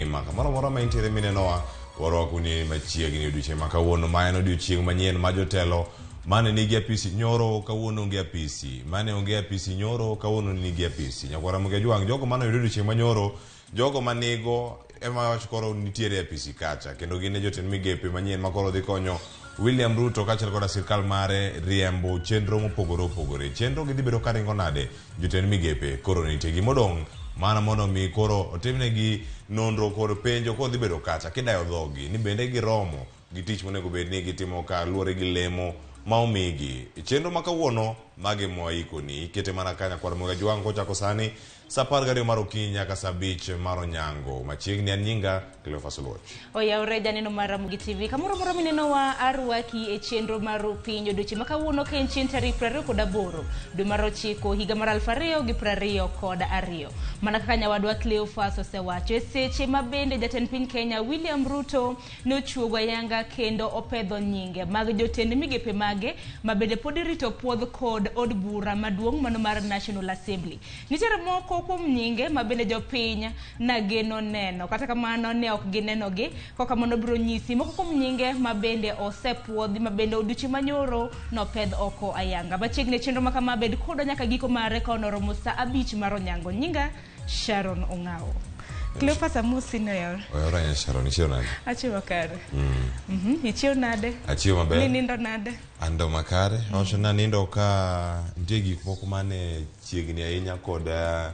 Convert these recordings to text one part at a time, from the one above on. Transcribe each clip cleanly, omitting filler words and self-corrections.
Maka moro ma intiere minenowa warwaku ni machiegni odiochieng' ma kawuono ma en odiochieng' manyien ma jotelo mane nigi apisi nyoro kawuono onge apisi, mane onge apisi nyoro kawuono nigi apisi. Nyakwara Ramogi Tv, jogo mane oyudo odiochieng' manyoro, jogo manigo ema wach koro nitiere apisi kacha, kendo gin e jotend migepe manyien ma koro dhi konyo William Ruto kaachiel koda sirkal mare riembo chenro mopogore opogore. Chenro gi dhi bedo karingo nade? Jotend migepe koro nitie gimodong' mana mondo mi koro otimnegi nonro kod penjo kod dhi bedo kacha kidayo dhogi ni bende giromo gi tich monego bed ni gitimo ka luwore gi lemo ma omigi. Chenro ma kawuono mage mwaikoni ikete mana ka Nyakwara Ramogi Tv kochako sani sa 12 mar okinyi nyaka sa 5 mar onyango. Machiegni an nyinga Cleophas Oluoch. Oyaore janeno mar Ramogi TV. Kamoro moro mineno wa arwaki e chenro mar piny odiochieng' ma kawuono ka en chieng' tarik 28 dwe mar 9 higa mar 2022. Mana kaka nyawadwa Cleophas osewacho e seche ma bende jatend piny Kenya William Ruto nochuogo ayanga kendo opedho nyinge mag jotend migepe mage ma bende pod rito puodh kod od bura maduong' mano mar National Assembly. Nitiere moko kuom nyinge ma bende jopiny na geno neno, kata kamano ne ok gineno gi, koka mono biro nyisi moko kuom nyinge ma bende osepuodhi ma bende odiochieng' manyoro no pedh oko ayanga. Machiegni chenro ma kama bed kodo nyaka giko mare ka onoromo sa 5 mar onyango. Nyinga Sharon Ong'ao. Cleophas amusi no yor. Oyora ya Sharon, ichio nade? Achio makare. Ichio nade? Achio maber. Ni nindo nade? Ando makare. Ocho na nindo ka nitie gik moko mane chiegni ahinya koda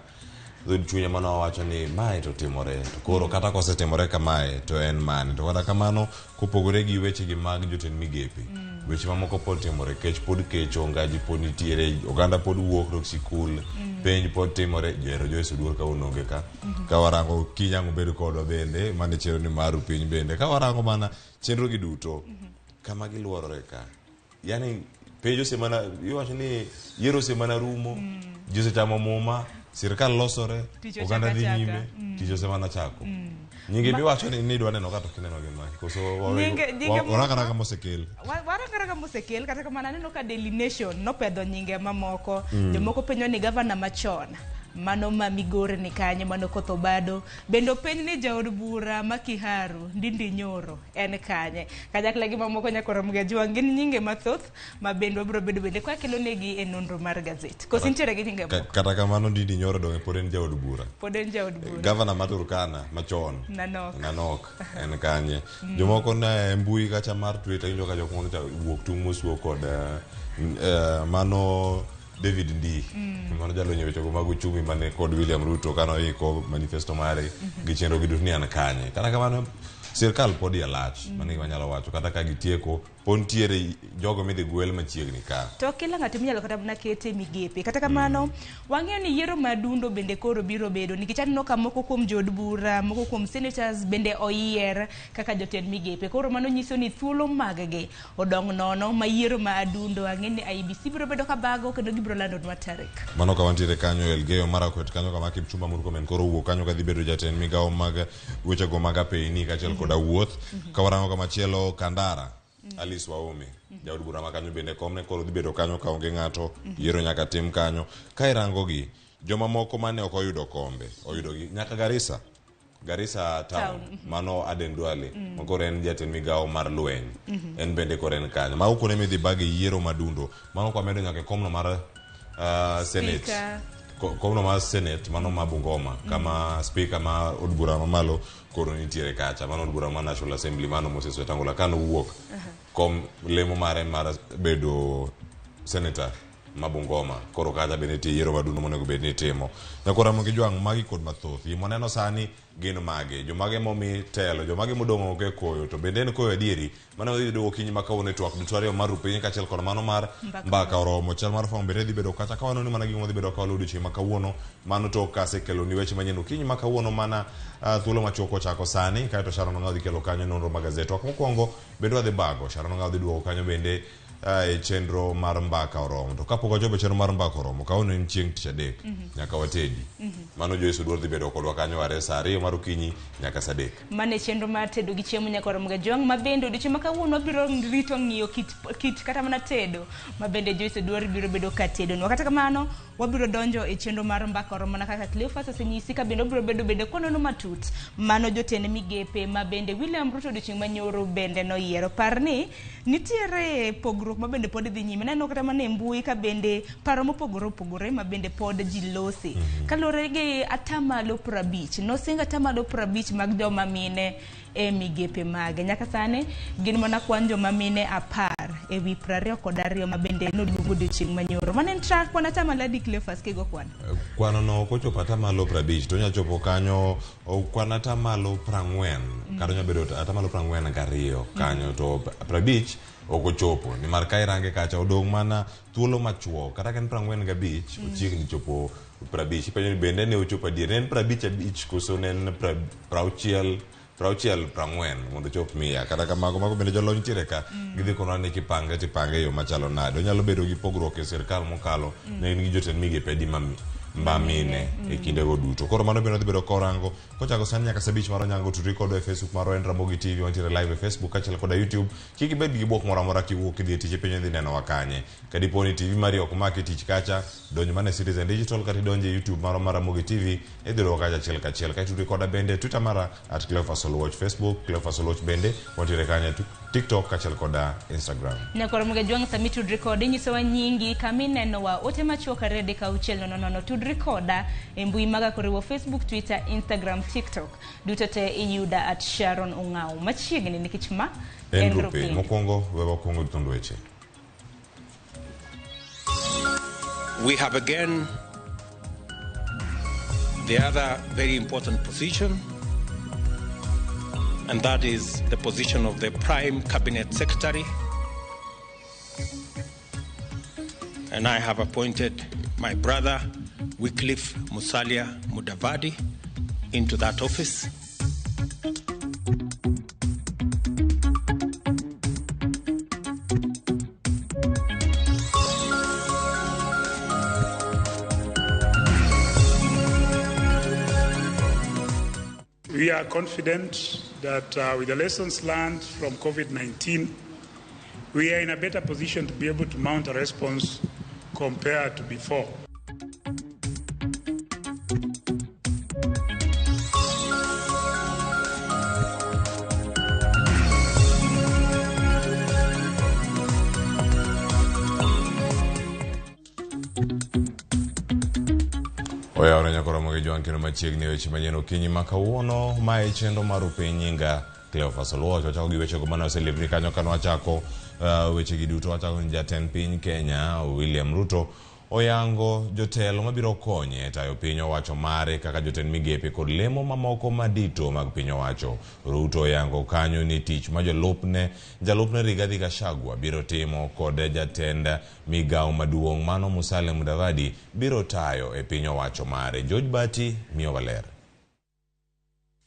dhod chunya mana wacho ni mae to timore. To koro kata kosetimore kamae to en mane. To kata kamano kopogore gi weche gi mag jotend migepe. Weche mamoko pod timore, kech pod kecho, ngaji pod nitiere, oganda pod wuok dok sikul, penj pod timore, jero Joyce Oduor ka unonge ka. Ka warango kinyango bedo kodwa bende, mane chero ni maru piny bende. Ka warango mana chenro gi duto, kama giluorore ka. Yani penjo semana, iwacho ni yiero semana rumo, jose chamo muma, sirkal losore, oganda dhi nyime, ticho semana chako. Nyinge biwacho ni dwa neno kato kineno gi maki koso waraka mosekel waraka mosekel kata kamana neno ka Daily Nation no pedho nyinge mamoko jomoko penjo ni governor machon mano ma Migori ni kanye mano kotho bado bendo penj ni jaod bura Makiharu Ndindi Nyoro en kanye kanyakla gi mamoko Nyakwara Ramogi Tv ngin nyinge mathoth ma bendo biro bedo bende kwa kelo negi e nonro mar gazet koso nitiere gi nyinge moko kata kamano Ndindi Nyoro donge pod en jaod bura governor ma Turkana machon Nanok en kanye jomoko na mbui kacha mar Twitter injo ka jokmono ta wuok tung mosuo kod mano David Ndi mano jalo nyewecho go mag uchumi mane kod William Ruto kano iko manifesto mare gi chenro gi dunia an kanye kata kamano sirkal pod ya lach mane wanyalo wacho kata ka gitieko pontiere jogo midhi gwel machiegni ka to kila ng'ato minyalo kata na kete migepe kata kamano wang'eyo ni yiero madundo bende koro biro bedo nikech aneno ka moko kuom jod bura moko kuom senators bende oyier kaka jotend migepe koro mano nyiso ni thuolo maggi odong' nono ma yiero madundo ang'eni IBC biro bedo ka bago kendo gibiro lando dwa tarik mano ka wantiere kanyo Elgeyo Marakwet kanyo kama Kipchumba Murkomen koro wuok kanyo ka dhi bedo jatend migawo mag weche go mag apeni kaachiel koda wuoth ka warango kama chielo Kandara Alice Waume jaod bura makanyo bende komne koro dhi bedo kanyo ka onge ng'ato yiero nyaka tim kanyo ka irango gi joma moko mane ok oyudo kombe oyudo gi nyaka Garissa town mano Aden Duale makoro en jatend migawo mar lweny en bende koro en kanyo ma ukone midhi bagi yiero madundo mano kwa medo nyaka komno mar Senate komno mar Senate mano ma Bungoma kama speaker ma od bura mamalo koro nitiere kacha mano od bura ma National Assembly mano Moses Wetangula kano wuok kom lemo mare mar bedo senator ma Bungoma koro kacha bende tie yiero madundo monego bed ni timo Nyakwara Ramogi Tv magi kod mathoth moneno sani gin mage jomage momi telo jomage modong'o ke koyo to bende en koyo adieri mano dhi duogo kinyi makawuono twak duto mar rupiny kaachiel kod mano mar mbaka oromo chal mar fong bende dhi bedo kata kawano ni mana gimo dhi bedo ka waludo chieng' makawuono mano to kasekelo ni weche manyien kinyi makawuono mana thuolo machoko chako sani kaeto Sharon Ong'ao dhi kelo kanyo nonro mag gazet wak mokwongo bende wadhi bago Sharon Ong'ao dhi duogo kanyo bende e chenro mar mbaka oromo. To kapok wachopo chenro mar mbaka oromo, kaono en chieng' tich adek nyaka watedi. Mano Joyce dwaro dhi bedo kodwa kanyo are saa 2 mar okinyi nyaka saa 3. Mane chenro mar tedo gi chiemo nyaka Ramogi Jwang' ma bende odiochieng' ma kawuono biro rito ng'iyo kit kata mana tedo ma bende Joyce dwaro biro bedo ka tedo. Kata kamano wabiro donjo e chenro mar mbaka oromo na kaka Cleophas osenyisi ka bende obiro bedo konono matut mano jotend migepe ma bende William Ruto odiochieng' manyoro bende noyiero. Parni nitiere pogruok ma bende pod dhi nyime. Neno kata mana e mbui ka bende paro mopogore ma bende pod ji losi. Kalore gi atamalo 50 nosinga atamalo 50 mag joma mine e migepe mage. Nyaka sane gin mana kwan joma mine 10 e wi 22 ma bende noduogo odiochieng' manyoro. Mane track kwan atamalo adi Cleophas kigo kwan? Kwano no kochopo atamalo 50 to nyachopo kanyo kwan atamalo 40 kata nyabedo atamalo 42 kanyo to 50 okochopo ni mar kai range kacha odong mana thuolo machuo kata ken 45 ochiegni chopo 50 penyo bende ne ochopo adier en 55 koso nen 60 mondo chop mia kata kamago mago bende jolony tiere ka gidhi kono ne tipange yo machalo nade onyalo bedo gi pogruok e sirkal mokalo ne gi jotend migepe di mbamine e kindego duto. Koro mano bende dhi bedo korango kochako sani nyaka saa 5 mar onyango. Tudri kodwa e Facebook maro en Ramogi TV, wantiere live e Facebook kaachiel koda YouTube. Kik ibed gi bwok moro amora kiwuok idhi e tich piny dhi neno wakanye. Kadiponi TV mari ok maki tich kacha, donj mana e Citizen Digital kata donj e YouTube maro mar Ramogi TV idhiro kacha achiel kachiel. Ka tudri koda bende Twitter mara @Cleophas Oluoch, Facebook Cleophas Oluoch bende wantiere kanya TikTok kaachiel koda Instagram. Nyaka Ramogi Jwang' sami tudri kode nyisowa nyingi kami nenowa ote machuok arede ka uchiel nono tudri koda e mbui maga koriwo Facebook, Twitter, Instagram, TikTok duto te iyuda @Sharon Ong'au. Machiegni nikech ma en rupi. Mokwongo wewa kongo tondo weche. We have again the other very important position, and that is the position of the Prime Cabinet Secretary. And I have appointed my brother, Wycliffe Musalia Mudavadi, into that office. We are confident that with the lessons learned from COVID-19, we are in a better position to be able to mount a response compared to before. Oya ora nyaka Ramogi Jwang' kendo machiegni weche manyien okinyi ma kawuono mae chenro mar piny nyinga Cleophas Oluoch. Wachako gi weche go mane oselipni kanyo kano wachako weche gi duto. Wachako ni jatend piny Kenya William Ruto oyango jotelo mabiro konye tayo piny owacho mare kaka jotend migepe kod lemo mamoko madito mag piny owacho. Ruto oyango kanyo ni tich ma jalupne Rigathi Gachagua biro timo kod jatend migao maduong' mano Musalia Mudavadi biro tayo e piny owacho mare. George Bati miyo waler.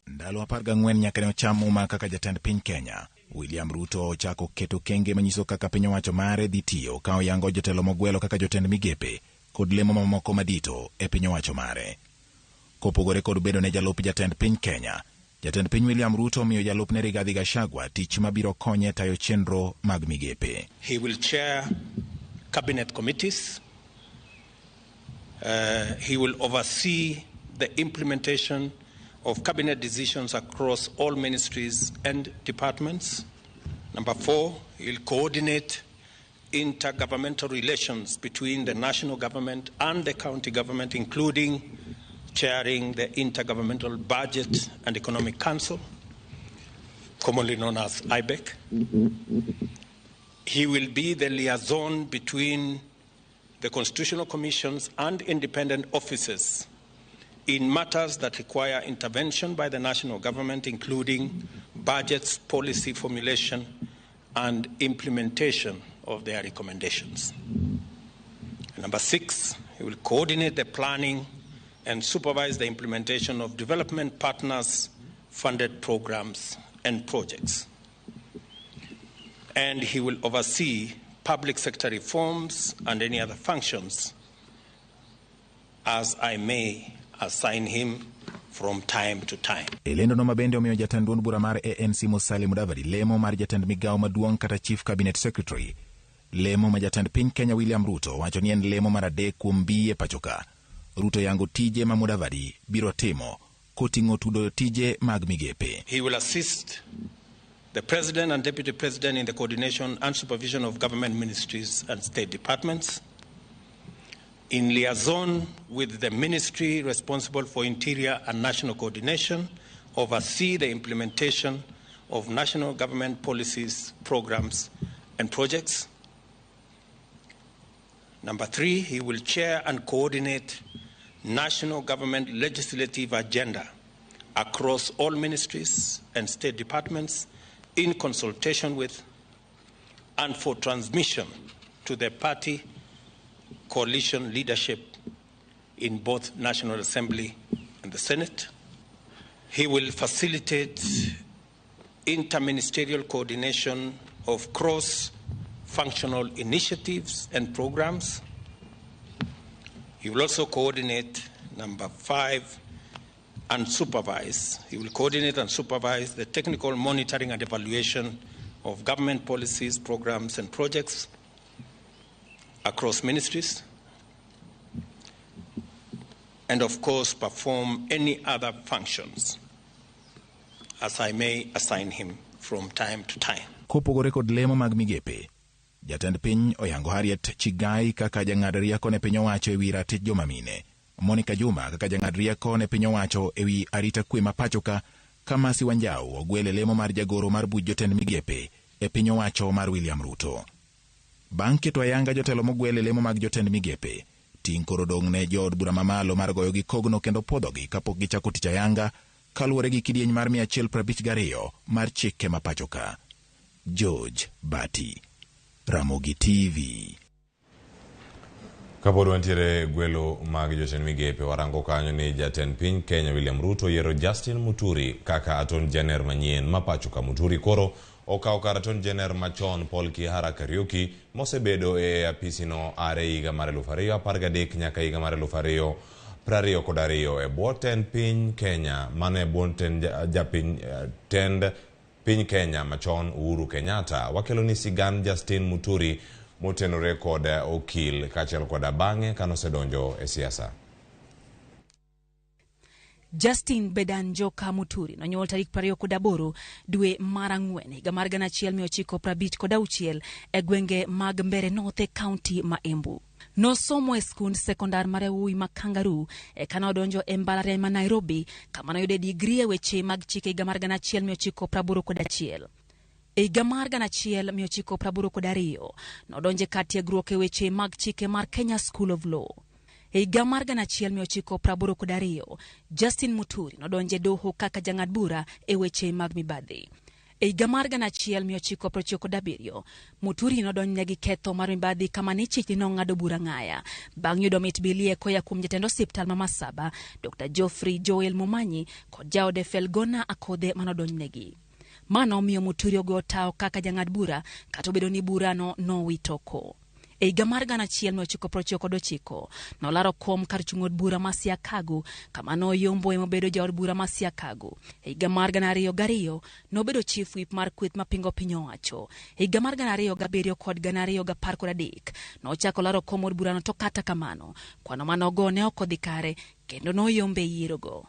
Ndalo 14 nyaka ne ocham muma kaka jatend piny Kenya, William Ruto ochako keto kenge manyiso kaka piny owacho mare dhi tiyo ka oyango jotelo mogwelo kaka jotend migepe kod lemo mamoko madito e piny owacho mare. Kopogore kod bedo ne jalup jatend piny Kenya, jatend piny William Ruto miyo jalupne Rigathi Gachagua tich mabiro konye tayo chenro mag migepe. He will chair cabinet committees. He will oversee the implementation of cabinet decisions across all ministries and departments. Number 4, he'll coordinate intergovernmental relations between the national government and the county government, including chairing the Intergovernmental Budget and Economic Council, commonly known as IBEC. He will be the liaison between the constitutional commissions and independent offices in matters that require intervention by the national government, including budgets, policy formulation, and implementation of their recommendations. And number 6, he will coordinate the planning and supervise the implementation of development partners' funded programs and projects. And he will oversee public sector reforms, and any other functions as I may assign him from time to time. Elendo no mabende omiyo jatend duond bura mar ANC Musalia Mudavadi lemo mar jatend migao maduong' kata Chief Cabinet Secretary. Lemo ma jatend piny Kenya William Ruto wacho ni en lemo mar adek kuom biye pachoka. Ruto yango tije ma Mudavadi biro timo koting'o tudo tije mag migepe. He will assist the President and Deputy President in the coordination and supervision of government ministries and state departments, in liaison with the ministry responsible for interior and national coordination, oversee the implementation of national government policies, programs, and projects. Number 3, he will chair and coordinate national government legislative agenda across all ministries and state departments in consultation with and for transmission to the party coalition leadership in both National Assembly and the Senate. He will facilitate interministerial coordination of cross-functional initiatives and programs. He will also coordinate, number 5, and supervise. He will coordinate and supervise the technical monitoring and evaluation of government policies, programs, and projects across ministries, and of course perform any other functions as I may assign him from time to time. Kopogore kod lemo mag migepe, jatend piny oyango Harriet Chigai kaka jang'ad rieko ne piny owacho ewi ratich joma mine, Monica Juma kaka jang'ad rieko ne piny owacho ewi arita kwe ma pachoka, kama Siwanjau ogwele lemo mar jagoro mar buch jotend migepe e piny owacho mar William Ruto. Bang' keto ayanga jotelo mogwele lemo mag jotend migepe, ting' koro dong' ne jood bura mamalo mar goyo gi kogno kendo podhogi kapok gichako tich ayanga kaluwore gi kidieny mar 152 mar chike ma pachoka. George Bati, Ramogi TV. Kapod wantiere gwelo mag jotend migepe, warango kanyo ni jatend piny Kenya William Ruto yiero Justin Muturi kaka Attorney General manyien ma pachoka. Muturi koro okawo kar Attorney General machon Paul Kihara Kariuki mosebedo e apisino are higa mar 2013 nyaka higa mar 2022 e bwo tend piny Kenya, mane bwo tend piny Kenya machon Uhuru Kenyatta. Wakelo ni sigan Justin Muturi motenore kod okil kachiel kod bang'e kanosedonjo e siasa. Justin Bedanjoka Muturi nonyuol tarik 28 dwe mar Ang'wen higa mar 1956 e gwenge mag Mbere North e kaunti ma Embu. Nosomo e skund sekondar mar Ui ma Kangaroo e kana odonjo e mbalariany ma Nairobi kama noyude digri e weche mag chike higa mar 1981. E higa mar 1982 nodonje ka tiegruok e weche mag chike mar Kenya School of Law. E higa mar 1982 Justin Muturi nodonje doho kaka jang'ad bura e weche mag mibadhi. E higa mar 1997 Muturi nodonjne gi ketho mar mibadhi kama ni chich nong'ado bura ng'aya bang' yudo mit bilie koya kuom jatend osiptal ma Masaba Dr. Geoffrey Joel Momanyi kod jaode Felgona Akodhe manodonjnegi. Mano miyo Muturi ogo tao kaka jang'ad bura kata obedo ni burano nowito ko. E higa mar 1999 nolaro kom kar chung'od bura ma Siakago kama noyombo e mobedo jaod bura ma Siakago. E higa mar 2002 nobedo chief whip mar kweth mapingo piny owacho. E higa mar 2007 kod 2013 nochako laro kom od burano, to kata kamano kwano manogo ne ok odhi kare kendo noyombe yierogo.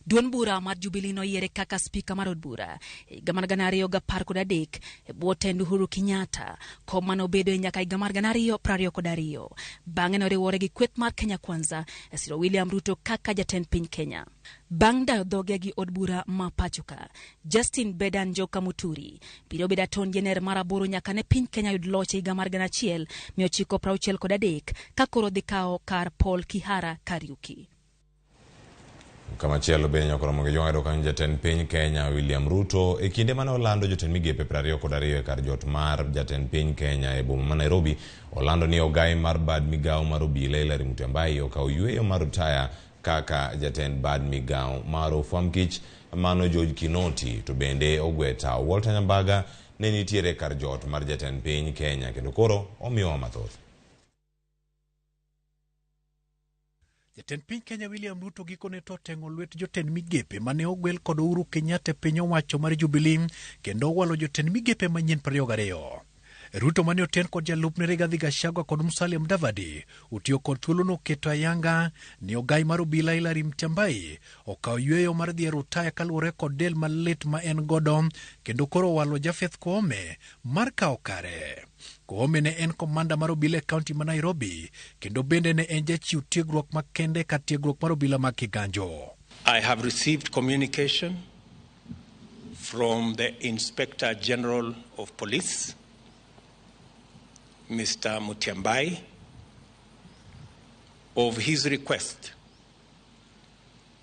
Duond bura mar Jubilee noyiere kaka spika mar od bura e higa mar 2013 e bwo tend Uhuru Kenyatta, kom manobedo e nyaka higa mar 2022. Bang'e noriwore gi kweth mar Kenya Kwanza e siro William Ruto kaka jatend piny Kenya. Bang' dayo dhoge gi od bura ma pachoka, Justin Bedanjoka Muturi biro bedo Attorney General mar 8 nyaka ne piny Kenya yud loch e higa mar 1963 ka koro dhi kawo kar Paul Kihara Kariuki. Kama chielo bende nyakoro moge jong'ado kanyo jatend piny Kenya William Ruto e kinde mane olando jotend migepe 22 e kar jot mar jatend piny Kenya e boma ma Nairobi. Olando ni ogai mar bad migao mar obila Hilary Mutyambai okawo yweyo mar ritaya kaka jatend bad migao mar Ofwamkich mano George Kinoti, to bende ogweta Walter Nyambaga ne nitiere kar jot mar jatend piny Kenya kendo koro omiyo mathoth. Jatend piny Kenya William Ruto gikone to tengo lwet jotend migepe mane ogwel kod Uhuru Kenyatta piny owacho mar Jubilee kendo owalo jotend migepe manyien 22. Ruto mane oten kod jalupne Rigathi Gachagua kod Musalia Mudavadi utiyo kod thuolono keto ayanga ni ogai mar obila Hilary Mutyambai okawo yweyo mar dhi e rutaya kaluwore kod del malit ma en godo kendo koro owalo Japheth Koome mar kawo kare. Koome ne en komanda mar obila e kaunti ma Nairobi kendo bende ne en jachiw tiegruok makende ka tiegruok mar obila ma Kiganjo. I have received communication from the Inspector General of Police, Mr. Mutyambai, of his request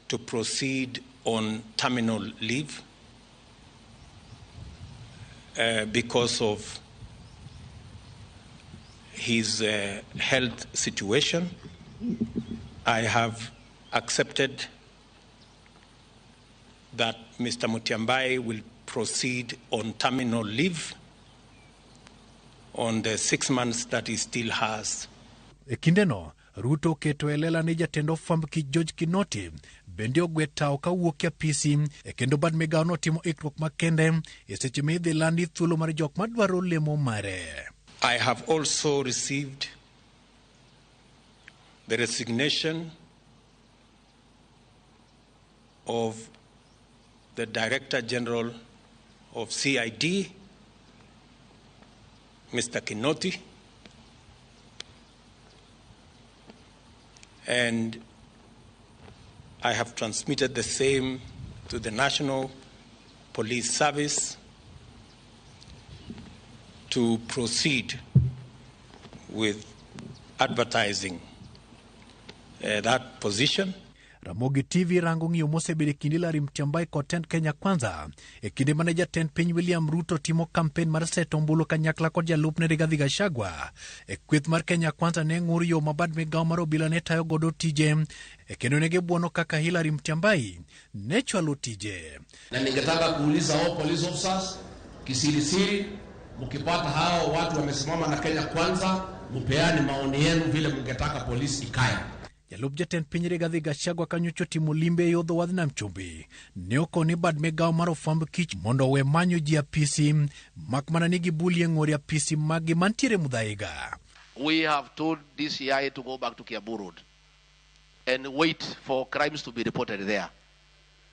to proceed on terminal leave because of his health situation. I have accepted that Mr. Mutyambai will proceed on terminal leave on the 6 months that he still has. E kindeno, Ruto keto elela ni jatend ofwamb kich George Kinoti bende ogwe tao kawuok e apisi e kendo bad migawo no timo ikruok makende e seche midhi landi thuolo mar jok madwaro lemo mare. I have also received the resignation of the Director General of CID, Mr. Kinoti, and I have transmitted the same to the National Police Service to proceed with advertising that position. Ramogi Tv rango ng'iyo mosebede kinde Hilary Mutyambai kod tend Kenya Kwanza e kinde mane jatend piny William Ruto timo kampen mar seto ombulu kanyakla kod jalupne Rigathi Gachagua e kweth mar Kenya Kwanza ne ng'ur yo mabad migawo mar obila ne tayo godo tije e kendo ne gibuono kaka Hilary Mutyambai ne chwalo tije. Na ningetaka kuuliza hao police officers kisirisiri, mkipata hao watu wamesimama na Kenya Kwanza, mupeane maoni yenu vile mngetaka polisi ikae. Jalup jatend piny Rigathi Gachagua kanyocho timo limbe e yodho wadh Nam Chumbi ne okoni bad migawo mar ofwamb kich mondo we manyo ji apisi mak mana ni gibulie ng'ori apisi magi mantiere Muthaiga. We have told DCI to go back to Kiambu Road and wait for crimes to be reported there.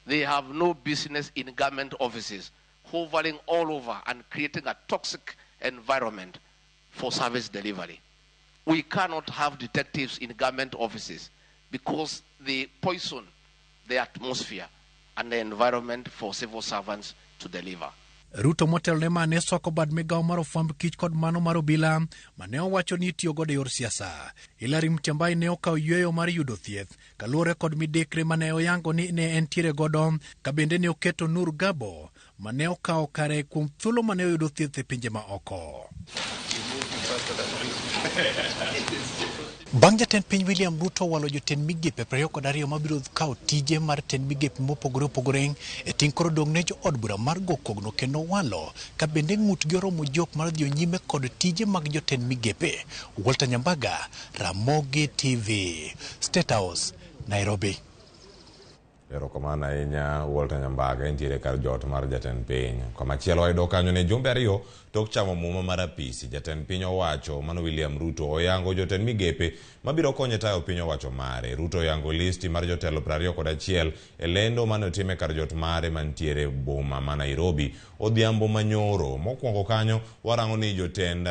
They have no business in government offices, hovering all over and creating a toxic environment for service delivery. We cannot have detectives in government offices because they poison the atmosphere and the environment for civil servants to deliver. Ruto motelo ne mane soko bad migawo mar ofwamb kich kod mano mar obila mane owacho ni itiyo godo e yor siasa. Hilary Mutyambai ne okawo yweyo mar yudo thieth kaluwore kod midekre mane oyango ni ne entiere godo ka bende ne oketo Nur Gabo mane okawo kare kuom thuolo mane oyudo thieth e pinje ma oko. Bang' jatend piny William Ruto walo jotend migepe 22 mabiro kawo tije mar tend migepe mopogore opogore e ting' koro dong' ne jo od bura mar go kogno kendo walo ka bende ng'utgi oromo jok mar dhi nyime kod tije mag jotend migepe. Walter Nyambaga, Ramogi TV, State House, Nairobi. Erokamano ahinya Walter Nyambaga entiere kar jot mar jatend piny. Komachielo wayudo kanyo ne jumbe ariyo tok chamo muma mar apisi jatend piny owacho mano William Ruto oyango jotend migepe mabiro konyo tayo piny owacho mare. Ruto oyango listi mar jotelo 21 e lendo mane otime kar jot mare mantiere boma ma Nairobi odhiambo manyoro. Mokwongo kanyo warango ni jotend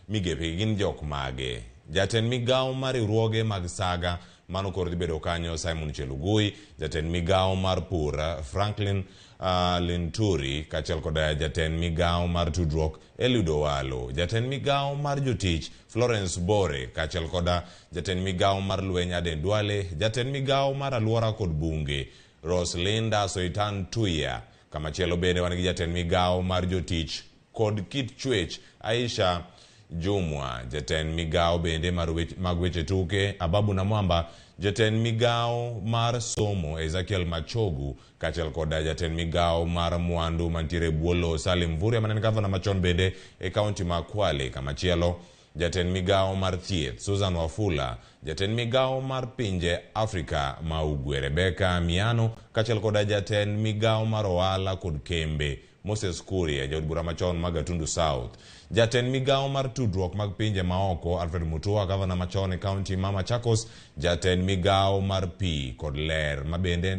migepe gin jok mage. Jatend migawo mar riwruoge mag saga mano koro dhi bedo kanyo Simon Chelugui, jatend migawo mar pur Franklin Linturi, kachiel kod jatend migawo mar tudruok Eliud Owalo, jatend migawo mar jotich Florence Bore, kachiel kod jatend migawo mar lweny Aden Duale, jatend migawo mar alwora kod bunge Roslinda Soitan Tuya. Kamachielo bende wan gi jatend migawo mar jotich kod kit chwech Aisha Jumwa, jatend migawo bende mag weche tuke Ababu Namwamba, jatend migao mar somo Ezekiel Machogu kachel koda jatend migao mar mwandu mantiere buolo Salim Vuria manen gavana machon bende e kaunti ma Kwale. Kamachielo jatend migao mar thieth Susan Wafula, jatend migao mar pinje Afrika ma Ugwe Rebecca Miano kachel koda jatend migao mar ohala kod kembe Moses Kuria, jaod bura machon mag Gatundu South, jatend migao mar tudruok mag pinje maoko Alfred Mutua, gavana machon e kaunti ma Machakos, jatend migao mar pi kod ler mabende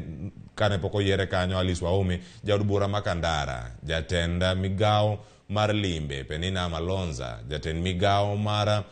kane poko yiere kanyo Alice Waume, jaod bura Makandara, jatend migao mar limbe Penina Malonza, jatend migao mar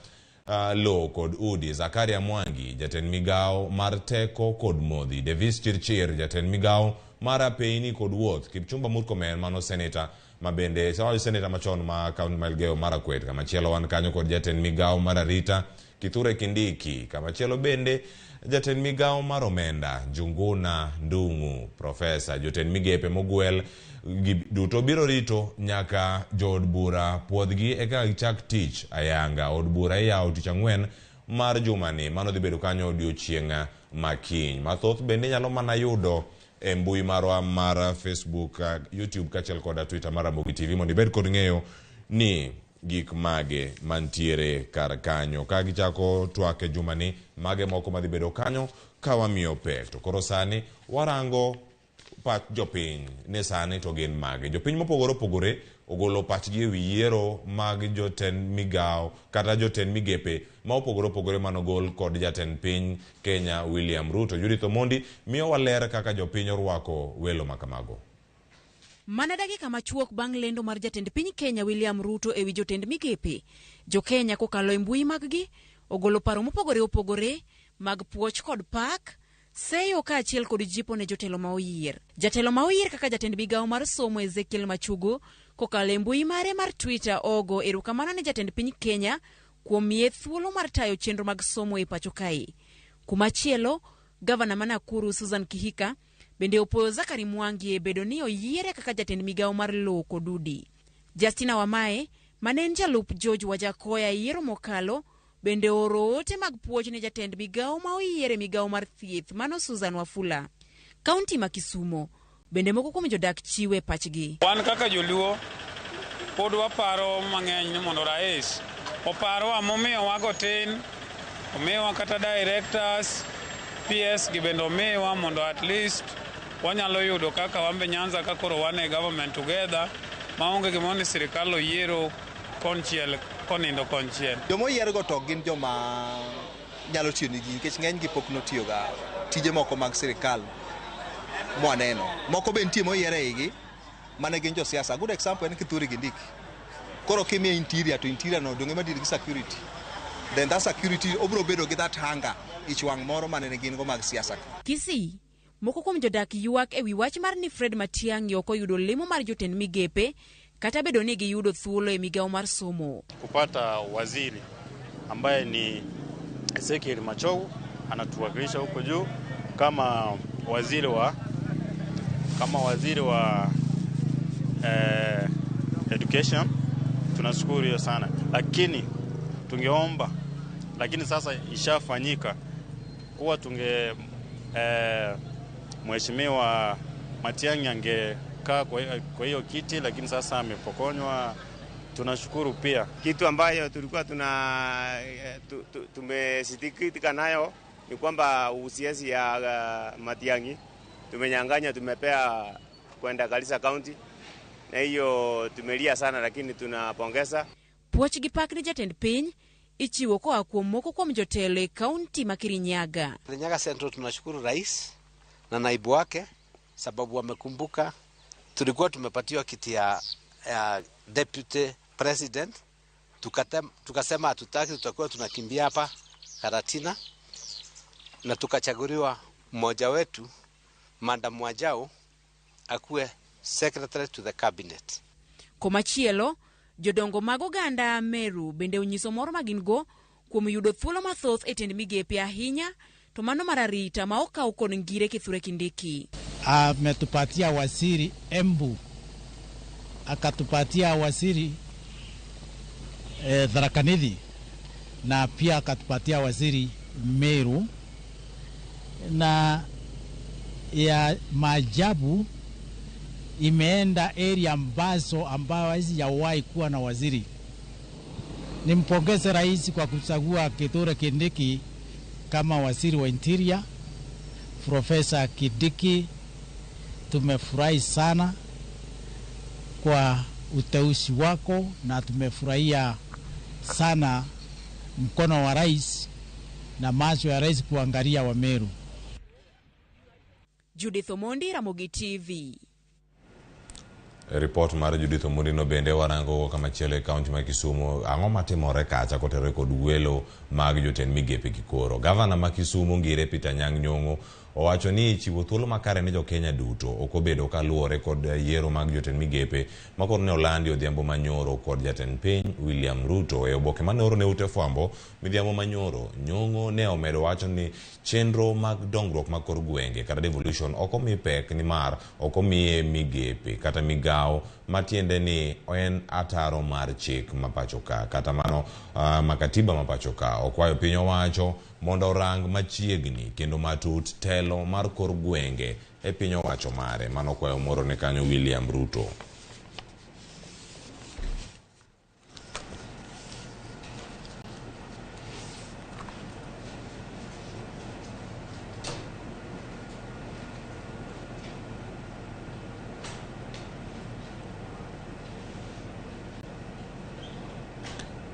lo kod udi Zakaria Mwangi, jatend migao mar teko kod modhi Davis Chirchir, jatend migao mara peini kod wuoth Kipchumba Murkomen mano senator mabende sawa senator machon ma kaunti ma Elgeyo Marakwet. Kamachielo wan kanyo kod jatend migao mar Rita Kithure Kindiki. Kamachielo bende jatend migao mar omenda Njuguna Ndung'u, profesa, jotend migepe mogwel duto biro rito nyaka jood bura puodhgi eka gichak tich ayanga. Od bura iyawo tich ang'wen mar jumani mano dhi bedo kanyo odiochieng' makiny. Mathoth bende nyalo mana yudo e mbui marwa mar Facebook, YouTube kachel koda Twitter mar Ramogi TV mondo ibed kod ng'eyo ni gik mage mantiere kar kanyo. Ka gichako twake jumani mage moko madhi bedo kanyo ka wamiyo pek. To koro sani warango pach jopiny ne sani to gin mage. Jopiny mopogore opogore ogolo pachgi e wi yiero mag jotend migao kata jotend migepe ma opogore opogore manogol kod jatend piny Kenya William Ruto. Judith Omondi miyo waler kaka jopiny orwako welo makamago. Mana dakika machuok bang' lendo mar jatend piny Kenya William Ruto e wi jotend migepe, jo Kenya kokalo e mbui maggi ogolo paro mopogore opogore mag puoch kod pak, seyo ka achiel kod jipo ne jotelo ma oyier. Jatelo ma oyier kaka jatend migao mar somo Ezekiel Machogu kokalo e mbui mare mar Twitter ogo erokamano ne jatend piny Kenya kuom miye thuolo mar tayo chenro mag somo e pacho kae. Kumachielo, gavana ma Nakuru Susan Kihika bende opoyo Zakari Mwangi e bedo ni oyiere kaka jatend migao mar lo kod udi. Justina Wamae, manen jalup George Wajakoya yiero mokalo, bende oro ote mag puoch ne jatend migao ma oyiere migao mar thieth mano Susan Wafula. Kaunti ma Kisumo bende moko kuom jodak chiwe pachgi. Wan kaka joluo pod waparo mang'eny ni mondo rais oparo momiyo wago tin, omiyo kata directors PS gi bende omiyo mondo at least wanyalo yudo kaka wambe Nyanza ka koro wane government together maonge gimo ni sirikal oyiero konchiel konindo konchiel. Jomo yiero go to gin joma nyalo tiyo ni ji nikech ng'eny gi pok notiyo ga tije moko mag sirikal mwaneno. Moko be nitie moyiere igi mane gin jo siasa. Good example en Kithure Kindiki. Koro kimie interior to interior no donge madir gi security. Then that security obro bedo gi that hunger ich wang moro mane gin go mag siasa. Kisii moko kuom jodak yuak e wi wach mar ni Fred Matiang'i ok oyudo lemo mar jotend migepe kata bedo ni giyudo thuolo e migao mar somo. Kupata waziri ambaye ni Ezekiel Machogu anatuwakilisha huko juu kama waziri wa education, tunashukuru sana, lakini tungeomba, lakini sasa ishafanyika kuwa mheshimiwa Matiang'i angekaa kwa hiyo kiti, lakini sasa amepokonywa. Tunashukuru pia. Kitu ambayo tulikuwa tumesitikika nayo ni kwamba usiasi ya Matiang'i tumenyang'anya, tumepea kwenda Garissa County, na hiyo tumelia sana, lakini tunapongeza. Puoch gi pak ni jatend piny ichiwo koa kuom moko kuom jotelo e kaunti ma Kirinyaga. Kirinyaga Central tunashukuru rais na naibu wake sababu wamekumbuka tulikuwa tumepatiwa kiti ya deputy president, tukasema hatutaki, tutakuwa tunakimbia hapa Karatina, na tukachaguliwa mmoja wetu Madam Wajao akuwe secretary to the cabinet. Komachielo, jodongo mag oganda Meru bende onyiso moro magin go kuom yudo thuolo mathoth e tend migepe ahinya to mano mar arita ma okaw kod ngire Kithure Kindiki. Ametupatia waziri Embu, akatupatia waziri Tharaka Nithi, na pia akatupatia waziri Meru, na ya maajabu imeenda area ambayo hazijawahi kuwa na waziri. Nimpongeze rais kwa kuchagua Kithure Kindiki kama waziri wa interior. Profesa Kindiki, tumefurahi sana kwa uteuzi wako na tumefurahia sana mkono wa rais na macho ya rais kuangalia Wameru. Judith Omondi, Ramogi TV. Report mar Judith Omondi no bende warango kama chielo e kaunti ma Kisumu. Ang'o matimore kacha kotere kod welo mag jotend migepe kikoro? Gavana ma Kisumu Ngire Peter Nyang' Nyong'o owacho ni chiwo thuolo makare ne jo Kenya duto ok obedo kaluwore kod yiero mag jotend migepe makoro ne olandi odhiambo manyoro kod jatend piny William Ruto. E oboke mane oro ne ute fwambo midhiambo manyoro, Nyong'o ne omedo wacho ni chenro mag dongruok mag kor gwenge kata devolution ok omi pek nimar ok omiye migepe kata migawo matiende ni en ataro mar chik mapachoka kata mano makatiba mapachoka. Okwayo piny owacho mondo orang machiegni kendo matut telo mar kor gwenge e piny owacho mare. Mano kwayo moro ne kanyo William Ruto.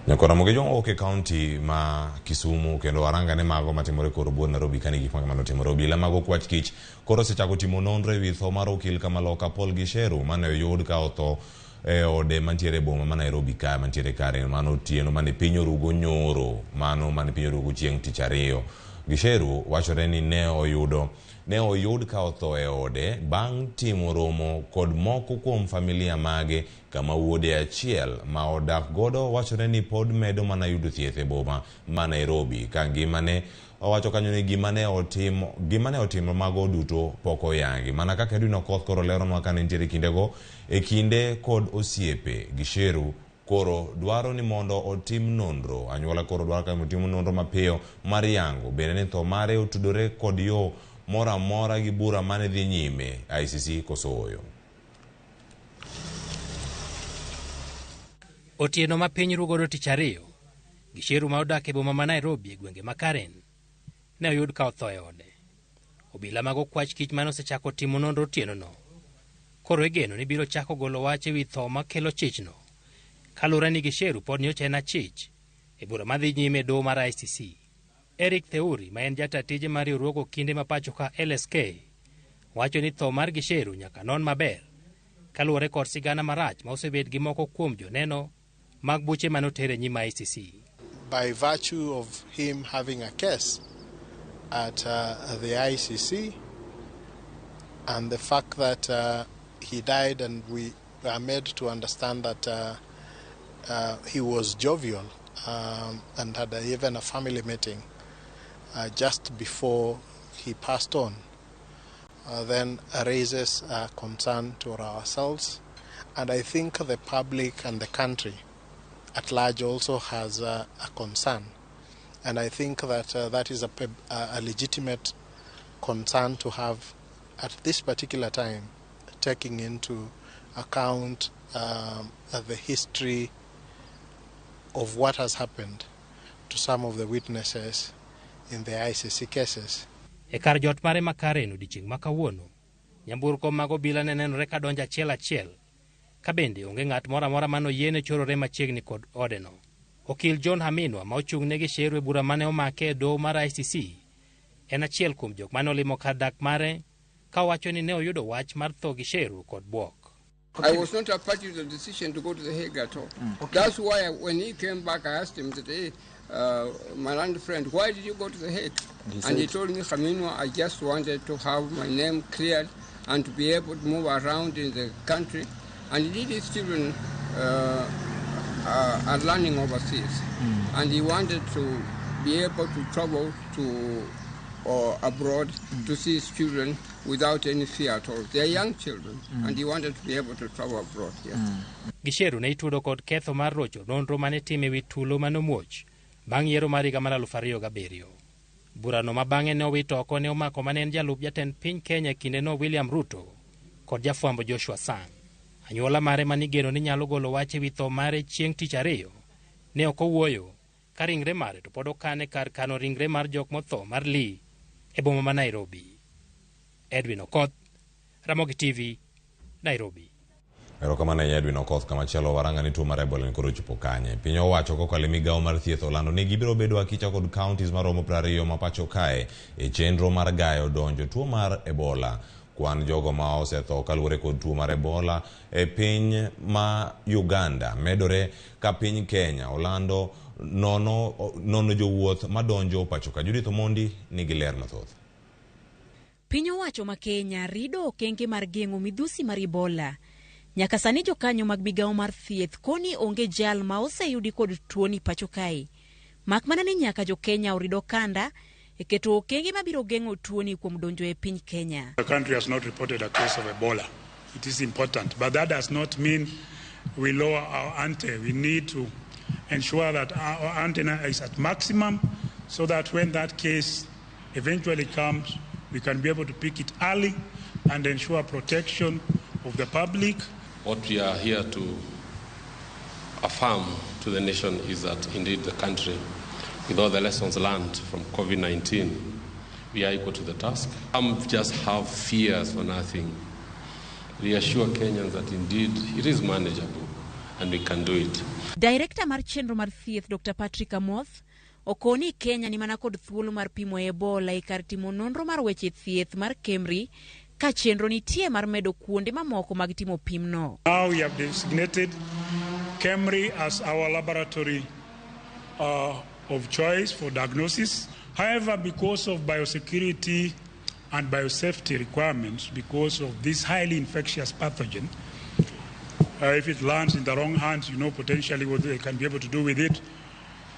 Nyakora mogejo oke county ma Kisumu kendo aranga ne mago matimore koro buon Nairobi kani gik mano timore. Obila mago kwach kich koro sechako timo nonro ewi tho mar okil Kamaloka Paul Gisheru mane oyud ka otho e ode mantiere boma ma Nairobi ka mantiere kare mano tieno mane piny orugo nyoro, mano mane piny orugo chieng' tich ariyo. Gisheru wachore ni ne oyud ka otho e ode bang' timo romo kod moko kuom familia mage kama wuode achiel ma odak godo wachore ni pod medo mana yudo thieth e boma ma Nairobi ka ngimane owacho kanyo ni gimane otimo mago duto pok oyangi. Mana kaka Edwin Koth koro leronwa ka nitiere kindego e kinde kod osiepe. Gisheru koro dwaro ni mondo otim nonro, anyuola koro dwaro ka otim nonro mapiyo mar yango bende ni tho mare otudore kod yo mora mora gi bura mane dhi nyime ICC kosoyo. Otieno ma piny rugodo tich ariyo, Gisheru ma odak e boma ma Nairobi e gwenge ma Karen ne oyud ka otho e ode. Obila mag okwach kich mane osechako timo nonro otieno no koro igeno ni biro chako golo wach ewi tho makelo chichno kalure ni Gisheru pod nyocha en achich e bura madhi nyime e doho mar ICC. Eric Theuri ma en jata tije mar riwruogo kinde ma pacho ka LSK wacho ni tho mar Gisheru nyaka non maber kaluwore kod sigana marach ma osebed gi moko kuom joneno mag buche manotere nyima ICC. By virtue of him having a case at the ICC and the fact that he died and we are made to understand that he was jovial and had even a family meeting just before he passed on, then raises a concern to ourselves. And I think the public and the country at large also has a concern. And I think that that is a legitimate concern to have at this particular time, taking into account the history of what has happened to some of the witnesses in the ICC cases. E kar jot mare makare odiechieng' ma kawuono, nyamburko mag obila ne nenore ka donjo achiel achiel, ka bende onge ng'at moro amora manoyiene chorore machiegni kod odeno. Okil John Haminwa ma ochung' ne Gisheru e bura mane omake e doho mar ICC en achiel kuom jok mane olimo kar dak mare ka wacho ni ne oyudo wach mar tho Gisheru kod buok. I was not a party to the decision to go to the Hague at all. Okay. That's why when he came back, I asked him today, my land friend, why did you go to the Hague? And he told me, Haminwa, I just wanted to have my name cleared and to be able to move around in the country. And indeed, his children are learning overseas. And he wanted to be able to travel to or abroad to see his children without any fear at all. They are young children, and he wanted to be able to travel abroad. Yes. Gisheru ne itudo kod ketho mar rocho nonro mane time wi tulo manomuoch bang' yiero mar higa mar 2007. Burano mabang'e ne owito oko ne omako mane en jalup jatend piny Kenya kindeno William Ruto kod jafwambo Joshua Sang. Anyuola mare manigeno ni nyalo golo wach ewi tho mare chieng' tich ariyo ne ok owuoyo ka ringre mare to pod okane kar kano ringre mar jok motho mar Lee e boma ma Nairobi. Edwin Okoth, Ramogi TV, Nairobi. Erokamano Edwin Okoth. Kamachielo waranga ni tuo mar Ebola ni koro chopo kanye. Piny owacho kokalo migawo mar thieth olando ni gibiro bedo akicha kod counties maromo 20 ma pacho kae e chenro mar gayo donjo tuo mar Ebola. Kwan jogo ma osetho kaluwore kod tuo mar Ebola e piny ma Uganda medore ka piny Kenya olando nono jowuoth madonjo pacho ka. Judith Omondi nigi ler mathoth. Piny owacho ma Kenya rido okenge mar geng'o midhusi mar Ebola. Nyaka sani jokanyo mag migawo mar thieth koni onge jal ma oseyudi kod tuoni pacho kae. Mak mana ni nyaka jo Kenya orido kanda e keto okenge mabiro geng'o tuoni kuom donjo e piny Kenya. The country has not reported a case of Ebola. It is important, but that does not mean we lower our ante. We need to ensure that our antenna is at maximum so that when that case eventually comes, we can be able to pick it early and ensure protection of the public. What we are here to affirm to the nation is that indeed the country, with all the lessons learned from COVID-19, we are equal to the task. Just have fears for nothing. Reassure Kenyans that indeed it is manageable and we can do it. Director mar chenro mar thieth Dr. Patrick Amoth okoni Kenya ni mana kod thuolo mar pimo Ebola e kar timo nonro mar weche thieth mar Kemri ka chenro nitie mar medo kuonde mamoko mag timo pimno. Now we have designated Kemri as our laboratory of choice for diagnosis. However, because of biosecurity and biosafety requirements, because of this highly infectious pathogen, if it lands in the wrong hands, you know potentially what they can be able to do with it.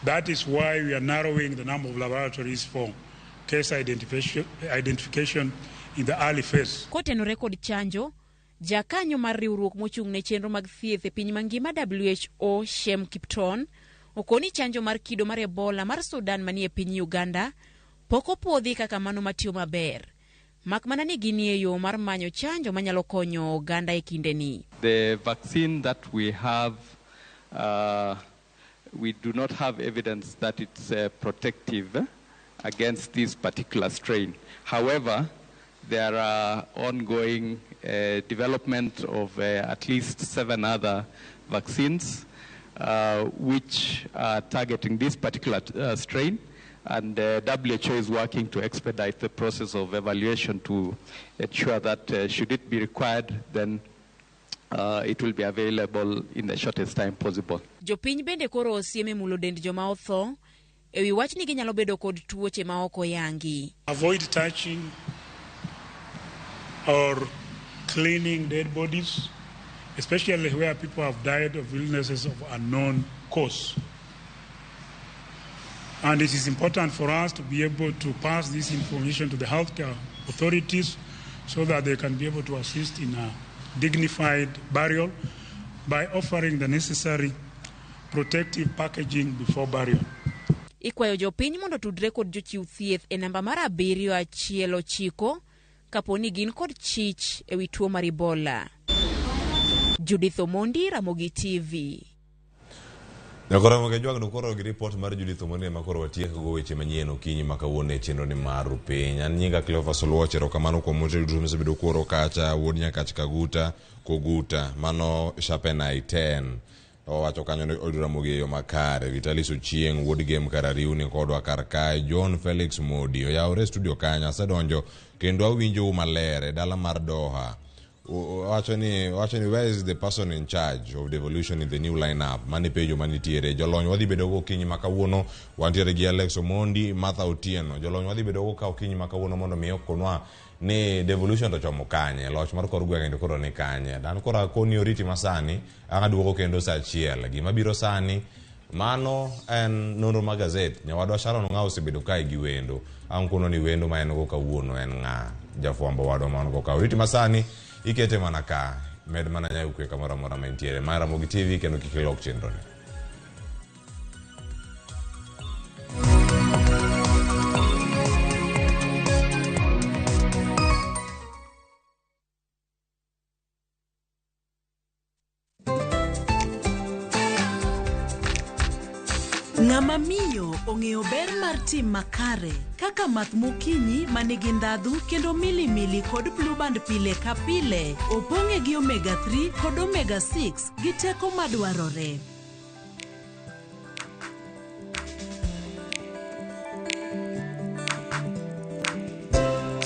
That is why we are narrowing the number of laboratories for case identification in the early phase. Kotenore kod chanjo, jakanyo mar riwruok mochung' ne chenro mag thieth e piny mangima WHO Shem Kipton okoni chanjo mar kido mar Ebola mar Sudan manie piny Uganda poko puodhi kaka mano matiyo maber. Mak mana ni gini e yo mar manyo chanjo manyalo konyo Uganda e kindeni. The vaccine that we have, we do not have evidence that it's protective against this particular strain. However, there are ongoing development of at least 7 other vaccines which are targeting this particular strain, and WHO is working to expedite the process of evaluation to ensure that should it be required, then it will be available in the shortest time possible. Jopiny bende koro osieme mulo dend joma otho ewi wach ni ginyalo bedo kod tuoche ma oko yangi. Avoid touching or cleaning dead bodies, especially where people have died of illnesses of unknown cause. And it is important for us to be able to pass this information to the healthcare authorities so that they can be able to assist in a dignified burial by offering the necessary protective packaging before burial. Ikwayo jopiny mondo tudre kod jochiw thieth e namba mar 719 kaponi gin kod chich ewi tuo mar Ebola. Judith Omondi, Ramogi TV. Nakora mwage juagno koro gi report mar Judith Omondi makoro watieko go weche manyien okinyi makawuone chenro ni maru piny. An nyinga Cleophas Soluoche, erokamano kuom mote duto misebedo koro kacha wuod Nyakach Kaguta Koguta mano Shapena 10 owacho kanyo ni Odura Mogeyo makare Vitalis Ochieng wuod Game Karariuni kodwa kar kae John Felix Modi oyawre studio kanya asedonjo kendo awinjo malere dala mar Doha. Wacho ni where is the person in charge of devolution in the new lineup? Mani pejo manitiere jolony wadhi bedo go kinyi makawuono wantiere gi Alex Omondi, Martha Otieno. Jolony wadhi bedo go ka kinyi makawuono mondo mi okonwa ni devolution to chomo kanye loch mar kor gweng' koro ni kanye. Dan kora koni oriti masani anga duogo kendo sa achiel gima biro sani mano en nonro magazet nyawadwa Sharon ng'ao osebedo kae gi wendo ang kono ni wendo ma en go kawuono en ng'a jafwambo wadwa man go ka oriti masani ikete mana ka med mana nyayukwe kamora mora mentiere mara Ramogi TV kendo kikilok chenro ni. Ng'ama miyo ong'eyo ber mar tim makare kaka math mokinyi manigi ndhadhu kendo milimili kod blue band pile ka pile opong'e gi omega 3 kod omega 6 gi teko madwarore.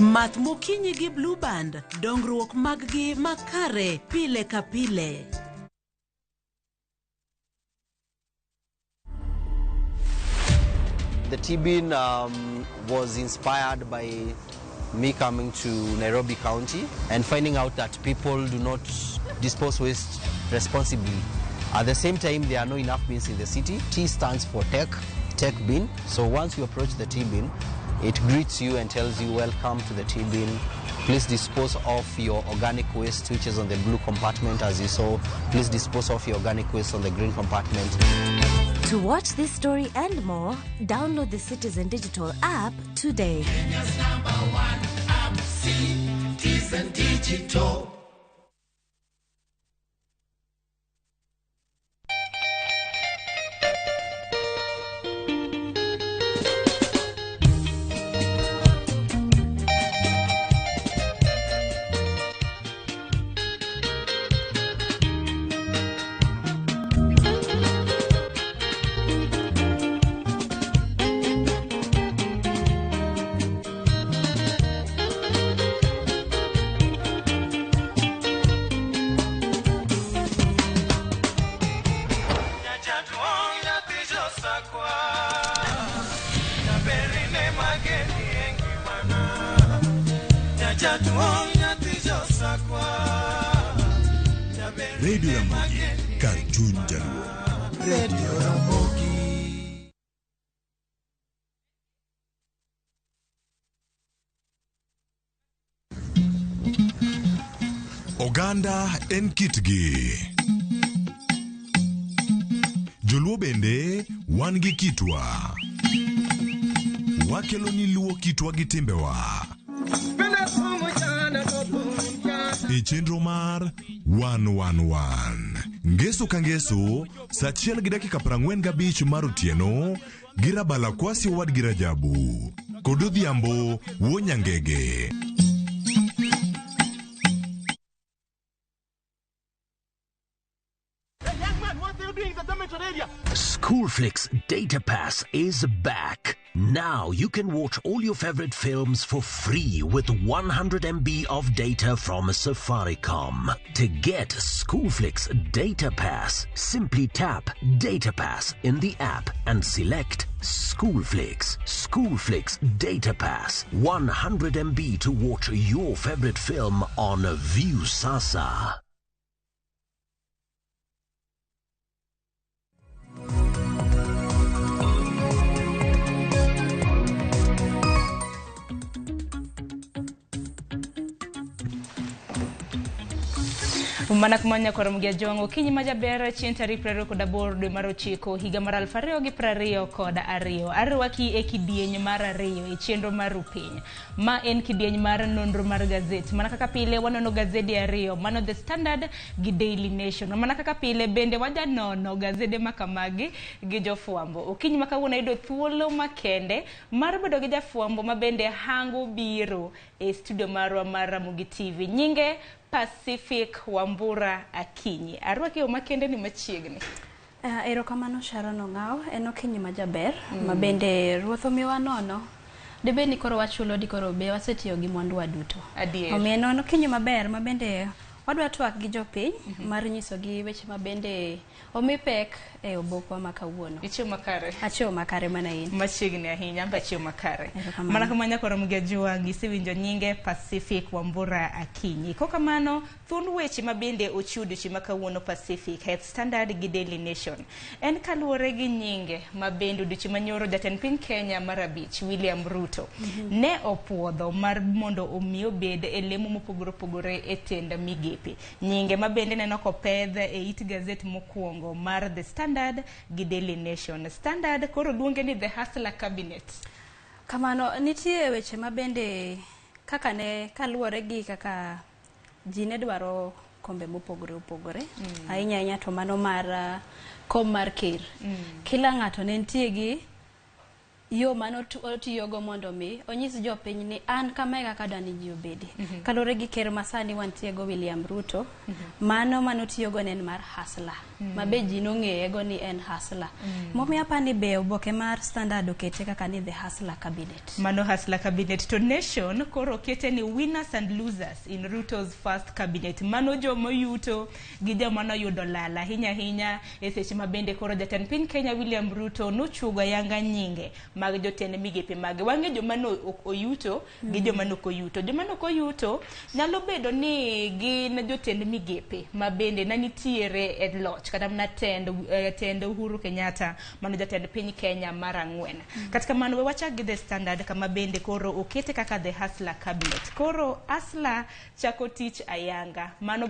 Math mokinyi gi blue band, dongruok mag-gi makare pile ka pile. The T-Bin was inspired by me coming to Nairobi County and finding out that people do not dispose waste responsibly. At the same time, there are not enough bins in the city. T stands for tech bin. So once you approach the T-Bin, it greets you and tells you, welcome to the T-Bin. Please dispose of your organic waste, which is on the blue compartment as you saw. Please dispose of your organic waste on the green compartment. To watch this story and more, download the Citizen Digital app today. Kenya's #1 app, Citizen Digital. Radio Ramogi, Cartoon Jaluo. Radio Ramogi. Oganda en kitgi. Joluo bende wan gi kitwa. Wakelo ni luo kitwa gi timbewa. E chenro mar 111 ngeso ka ngeso saa 1:45 mar otieno gi Rabala Kwasi Owad gi Rajabu kod Odhiambo Wuonyangege. Schoolflix Data Pass is back. Now you can watch all your favorite films for free with 100 MB of data from Safaricom. To get Schoolflix Data Pass, simply tap Data Pass in the app and select Schoolflix. Schoolflix Data Pass, 100 MB to watch your favorite film on View Sasa. Mana kumanya kwa Ramogi Jongo kinyi majabera chientari prero koda bordo marochiko higa maral fareo gi prario koda ario arwaki e kidieny mar ario e chenro mar rupiny ma en kidieny mar nonro mar gazet mana kaka pile wanono gazeti ario mano The Standard gi Daily Nation mana kaka pile bende wajanono gazede makamagi gi jofuambo okinyi makawuono ido thuolo makende mar bedo gi jafuambo mabende hango biro e studio marwa mar Ramogi TV nyinge Pacific Wambura Akinyi. Arwaki o makende ni machiegni. Erokamano Sharon Ong'aw, en okinyi majaber, mabende ruotho miwa nono. Debe ni koro wachulo di koro be wasetiyo gi mwandu waduto. Adier. Omiyo en okinyi maber, mabende wadwa twak gi jopiny, mar nyiso gi weche mabende omipek e obokwa makawuono. Ichio makare. Achio makare mana in. Machiegni ahinya, amba achio makare. Mana kamanya kwa Ramogi Jongo isiwinjo nyinge Pacific Wambura Akinyi. Kokamano, thund weche mabende ochudo chi makawuono Pacific, Health Standard gi Daily Nation. En kaluore gi nyinge mabende udichi manyoro jatend piny Kenya marabich, William Ruto. Ne opuodho mar mondo omiyo bede e lemo mopogore e tenda migepe. Nyinge mabende neno kopedhe e it gazet mokuongo mar The Standard gi Daily Nation. Standard koro luonge ni The Hustler Cabinet. Kamano nitie weche mabende kaka ne kaluore gi kaka ji ne dwaro kombe mopogore opogore ahinya to mano mar kom mar ker. Kila ng'ato ne nitie gi yo mano otiyogo mondo mi onyis jopiny ni an kama kaka dani ji obedi. Kalore gi ker masani wantiego William Ruto, mano otiyogo ne en mar hasla. Mabe ji nong'eyego ni en hasla. Momiyo apani be oboke mar Standard okete kaka ni the Hustler Cabinet. Mano Hustler Cabinet. To Nation koro okete ni winners and losers in Ruto's first cabinet. Mano joma yuto gi joma noyudo lala. Hinya e seche mabende koro jatend piny Kenya William Ruto nochugo yanga nyinge mag jotend migepe mag wang'e joma no oyuto gi joma no koyuto. Joma no koyuto nyalo bedo ni gin jotend migepe mabende nanitiere e loch kata mna tend Uhuru Kenyatta mano jatend piny Kenya mar 4. Katika mano wachak gi The Standard kama bende koro okete kaka the Hustler Cabinet. Koro Hustler chako tich ayanga mano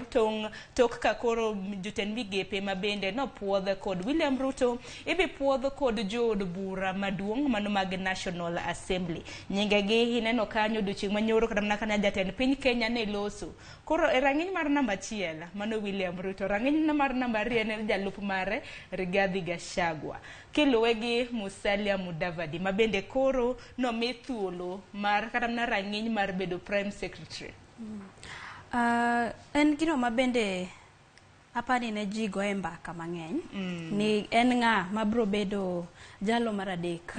tok ka koro jotend migepe mabende no puodho kod William Ruto ibe puodho kod jood bura maduong' mano mag National Assembly. Nyinge gi ineno kanyo dochieng' manyoro kata mna kana jatend piny Kenya ne loso. Koro e rang'iny mar namba 1 mano William Ruto, rang'iny mar namba 2 en jalup mare Rigathi Gachagua. Kiluwe gi Musalia Mudavadi mabende koro no methuolo mar kata mna rang'iny mar bedo Prime Secretary. En gino mabende apani ne ji goe mbaka mang'eny ni en ng'a mabro bedo jalo mar adek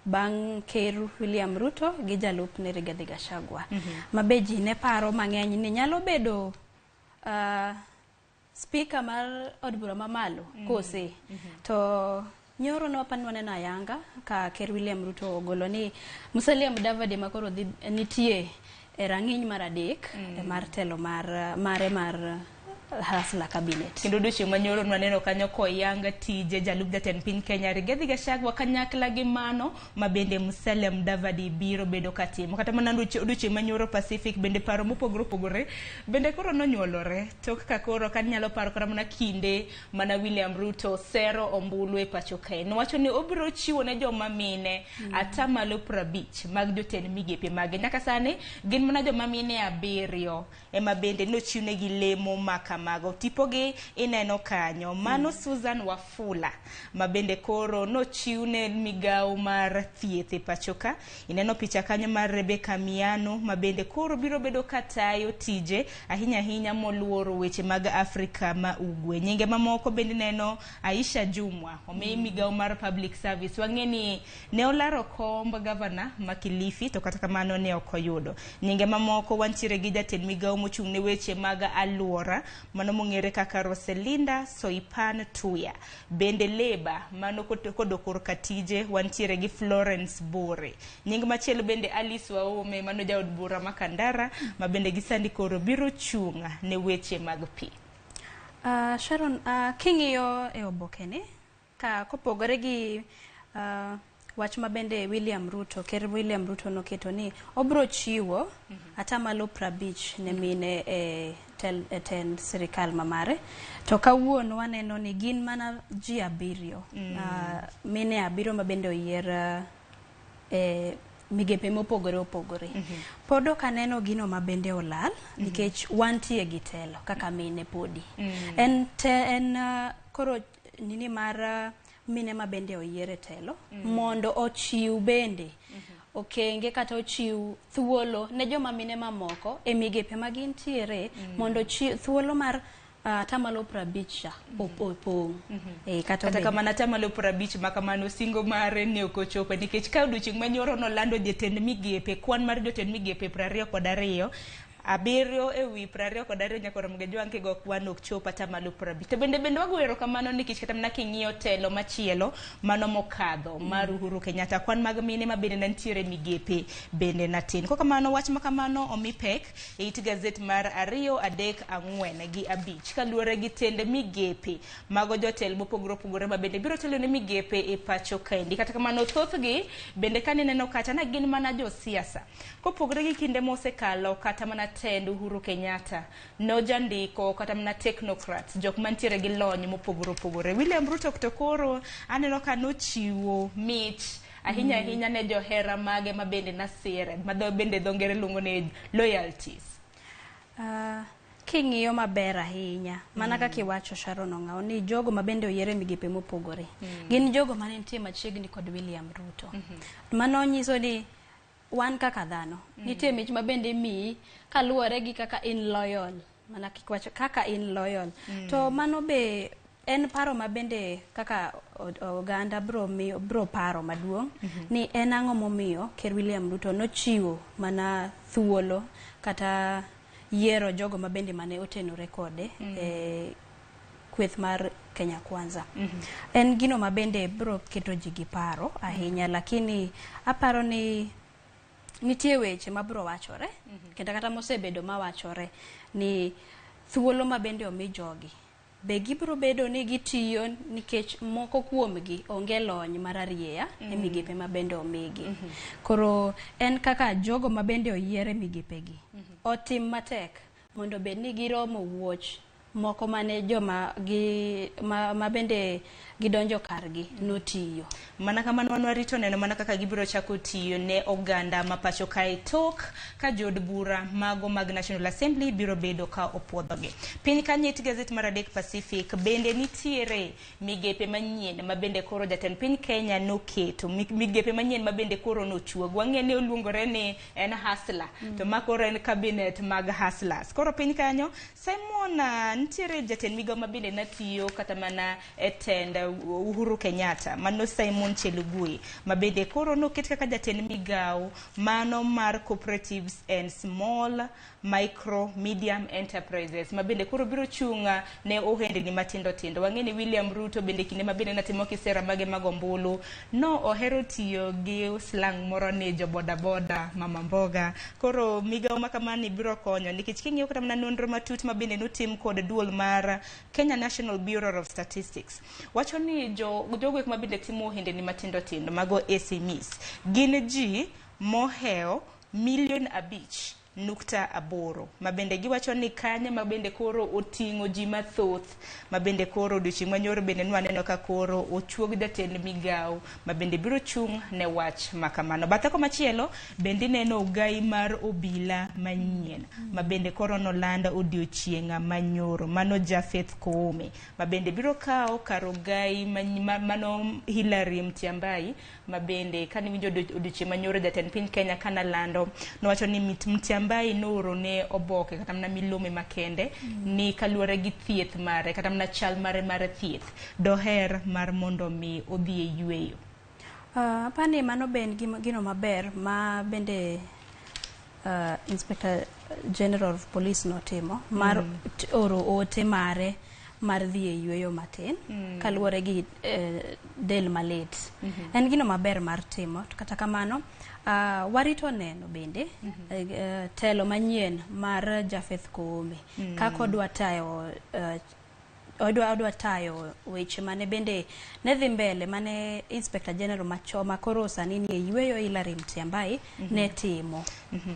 bang' ker William Ruto gi jalup ne Rigathi Gachagua. Mabe ji ne paro mang'eny ni nyalo bedo speaker mar od bura mamalo kose. To nyoro no apani waneno ayanga ka ker William Ruto ogolo ni Musalia Mudavadi makoro nitie e rang'iny mar adek mar telo mar Hustler Cabinet. Kendo dochieng' manyoro nwaneno kanyo koyanga tije jalup jatend piny Kenya Rigathi Gachagua kanyakla gi mano mabende Musalia Mudavadi biro bedo katimo. Kata mana dochieng' manyoro Pacific bende paro mopogore opogore bende koro nonyuolore tok ka koro kan nyalo paro kata mana kinde mana William Ruto sero ombulu e pacho kae. Nowacho ni obiro chiwo ne joma mine atamalo 50 mag jotend migepe mage. Nyaka sani gin mana joma mine 7 ema bende nochiwne gi lemo mago tipogi ineno kanyo. Mano Susan Wafula mabende koro nochiwne migao mar thieth e pachoka. Ineno picha kanyo mar Rebecca Miano mabende koro biro bedo katayo tije ahinya moluoro weche mag Afrika ma ugwe. Nyinge mamoko bende neno Aisha Jumwa omi migao mar public service. Wang'eni ne olaro komb governor ma Kilifi to kata kamano ne okoyudo. Nyinge mamoko wantiere gi jatend migao mochung'ne weche mag aluora mano mong'ere kaka Roselinda Soipan Tuya. Bende leba mano kodokor katije wantiere gi Florence Bore. Nying machielo bende Alice Waome mano jaod bura makandara mabende gisandi koro biro chunga ne weche mag pi. Sharon, king'iyo e obokene ka kopogore gi wach mabende William Ruto, ker William Ruto noketo ni obro chiwo atamalo 50 ne mine e tend sirikal mamare. To kawuono waneno ni gin mana ji 7 mine 7 mabende oyier migepe mopogore opogore. Podo kaneno gino mabende olal nikech wantie gi telo kaka mine podi. En koro nini mar mine mabende oyiere telo mondo ochiw bende okenge kata ochiw thuolo ne joma mine mamoko e migepe magintiere mondo thuolo mar tamalo 50 opong. Kata kamana tamalo 50 makamano singo mare ne okochopo nikech ka odiochieng' manyoro nolando jotend migepe kwan mar jotend migepe 22 7 ewi 22 nyaka romo gi jwanke go kwan ok chopa tamalo 50. To bende wagwero kamano nikech kata mna king'iyo telo machielo mano mokadho mar Uhuru Kenyatta kwan mag mine mabende nantiere migepe bende natin. Ko kamano wach makamano omi pek e it gazet mar 2, 3, 4 gi 5 kaluwore gi tend migepe mago jotel mopogore opogore mabende biro telo ne migepe e pacho kaendi. Kata kamano thothgi bende kaneneno kata na gin mana josiasa kopogore gi kinde mosekalo kata mana tend Uhuru Kenyatta no jandiko kata mna technocrats jok mantiere gi lony mopogore opogore. William Ruto koro aneno ka nochiwo mich ahinya ne johera mage mabende nasire bende dhongere luongo ne loyalties. king'iyo maber ahinya mana kaka iwacho Sharon Ong'aw ni jogo mabende oyiere migepe mopogore gin jogo mane nitie machiegni kod William Ruto. Mano nyiso ni wan kaka dhano nitie mich mabende miyi kaluwore gi kaka in loyal, mana kikwacho kaka in loyal. To mano be en paro mabende kaka oganda bro paro maduong' ni en ang'o momiyo Ker William Ruto nochiwo mana thuolo kata yiero jogo mabende mane otenore kode kweth mar Kenya Kwanza. En gino mabende bro keto ji gi paro ahinya, lakini aparo ni nitie weche mabro wachore kendo kata mosebedo mawachore ni thuolo mabende omi jogi be gibro bedo ni gitiyo nikech moko kuomgi onge lony mararieya e migepe mabende omigi. Koro en kaka jogo mabende oyiere migepegi otim matek mondo bed ni giromo wuoch moko mane joma mabende gidonjo kargi notiyo. Mana kamano wanwarito neno mana kaka gibiro chako tiyo ne oganda mapacho kae tok ka jod bura mago mag National Assembly biro bedo ka opuodhogi. Piny kanyit gazet mar Adek Pacific bende nitiere migepe manyien mabende koro jatend piny Kenya noketo migepe manyien mabende koro nochuog. Wang'eni oluongore ni en hustler to makoro en cabinet mag hustlers. Koro piny kanyo Simon nitiere jatend migao mabende natiyo kata mana etend Uhuru Kenyatta mano Simon Chelugui mabende koro noket kaka jatend migao mano mar cooperatives and small micro medium enterprises mabende koro biro chunga ne ohendni matindo tindo. Wang'eni William Ruto bende kinde mabende natimo kisera mage magombulu no ohero tiyo gi slang moro ni jo boda boda mama mboga. Koro migao makamani biro konyo nikech king'iyo kata mana nonro matut mabende notim kod duol mar Kenya National Bureau of Statistics wacho ni jogo mabende timo ohendni matindo tindo mago SMEs gin ji moheo 5.8 mabende giwacho ni kanye mabende koro oting'o ji mathoth mabende koro odiochieng' manyoro bende nwaneno ka koro ochuog jatend migao mabende biro chung' ne wach makamano. Bathe machielo bende neno ugai mar obila manyien mabende koro nolanda odiochieng' manyoro mano Japheth Koome mabende biro kao kar ugai mano Hilary Mtiambai mabende kani winjo odiochieng' manyoro jatend piny Kenya kana lando nowacho ni Mtiambai noro ne oboke kata mna milome makende ni kaluwore gi thieth mare kata mna chal mare mar thieth doher mar mondo mi odhi e yueyo. Apani mano ben gino maber ma bende Inspector General of Police notimo mar oro ote mare mar dhi e yueyo matin kaluwore gi del malit. En gino maber mar timo kata kamano warito neno bende telo manyien mar Japheth Koome kako odwa tayo weche mane bende ne dhi mbele mane Inspector General machoma koro sani ni yueyo Hilary Mtiambai ne timo.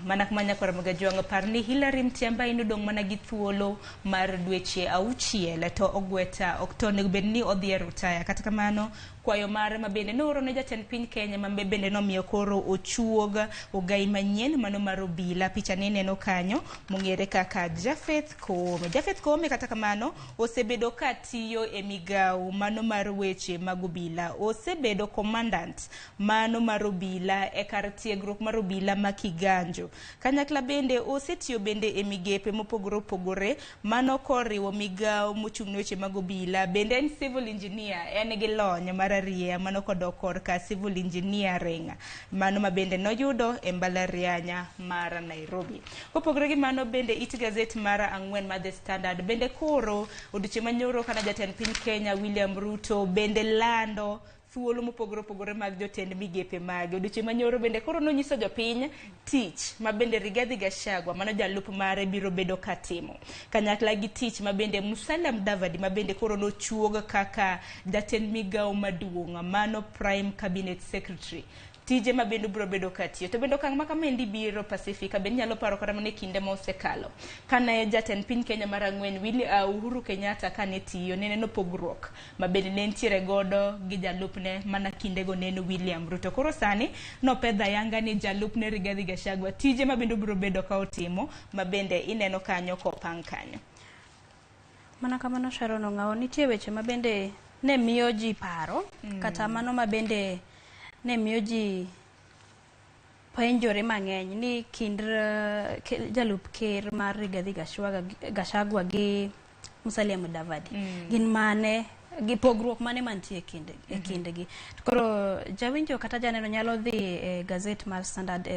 Mana kumanya kwa Ramogi Tv parni Hilary Mtiambai nodong' mana gi thuolo mar dweche 6 to ogweta oktone bedni odhi rutaya kata kamano kwayo mare mabende noro ne jatend piny Kenya mabende nomiyo koro ochuog ogai manyien mano mar obila. Picha ni neno kanyo mong'ere kaka Japheth Koome. Japheth Koome kata kamano osebedo katiyo e migao mano mar weche mag obila, osebedo commandant mano mar obila e kar tiegruok mar obila ma Kiganjo. Kanyakla bende osetiyo bende e migepe mopogore mano koriwo migao mochung' ne weche mag obila, bende en civil engineer, en gi lony mar ria mano kodokor ka civil engineering mano mabende noyudo e mbalarianya mar Nairobi. Kopogore gi mano bende it gazet mar ang'wen mar The Standard bende koro odiochieng' manyoro kana jatend piny Kenya William Ruto bende lando thuolo mopogore mag jotend migepe mage. Odiochieng' manyoro bende koro nonyiso jopiny tich mabende Rigathi Gachagua mano jalup mare biro bedo katimo kanyakla gi tich mabende Musalia Mudavadi mabende koro nochuog kaka jatend migao maduong' mano Prime Cabinet Secretary. tije ma bende biro bedo katiyo. To bende okang' ma kamendi biro Pacifica bende nyalo paro kata mana kinde ma osekalo. Kane jatend piny Kenya mar ang'wen Uhuru Kenyatta kane tiyo neno pogruok ma bende ne ntiere godo gi jalupne mana kindego neno William Ruto. Koro sani no pedha yanga ni jalupne Rigathi Gachagua tije ma bende biro bedo ka otimo ma bende ineno kanyo kopang kanyo. Mana kamano Sharon Ong'aw, nitie weche ma bende ne miyo ji paro kata mano ma bende ne miyo ji penjore mang'eny ni kind jalup ker mar Rigathi Gachagua gi Musalia Mudavadi gin mane gi pogruok mane mantie e kindegi. Koro jawinjo kata janeno nyalo dhi e gazet mar Standard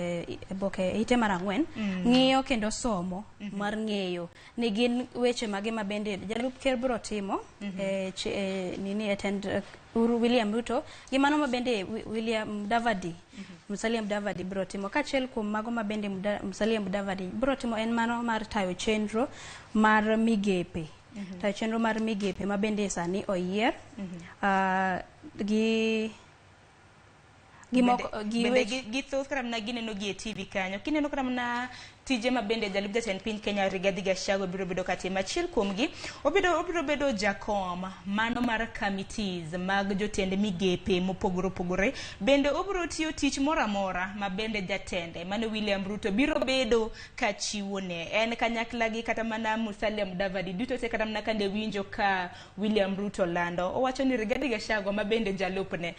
boke ite mar 4 ng'iyo kendo somo mar ng'eyo ni gin weche mage ma bende jalup ker biro timo nini attend William Ruto gi mano ma bende Musalia Mudavadi biro timo. Kachiel kuom mago ma bende Musalia Mudavadi biro timo en mano mar tayo chenro mar migepe. Tayo chenro mar migepe ma bende sani oyier gi thoth kata mana gineno gi e TV kanyo. Kineno kata mana tije ma bende jalup jatend piny Kenya Rigathi Gachagua biro bedo katima. Achiel kuomgi obiro bedo jakom mano mar committees mag jotend migepe mopogore opogore. Bende obiro tiyo tich moro amora ma bende jatende mano William Ruto biro bedo ka chiwone. En kanyakla gi kata mana Musalia Mudavadi duto te kata mana kande winjo ka William Ruto lando owacho ni Rigathi Gachagua ma bende jalupne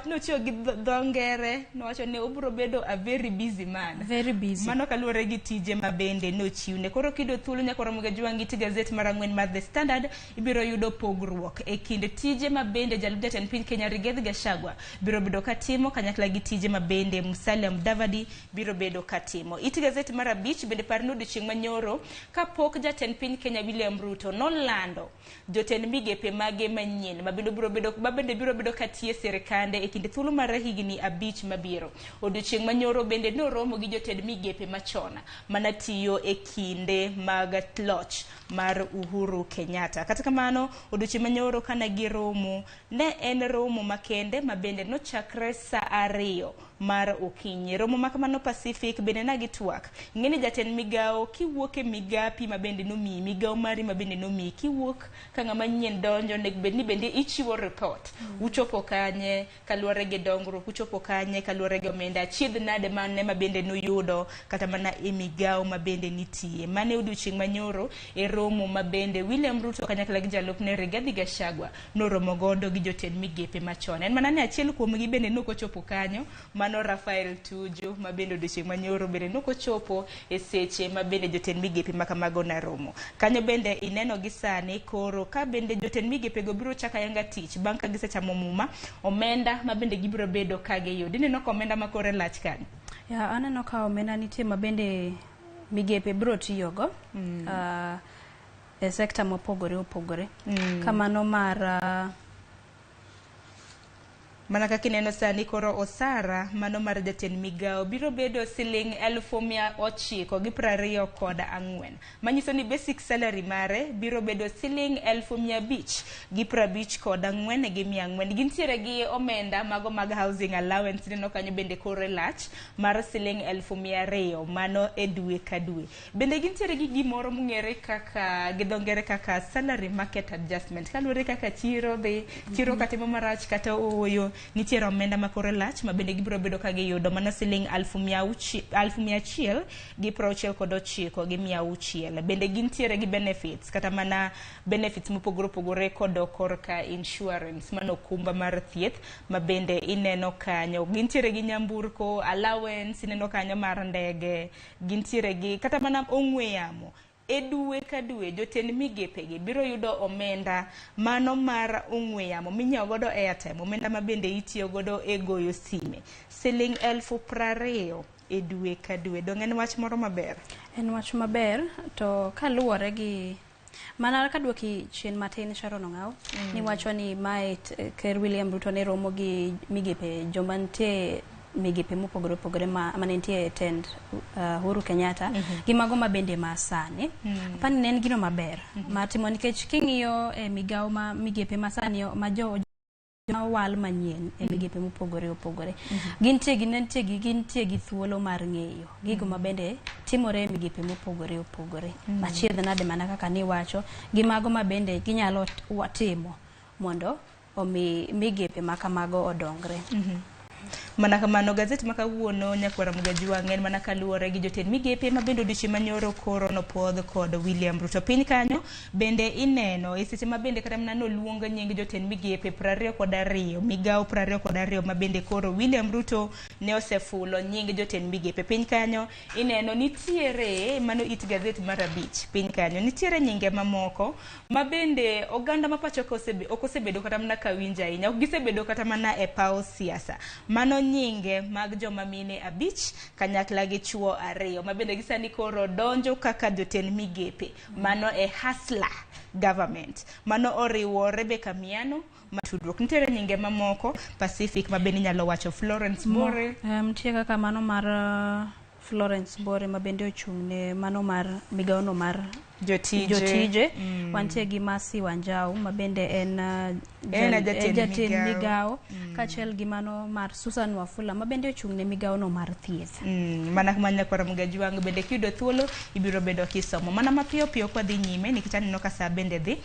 nochiwo gi dho ngere nowacho ni obiro bedo a very busy man. Very busy. Mano kaluwore gi tije ma bende nochiwne. Koro kido thuolo nyaka Ramogi Tv gazet mar 4 mar The Standard ibiro yudo pogruok e kind tije ma bende jalup jatend piny Kenya Rigathi Gachagua biro bedo katimo kanyakla gi tije ma bende Musalia Mudavadi biro bedo katimo. Iti gazet mar 5 bende parno odiochieng' manyoro kapok jatend piny Kenya William Ruto nolando jotend migepe mage manyien ma bende biro bedo katie serikande e kind thuolo mar higni 5 mabiro. Odiochieng' manyoro bende noromo gi jotend migepe machona mana tiyo e kinde mag loch mar Uhuru Kenyatta. Kata kamano odiochieng' manyoro kana giromo ne en romo makende ma bende nochakre saa 2 mar okinyi. Romo makamano Pacific bende na gitwak ng'eni jatend migao kiwuok e migapi ma bende nomi migao mari ma bende nomi kiwuok ka ng'ama nyien donjo ne bende ichiwo report uchopo kanye kaluwore gi dongruok uchopo kanye kaluwore gi omenda chiedh nade mane ma bende noyudo kata mana e migao ma bende nitie. Mane odiochieng' manyoro e romo ma bende William Ruto kanyakla gi jalupne Rigathi Gachagua noromo godo gi jotend migepe machon. En mana ne achiel kuomgi bende nokochopo kanyo mano Rafael Tuju ma bende odiochieng' manyoro bende nokochopo e seche ma bende jotend migepe makamago na romo. Kanyo bende ineno gi sani koro ka bende jotend migepe go biro chaka yanga tich bang' ka gisechamo muma omenda ma bende gibiro bedo ka giyudo. Ineno ka omenda makore lach kanyo. Ya aneno ka omenda nitie ma bende migepe biro tiyogo e sekta mopogore opogore. Kamano mar mana kaka ineno sani koro osara mano mar jatend migao biro bedo siling 924 manyiso ni basic salary mare biro bedo siling 554 gi 400. Gintiere gi omenda mago mag housing allowance neno kanyo bende kore lach mar siling 200 mano e dwe ka dwe. Bende gintiere gi gimoro mong'ere kaka gidongere kaka salary market adjustment kaluwore kaka chiro katimo marach kata oyo nitiere omenda makore lach ma bende gibiro bedo ka giyudo mana siling 1,169 gi 600. Bende gintiere gi benefits kata mana benefits mopogore opogore kod korka insurance mano kumba mar thieth ma bende ineno kanyo. Gintiere gi nyamburko allowance ineno kanyo mar ndege. Gintiere gi kata mana ong'we yamo e dwe ka dwe jotend migepegi biro yudo omenda mano mar ong'we yamo minyiewo godo airtime, omenda ma bende itiyo godo e goyo sime siling 20,000 e dwe ka dwe. Dong' en wach moro maber? En wach maber to kaluwore gi mana ka duoki chien matin Sharon Ong'aw ni wacho ni mae Ker William Ruto ne romo gi migepe joma nitie migepe mopogore opogore ma nitie tend Uhuru Kenyatta gi mago ma bende ma sani apani ne en gino maber matimo nikech king'iyo migao ma migepe ma sani ma wal manyien e migepe mopogore opogore. Gintie gi thuolo mar ng'eyo gigo mabende timore e migepe mopogore opogore. Machiedh nade mana kaka niwacho gi mago mabende ginyalo timo mondo omi migepe makamago odongre. Mana kamano gazet makawuono nyakwara Mugajwang' en mana kaluwore gi jotend migepe mabende odiochieng' manyoro koro nopodh kod William Ruto. Piny kanyo bende ineno e seche mabende kata mana noluong nying jotend migepe 22 migawo 22 mabende koro William Ruto ne osefulo nying jotend migepe. Piny kanyo ineno nitiere mano it gazet mar 5. Piny kanyo nitiere nyinge mamoko mabende oganda mapacho ok osebedo kata mana kawinja ahinya, ok gisebedo kata mana e paw siasa. Mano nyinge mag joma mine 5 kanyakla gi chuo 2 mabende gisani koro donjo kaka jotend migepe. Mano e hustler government. Mano oriwo Rebecca Miano matudruok. Nitiere nyinge mamoko Pacific mabende nyalo wacho Florence Bore. Nitiere kaka mano mar Florence Bore mabende ochung'ne mano mar migawono mar jotije. Wantie gi Masi Wanjau mabende en jatend migawo kaachiel gi mano mar Susan Wafula mabende ochung'ne migawono mar thieth. Mana kuma nyakwara Mugajwang' bende kiyudo thuolo ibiro bedo kisomo. Mana mapiyo piyo kwa dhi nyime nikech aneno ka saa bende dhi.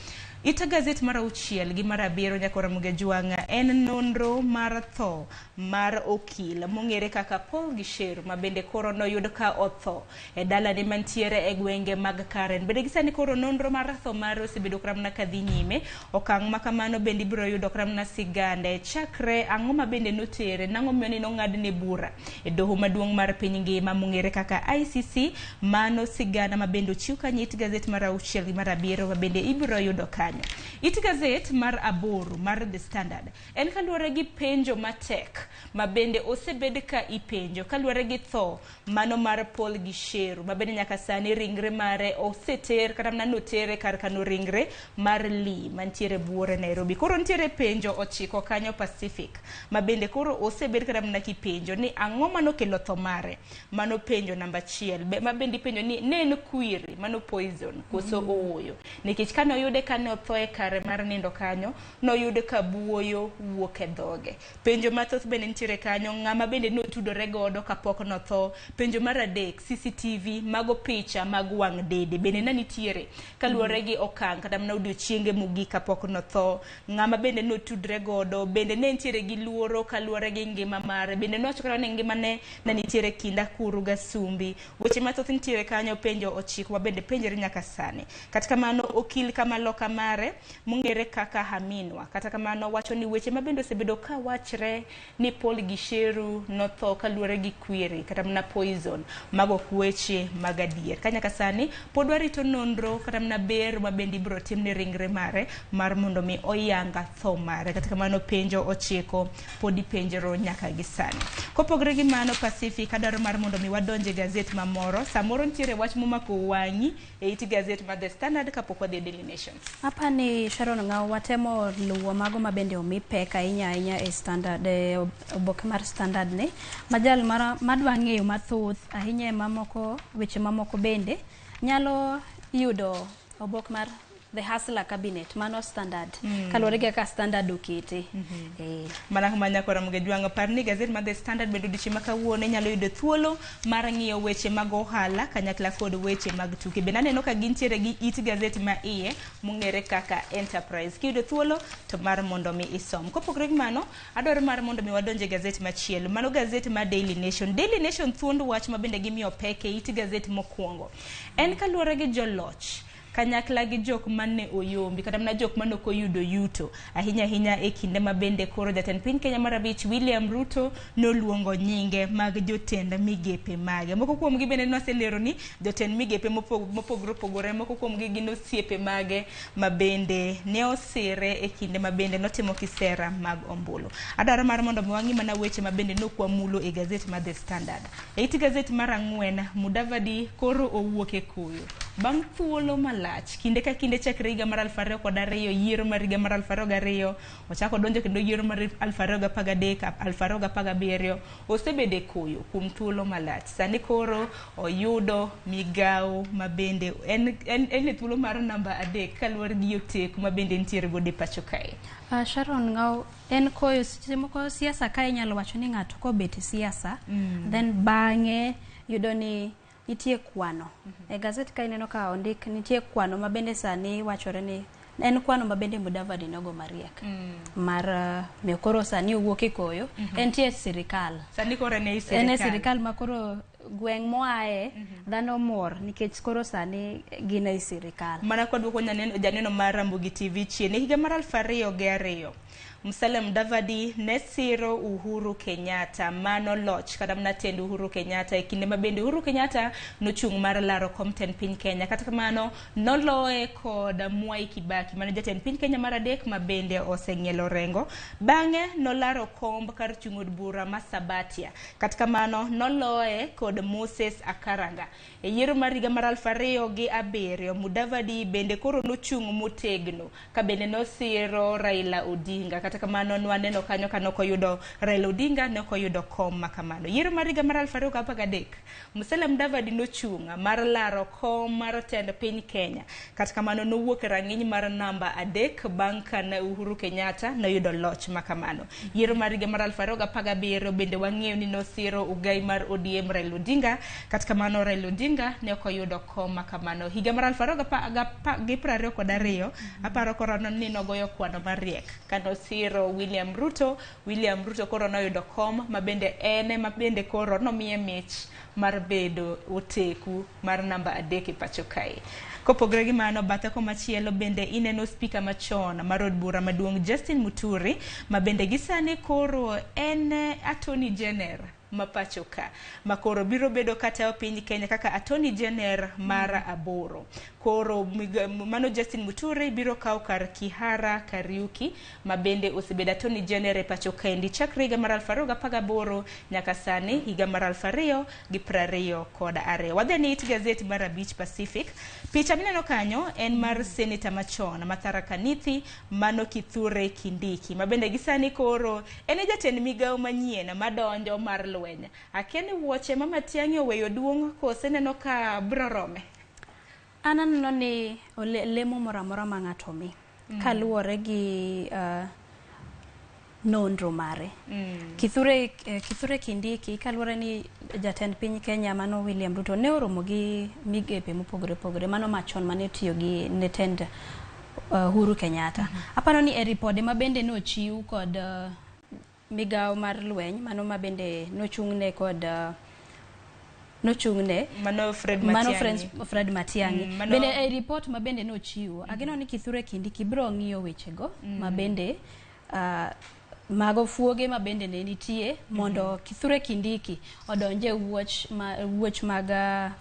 Ita gazet mar 6 gi mar 7 nyakwara Mugajwang' en nonro mar tho mar okil mong'ere kaka Paul Gisheru mabende koro noyud ka otho e dalane mantiere e gwenge mag Karen. Bende gisani koro nonro mar tho mar osebedo kramna kadhi nyime. Okang' makamano bende ibiro yudo kramna sigande chakre ang'o mabende notere nang'o miyo nong'adne bura e doho maduong' mar piny ngima mong'ere kaka ICC. Mano sigana mabende ochiw kanyo it gazet mar 6 gi mar 7 mabende ibiro yudo kanyo. It gazet mar 8 mar The Standard en kaluwore gi penjo matek mabende osebed ka ipenjo kaluwore gi tho mano mar Paul Gisheru mabende nyaka sani ringre mare oseter kata mana notere kar kano ringre mar Lee mantiere buore Nairobi. Koro nitiere penjo 9 kanyo Pacific mabende koro osebed kata mana kipenjo ni ang'o manokelo tho mare. Mano penjo namba 1 mabende penjo ni ne en kwiri mano poison koso ooyo nikech kane oyude kane otho e kare mar nindo kanyo noyude ka buoyo wuok e dhoge. Penjo mathoth bende nitiere kanyo ng'ama bende notudore godo kapok notho. Penjo mar 3 CCTV mago picha mag wang' dede bende nitiere kaluwore gi okang' kata mana odiochienge mogik kapok notho. Ng'ama bende notudre godo bende ne nitiere gi luoro kaluwore gi ngima mare bende nowacho kata ni ngimane ne nitiere kinda kuru gasumbi. Weche mathoth nitiere kanyo penjo 9 mabende penjere nyaka sani. Kata kamano okil Kamaloka mare mong'ere kaka Haminwa kata kamano wacho ni weche mabende osebedo ka wachre ni Paul Gisheru notho kaluwore gi kwiri kata mana poison mago weche mag adier. Kanyaka sani pod warito nonro kata mana ber mabende ibiro timne ringre mare mar mondo mi oyanga tho mare. Kata kamano penjo 9 pod ipenjero nyaka gi sani. Kopogre gi mano Pacific adwaro mar mondo mi wadonje gazet mamoro. Samoro nitiere wach momako wang'i e it gazet mar The Standard kapok wadhi Daily Nation. Hapa ni Sharon Ng'ao watemo luwo mago mabende omi pek ahinya e Standard oboke mar Standard ne majal madwa ng'eyo mathoth ahinya e mamoko weche mamoko bende nyalo yudo oboke mar The Hustler Cabinet mano Standard kaluwore gi ka Standard okete. Mana kuma nyakwara Mugajwang' par ni gazet mar The Standard bende odiochieng' makawuono nyalo yudo thuolo mar ng'iyo weche mag ohala kanyakla kod weche mag tuke. Bende aneno ka gintiere gi it gazet ma iye mong'ere kaka Enterprise. Kiyudo thuolo to mar mondo mi isom. Kopogre gi mano adwaro mar mondo mi wadonje gazet machielo mano gazet mar Daily Nation. Daily Nation thuond wach mabende gimiyo peke it gazet mokwongo en kaluwore gi joloch kanyakla gi jok mane oyombi kata mana jok mane okoyudo yuto ahinya e kinde mabende koro jatend piny Kenya mar 5 William Ruto noluongo nyinge mag jotend migepe mage. Moko kuom gi bende noselero ni jotend migepe mopogore opogore moko kuom gi gin osiepe mage mabende ne osire e kinde mabende notimo kisera mag ombulu. Adwaro mar mondo mwangi mana weche mabende nokwamulo e gazet mar The Standard. E it gazet mar 4 Mudavadi koro owuok e kuyo. bang' thuolo malach kinde ka kinde chakre higa mar 2002 yiero mar higa mar 2002 ochako donjo kendo yiero mar 2013 2017 osebede koyo kuom thuolo malach. Sani koro oyudo migao mabende en thuolo mar namba 3 kaluwore gi oteku mabende nitiere godo e pacho kae. Sharon Ngao, en koyo seche moko siasa kae inyalo wacho ni ng'ato kobet siasa then bang'e yudo ni nitie kwano. E gazet ka ineno ka ondik nitie kwano mabende sani wachore ni en kwano mabende Mudavadi nogo mariek mar koro sani owuok e koyo entie sirikal. Sani koro ne sirikal makoro gweng' moae dhano mor nikech koro sani gin e sirikal. Mana kodwoko janeno mar Ramogi TV chien higa mar 2002 Musalia Mudavadi ne siro Uhuru Kenyatta mano loch kata mana tend Uhuru Kenyatta e kinde mabende Uhuru Kenyatta nochung' mar laro kom tend piny Kenya. Kata kamano noloe kod Mwai Kibaki mano jatend piny Kenya mar adek mabende oseng'ielo rengo. Bang'e nolaro komb kar chung' od bura ma Sabatia. Kata kamano noloe kod Moses Akaranga. E yiero mar higa mar 2007 Mudavadi bende koro nochung' motegno ka bende nosiro Raila Odinga. Kata kamano nwaneno kanyo ka nokoyudo Raila Odinga nokoyudo kom makamano. Yiero mar higa mar 2013 Musalia Mudavadi nochung' mar laro kom mar tend piny Kenya. Kata kamano nowuok e rang'iny mar namba 3 bang' kane Uhuru Kenyatta noyudo loch makamano. Yiero mar higa mar 2017 bende wang'eyo ni nosiro ugai mar ODM Raila Odinga. Kata kamano Raila Odinga ne okoyudo kom makamano. Higa mar 2022 aparo koro ni nogoyo kwano mariek kano siro William Ruto koro noyudo kom mabende ene mabende koro nomiye mich mar bedo oteku mar namba 3 e pacho kae. Kopogre gi mano bathe komachielo bende ineno spika machon mar od bura maduong' Justin Muturi mabende gisane koro en Attorney General mapacho ka makoro biro bedo kata piny Kenya kaka Attorney General mar 8. Koro mano Justin Muturi biro kawo kar Kihara Kariuki mabende osebedo Attorney General e pacho kaendi chakre higa mar 2018 nyaka sani higa mar 2022. Wadhi ni it gazet mar 5 Pacific. Picha mineno kanyo en mar Senator machon Tharaka Nithi mano Kithure Kindiki mabende gisani koro en jatend migao manyien madonjo mar lweny. Akeni wuoche Mama Tiang'i oweyo duong' kose neno ka bro rome? Ananeno ni lemo moramora ma ng'ato mi kaluwore gi nonro mare. Kithure Kindiki kaluwore ni jatend piny Kenya mano William Ruto ne oromo gi migepe mopogore pogore mano machon mane tiyo gi netend Uhuru Kenyatta. Aparo ni e ripode mabende nochiw kod migao mar lweny mano mabende nochung'ne kod mano Fred Matiang'i bende e report mabende nochiwo ageno ni Kithure Kindiki biro ng'iyo wechego mabende mago fuoge mabende ne nitie mondo Kithure Kindiki odonje wuoch mag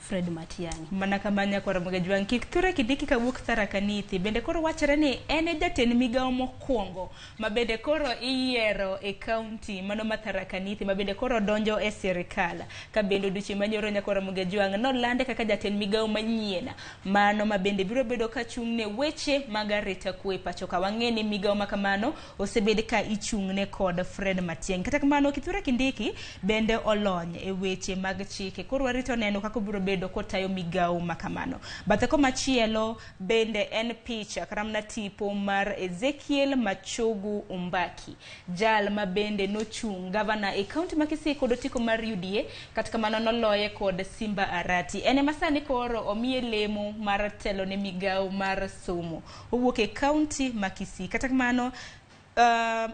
Fred Matiang'i. Mana kamanya kwa Ramogi Jwang Kithure Kindiki kawuok Tharaka Nithi bende koro wachore ni en jatend migao mokwongo mabende koro iyiero e county mano ma Tharaka Nithi mabende koro donjo e sirikal ka bende odiochieng' manyoro nyaka Ramogi Jwang nolande kaka jatend migao manyien mano mabende biro bedo ka chung'ne weche mag arita kwe pacho ka. Wang'eni migao makamano osebed ka ichung'ne kod Fred Matiang'i. Kata kamano Kithure Kindiki bende olony e weche mag chike koro warito neno kaka biro bedo kotayo migao makamano. Bathe komachielo bende en picha karamna tipo mar Ezekiel Machogu Umbaki jal mabende nochung' gavana e county ma Kisii kod otiko mar UDA. Kata kamano noloye kod Simba Arati ene masani koro omiye lemo mar telo ne migao mar somo owuok e county ma Kisii. Kata kamano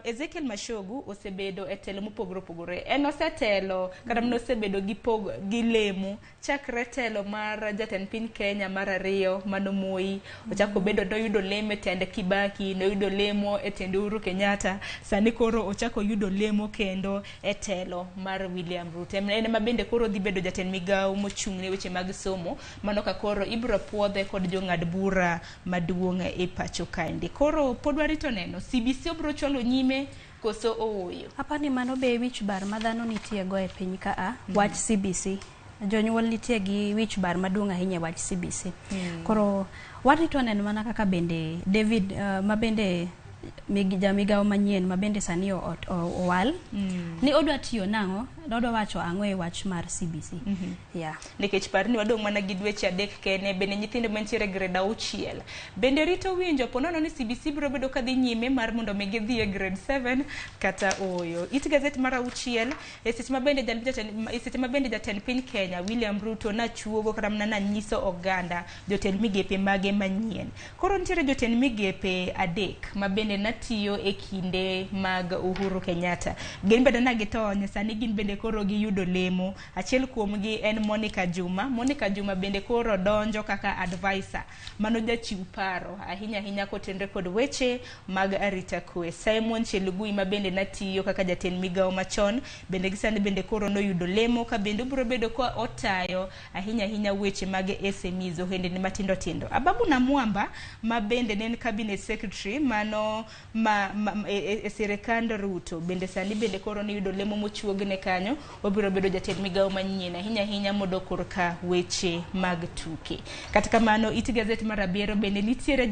Ezekiel Mashogu osebedo e telo mopogore opogore. En osetelo kata osebedo gi lemo chakre telo mar jatend piny Kenya mar 2 mano Moi. Ochako bedo doyudo lemo e tend Kibaki, noyudo lemo e tend Uhuru Kenyatta. Sani koro ochako yudo lemo kendo e telo mar William Ruto. En mabende koro dhi bedo jatend migao mochung'ne weche mag somo mano ka koro ibro puodhe kod jong'ad bura maduong' e pacho kaendi. Koro pod warito neno CBC obro cholo nyime koso oyo. Apani mano be wich bar madhano nitie go e piny ka wach CBC jonyuol nitie gi wich bar maduong' ahinya wach CBC. Koro warito neno mana kaka bende David mabende jamigawo manyien mabende sani owal ni odwa tiyo nang'o, odwa wacho ang'o e wach mar CBC. Nikech par ni wadong' mana gi dweche 3 kene, bende nyithindo mantiere grade 6 bende rito winjo ponono ni CBC biro bedo kadhi nyime mar mondo mi gidhi e grade 7 kata oyo. It gazet mar 6 e seche mabende jatend piny Kenya William Ruto nachuogo kata mana nyiso oganda jotend migepe mage manyien. Koro nitiere jotend migepe 3 mabende natiyo e kinde mag Uhuru Kenyatta. Gin bende na gitony, sani gin bende koro giyudo lemo. Achiel kuomgi en Monica Juma bende koro donjo kaka advisor mano jachiw paro ahinya kotenre kod weche mag arita kwe. Simon Chelugui mabende natiyo kaka jatend migawo machon bende gisani bende koro noyudo lemo ka bende biro bedo kwa otayo ahinya weche mag SMEs ohendni matindo tindo. Ababu Namwamba mabende nen cabinet secretary mano e sirikand Ruto bende sani bende koro noyudo lemo mochuogne kanyo, obiro bedo jatend migawo manyien ahinya modokor ka weche mag tuke. Kata kamano It gazet mar 7 bende nitiere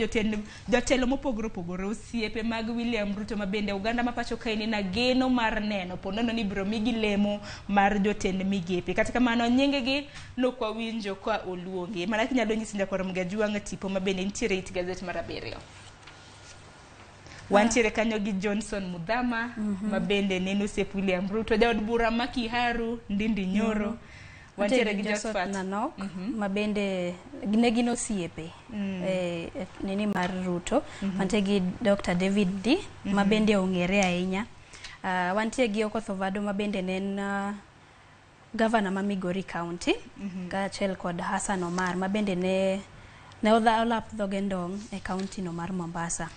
jotelo mopogore osiepe mag William Ruto mabende oganda mapacho kaini na geno mar neno ponono ni biro migi lemo mar jotend migepe. Kata kamano nyingegi nokwa winjo kwa oluonge mana kinyalo nyisi njakoro Mgajuang tipo mabende nitiere It gazet mar 7. Wantiere kanyo gi Johnson Mudhama mabende neno sep William Ruto, jaod bura Makiharu Ndindi Nyoro. Wantiere gi Josephat Nanok mabende ginegino siepe nini mar Ruto. Wantiere gi Dr. David D mabende ong'ere ahinya. Wantiere gi Okoth Ovado mabende nen governor ma Migori County kaachiel kod Hassan Omar mabende ne olap dhoge ndong' e county no mar Mombasa.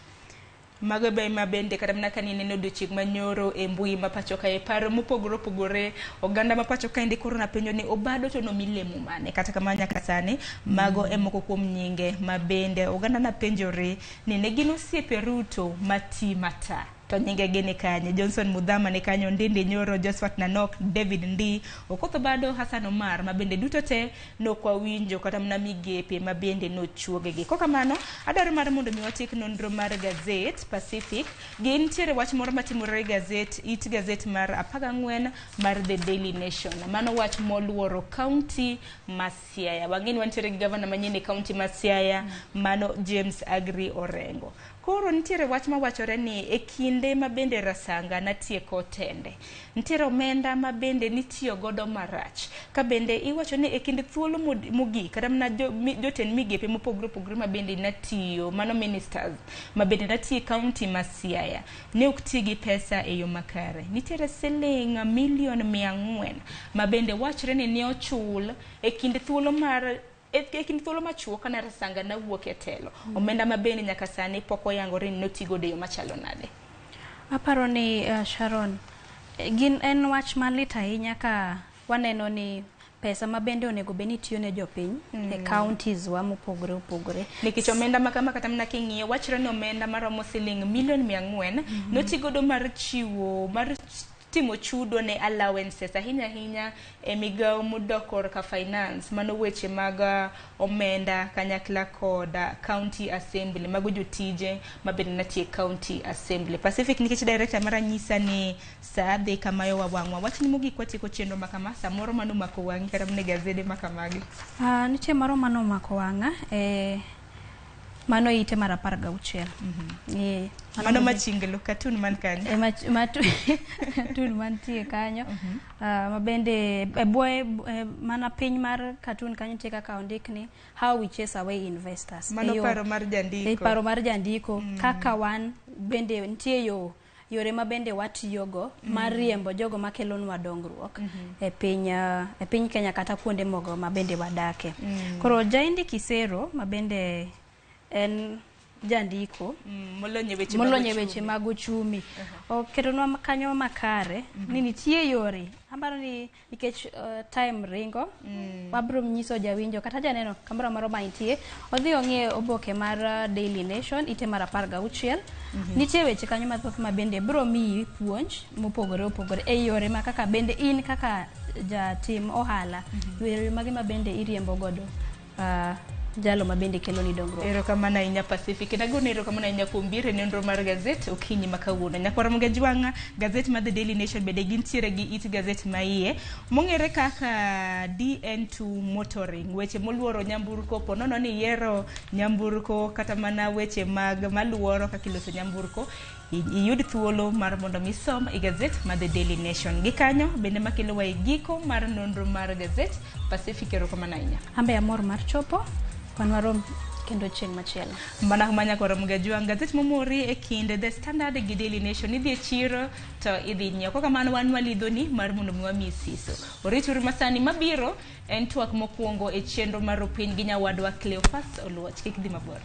Mago be mabende kata mana ka neno odiochieng' manyoro e mbui mapacho ka e paro mopogore oganda mapacho ka indi koro na penjo ni Obado to nomilemo mane. Kata kamano nyaka sani mago e moko kuom nyinge mabende oganda na penjore ni ne gin osiepe Ruto mati mata. To nyinge gini kanye Johnson Mudhama ne kanyo, Ndindi Nyoro, Josephat Nanok, David Ndi, Okoth Obado, Hassan Omar mabende duto te nokwa winjo kata mna migepe mabende nochuogegi. Koka mano adaro mar mondo mi watik nonro mar gazet Pacific. Gin tiere wach moro matimore gazet It gazet mar 14 mar The Daily Nation. Mano wach moluoro county ma Siaya. Wang'eni wantiere gi governor manyien e county ma Siaya mano James Agri Orengo. Koro nitiere wach mawachore ni e kinde mabende Rasanga natieko tende, nitiere omenda mabende nitiyo godo marach. Ka bende iwacho ni e kinde thuolo mogik kata mana jotend migepe mopogore mabende natiyo mano ministers mabende natiyo county ma Siaya ne ok ti gi pesa e yo makare. Nitiere siling $400,000 mabende wachre ni ne ochul e kinde thuolo machuo kana Rasanga na wuok e telo. Omenda mabende nyaka sani pok oyangore ni notigo de yo machalo nade. Aparo ni Sharon en wach malit ahinya ka waneno ni pesa mabende onego beni tiyo ne jopiny e counties wa mopogore. Nikech omenda makama kata mna king'iyo wachre ni omenda maromo siling $400,000 notigo do mar chiwo mar timo chudo ne allowances ahinya e migawo mudokor ka finance mano weche mag omenda kanyakla koda county assembly mago jotije mabende natie county assembly. Pacific nikech director mara nyisa ni saa dhi kamayo wawang'wa wach ni mogik watiko chenro makama samoro mano mako wang'i kata mne gazede makamagi. Nitie maro mano mako wang'a mano ite mar 16. Mano machinglo katun man kanyo. Katun mantie kanyo. Mabende mana piny mar katun kanyo tie kaka ondik ni how we chase away investors. Mano paro mar jandiko. Paro mar jandiko kaka wan bende nitie yore mabende watiyogo mar riembo jogo makelonwa dongruok e piny Kenya kata kuonde mogo mabende wadake. Koro Jaindi Kisero mabende en jandiko molonye weche mag uchumi oketonwa kanyo makare ni nitie yore ambaro ni nikech time ringo wabro nyiso jawinjo kata janeno kamoro maro maintie odhi ong'e oboke mar Daily Nation ite mar 16 nitie weche kanyo mathoth mabende bro mi puonj mopogore e yore ma kaka bende in kaka jatim ohala yore mage mabende iriembo godo jalo mabende kelo ni dongruok. Erokamano ahinya Pacific. Nagone erokamano ahinya kuom biro e nonro mar gazet okinyi ma kawuono. Nyakwara Muga Jwanga, gazet mar The Daily Nation bende gintiere gi it gazet maiye mong'ere kaka DN2 Motoring, weche moluoro nyamburko po nono ni yiero nyamburko kata mana weche mag maluoro kaka iloso nyamburko. Iyud thuolo mar mondo misom i gazet mar The Daily Nation. Gikanyo bende makelo wa giko mar nonro mar gazet Pacific. Erokamano ahinya. Ambe amor mar chopo Panwarom kendo chieng' machielo. Mana manya Nyakwara Muga Jwanga, gazet momori e kind The Standard gi Daily Nation idhi e chiro to idhi nyiewo. Kaka mano wan walidhoni mar mondo mi wami siso. Orituri masani mabiro en twak mokwongo e chenro mar piny gi nyawadwa Cleophas Oluoch. Kik dhi mabor.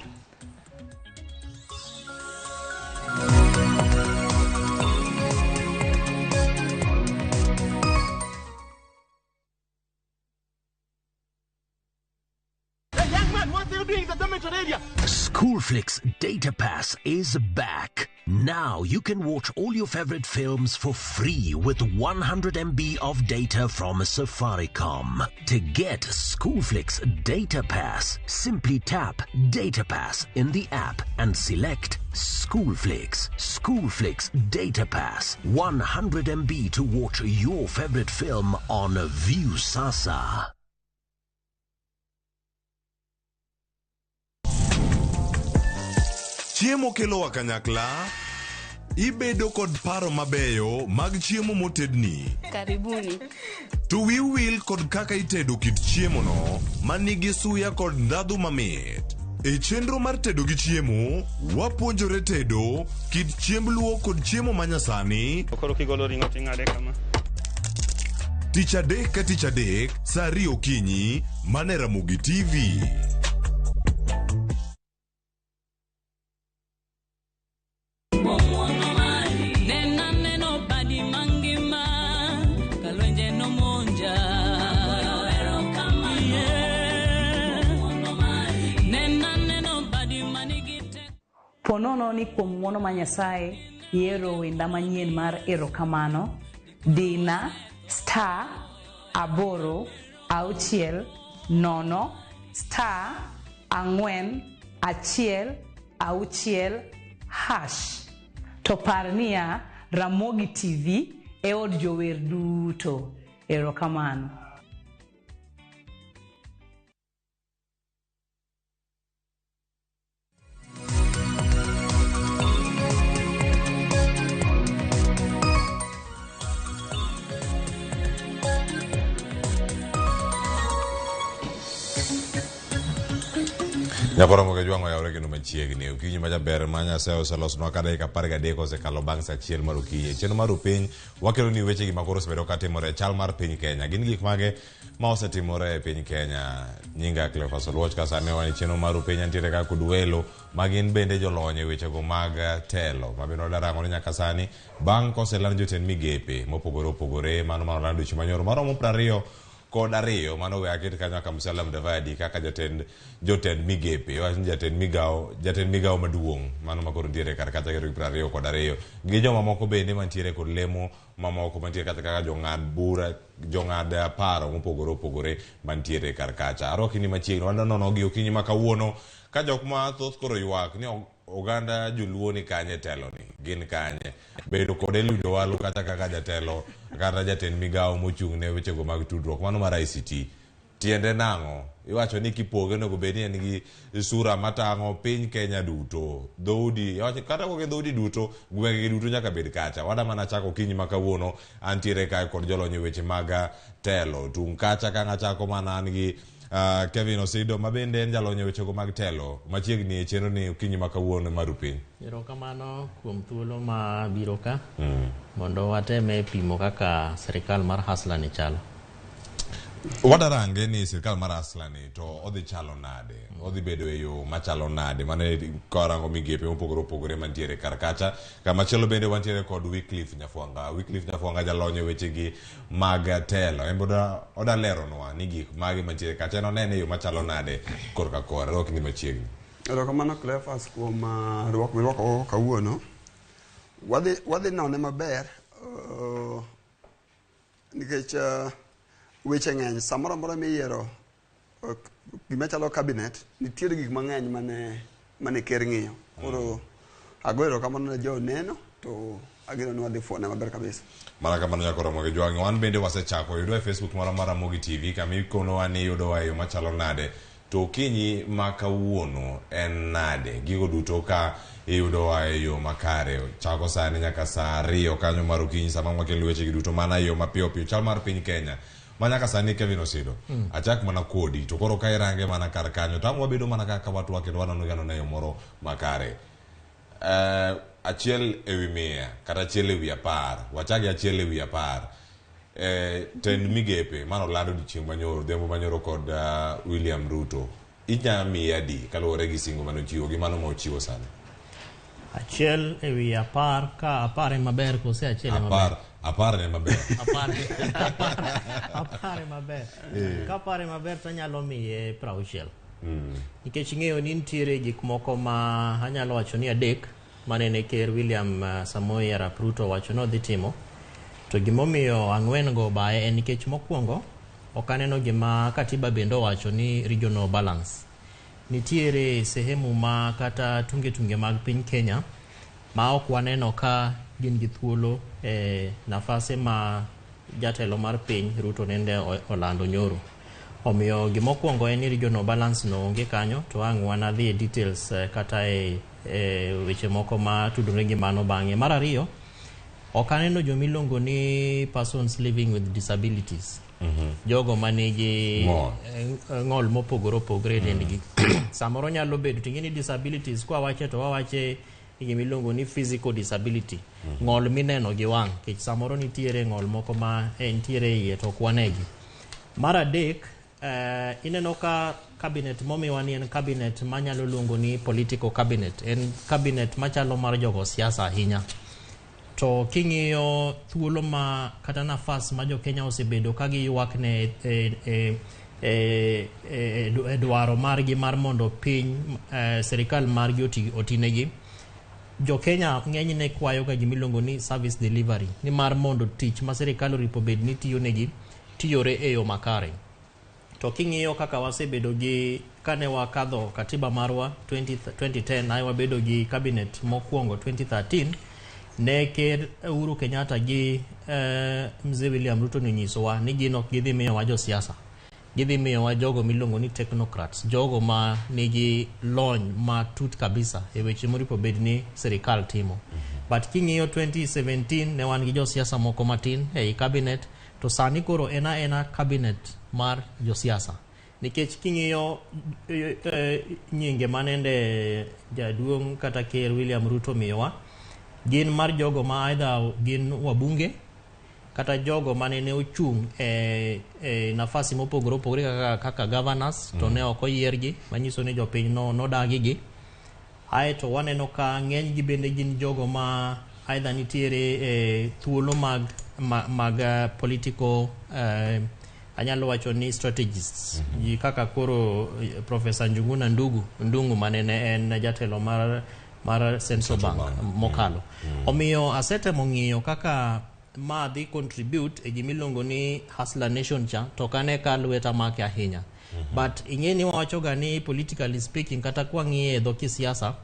Schoolflix Data Pass is back. Now you can watch all your favorite films for free with 100 MB of data from Safaricom. To get Schoolflix Data Pass, simply tap Data Pass in the app and select Schoolflix. Schoolflix Data Pass, 100 MB to watch your favorite film on View Sasa. Chiemo kelo wa kanyakla, ibedo kod paro mabeyo mag chiemo motedni. Karibuni. To will kod kaka itedo kit chiemo no manigi suya kod ndhadhu mamit. E chenro mar tedo gi chiemo, wapuonjore tedo kit chiemb luo kod chiemo manyasani. Koro kigolo ring'o ting'ade kama. Tich adek ka tich adek, saa 2 okinyi, mane Ramogi TV. Ponono ni kuom ng'wono ma Nyasaye yiero wenda manyien mar erokamano dina *8 6 0 *4 1 6 to par niya Ramogi TV e od jower duto. Erokamano. Nyakwara Muga Jwanga yawre kendo machiegni okinyi ma jaber ma Nyasaye oselosnwa ka dakika 13 osekalo bang' saa 1 mar okinyi. Chenro mar piny wakelo ni weche gi makoro osebedo katimore chal mar piny Kenya. Gin gik mage ma osetimore e piny Kenya. Nyinga Cleophas Oluoch ka sane wani chenro mar piny antiere ka kod welo ma gin bende jolony e weche go mag telo ma bino darango ni nyaka sani bang' koseland jotend migepe mopogore opogore mano manolando dweche manyoro maromo 22 mano we akit kanyo ka Musalia Mudavadi kaka jotend migepe wach jatend migao maduong' mano makoro ntiere kar kacha 22 gi joma moko bende mantiere kod lemo mamoko mantiere kaka jong'ad bura jong'ad paro mopogore opogore mantiere kar kacha. Arokini machiegni wandonono gi okinyi ma kawuono ka jok ma thoth koro ywak ni oganda joluo ni kanye telo ni gin kanye bedo kod Eliud Owalo kata kaka jatelo kata jatend migao mochung' ne weche go mag tudruok mano mar ICT tiende nang'o iwacho ni kipoge no bedi en gi sura matang'o piny Kenya duto dhoudi kata koke dhoudi duto gwenge duto nyaka bed kacha. Wada mana chako okinyi ma kawuono antiere kae kod jolony weche mag telo tung kacha ka ng'achako mana an gi Kevin Osido mabende en jalony weche go mag telo machiegni e chenro ni okinyi ma kawuono mar piny. Erokamano kuom thuolo ma biro ka mondo wateme pimo kaka sirikal mar Hasla ni chalo. Wadarange ni sirikal mar Hasla ni to odhi chalo nade odhi bedo e yo machalo nade mane korango migepe mopogore opogore mantiere kar kacha kama chelo bende wantiere kod Wycliffe Nyafuanga jalony weche gi mag telo emboda oda leronwa ni gik mage mantiere kacha no nene yo machalo nade korka kore okni machiegni. Erokamano Cleophas kuom rwako kawuono wadhi none maber nikech weche ng'eny samoro amora miyiero gima chalo cabinet nitiere gik mang'eny mane ker ng'iyo koro agoero kamano ne jo neno to ageno ni wadhi fuone maber kabisa mana kamano nyako Ramogi jwang'e wan bende wasechako yudo e Facebook mara mar Ramogi TV kama ikonowa ni yudowa e yo machalo nade to kinyi ma kawuono en nade gigo duto ka iyudowa e yo makare chako sani nyaka saa 2 kanyo mar okinyi sama mwakelo weche gi duto mana e yo mapiyo piyo chal mar piny Kenya manyaka sani Kevin Osido achak mana kodi to koro ka irange mana kar kanyo to wabedo mana kaka watu kendo wanano gano na yo moro makare achiel ewi 100 kata achiel ewi 10 wachagi achiel ewi 10 tend migepe mano lado di chieng' manyoro dhembo manyoro kod William Ruto inya miya di kaluwore gi singo manochiwo gi mano mochiwo sani achiel ewi 10 ka 10 maber kose achiel maber 10 maber 10 maber ka 10 maber to nyalo miye 60 nikech ng'eyo ni nitiere gik moko ma anyalo wacho ni adek manene ker William Samoei Arap Ruto wacho no dhi timo to gimomiyo ang'wen go bae en nikech mokwongo ok aneno gima katiba bendo wacho ni regional balance nitiere sehemu ma kata tunge mag piny Kenya ma ok waneno ka gin gi thuolo nafase ma jatelo mar piny Ruto nende olando nyoro omiyo gimokwongo en ni regional balance no onge kanyo to ang' wanadhi details kata weche moko ma tudore gi mano bang'e mar ariyo ok aneno jomilongo ni persons living with disabilities jogo manigi ng'ol mopogore opogore dendgi samoro nyalo bedo ting'eni disabilities kwa wache to wawache gimilongo ni physical disability ng'ol mineno gi wang' kech samoro nitiere ng'ol moko ma nitiere iye to kwanegi mar adek ineno ka cabinet momiwa ni en cabinet manyalo luongo ni political cabinet en cabinet machalo mar jogo siasa ahinya to king'iyo thuolo ma kata nafas ma jo Kenya osebedo ka giywak ne dwaro margi mar mondo piny serikal margi otinegi jo Kenya ng'enyne kwayo ga gimilongo ni service delivery ni mar mondo tich ma serikal oripo bed ni tiyonegi tiyore e yo makare to king'iyo kaka wasebedo gi kane wakadho katiba marwa 2010 ai wabedo gi cabinet mokwongo 2013 ne ker Uhuru Kenyatta gi mzee William Ruto nonyisowa ni gin ok gidhi miyowa jo siasa gidhi miyowa jogo milongo ni technocrats jogo ma nigi lony matut kabisa e weche moripo bed ni serikal timo but king'iyo 2017 ne wan gi jo siasa moko matin ei cabinet to sani koro ena cabinet mar jo siasa nikech king'iyo nyinge manende jaduong' kata ker William Ruto miyowa gin mar jogo ma aidha gin wabunge kata jogo manene ochung' nafasi mopogore opogore kaka governors to ne ok oyiergi manyiso ni jopiny nodagi gi aeto waneno ka ng'eny gi bende gin jogo ma aidha nitiere thuolo mag political anyalo wacho ni strategists kaka koro Professor Njuguna Ndung'u manene en jatelo mar Central Bank mokalo omiyo asetemo ng'iyo kaka ma dhi contribute e gimilongo ni Hustler Nation cha to kane ka lweta make ahinya but ing'eni wawacho ga ni politically speaking kata kwa ng'iye dho kisiasa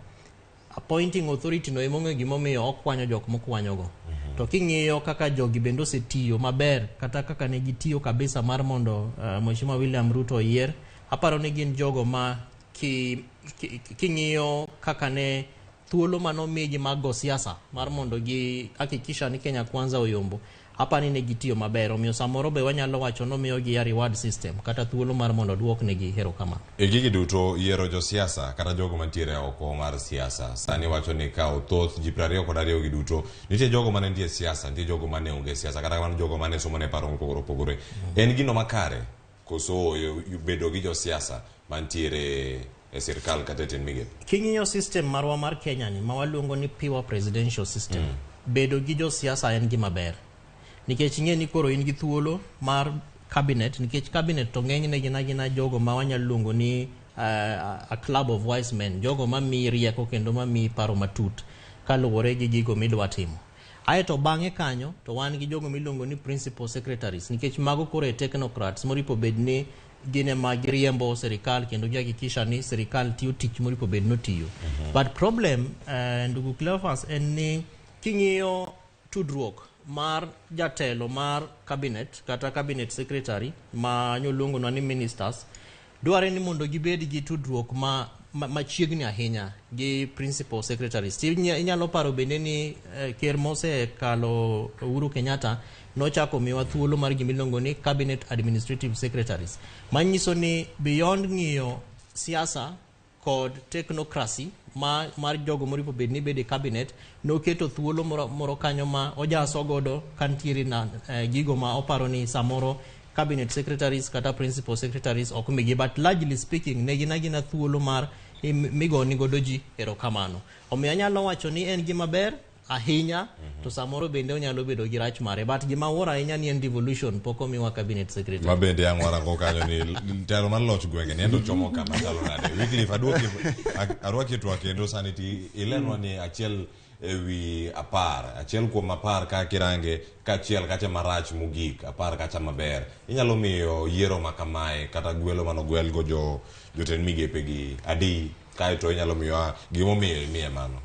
appointing authority no emong'e gimomiyo okwanyo jok mokwanyogo to king'iyo kaka jogi bendo osetiyo maber kata kaka ne gitiyo kabisa mar mondo Mheshimiwa William Ruto oyier aparo ni gin jogo ma king'iyo kaka ne thuolo manomigi mag go siasa mar mondo gi hakikisha ni Kenya Kwanza oyombo hapa ni ne gitiyo maber omiyo samoro be wanyalo wacho nomiyo gi ya reward system kata thuolo mar mondo duok negi hero kama e gigi duto yiero jo siasa kata jogo mantiere oko mar siasa sani wacho ni ka othoth ji 22 gi duto nitie jogo mane nitie siasa nitie jogo mane onge siasa kata kamano jogo mane somo ne paro mopogore opogore en gino makare koso bedo gi jo siasa mantiere e sirkal kata ten migepe king'iyo system marwa mar Kenya ni ma waluongo ni pure presidential system bedo gi jo siasa en gima ber nikech ing'e ni koro in gi thuolo mar cabinet nikech cabinet to ng'enyne gina jogo ma wanyalo luongo ni a club of wise men jogo ma mi rieko kendo ma mi paro matut kaluwore gi gigo midwa timo Aeto bang'e kanyo to wan gi jogo miluongo ni principal secretaries nikech mago koro e technocrats moripo bed ni gine ma giriembo serikal kendo gihakikisha ni serikal tiyo tich moripo bed notiyo. But problem ndugu Cleophas en ni king'iyo tudruok mar jatelo mar cabinet kata cabinet secretary ma nyoluongo ni ministers dware ni mondo gibed gi tudruok machiegni ahinya gi principal secretaries. Inyalo paro bende ni ker mose kalo Uhuru Kenyatta nochako miwa thuolo mar gimiluongo ni cabinet administrative secretaries, manyiso ni beyond ng'iyo siasa kod technocracy mar jogo moripo bed ni bede cabinet, noketo thuolo moro kanyo ma ojaso godo kantiere na gigo ma oparo ni samoro cabinet secretaries kata principal secretaries ok migi, but largely speaking ne gina thuolo mar migoni godo ji erokamano. Omiyo anyalo wacho ni en gima ber ahinya to samoro bende onyalo bedo gi rach mare, but gima wuora ahinya ni en devolution poko miwa cabinet secretary. Ma bende ang' warango kanyo ni telo mar loch gwenge ni endo chomo kama chalo nade. Wycliffe arwaki to kendo sanity ilenwa ni achiel ewi apar, achiel kuom apar ka kirange ka achiel kacha marach mugik, apar kacha maber. Inyalo miyo yiero makamae kata gwelo manogwel go jotend migepe gi adi kae to inyalo miyo gimomiyo imiye mano.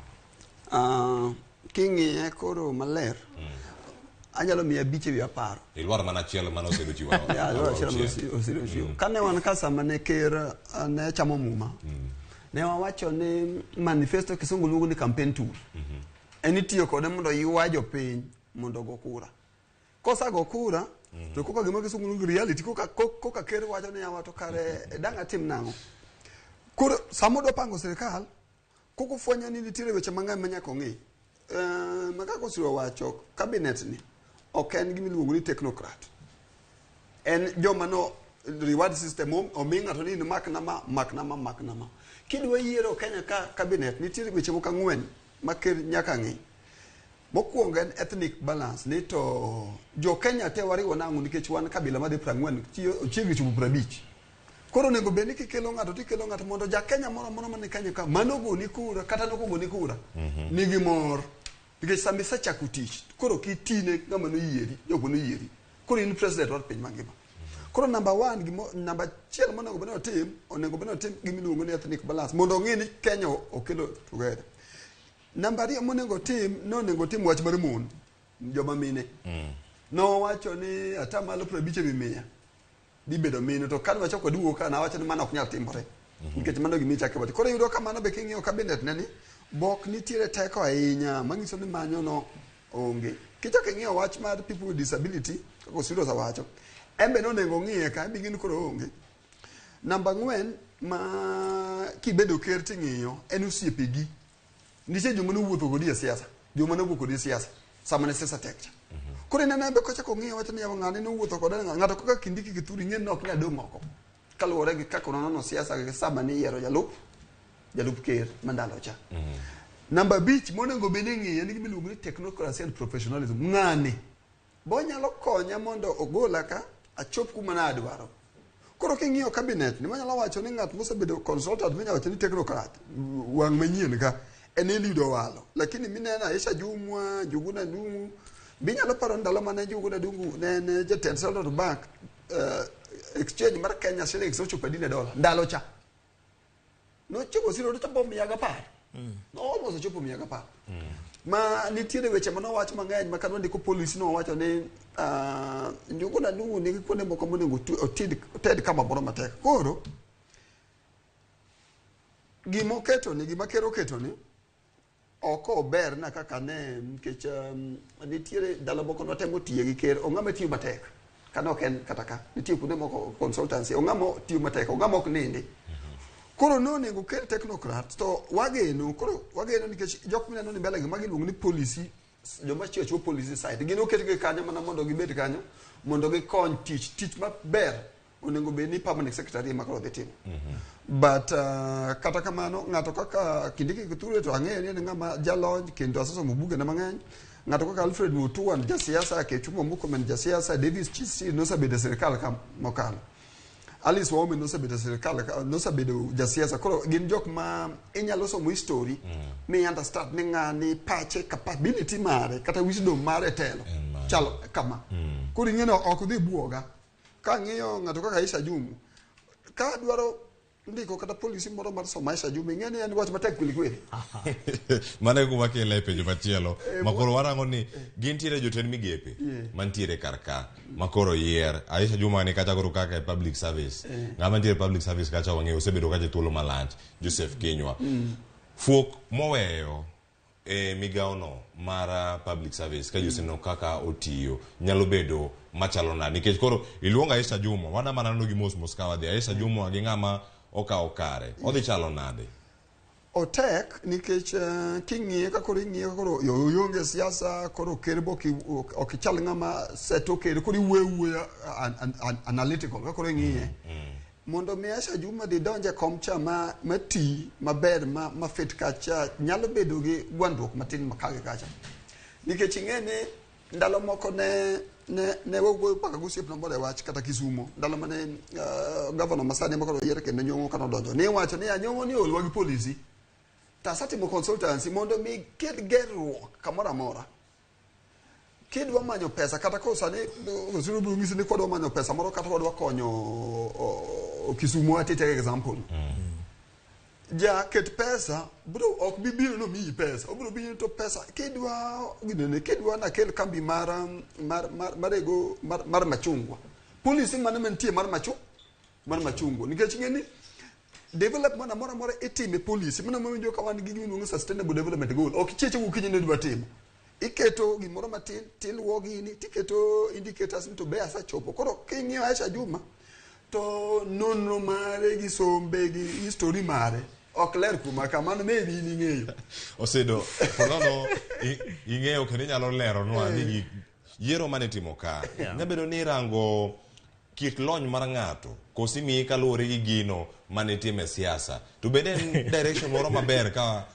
King'iye koro maler anyalo miya biche wi aparo. Ilwar mana achiel mano osedo chiwa. Ya, ilwar achiel osedo chiwa. Kane wan kasa mane ker ne chamo muma, ne wawacho ni manifesto kisungu luongo ni campaign tool. En itiyo kode mondo ywa jopiny mondo go kura. Kosa go kura, to koka gima kisungu luongo reality, koka ker wacho ni yawa to kare dang' atim nang'o. Koro samodo pango serikal, koko fwenya ni nitiere weche mang'eny manyaka ong'e. Makaka osiro wacho cabinet ni ok en gimi luongo ni technocrat. En joma no reward system omi ng'ato ni mak nama. Kidwa yiero Kenya ka cabinet nitiere weche moko ang'wen maker nyaka ng'e. Mokwongo en ethnic balance, ni to jo Kenya te wariwo nang'o nikech wan kabila madhi 40 chiegni chopo 50. Koro nego beni kikelo ng'ato mondo ja Kenya moro mane Kenya ka mano goni kura kata nokogoni kura nigi mor nikech sami sachako tich koro kitine ng'ama noyieri jogo noyieri koro in president war piny mangima. Koro number 1 number 1 monego beno tim gimiluongo ni ethnic balance mondo ong'e ni Kenya okelo together. Number 2 monego tim wach mar mon joma mine. No wacho ni atamalo 50% di bedo mine to kan wacho koduo kana wacho ni mano ok nyal timore nikech mano gimi chake bato. Koro yudo kamano be king'iyo cabinet neni bok nitiere teko ahinya manyiso ni manyo no onge. Kichako ng'iyo wach mar people with disability kako siro sa wacho embe no nego ng'iye ka bigin koro onge. Number 4 ma kibedo ker ting'iyo en osiepegi. Nitie joma no wuotho godi e siasa, joma no wuotho godi e siasa sama ne siasa tek. Koro nene be kocha kong'iyo wacho ni ng'ani no wuotho kod ng'ato kaka Kindiki Kithure ng'en no ok nyadong oko kaluwore gi kaka nono siasa gi sama ni yiero jalup ker mandalo cha. Number 5 monego bende ng'iye ni gimiluongo ni technocracy and professionalism. Ng'ani bo nyalo konya mondo ogola ka achop kuma na adwaro. Koro king'iyo cabinet ni manyalo wacho ni ng'at mosebedo consultant minya wacho ni technocrat wang' manyien ka en Eliud Walo, lakini minena Aisha Jumwa Njuguna Ndung'u binyalo paro ndalo mane Njuguna Ndung'u ne jatend Central Bank exchange mar Kenya shillings ochopo $1 ndalo cha no chopo siro to chopo 110 no almost chopo 110 ma nitiere weche mano wacho mang'eny ma kano ndiko policy no wacho ni Njuguna Ndung'u nigi kuonde moko monego oted kama moro matek. Koro gima kero keto ni oko ber na kaka ne nikech nitiere dala moko notemo tiye gi ker ong'ama tiyo matek kana ok en kata ka nitiere kuonde moko consultancy ong'ama tiyo matek ong'ama ok nindi. Koro no nego ker technocrat to wageno nikech jok mineno ni mbele gi magi luongo ni policy joma chiwo policy side gino oketgi kanyo mana mondo gibed kanyo mondo gikony tich maber onego bed ni permanent secretary ma koro dhi timo. But kata kamano ng'ato kaka Kindiki Kithure to ang'eyo ni ng'ama jalony kendo asomo buge na mang'eny. Ng'ato kaka Alfred Mutua jasiasa, Kechumo Murkomen jasiasa, Davis Chisi nosabedo serikal ka mokalo. Alice Waume nosebedo sirkal, nosebedo jasiasa. Koro gin jok ma inyalo somo history mi understand ni ng'ani pache capability mare kata wisdom mare telo chalo kama. Koro ing'eno ok dhi buoga. Ka ng'iyo ng'ato kaka Aisha Jumwa, ka dwaro ndiko kata polisi moro mar somo Aisha Jumwa, ing'eni en wach matek kweli kweli. Mane kuma kele penjo machielo makoro warango ni gintiere jotend migepe mantiere karka makoro yier Aisha Jumwa ni kacha koro kaka public service ng'ama ntiere public service kacha wang'eyo osebedo kacha thuolo malach Joseph Kinyua fuok moweyo migaono mar public service ka joseno kaka otiyo nyalo bedo machalo na nikech koro iluonga Aisha Jumwa wana manano gi mos kawadhi Aisha Jumwa gi ng'ama okawo kare odhi chalo nade otek nikech king'iye ka koro ing'iye koro yonge siasa koro kerbo ok chal ng'ama seto ker koro iwuoyo analytical ka koro ing'iye mondo mi Aisha Jumwa di donje komcha mati maber ma fit kacha nyalo bedo gi gwandruok matin makage kacha nikech ing'ene ndalo moko ne wuoyo paka gosiep nambole wach kata Kisumo ndalo mane governor Masani makoro yier kendo Nyong'o kano donjo ne wacho ni Nyong'o ni olwa gi polisi tasatimo consultancy mondo mi ket gerruok kamora mora kidwa manyo pesa kata ko sani osiro bu ngisi ni kodwa manyo pesa moro kata kodwa konyo Kisumo atete example ja ket pesa bro ok bibiro no mi pesa obro biro to pesa kidwa ginene kidwa na kel kambi mar machungwa polisi mane mentie mar machungwa nikech ngeni development mora itime polisi mana mawinjo ka wan gi gino sustainable development goal ok cheche ukinyi ne dwa timo iketo gimoro matin tilwo gini tiketo indicators to be asa chopo koro king'iyo Aisha Jumwa to nonro mare gi sombe gi history mare ok ler kuma kamano maybe ing'eyo osedo ponono ing'eyo kendo nyalo lero nwa ni yiero mane timo ka nyabedo ni rango kit lony mar ng'ato kosi mi kaluwore gi gino mane time siasa to bende direction moro maber ka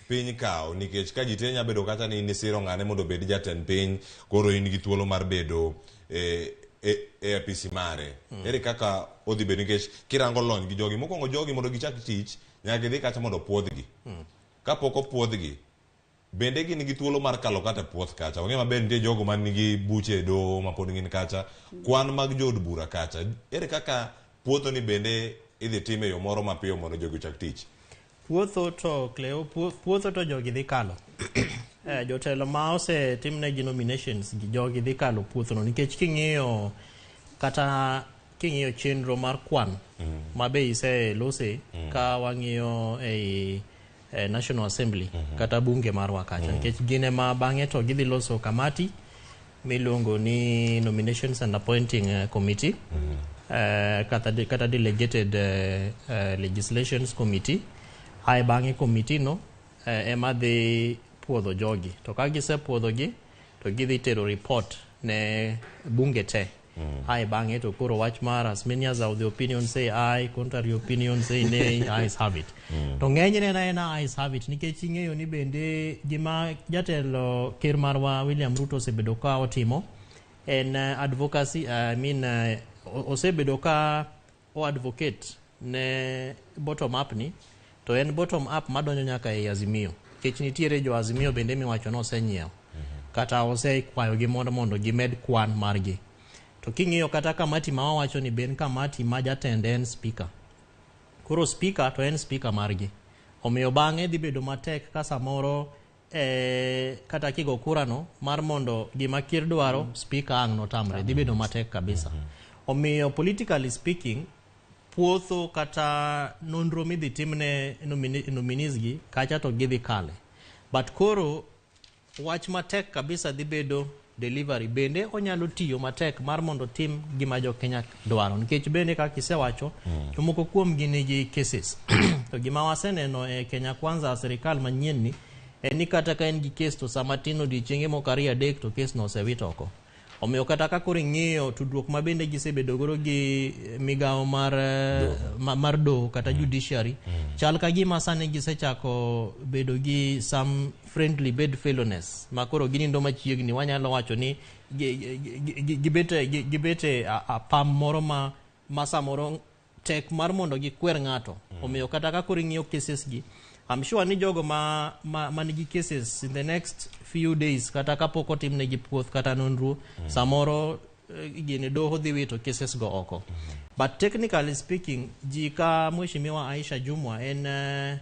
piny kawo nikech ka jite nyabedo kata ni siro ng'ane mondo bed jatend piny koro in gi thuolo mar bedo apisi mare ere kaka odhi bedo nikech kirango lony gi jogi mokwongo jogi mondo gichak tich nyaka gidhi kacha mondo puodhgi kapok opuodhgi bende gin gi thuolo mar kalo kata puoth kacha wang'e maber nitie jogo man nigi buche do mapod gin kacha kwan mag jood bura kacha ere kaka puodho ni bende idhi time yo moro mapiyo mondo jogi chak tich puotho to Cleo puotho to jogi dhi kalo jotelo ma osetimnegi nominations jogi dhi kalo puothono nikech king'iyo kata king'iyo chenro mar kwan ma be iselose ka wang'iyo ei National Assembly kata bunge marwa kacha nikech gine ma bang'e to gidhi loso kamati miluongo ni Nominations and Appointing Committee kata Delegated Legislations Committee hai bang'e committee no ema dhi puodho jogi to ka gisepuodhogi to gidhi tero report ne bunge te hai bang'e to koro wach mar as many as the opinion say aye contrary opinion say nay ayes have it to ng'enyne na ayes have it nikech ing'eyo ni bende gima jatelo ker marwa William Ruto osebedo ka otimo en advocacy osebedo ka advocate ne bottom up ni to en bottom up madonjo nyaka e Azimio kech nitiere jo Azimio bende miwacho no osenyiewo kata osekwayogi mondo gimed kwan margi to king'iyo kata kamati ma wawacho ni ben kamati ma jatend en speaker koro speaker to en speaker margi omiyo bang'e dhi bedo matek ka samoro kata kigo kurano mar mondo gima ker dwaro speaker ang' notamre dhi bedo matek kabisa omiyo politically speaking puotho kata nonro midhi timne nominees gi kacha to gidhi kale but koro wach matek kabisa dhi bedo delivery bende onyalo tiyo matek mar mondo tim gima jo Kenya dwaro nikech bende kaka isewacho to moko kuom gini cases to gima waseneno e Kenya Kwanza serikal manyien ni en ni kata ka en gi case to sama tino di chienge mokari adek to case no osewit oko omiyo kata ka koro ing'iyo tudruok ma bende gisebedo goro gi migawo mar do kata judiciary chal ka gima sani gisechako bedo gi some friendly bedfellowness ma koro ginindo machiegni wanyalo wacho ni gibete a pam moro ma samoro tek mar mondo gikwer ng'ato. Omiyo kata ka koro ing'iyo cases gi, I'm sure ni jogo manigi cases in the next few days kata kapok otimnegi puoth kata nonro, samoro gini doho dhi wito cases go oko. But technically speaking, ji ka Mheshimiwa Aisha Jumwa en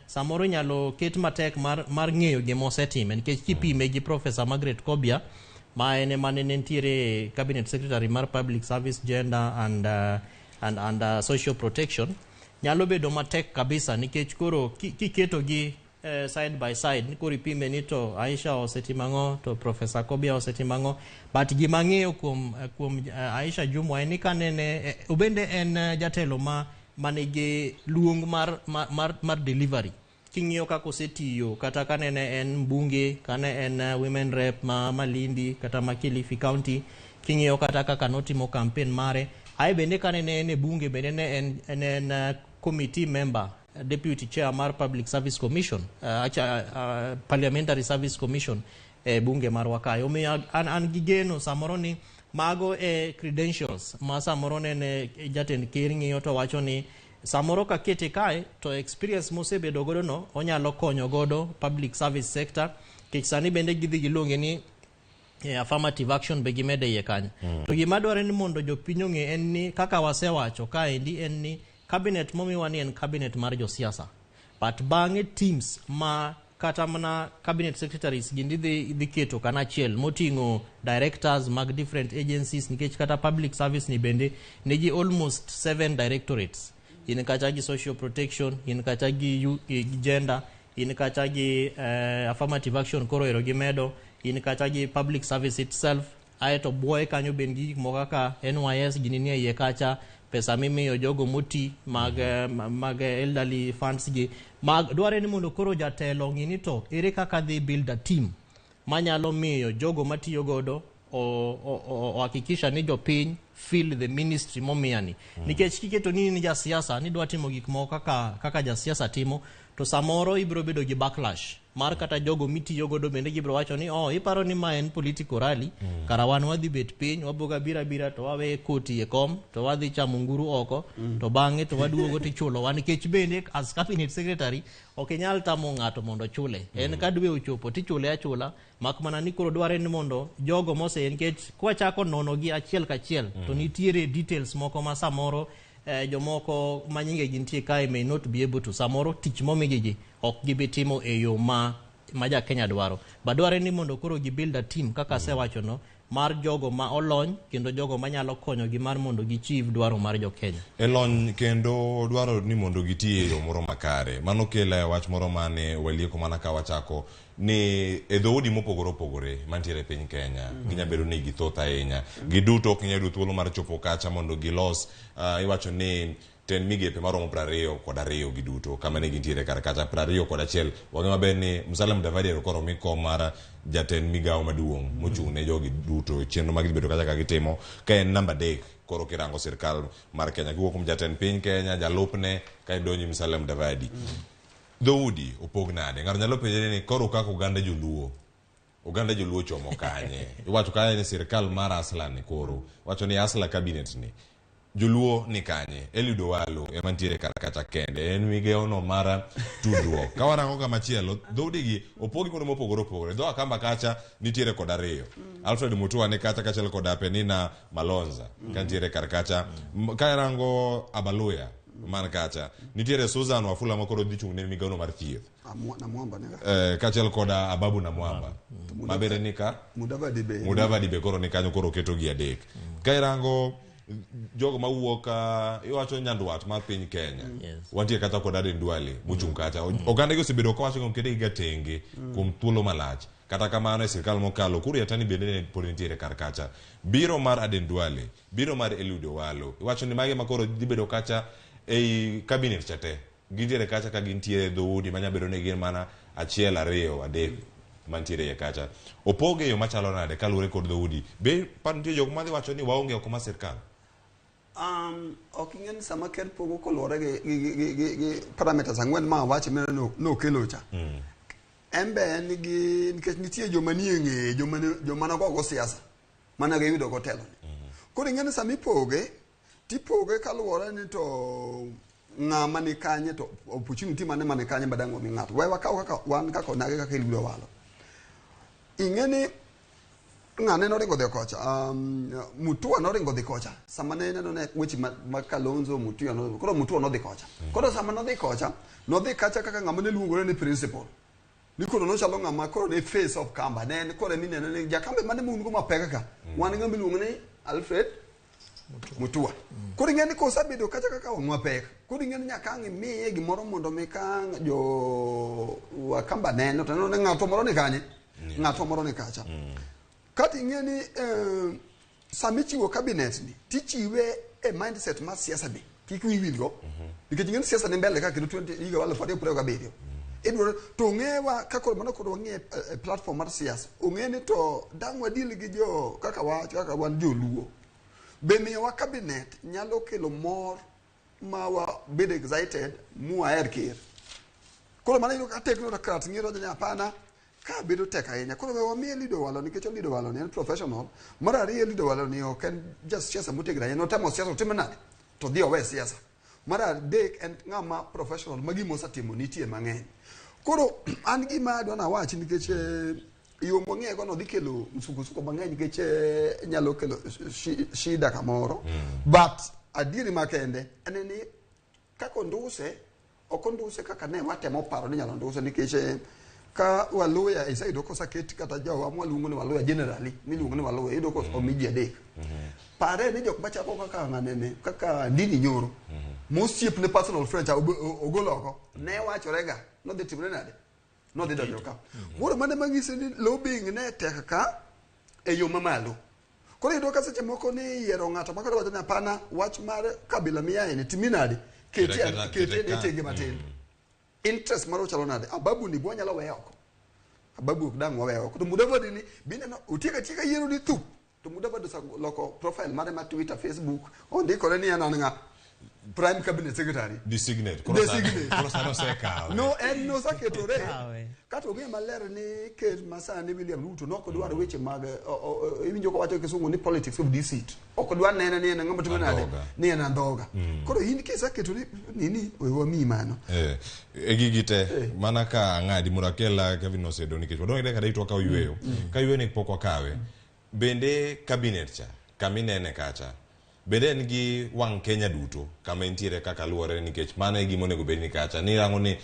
samoro nyalo ket matek mar ng'eyo gima osetime, nikech kipime gi Professor Margaret Kobia ma ene mane nentiere Cabinet Secretary mar Public Service, Gender and Social Protection, nyalo bedo matek kabisa nikech koro kiketo gi side by side, ni koro ipime ni to Aisha osetimango to Professor Kobia osetimango, but gima ng'eyo kuom Aisha Jumwa en ni kanene obende en jatelo manigi luong mar delivery. King'iyo kako setiyo kata kanene en mbunge, kane en women rep ma Malindi kata ma Kilifi County, king'iyo kata kaka notimo campaign mare, ai bende kanene en bunge, bende en committee member, deputy chair mar Public Service Commission, Parliamentary Service Commission bunge mar Wakayo. Omiyo an gigeno samoro ni mago credentials ma samoro ne jatend ker ng'iyo to wacho ni samoro ka kete kae to experience mosebedo godo no onyalo konyo godo public service sector. Kech sani bende gidhi giluonge ni affirmative action be gimede iye kanyo. To gima dware ni mondo jopiny ong'e en ni kaka wasewacho kaendi en ni cabinet momiwa ni en cabinet mar josiasa, but bang'e teams ma kata mana cabinet secretaries gindi dhi keto kanachiel moting'o directors mag different agencies, nikech kata public service ni bende nigi almost 7 directorates. In kacha gi social protection, in kacha gi gender, in kacha gi affirmative action koro ero gimedo, in kacha gi public service itself, aeto buoye kanyo ben gi moko kaka NYS gini nie iye kacha, pesa mimiyo jogo moti mag elderly funds gi dware ni mondo koro jatelo ng'ini to ere kaka dhi build a team manyalo miyo jogo matiyo godo hakikisha ni jopiny feel the ministry momiyani. Nikech kiketo ni jasiasa ni dwa timo gik moko kaka jasiasa timo, to samoro ibiro bedo gi backlash mar kata jogo mitiyo godo bende gibiro wacho ni iparo ni ma en political rally, kara wan wadhi bet piny waboga bira to wawe koti e kom to wadhi chamo nguru oko to bang'e to waduogo tichulo wan. Nikech bende as cabinet secretary ok inyal tamo ng'ato mondo chule, en ka dwe ochopo tichule achula, mak mana ni koro dware ni mondo jogo mose, nikech kwachako nono gi achiel kachiel to nitiere details moko ma samoro jomoko manyinge gintie kae may not be able to, samoro tich momigigi ok gibitimo e yo ma ja Kenya dwaro. Badware ni mondo koro gi build a team kaka sewacho no mar jogo ma olony kendo jogo manyalo konyo gi mar mondo gichieve dwaro mar jo Kenya. Elony kendo dwaro ni mondo gitie yo moro makare. Mano kela wach moro mane walieko mana ka wachako ni edhoudi mopogore opogore mantiere piny Kenya ginya bedo ni githoth ahinya. Giduto ok nyalo thuolo mar chopo kacha mondo gilos iwacho ni ten migepe maromo 22 giduto kama ne gintiere kar kacha 21. Wang'e maber ni Musalia Mudavadi koro miko mar jatend migawo maduong' mochung' ne jogi duto chenro mag bedo kacha ka gitimo ka en namba 3 koro kirango sirkal mar Kenya kiwuok kuom jatend piny Kenya, jalupne ka donji Musalia Mudavadi. Dhoudi opog nade? Ng'ato nyalo penjore ni koro kaka Uganda joluo chomo kanye? Iwacho kanye ni sirkal mar Asla ni koro wacho ni Asla cabinet ni joluo ni kanye? Eliud Owalo emantiere kar kacha kende, en migawo no mara tudruok. Ka warango kama chielo dhoudi gi opogi kuonde mopogore opogore. Dho Akamba kacha nitiere kod 2, Alfred Mutua ni kacha kachiel kod Penina Malonza kantiere kar kacha. Ka rango Abaluya man kacha nitiere Susan Wafula makoro dhi chung' ne migawo no mar thieth na Mwamba ne kachiel kod Ababu na Mwamba mabere nika Mudavadi be koro ni kanyo koro keto gi 3. Ka rango jogo mawuok iwacho nyandwat mar piny Kenya, wantie kata kod Aden Duale mochung' kacha. Oganda gi osebedo ka wacho kede gi gatenge kuom thuolo malach. Kata kamano e sirkal mokalo kuri atani bende pod nitiere kar kacha. Biro mar Aden Duale, biro mar Eliud Owalo, iwacho ni mage makoro dhi bedo kacha ei cabinet chate. Gintiere kacha ka gintiere dhoudi manya bedo ni gin mana 1, 2, 3 mantiere e kacha. Opoge yo machalo nade kalure kod dhoudi. Be pan nitie jok madhi wacho ni waonge oko ma sirkal. Ok ing'en sama ker pogo kolore gi parameters 4 ma wacho no kelo cha. Embe en gi nikech nitie joma nie ng'e joma na go siasa mana ge yudo go telo. Koro ing'en sama ipoge tipoge kaluwore ni to ng'ama ni kanye to opportunity mane kanye badango mi ng'ato we wakaw kaka wan kaka onage kaka iludo walo ing'eni ng'ane noringo dhi kocha mutua noringo dhi kocha sama ne neno ne weche ma Kalonzo Mutua no koro Mutua nodhi kocha koro sama nodhi kocha nodhi kacha kaka ng'ama ne luongore ni principal ni koro nochalo ng'ama koro ne face of Kamba ne koro ni neno ni jakambe mane mungo mapeka ka wan ng'ama luongo ni Alfred Mutua koro ing'eni kosabedo kacha kaka onwa pek koro ing'eni nyaka ng'imiye gimoro mondo mi ka jo Wakamba neno to ne ng'ato moro ni kanye ng'ato moro ni kacha kati ing'eni samichiwo cabinet ni tichiwe e mindset ma siasa be kik wiwilgo nikech ing'eni siasa ni mbele ka kendo 20 higa wala 47 idwaro to ng'ewa kaka mana kod wang'e platform mar siasa ong'eni to dang' wadil gi jo kaka wan joluo be miyowa cabinet nyalo kelo mor ma wabed excited muaher ker koro mana iyudo ka technocrat ng'iro ni hapana ka bedo tek ahinya koro we wamiye lido walo nikech lido walo ni en professional mar ariyo lido walo ni ok en just siasa motegno ahinya notemo siasa otimo nade to dhi owe siasa mar adek en ng'ama professional ma gima osetimo nitie mang'eny koro an gima adwa nawachi nikech yo mong'ego no dhi kelo msukosuko mang'eny nikech nyalo kelo shida kamoro but adieri makende en ni kaka onduse ok onduse kaka ne watemo paro ni nyalo nduse nikech ka Waluya isaido kosaket kata jawa mwaluongo ni Waluya generally miluongo ni Waluya iyudo ko omiji adek pare ni jok machako kaka ng'anene kaka Ndini Nyoro mosiep ne personal friend ogoloko ne wachorega nodhi timre nade nodhi donjo ka moro mane mang'ise ni lobbying ne tek ka e yo mamalo koro iyudo ka seche moko ni yiero ng'ato makoro wacho ni hapana wach mar kabila miyae ni timi nade kete tege matin interest maro chalo nade ababu ni bwanya la weyo oko ababu ok dang' waweyo oko to Mudavadi ni bineno utieka yiero ni thup to Mudavadi loko profile mare ma Twitter Facebook ondikore ni en ng'a prime cabinet secretary designate sano seka no en no saketore kata og'e maler ni ker masani William Ruto no kodwar weche mag iwinjo ko wacho kisungu ni politics of deceit ok dwar nene ni en ng'ama timo nade ni en andhoga koro in kisaketo nini wewa mi mano egigite mana ka ng'adi murakela Kevin Osedo nikech wadong' ide kada itwa ka oyweyo ka yweyo ni pok wakawe bende cabinet cha kaminene kacha bende en gi wang' Kenya duto kama entiere kaka luwore nikech mano e gima onego bed ni kacha ni rango ni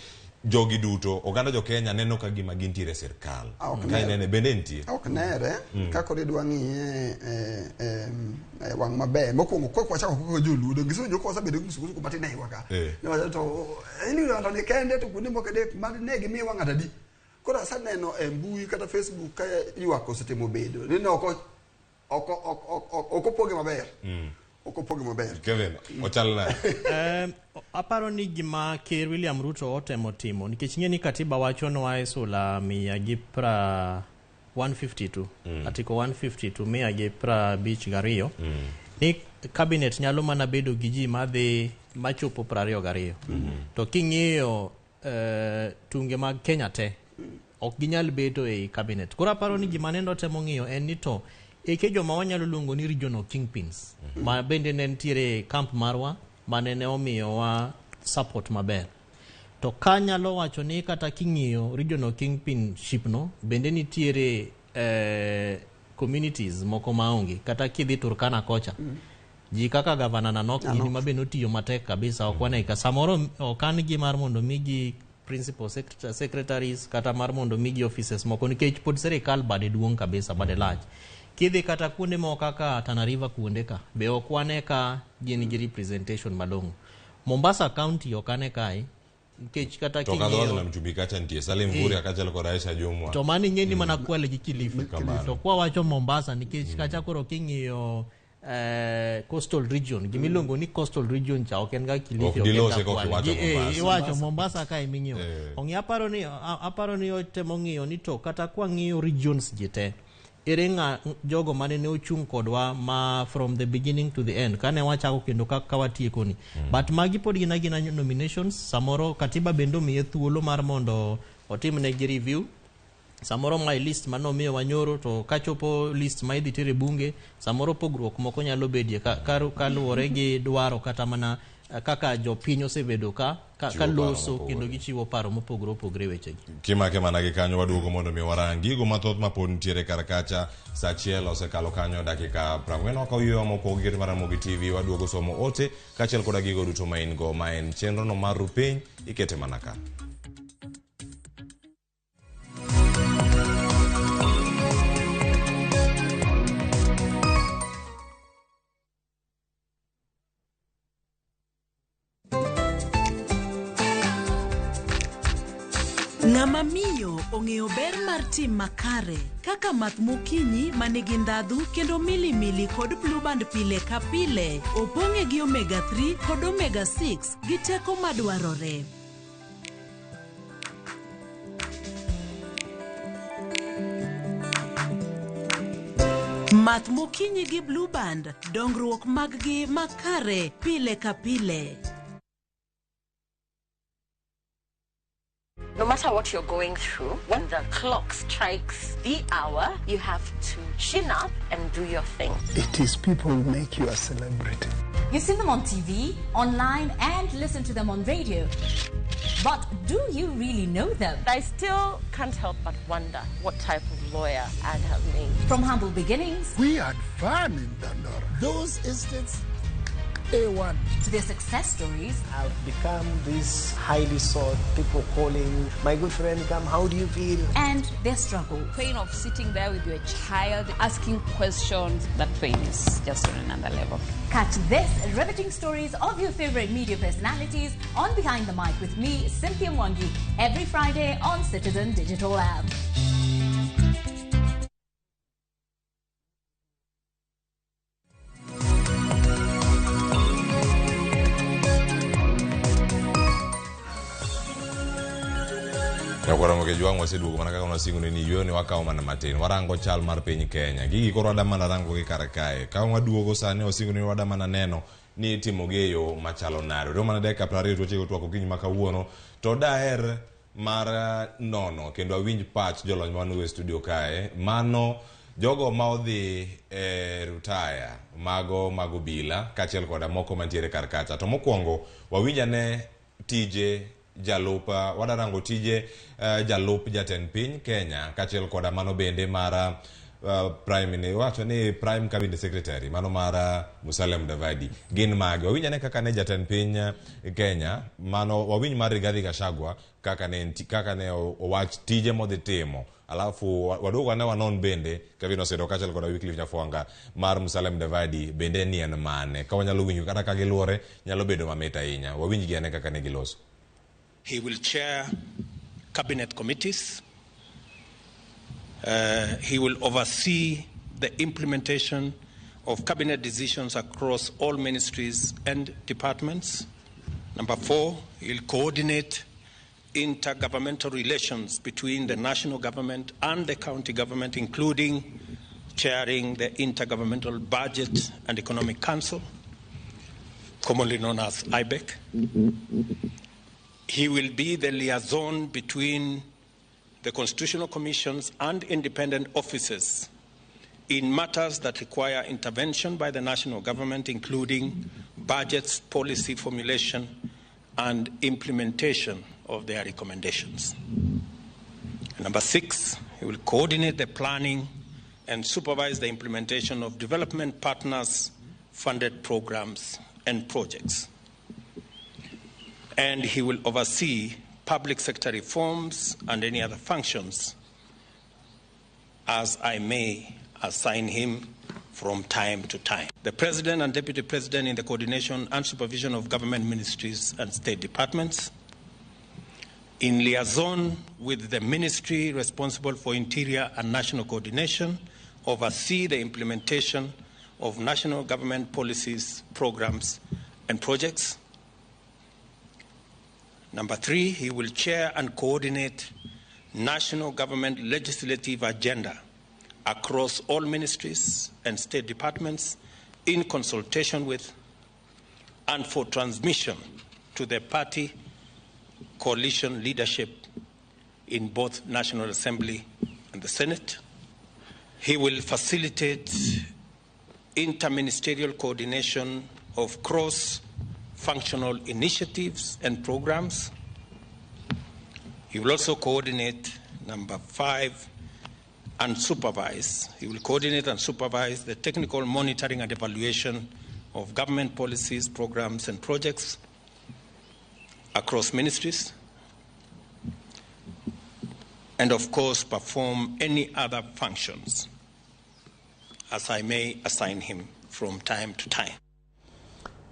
jogi duto oganda jo Kenya neno ka gima gintiere sirkal ka inene bende nitie ok nere kako ridwa ng'iye wang' maber mokwongo kwa chako koko joluo do giso joko sabedo musukusuku matin e waka no to iliyo ndo ni kende to kundi mokede mag ne gimi wang' atadi koro asaneno e mbui kata Facebook ka ywak osetemo bedo ni okopoge maber okopoge maber Kevin ochalna aparo ni gima Ker William Ruto otemo timo nikech ng'eni katiba wacho no wae sula 152 article 152 152 ni cabinet nyalo mana bedo gi ji madhi machopo 22 to king'iyo tunge mag Kenya te ok ginyal bedo e cabinet koro aparo ni gima nendo temo ng'iyo en ni to eke joma wanyalo luongo ni regional kingpins ma bende ne nitiere camp marwa mane ne omiyowa support maber to ka nyalo wacho ni kata king'iyo regional kingpinship no bende nitiere communities moko maonge kata kidhi Turkana kocha ji kaka gavana Nanok gini ma bende otiyo matek kabisa ok wane ka samoro okan gi mar mondo migi principal secretaries kata mar mondo migi offices moko nikech pod serikal bade duong' kabisa bade lach kidhi kata kuonde mo kaka Tana River kuonde ka be ok wane ka gin gi representation malong'o Mombasa County ok ane kai nikech kata king'iyo to kadho na mchubi kacha ntie Salim Vuri akacha loko Aisha Jumwa to mani ng'eni mana Kwale gi Kilifi to kwa wacho Mombasa nikech kacha koro king'iyo coastal region gimiluongo ni coastal region cha ok en ga Kilifi iwacho Mombasa ka iming'iyo ongi aparo ni otemo ng'iyo ni to kata kwa ng'iyo regions jite erenga jogo mane ne ochung' kodwa ma from the beginning to the end kane wachako kendo kaka watieko ni but magi pod gina nominations samoro katiba bendo miye thuolo mar mondo otim ne gi review samoro mai list manomiyo wanyoro to kachopo list ma idhi tere bunge samoro pogruok moko nyalo bedie kaluwore gi dwaro kata mana kaka jopiny osebedo ka loso kendo gichiwo paro mopogore opogore wechegi. Kimake mana gi kanyo waduogo mondo mi warang gigo mathoth mapod nitiere kar kacha. Sa achiel osekalo kanyo dakika 40 wakawuoyo moko gi Ramogi TV, waduogo somo ote kachiel koda gigo duto ma in go ma en chenro no mar piny ikete mana ka. Ng'ama miyo ong'eyo ber mar tim makare kaka math mokinyi manigi ndhadhu kendo milimili kod blueband pile ka pile opong'e gi omega 3 kod omega 6 gi teko madwarore. Math mokinyi gi blueband, dongruok mag-gi makare pile ka pile. No matter what you're going through, when the clock strikes the hour, you have to chin up and do your thing. It is people who make you a celebrity. You see them on TV, online, and listen to them on radio. But do you really know them? I still can't help but wonder what type of lawyer I'd have made. From humble beginnings, we had fun in Dandora. Those instances, A1. To their success stories. I've become this highly sought, people calling, my good friend, come, how do you feel? And their struggle. Pain of sitting there with your child, asking questions, that pain is just on another level. Catch this riveting stories of your favorite media personalities on Behind the Mic with me, Cynthia Mwangi, every Friday on Citizen Digital app. Yakwara ke juang waseduogo mana kaka wasingo ni yo ni wakaw mana matin warango chal mar piny Kenya gigi koro wada mana rango gi kar kae ka waduogo sani wasingo ni wada mana neno ni itimo geyo machalo naro ro mana dakika 20 to twako kinyi makawuono to daher mar nono kendo awinj pach jolony manu e studio kae mano jogo ma odhi rutaya mago bila kachiel koda moko mantiere kar kacha to mokwongo wawinjane tije jalupa wadarango tije jalup jatend piny Kenya kachiel koda mano bende mara prime minister wacho ni prime cabinet secretary mano mara Musalia Mudavadi gin magi wawinjane kaka ne jatend piny Kenya mano wawinj mar Rigathi Gachagua kaka ne owach tije modhi timo alafu waduogo ne wanon bende kavino sedo kachiel koda Wycliffe Nyafwanga mar Musalia Mudavadi bende ni en mane ka wanyalo winjo kata ka giluore nyalo bedo mamit ahinya wawinj gi ane kaka ne giloso. He will chair cabinet committees. He will oversee the implementation of cabinet decisions across all ministries and departments. Number 4, he will coordinate intergovernmental relations between the national government and the county government, including chairing the Intergovernmental Budget and Economic Council, commonly known as IBEC. He will be the liaison between the constitutional commissions and independent offices in matters that require intervention by the national government, including budgets, policy formulation, and implementation of their recommendations. And number 6, he will coordinate the planning and supervise the implementation of development partners-funded programs and projects. And he will oversee public sector reforms and any other functions as I may assign him from time to time. The President and Deputy President in the coordination and supervision of government ministries and state departments, in liaison with the ministry responsible for interior and national coordination, oversee the implementation of national government policies, programs, and projects. Number 3, he will chair and coordinate national government legislative agenda across all ministries and state departments in consultation with and for transmission to the party coalition leadership in both National Assembly and the Senate. He will facilitate interministerial coordination of cross-functional initiatives and programs. He will also coordinate, number 5, and supervise. He will coordinate and supervise the technical monitoring and evaluation of government policies, programs, and projects across ministries, and of course perform any other functions as I may assign him from time to time.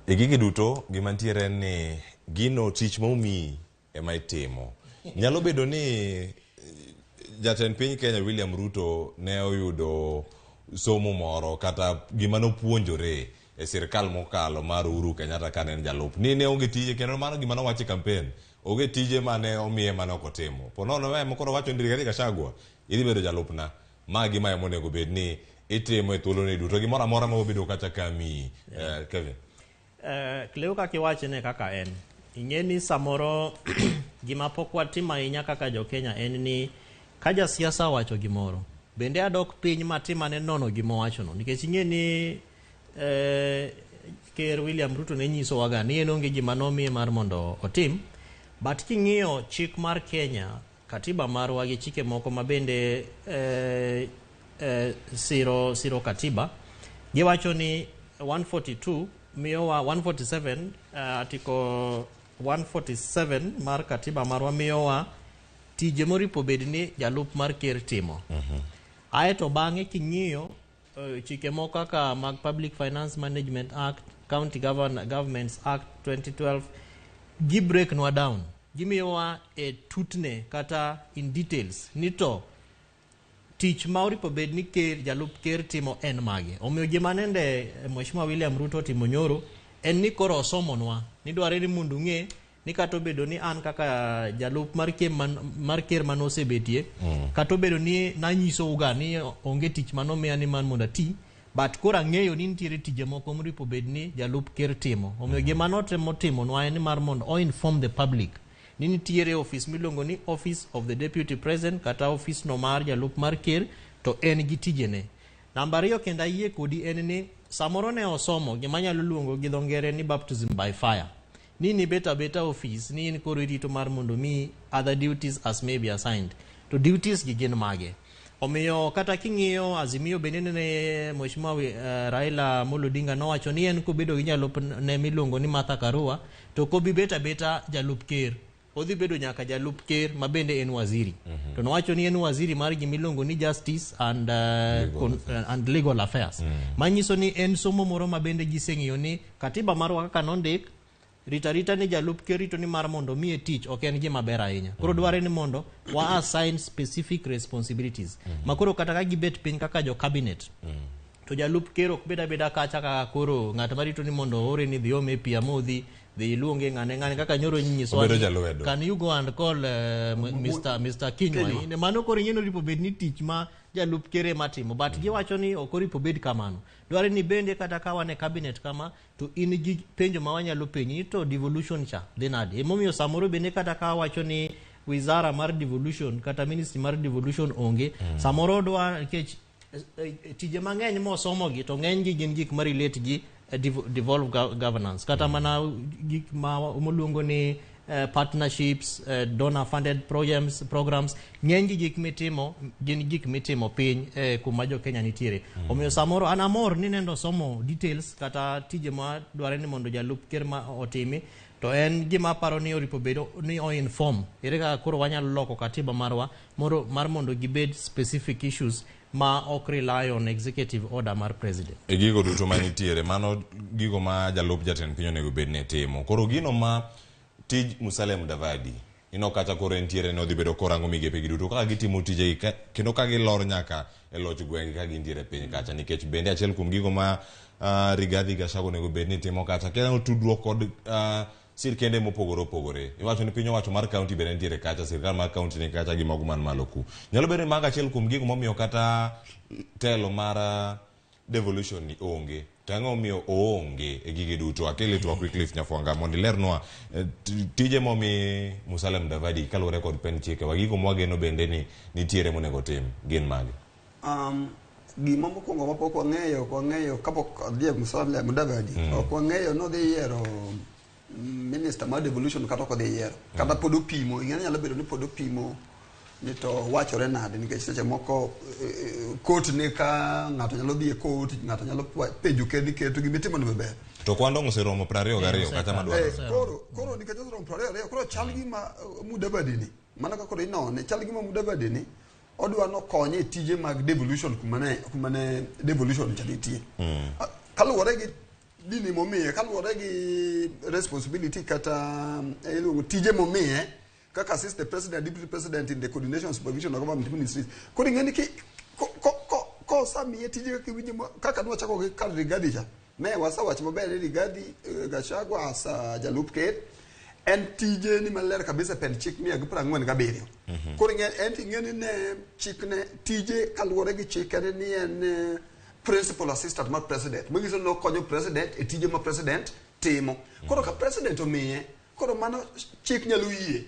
Gigi duto gimantiere ni gino tich momi ema itimo. Nyalo bedo ni jatend piny Kenya William Ruto ne oyudo somo moro kata gima nopuonjore e sirkal mokalo mar Uhuru Kenyatta kane en jalup. Ni ne onge tije kendo mano gima nowacho campaign. Onge tije mane omiye mane ok otimo. Ponono we mokoro wacho ndiri Rigathi Gachagua idhi bedo jalupna. Ma gima monego bed ni itimo e thuolo ni duto gimoro amora ma obedo kata kami Kevin. Kleo kaka iwache ne kaka en. Ing'eni samoro gima pok watimo ahinya kaka jo Kenya en ni ka ja siasa wacho gimoro bende adok piny matimane nono gima wachono nikech ing'eni Ker William Ruto ne nyiso waga ni en onge gima nomiye mar mondo otim, but king'iyo chik mar Kenya, katiba marwa gi chike moko mabende siro katiba, giwacho ni 142 miyowa 147 article 147 mar katiba marwa miyowa tije moripo bed ni jalup mar ker timo. Aeto bang'e king'iyo chike moko kaka mag Public Finance Management Act, County Governments Act 2012 gi break nwa down, gimiyowa e tutne kata in details nito tich ma oripo bed ni jalup ker timo en mage. Omiyo gima nende Mheshimiwa William Ruto timo nyoro en ni koro osomonwa ni dware ni mundu ng'e ni kato bedo ni an kaka jalup mar ker manosebetie kato bedo ni nanyiso uga ni onge tich manomiya ni man mondo ati, but kora ng'eyo ni nitiere tije moko moripo bed ni jalup ker timo. Omiyo gima notemo timo nwa en mar mondo o inform the public ni nitiere office miluongo ni Office of the Deputy President kata office no mar jalup mar ker to en gi tijene. Namba 2 kenda yie kodi en ni samoro ne osomo gima nyalo luongo gi dho ngere ni baptism by fire. Ni beta office ni in koro irito mar mondo mi other duties as may be assigned. To duties gi gin mage. Omiyo kata king'iyo Azimio benene ne Mheshimiwa Raila Amolo Odinga nowacho ni en kobedo gi jalup ne miluongo ni Martha Karua to kobi beta jalup ker. Odhi bedo nyaka jalup ker mabende en waziri. To nowacho ni en waziri mar gimiluongo ni Justice and Legal Affairs. Manyiso ni en somo moro mabende giseng'iyo ni katiba marwa kaka nondik rita ni jalup ker rito ni mar mondo miye tich ok en gima ber ahinya. Koro dware ni mondo wa assign specific responsibilities. Makoro kata ka gibet piny kaka jo cabinet to jalup ker ok beda kacha kaka koro ng'at marito ni mondo ore ni dhi ome pi amodhi dhi luonge ng'ane kaka nyoro nyiso can you go and call Mr. Kinywa ne mano koro ing'eno ripo bed ni tich ma jalup ker matimo, but giwacho ni ok oripo bed kamano. Dware ni bende kata ka wane cabinet kama to in gi penjo ma wanyalo penji to devolution cha dhi nade. Emomiyo samoro bende kata ka wacho ni wizara mar devolution kata ministry mar devolution onge, samoro dwa nikech tije mang'eny mosomogi to ng'eny gi gin gik ma relate gi devolve governance kata mana gik ma moluongo ni partnerships, donor funded programs ng'eny gi gik mitimo gin gik mitimo piny kuma jo Kenya nitiere. Omiyo samoro an amor ni nendo somo details kata tije ma dware ni mondo jalup ker ma otimi to en gima paro ni oripo bedo ni o inform ere kaka koro wanyalo loko katiba marwa mar mondo gibed specific issues ma ok rely on executive order mar president. Gigo duto manitiere mano gigo ma jalup jatend piny onego bed ne timo. Koro gino ma tij Musalia Mudavadi ino kata koro entiere no dhi bedo korango migepe giduto kaka gitimo tije kendo ka gilor nyaka e loch gwenge ka gintiere piny kacha, nikech bende achiel kuom gigo ma Rigathi Gachagua onego bed ni timo kata kendo tudruok kod sirkende mopogore opogore. Iwacho ni piny owacho mar county bende nitiere kacha, sirkal mar county ni kacha gi mago man malo ku. Nyalo bedo maga achiel kuom gigo momiyo kata telo mar devolution ni onge tango miyo oonge e gige duto akele to Wycliffe Nyafwanga mondo lernwa tije momi Musalia Mudavadi kalure kod pen chike wagigo mwageno bende ni nitiere monego tim gin magi gima mokwongo mapok wang'eyo kapok odhi Musalia Mudavadi ok wang'eyo nodhi yiero minister mar devolution kata ok odhi yiero kata pod opimo ing'e nyalo bedo ni pod opimo ni to wachore nade nikech seche moko court ni ka ng'ato nyalo dhi e court ng'ato nyalo penjo kedi keto gimitimo ni maber to kwando oseromo 22 kata madwaro koro nikech oseromo 22 koro chal gima Mudavadi ni mana ka koro inone chal gima Mudavadi ni odwa no konye e tije mag devolution kumane devolution chanitie kaluwore gi dini momiye kaluwore gi responsibility kata tije momiye kaka assist the president deputy president in the coordination supervision of government ministries koro ing'eni ko samiye tije kaka nwa chako gi kar Rigathi cha ne wasawacho maber ni Rigathi Gachagua asa jalup ker en tije ni maler kabisa pen chik 147 koro ing'eni ne chik ne tije kaluwore gi chik ni en principal assistant mar president magiso no konyo president e tije ma president timo koro ka president omiye koro mano chik nyalo yie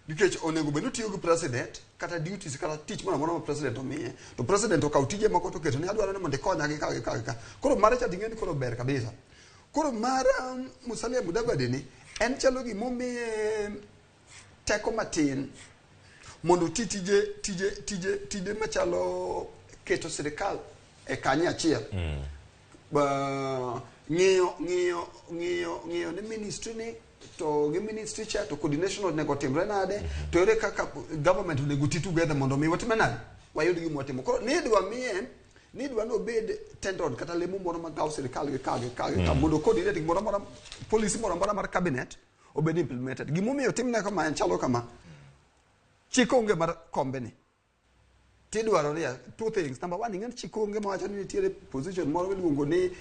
nikech onego bed notiyo gi president kata duties kata tich moro amora ma president omiye to president okaw tije moko to keto ni adwaro ni mondo ikonya gi ka koro mare cha ding'eni koro ber kabisa koro mar Musalia Mudavadi ni en chalo gi momiye teko matin mondo tije machalo keto sirikal e kanye achiel ng'iyo ni ministry ni to gi ministry cha to coordination onego timre nade to ere kaka government onego ti together mondo mi watime nade wayud gi mwatimo koro ni dwa no bed tendon kata lemo moro magaw sirikal gi ka mondo coordinate moro moro policy moro moro mar cabinet obed implemented gimomiyo timne kama en chalo kama chik onge mar company tidwaro ni two things number one ing'en chik onge mawacho ni nitiere position moro miluongo ni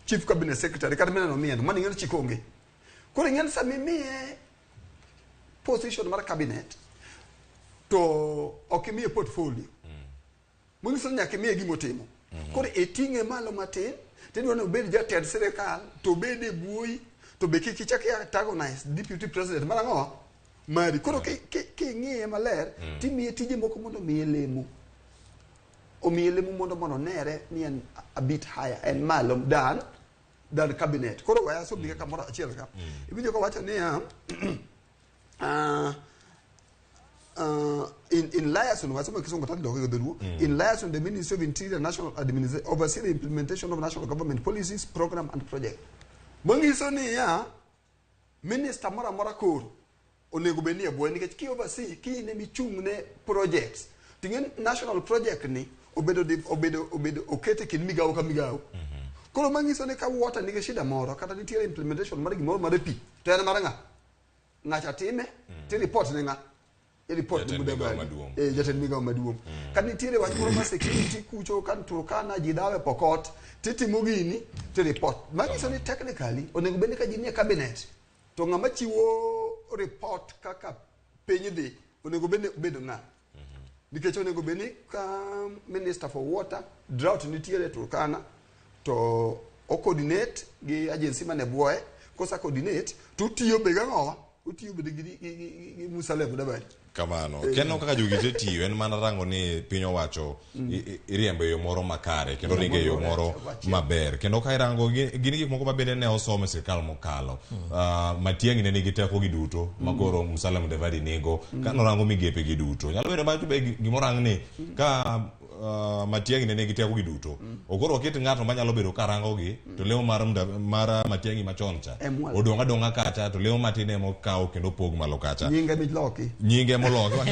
chief cabinet secretary kata mineno mieno mano ing'en chik onge koro ing'en sami miye position mar cabinet to ok imiye portfolio mong'iso nyaka imiye gimotimo koro iting'e malo matin tidwa ni obed jatend sirikal to obed e buoyi to be kik ichak antagonize deputy president mar ang'owa mari koro king'iye maler timiye tije moko mondo omiye lemo mondo nere ni en a bit higher en malo dan cabinet koro waya sobika kamoro achiel ka ibinjo ka wacho niya in liaison wasema kisungu tando ko dholuo in liaison the Ministry of Interior National Administration oversee the implementation of national government policies program and project mangiso niya minister mora koro onego beni e bwo nikech ki oversee ki ne michung'ne projects tingen national project ni obedo okete kin migawo ka migawo koro mangiso ne ka water nige shida moro kata nitiere implementation mar gimoro mar pi to en mar ng'acha time ti report ne report ni Mudavadi jatend migawo maduong' kata nitiere wach moro mar security kucho kan Turkana ji dawe Pokot titimo gini ti report mangiso ni technically onego beni ka ji nie cabinet to ng'ama chiwo report kaka piny dhi onego bedo ng'a nikech onego beni ka minister for water drought nitiere Turkana to o coordinate gi agency mane bwoe kosa coordinate to tiyo be gang'owa utiyo be gi Musalia Mudavadi kamano keno kaka jogi tiyo en mana rango ni piny owacho iriembo yo moro makare kendo ringe yo moro maber kendo ka irango gini gik moko mabende ne osome sirkal mokalo Matiang'i ne nigi teko gi duto makoro Musalia Mudavadi nego kano rango migepe gi duto nyalo bedo ma gimoro ang ni ka Matiang'i ne nigi teko gi duto okoro oket ng'ato manyalo bedo karango gi to leo mar Matiang'i machon cha odonga kacha to leo matin emo kawo kendo pog malo kacha nyinge moloki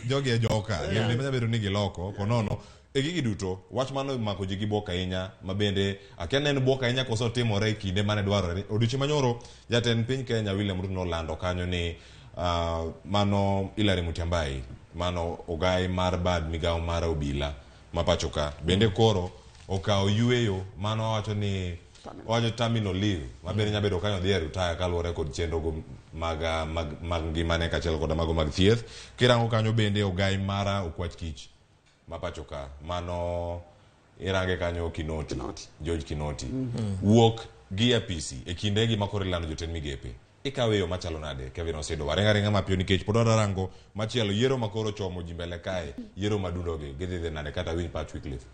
jogi e joka lemne manya bedo ni giloko konono e gigi duto wach mano mako ji gi bwok ahinya mabende akiani en bwok ahinya koso timore e kinde mane dwarore odiochieng' manyoro jatend piny Kenya William Ruto nolando kanyo ni mano Hilary Mutyambai mano ogai mar bad migawo mar obila mapacho ka bende koro okawo yueyo mano wacho ni wacho terminal leave mabende nyabedo kanyo dhi e retire kaluwore kod chenro go mag ngimane kachiel kod mago mag thieth kirango kanyo bende ogai mara okwach kich mapachoka mano irange kanyo Kinoti George Kinoti wuok gi apisi e kindegi makore lando jotend migepe ikawe yo machalo nade Kevin Osedo warenga mapio nikech pod warango machielo yiero makoro chomo ji mbele kae yiero madundogi gidhi nade kata win patch Wycliffe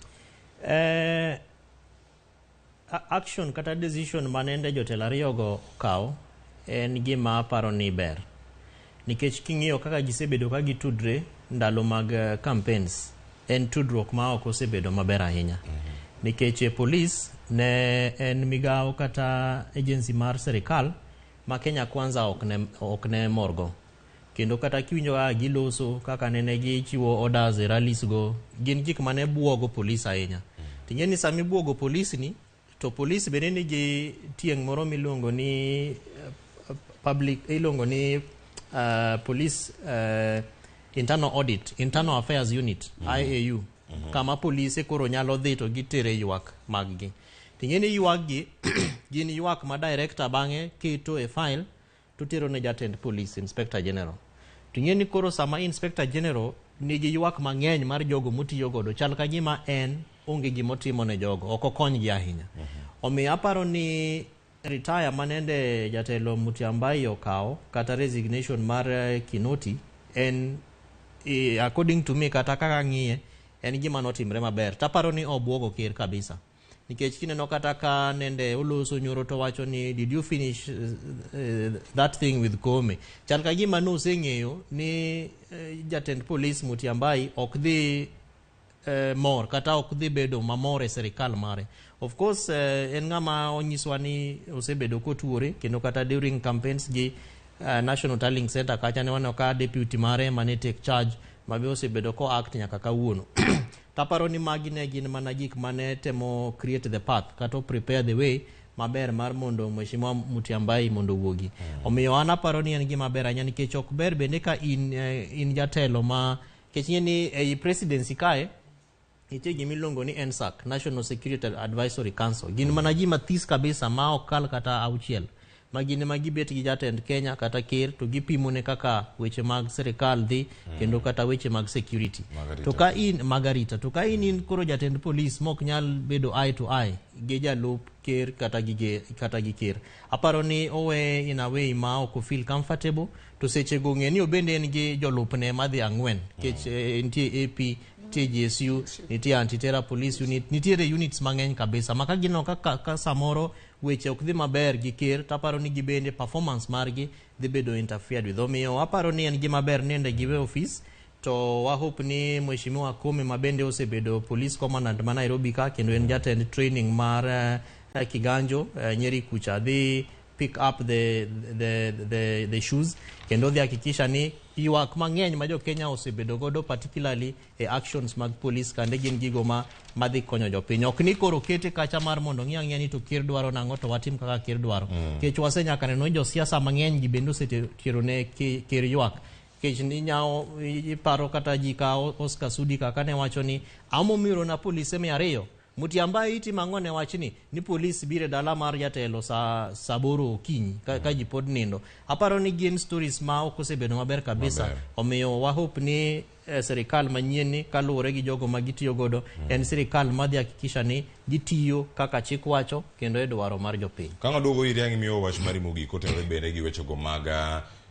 action kata decision manende jotelo ariyogo kawo en gima aparo ni ber nikech king'iyo kaka gisebedo ka gitudre ndalo mag campaigns en tudruok ma ok osebedo maber ahinya nikech police ne en migawo kata agency mar serikal ma Kenya Kwanza ok ne morgo kendo kata kiwinjo giloso kaka nene gichiwo orders e rallies go gin gik mane buogo police ahinya ting'eni sami buogo police ni to police bende nigi tieng' moro miluongo ni public ilongo ni police internal audit internal affairs unit IAU kama police koro nyalo dhi to gitere ywak maggi ting'eni ywak gi gin ywak ma director bang'e keto e file to tero ne jatend police inspector general ting'eni koro sama inspector general nigi ywak mang'eny mar jogo motiyo godo chal ka gima en onge gimotimo ne jogo ok okonygi ahinya omiyo aparo ni retire manende jatelo Mutiambai okawo kata resignation mar Kinoti en according to me kata kaka ng'iye en gima notimre maber taparo ni obwogo ker kabisa nikech kineno kata ka nende oloso nyoro to wacho ni did you finish that thing with Kome chal ka gima noseng'eyo ni jatend police Mutiambai ok dhi mor kata ok dhi bedo mamor e serikal mare of course en ng'ama onyiswa ni osebedo kotuore kendo kata during campaigns gi National Tallying Center kacha ne wano ka deputy mare mane take charge mabe osebedo ko act nyaka kawuono taparo ni magi ne gin mana gik mane temo create the path kata prepare the way maber mar mondo Mheshimiwa Mutiambai mondo wuogi omiyo an aparo ni en gima ber ahinya nikech ok ber bende ka in jatelo ma kech ni ei presidency kae nitie gimiluongo ni NSAC National Security Advisory Council gin mana ji mathis kabisa ma ok kal kata auchiel magine magibet gi jatend Kenya kata ker to gipimo ne kaka weche mag serikal dhi kendo kata weche mag security to ka in Margarita to ka in koro jatend police mok nyal bedo eye to eye gi jalup ker kata gi ker aparo ni owe in a way ma ok feel comfortable to seche go ng'e ni obende en gi jolupne madhi ang'wen kech nitie AP TGSU nitie anti-terror police unit nitiere units mang'eny kabisa maka gino ka samoro weche ok dhi maber gi ker taparo ni gibende performance margi dhi bedo interfered with omiyo aparo ni en gima ber nende giwe office to wahope ni Mheshimiwa Kome mabende osebedo police commandant ma Nairobi ka kendo en jatend training mar Kiganjo Nyeri kucha dhi pick up the shoes kendo dhi hakikisha ni ywak mang'eny ma jo Kenya osebedo godo particularly actions mag police kande gin gigo madhi konyo jopiny ok ni koro kete kacha mar mondo ng'iya ni to ker dwaro nang'o to watim kaka ker dwaro kech wasenyaka neno jo siasa mang'eny gi bende osetero ne ker ywak kech ni nyao iparo kata ji ka Oscar Sudi kaka ne wacho ni amomiro na police 200 Mutiambai iti mang'one wachni ni police bire dala mar jatelo sa boro okinyi ka ji pod nindo aparo ni gin stories ma ok osebedo maber kabisa omiyo wahope ni serikal manyien ni kaluwore gi jogo ma gitiyo godo en serikal madhi hakikisha ni gitiyo kaka chik wacho kendo e dwaro mar jopiny kanga dogo iri ang' miyo wach mari mogik kotenore bende gi weche go mag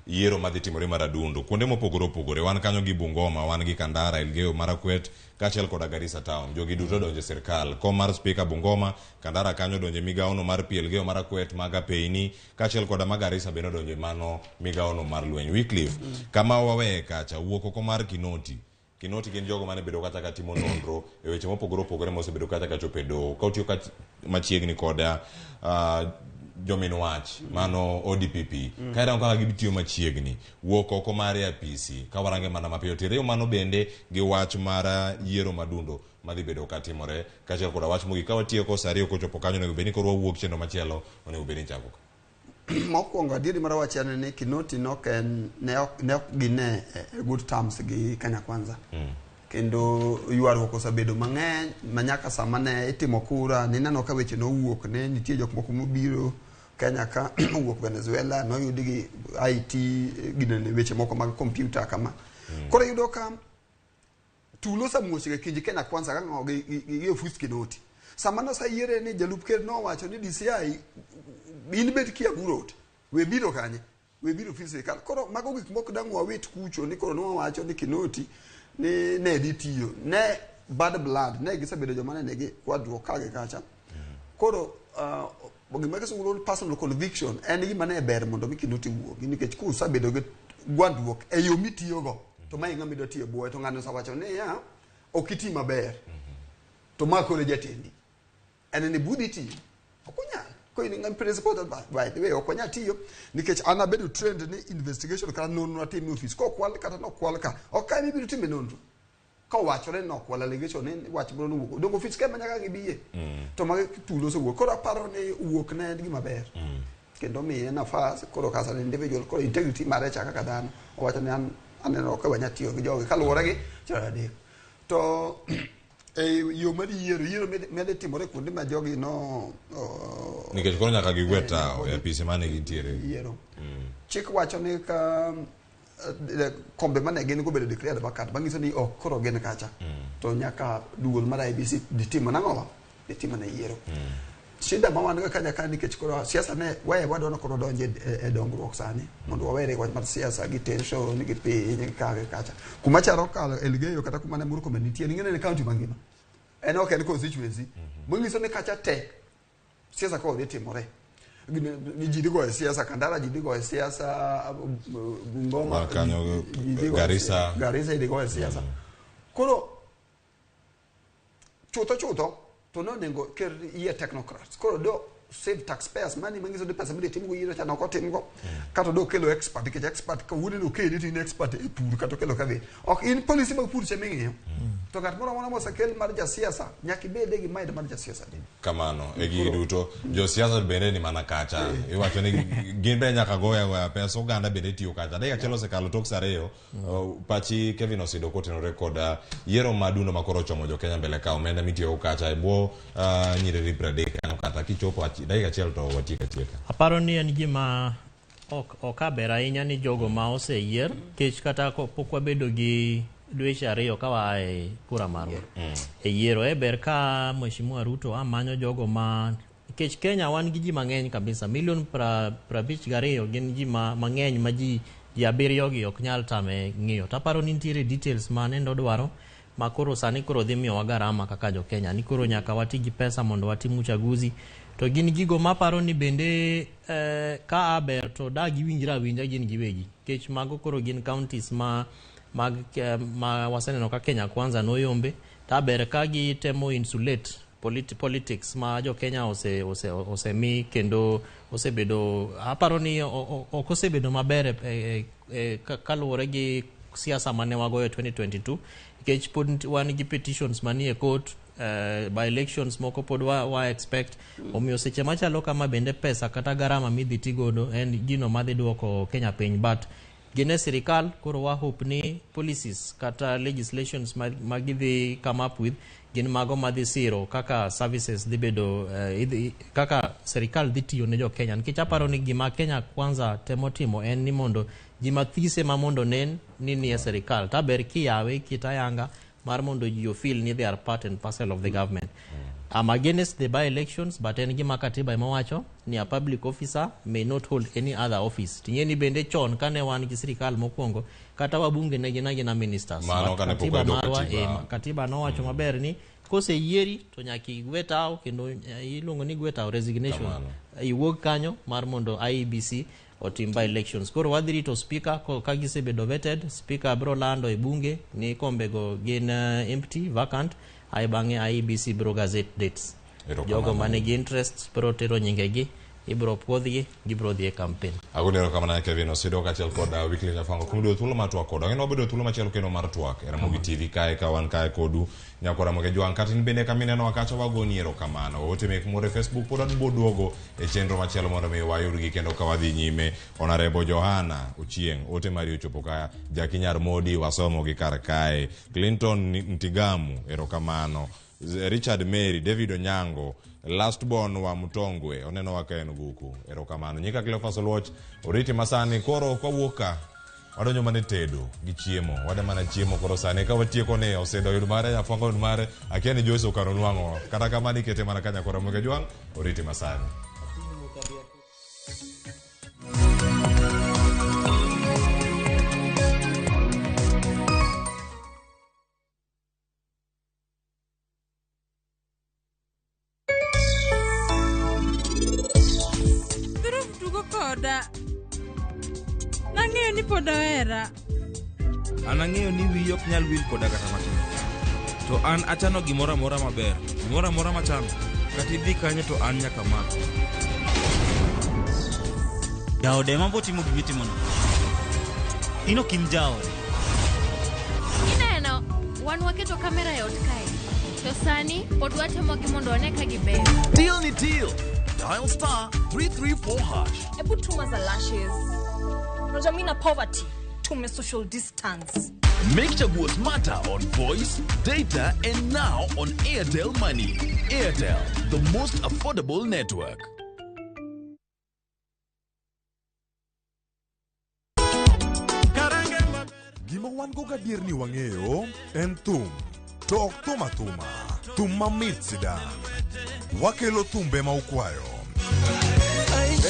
yiero madhi timore mar adundo kuonde mopogore opogore wan kanyo gi Bungoma wan gi Kandara Elgeyo Marakwet kaachiel koda Garissa Town jogi duto donje sirkal kom mar speaker Bungoma Kandara kanyo donje migawono mar Elgeyo Marakwet mag Apeini kaachiel koda mag Garissa bende donje mano migawono mar lweny Wycliffe kama waweye kacha wuok oko mar Kinoti gin jogo mane bedo kata ka timo nonro e weche mopogore opogore mosebedo kata ka chopo e doho ka otiyo machiegni koda jomin wach mano ODPP kaira kaka gibitiyo machiegni wuok oko mar apisi ka warange mana mapiyo tere mano bende gi wach mar yiero madundo madhi bedo katimore kaachiel koda wach mogik ka watiyo ko sari kochopo kanyo nego beni koro wawuok chendo machielo onego beni chako mokwongo adieri mar wach en ni Kinoti ne ok gine good terms gi Kenya Kwanza kendo ywaruok osebedo mang'eny manyaka sama ne itimo kura nineno ka weche nowuok ne nitie jok moko mobiro Kenya ka wuok Venezuela noyudi gi IT ginene weche moko mag computer kama koro yudo ka tulo sa muoche kinji Kenya kwanza ka ngo gi ofis kinoti samana sa yere ni jalup ker no wacho ni DCI in bet kia burot we biro kanye we biro ofis kal koro mago gik moko dangwa wit kucho ni koro no wacho ni kinoti ni ne ditiyo ne bad blood ne gisebedo joma ne gi kwadro kage kacha koro bogi make some personal conviction and gima ne ber mondo kinoti wuo nikech ku sabedo gi gwandruok e yo mitiyo go to mai ngami do tiyo boy to ngano sawacho ne ya okiti maber to mako le jatendi and ne buditi okunya ko ni ngam principle by the way okunya tiyo nikech ana bedo trend ni investigation kana nonro atim office ko kwal kata no kwal ka okay mi bido time nonro ka wacho ne no kwal allegation ni wach bro no wuok dongo office ka manyaka gibiye to mag tulo so wuok ko aparo ni wuok ne gima ber kendo miye nafas koro kasa ne individual ko integrity mare chaka kadano wacho ne aneno ka wanya tiyo gi jogi kaluwore gi chade to yo mari yiero mede timore kuonde ma jogi no nikech koro nyaka gigweta e pise mane gintiere yiero chik wacho ni ka kombe mane gin go bedo declared vacant bangiso ni ok koro gin kacha to nyaka duol mar IBC ditimo nang'o ditimo ne yiero shida mama ndo kanya kan nikech koro siasa ne wae wadona koro donje e dongruok sani mondo wawere wach mar siasa gi tension gi piny kage kacha kuma charo kalo Elgeyo kata kuma ne Murkomen nitie ngene ne county mangima en ok en constituency mungiso ne kacha te siasa ko timore ni jidigo e siasa Kandara jidigo e siasa Bungoma kanyo Garissa jidigo e siasa koro chuto to no nengo ker ye technocrats koro do save taxpayers money mangiso de pesa mide timo yiro chana ko timo kato do kelo expert ke expert ka wudi no kedi tin expert e pur kato kelo kabe ok in policy mag pur chemingi to kat moro mona mosa kel mar ja siasa nyaki bede gi maide mar ja siasa din kamano e gi duto jo siasa bende ni mana kacha iwacho ni gin be nyaka goya pesa oganda bende tiyo kacha dai achelo se kalo tok sareyo pachi Kevin Osido koteno rekoda yero madundo makoro chomo jo Kenya mbele ka omenda mitiyo kacha ebo nyiriri pradek kata kichopo dai achelo to watika aparo ni en gima ok aber ahinya ni jogo ma oseyier kech kata pok wabedo gi dweche ariyo ka wae kura marwa e yiero e ber ka Mheshimiwa Ruto amanyo jogo ma kech Kenya wan gi ji mang'eny kabisa milion 52 gin ji mang'eny ma ji abiriyo gi ok nyal tame ng'iyo taparo ni nitiere details ma nendo dwaro ma koro sani koro dhi miyo wagarama kaka jo Kenya ni koro nyaka wati gi pesa mondo watim uchaguzi to gin gigo maparo ni bende ka aber to da giwinjra gin giwegi kech mago koro gin counties ma waseneno ka Kenya kwanza noyombe taber ka gi temo insulate politics ma jo Kenya ose kendo osebedo aparo ni ok osebedo maber kaluwore gi siasa mane wagoyo 2022 kech pod wan gi petitions manie court by elections moko pod wa expect omiyo seche machalo kama bende pesa kata garama midhi tigodo en gino madhi duoko Kenya piny but gine sirikal koro wa hope ni policies kata legislations magidhi come up with gin mago madhi siro kaka services dhi bedo kaka sirikal dhi tiyo ne jo Kenya nikech aparo ni gima Kenya kwanza temo en ni mondo gima thise ma mondo nen ni nie sirikal taber kiyawe kitayanga mar mondo you feel ni they are part and parcel of the government. I'm against the by-elections, but en gima katiba imawacho ni a public officer may not hold any other office. Tinyeni bende chon kane wan gi sirikal mokwongo kata wabunge ne gina ministers. Katiba marwa katiba no wacho maber ni kose yieri to nyaki gwetao kendo iluongo ni gwetao resignation. Iwuok kanyo mar mondo IEBC otim by elections. Koro wadhiri to speaker ka gisebedo vetted, speaker bro lando e bunge ni kombe go gin empty vacant ai bange IEBC bro gazette dates. Jogo manigi interest bro tero nyingegi ibro puodhi gibro dhie campaign. Agunero kama na Kevin Osido kachel koda weekly nafango kumudo thulo matwa koda ngeno bedo thulo machelo keno mar twak Ramogi TV kae ka wan kae kodu nyakora moge jwan katin bende kamine no akacho wagoni ero kamano ote mek more Facebook poda boduogo e chenro machelo mondo me wayurgi kendo ka wadhi nyime Honorable Johana Ochieng ote mari ochopo kaya Jakinyar Modi wasomo gi kar kae Clinton Ntigamu ero kamano Richard Mary David Onyango last born wa Mutongwe oneno wakaen guku ero kamano nyika Cleophas Oluoch oriti masani koro kwa wuoka wadonjo mane tedo gi chiemo wada mana chiemo koro sane ka watieko ne osedo yud mare afuanga yud mare akia ni Joyce okano nwang'o kata kamani kete mana kanya kora moge jwang oriti masani. Nang'eyo ni pod awera. An ang'eyo ni wiyi ok nyal wil koda kata matin. To an achano gimoro amora maber. Gimoro amora machano. Kata idhi kanyo to an nyaka mak. Jaode mambo timo gimitimono. Ino kim jaode. Ineno, wan waketo kamera e ot kae. To sani pod watemo gi mondo one ka gibeyo. Deal ni deal. Dial star 334#. Ebu tuma za lashes. Unajamina poverty. Tume social distance. Make chaguo smarter on voice, data, and now on Airtel Money. Airtel, the most affordable network. Gima wan go gadier ni wang'eyo en thum. To ok thum athuma. Thum mamit sidan. Wakelo thumbe ma ukwayo.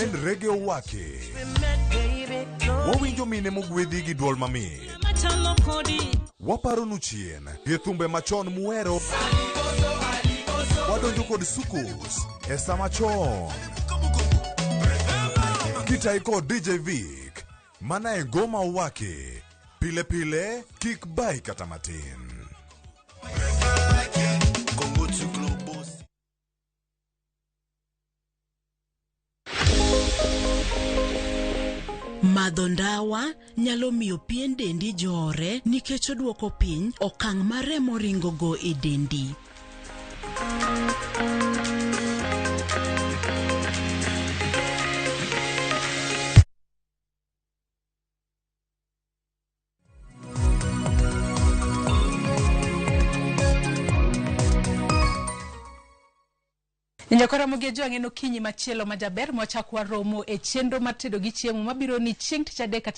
En reggae wake. Wawinjo mine mogwedhi gi duol mamit. Waparo nu chien. Gi thumbe machon muero. Wadonjo kod sukus. E sama chon. Kitai kod DJ Vic. Mana e goma wake. Pile pile, kik bai kata matin. Madho ndawa nyalo miyo pien dendi jore nikech oduoko piny okang' mar remo ringo go e dendi. Nyakora mogejo ang'eno kinyi machielo majaber mwachakwa romo e chenro mar tedo gi chiemo mabiro ni chieng' tich adek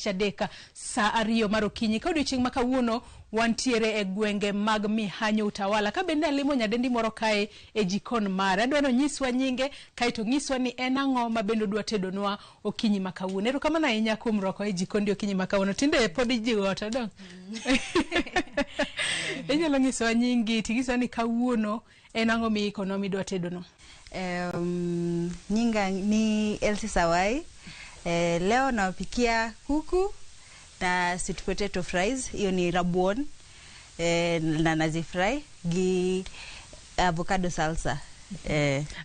saa 2 mar okinyi ka odiochieng' ma kawuono wantiere e gwenge mag Mihanyo Utawala ka bende alimo nyadendi moro kae e jikon mare adwano nyiswa nyinge kaito nyiswa ni en ang'o ma bende dwa tedonwa okinyi ma kawuono ero kama na inya kum roko e jikondi okinyi ma kawuono tinde pod jigo to dong enyalo nyiswa nyingi tigisa ni kawuono en ang'o mi ekonomi dwa tedono. Nyinga ni Elsie Sawai. Leo nawapikia kuku na sweet potato fries. Hiyo ni rabuon na nazi fry gi avocado salsa.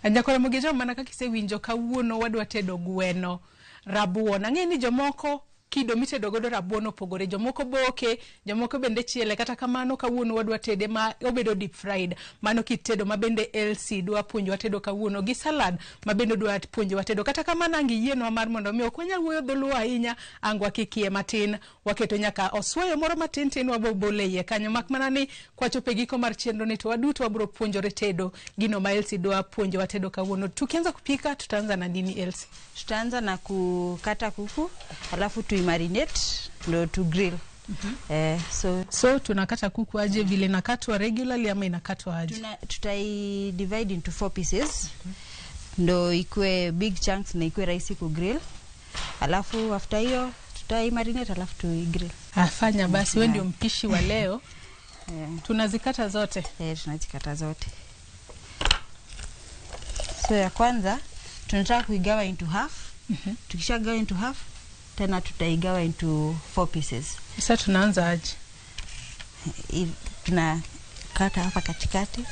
Anyakora mogejo mana kakise winjo kawuono wadwa tedo gweno rabuon. Ang'e ni jomoko kido mitedo godo rabuon opogore, jomoko boke, jomoko bende chiele, kata kamano kawuono wadwa tede ma obedo deep fried. Mano kitedo ma bende Elsie dwa puonjwa tedo kawuono gi salad ma bende dwa puonjwa tedo. Kata kamano angi yienwa mar mondo mi okwanya wuoyo dholuo ahinya angwa kikie matin waketo nyaka oswayo moro matin tin wabobole ye kanyo mak mana ni kwachope giko mar chenro ni to waduto wabro puonjore tedo gino ma Elsie dwa puonjwa tedo kawuono. Tukianza kupika tutaanza na nini Elsie? Tutaanza na kukata kuku alafu marinate ndo to grill. So tunakata kuku aje vile nakatwa regularly ama inakatwa aje? Tutai divide into 4 pieces. Ndo ikue big chunks na ikue rahisi ku grill. Alafu after hiyo tutai marinate alafu tu grill. Afanya basi wewe ndio mpishi wa leo. Tunazikata zote? Tunazikata zote. So ya kwanza tunataka kuigawa into half. Tukishagawa into half tena tutaigawa into 4 pieces. Sasa tunaanza aje? Tunakata hapa katikati.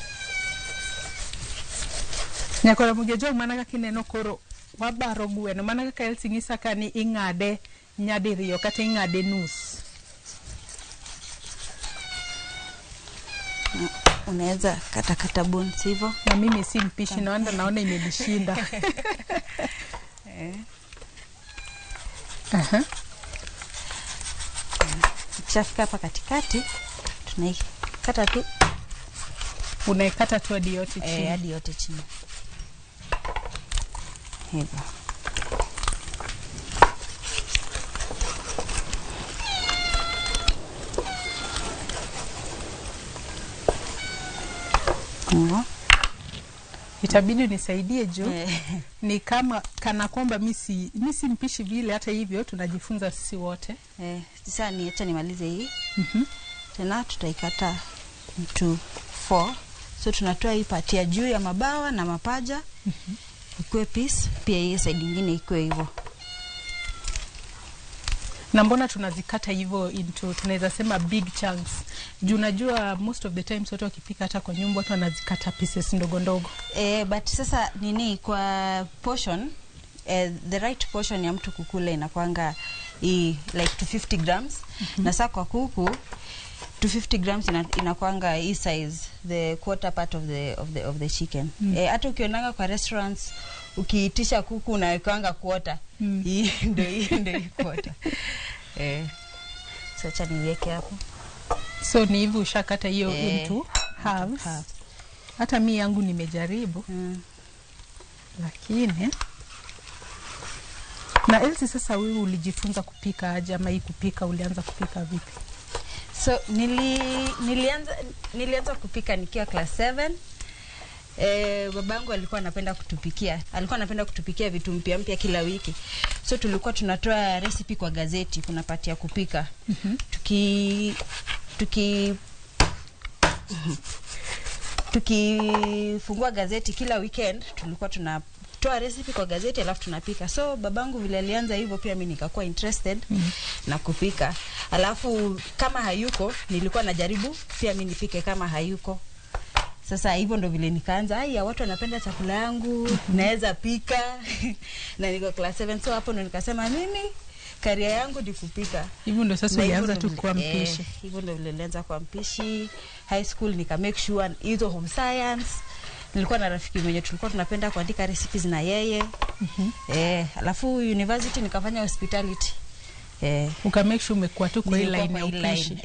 Nyakora mugejo manaka kineno koro wabaro gweno manaka ka Elsie ngisa kani ing'ade nyadiriyo kata ing'ade nus. Unaweza kata bones hivyo. Na mimi si mpishi naona imenishinda. Chafika hapa katikati tunaikata tu. Unaikata tu hadi yote chini. Hadi yote chini. Hivyo. Itabidi nisaidie juu. Ni kama kana kwamba mimi si mpishi vile, hata hivyo tunajifunza sisi wote. Sasa acha nimalize hii. Tena tutaikata into 4. So tunatoa hii part ya juu ya mabawa na mapaja. Ikue piece, pia hii side nyingine ikue hivyo. Na mbona tunazikata hivyo into, tunaweza sema big chunks? Juu unajua most of the time watu wakipika hata kwa nyumba watu wanazikata pieces ndogo ndogo. But sasa nini kwa portion, the right portion ya mtu kukula inakuanga like 250 grams. Na sasa kwa kuku 250 grams inakuanga hii size, the quarter part of the chicken. Hata ukionanga kwa restaurants ukiitisha kuku unawekanga quarter. Hii ndio quarter. So acha niweke hapo. So ni hivi ushakata hiyo into halves. Hata mimi yangu nimejaribu. Lakini na Elsie, sasa wewe ulijifunza kupika aje, ama hii kupika ulianza kupika vipi? So nilianza kupika nikiwa class 7. Babangu alikuwa anapenda kutupikia vitu mpya kila wiki. So tulikuwa tunatoa recipe kwa gazeti, kuna part ya kupika. Tukifungua gazeti kila weekend tulikuwa tunatoa recipe kwa gazeti alafu tunapika. So babangu vile alianza hivyo, pia mimi nikakuwa interested na kupika. Alafu kama hayuko nilikuwa najaribu pia mimi nipike kama hayuko. Sasa hivyo ndo vile nikaanza, watu wanapenda chakula yangu, naweza pika. Na niko class 7, so hapo ndo nikasema mimi career yangu ni kupika. Hivyo ndo sasa ulianza tu kuwa mpishi. Hivyo ndo vile nilianza kuwa mpishi. High school nika make sure hizo home science. Nilikuwa na rafiki mwenye tulikuwa tunapenda kuandika recipes na yeye. Alafu university nikafanya hospitality. Uka make sure umekuwa tu kwa ile line ya upishi.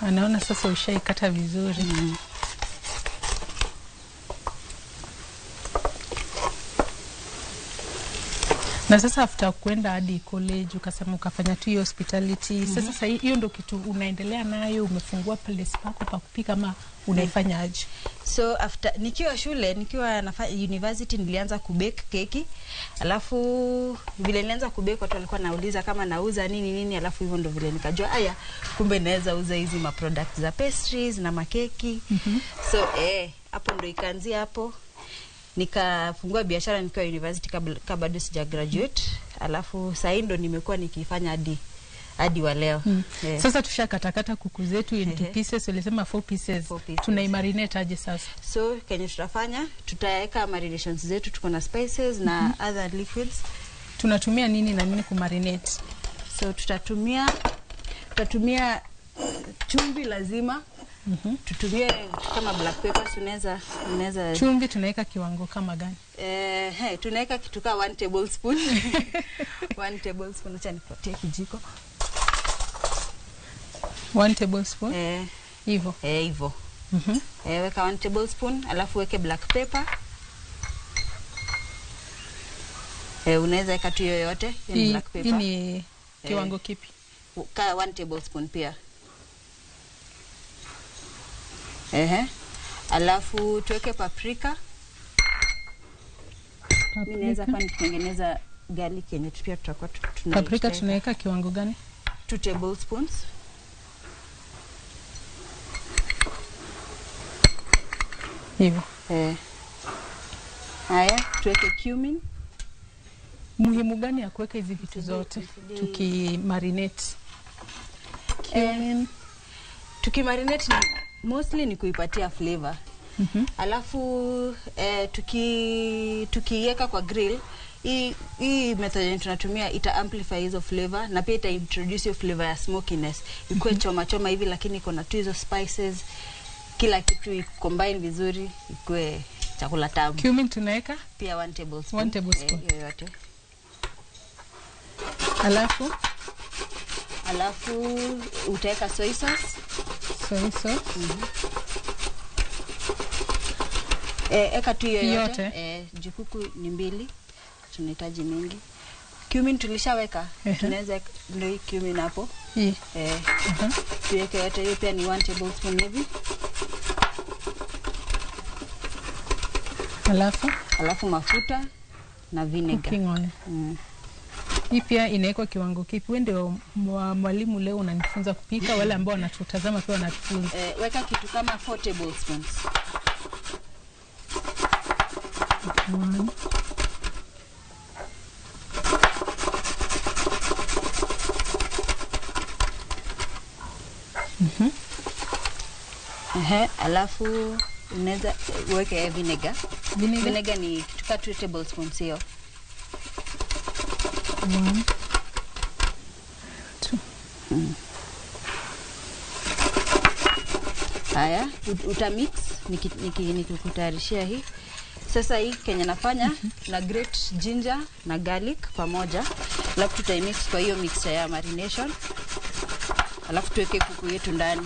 Anaona sasa ushaikata vizuri. Na sasa after kwenda hadi college ukasema ukafanya tu hiyo hospitality. Sasa hiyo ndo kitu unaendelea nayo, umefungua place pako pa kupika ama unaifanya aje? So after nikiwa shule, nikiwa university nilianza kubake keki. Alafu vile nilianza kubake watu walikuwa nauliza kama nauza nini, alafu hivyo ndo vile nikajua kumbe naweza uza hizi ma products za pastries na makeki. So hapo ndo ikaanzia hapo. Nikafungua biashara nikiwa university kabla bado sija graduate. Alafu sasa ndo nimekuwa nikifanya hadi wa leo. Sasa tushakatakata kuku zetu into pieces, ulisema 4 pieces. Tunaimarinate aje sasa? So kenye tutafanya, tutaweka marinations zetu, tuko na spices na other liquids. Tunatumia nini na nini kumarinate? So tutatumia chumvi lazima. Tutumie kama black pepper, unaweza chumvi tunaweka kiwango kama gani? Tunaweka kitu kama 1 tablespoon. 1 tablespoon, acha nipatie kijiko. 1 tablespoon. Hivyo. Hivyo. Weka 1 tablespoon, alafu weke black pepper. Unaweza weka tu yoyote, black pepper. Hii ni kiwango kipi? Ka 1 tablespoon pia. Alafu tuweke paprika. Mimi naweza kwa nitengeneza garlic yenye pia tutakuwa tunaweka. Paprika tunaweka kiwango gani? 2 tablespoons. Hivyo. Haya, tuweke cumin. Muhimu gani ya kuweka hizi vitu zote tukimarinate? Cumin tukimarinate mostly ni kuipatia flavor. Alafu tukiweka kwa grill, hii method tunatumia ita amplify hizo flavor na pia ita introduce hiyo flavor ya smokiness. Ikuwe choma hivi lakini iko na tu hizo spices, kila kitu combine vizuri ikuwe chakula tamu. Cumin tunaweka pia 1 tablespoon. 1 tablespoon. Yoyote. Alafu utaweka soy sauce. Soy sauce. Eka tu yoyote. Jikuku ni 2. Tunahitaji mingi. Cumin tulishaweka. Tunaweza ndio cumin hapo. Hii. Tuweke yote hiyo, pia ni 1 tablespoon hivi. Alafu mafuta na vinegar. Cooking oil. Hii pia inawekwa kiwango kipi? Wewe ndio mwalimu leo unanifunza kupika, wale ambao wanatutazama pia wanatufunza. Weka kitu kama 4 tablespoons. Alafu unaweza weke vinegar. Vinegar ni kitu kama 2 tablespoons hiyo. 1, 2. Haya, utamix nikikutayarishia hii. Sasa hii Kenya nafanya na grate ginger na garlic pamoja. Alafu tutaimix kwa hiyo mixture ya marination. Alafu tuweke kuku yetu ndani.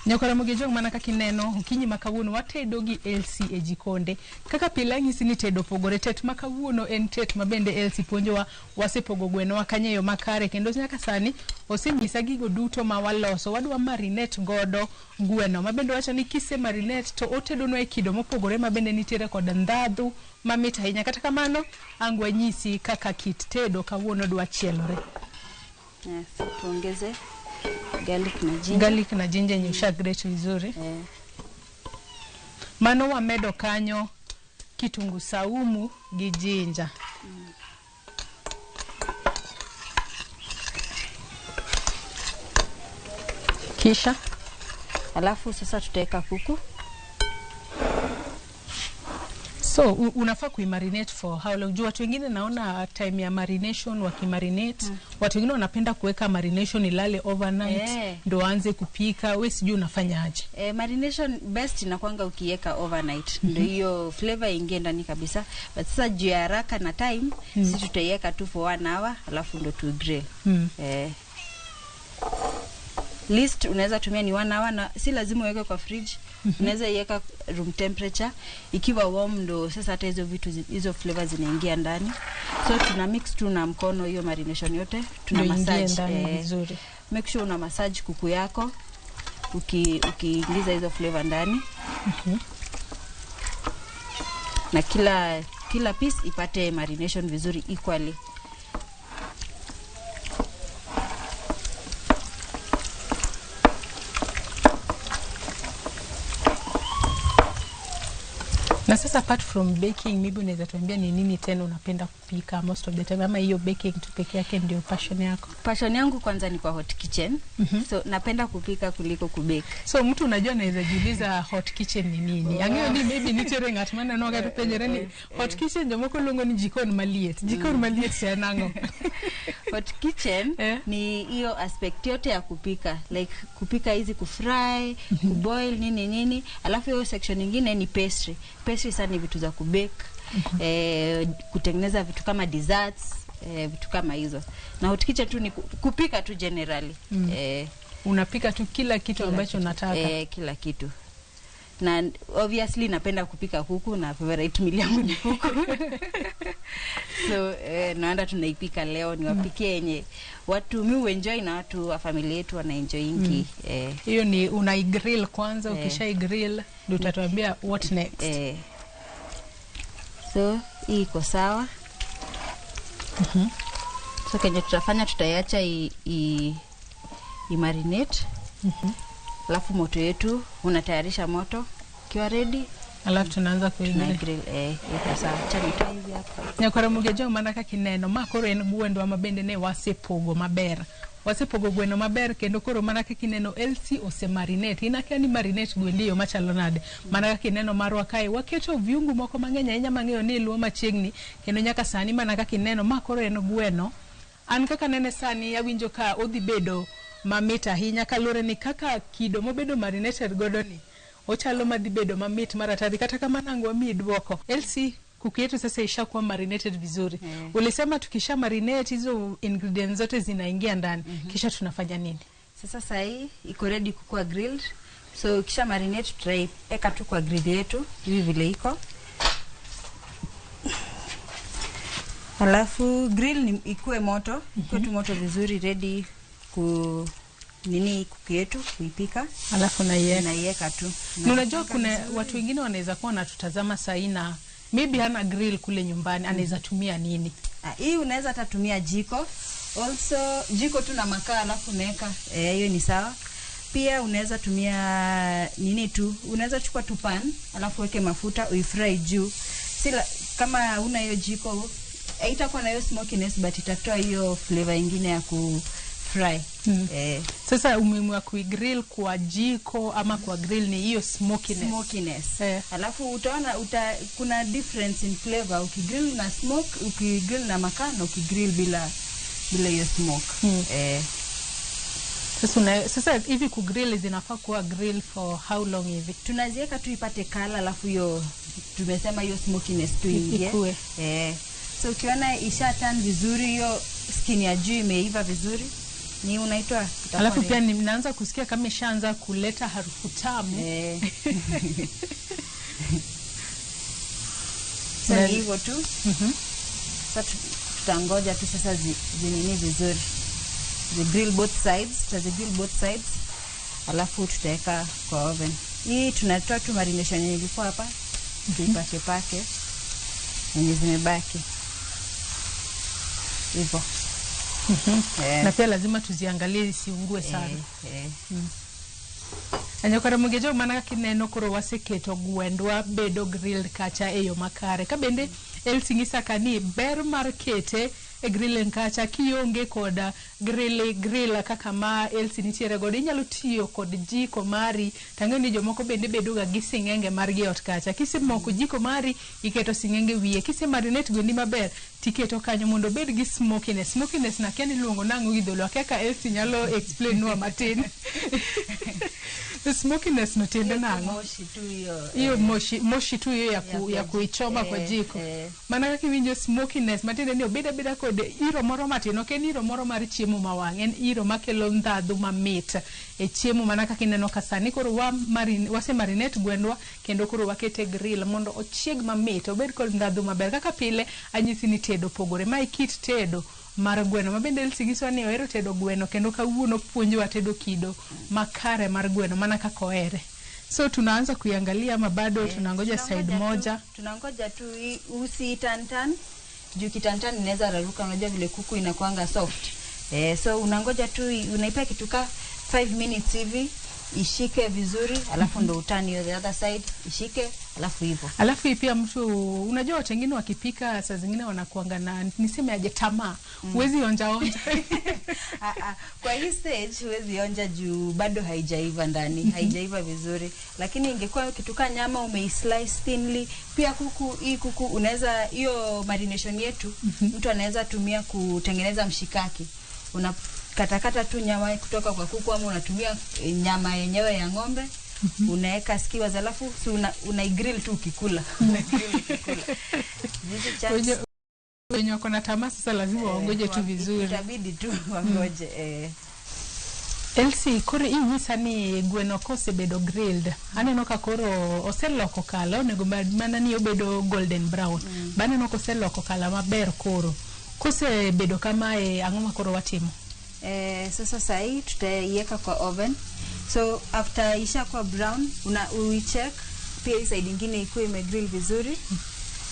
Nyakora mugejo manaka kineno ukinyi makawuno watedogi LC ejikonde kaka pilangi sini tedo pogore tet makawuno en tet mabende LC ponjo wasepogo gweno wakanyeyo makare kendo nyaka sani osenyisa gigo duto ma waloso wadwa marinate godo gweno mabende wacho ni kise marinate to otedonwa e kido mopogore mabende nitiere kod ndadhu mamit ahinya. Kata kamano angwa nyisi kaka kit tedo kawuono dwa chielore. Yes, tuongeze garlic na ginger. Garlic na ginger nyusha grate vizuri. Mano wamedo kanyo kitungu saumu gi ginger. Kisha alafu sasa tutaweka kuku. So unafaa kuimarinate for how long? Juu watu wengine naona time ya marination wakimarinate, watu wengine wanapenda kuweka marination ilale overnight ndo anze kupika. Wewe sijui unafanyaje? Marination best inakuanga ukiweka overnight. Ndio hiyo flavor ingie ndani kabisa. But sasa juu ya haraka na time, sisi tutaiweka tu for 1 hour alafu ndo tu grill. Least unaweza tumia ni 1 hour na si lazima uweke kwa fridge. Unaweza iweka room temperature ikiwa warm ndo sasa hata hizo vitu hizo flavors zinaingia ndani. So tuna mix tu na mkono hiyo marination yote, tuna massage vizuri. Make sure una massage kuku yako ukiingiza hizo flavor ndani. Na kila piece ipate marination vizuri equally. Na sasa apart from baking, maybe unaweza tuambia ni nini tena unapenda kupika most of the time, ama hiyo baking tu peke yake ndio passion yako? Passion yangu kwanza ni kwa hot kitchen. So napenda kupika kuliko kubake. So mtu unajua anaweza jiuliza hot kitchen ni nini? Angeo ni maybe ni tere ngatmana no ga tupenjereni hot kitchen jomoko longo ni jikon maliet. Jikon maliet sanango. Hot kitchen ni hiyo aspect yote ya kupika, like kupika hizi kufry, kuboil nini. Alafu hiyo section nyingine ni pastry. Pastry sana ni vitu za kubake, kutengeneza vitu kama desserts, vitu kama hizo. Na hot kitchen tu ni kupika tu generally. Unapika tu kila kitu ambacho unataka. Kila kitu. Na obviously napenda kupika kuku na favorite meal yangu ni kuku. So naenda tunaipika leo niwapikie yenye watu mi enjoy na watu wa familia yetu wana enjoyingi. Hiyo ni unai-grill kwanza, ukisha-grill ndio utatuambia what next. So hii iko sawa. So kenye tutafanya tutaiacha marinate. Alafu moto yetu unatayarisha moto kiwa ready, alafu tunaanza kuigrill. Iko sawa. Chanita hivi hapa. Nyakora mugejo manaka kineno makoro en gwendo mabende ne wasepogo maber. Wasepogo gweno maber kendo koro manaka kineno LC ose marinate. Inakia ni marinate gwendio machalo nade. Manaka kineno marwa kae waketo viungu moko mang'eny ahinya mang'eyo ni luo machiegni kendo nyaka sani manaka kineno makoro en gweno. An kaka nene sani awinjo ka odhi bedo mamit ahinya kalore ni kaka kido mobedo marinated godo ni ochalo madhi bedo mamit maratari kata kama nango mi duoko. LC kuku yetu sasa ishakuwa marinated vizuri. Ulisema tukisha marinate hizo ingredients zote zinaingia ndani. Kisha tunafanya nini? Sasa hii iko ready kukuwa grilled. So kisha marinate tutaiweka tu kwa grill yetu hivi vile iko. Alafu grill ni ikuwe moto, ikuwe tu moto vizuri ready kuku yetu kuipika, alafu naiweka tu. Na unajua kuna watu wengine wanaweza kuwa wanatutazama saina, maybe hana grill kule nyumbani, anaweza tumia nini? Hii unaweza tatumia jiko. Also jiko tu na makaa alafu unaweka, hiyo ni sawa. Pia unaweza tumia nini tu, unaweza chukua tu pan alafu weke mafuta uifry juu. Kama una hiyo jiko haitakuwa na hiyo smokiness, but itatoa hiyo flavor nyingine ya kufry. Sasa umuhimu wa kuigrill kwa jiko ama kwa grill ni hiyo smokiness. Alafu utaona kuna difference in flavor ukigrill na smoke, ukigrill na makaa na ukigrill bila hiyo smoke. Sasa hivi kugrill zinafaa kuwa grill for how long hivi? Tunaziweka tu ipate kala, alafu hiyo tumesema hiyo smokiness tu ingie. So ukiona isha turn vizuri, hiyo skin ya juu imeiva vizuri, ni unaitoa. Alafu pia ninaanza kusikia kama ishaanza kuleta harufu tamu. Sasa hivyo tu. Sasa tutangoja tu sasa zinini vizuri. The grill both sides, alafu tutaweka kwa oven. Hii tunatoa tu marination yenye ilikuwa hapa, tuipake yenye zimebaki hivyo. Na pia lazima tuziangalie isiungue sana. Anyokara mugejo mana kineno koro waseketo gwendwa bedo grilled kacha eyo makare. Kabende elsingisa kani ber mar kete e grilling kacha kionge koda grilla kaka ma elsi nitiere godo, inyalo tiyo kod jiko mari. Tango ni jomoko bende bedoga gi singenge margi ot kacha. Kisemoko jiko mari iketo singenge wiye, marinate gwendi maber tiketo kanyo mondo bed gi smokiness na keni luongo nango gi dholo kaka elsi nyalo explain nwa matin. The smokiness no tiende nango hiyo moshi tu hiyo ya kuichoma kwa jiko. Maana kaka winjo smokiness matinde ni obeda kod iro moro matino, ken iro moro mar chiemo mawang', en iro makelo ndhadhu mamit e chiemo. Maana kaka ineno kasani koro wase marinate gwendwa kendo koro wakete grill mondo ochieg mamit, obed kod ndhadhu maber. Kaka pile anyisi ni tedo pogore, ma kit tedo mar gweno mabende elsigiso ni ohero tedo gweno, kendo kawuono puonjwa tedo kido makare mar gweno mana kaka ohere. So tunaanza kuiangalia ama bado tunangoja side moja? Tunangoja tu usitantan, juu kitantan inaweza raruka, unajua vile kuku inakuanga soft. So unangoja tu, unaipa kituka 5 minutes hivi ishike vizuri, alafu ndo utani the other side ishike, alafu hivyo. Alafu pia mtu unajua watu wengine wakipika saa zingine wanakuanga na niseme aje tamaa. Huwezi onja. Kwa hii stage huwezi onja juu bado haijaiva ndani, haijaiva vizuri. Lakini ingekuwa kituka nyama umeislice thinly, pia kuku unaweza hiyo marination yetu mtu anaweza tumia kutengeneza mshikaki. Katakata tu nyama kutoka kwa kuku, ama unatumia nyama yenyewe ya ng'ombe, unaweka skiwa alafu unai-grill tu ukikula. Wenye wako na tamaa sasa lazima waongoje tu vizuri. Itabidi tu wangoje. Elsie, kore inyisa ni gweno kose bedo grilled. Aneno ka koro oseloko kala, onego mana ni obedo golden brown. Baneno koseloko kala maber koro. Kose bedo kama ang'o makoro watimo? Sasa sahi tutaiweka kwa oven. So after isha kwa brown, uicheck pia side nyingine ikuwe imegrill vizuri.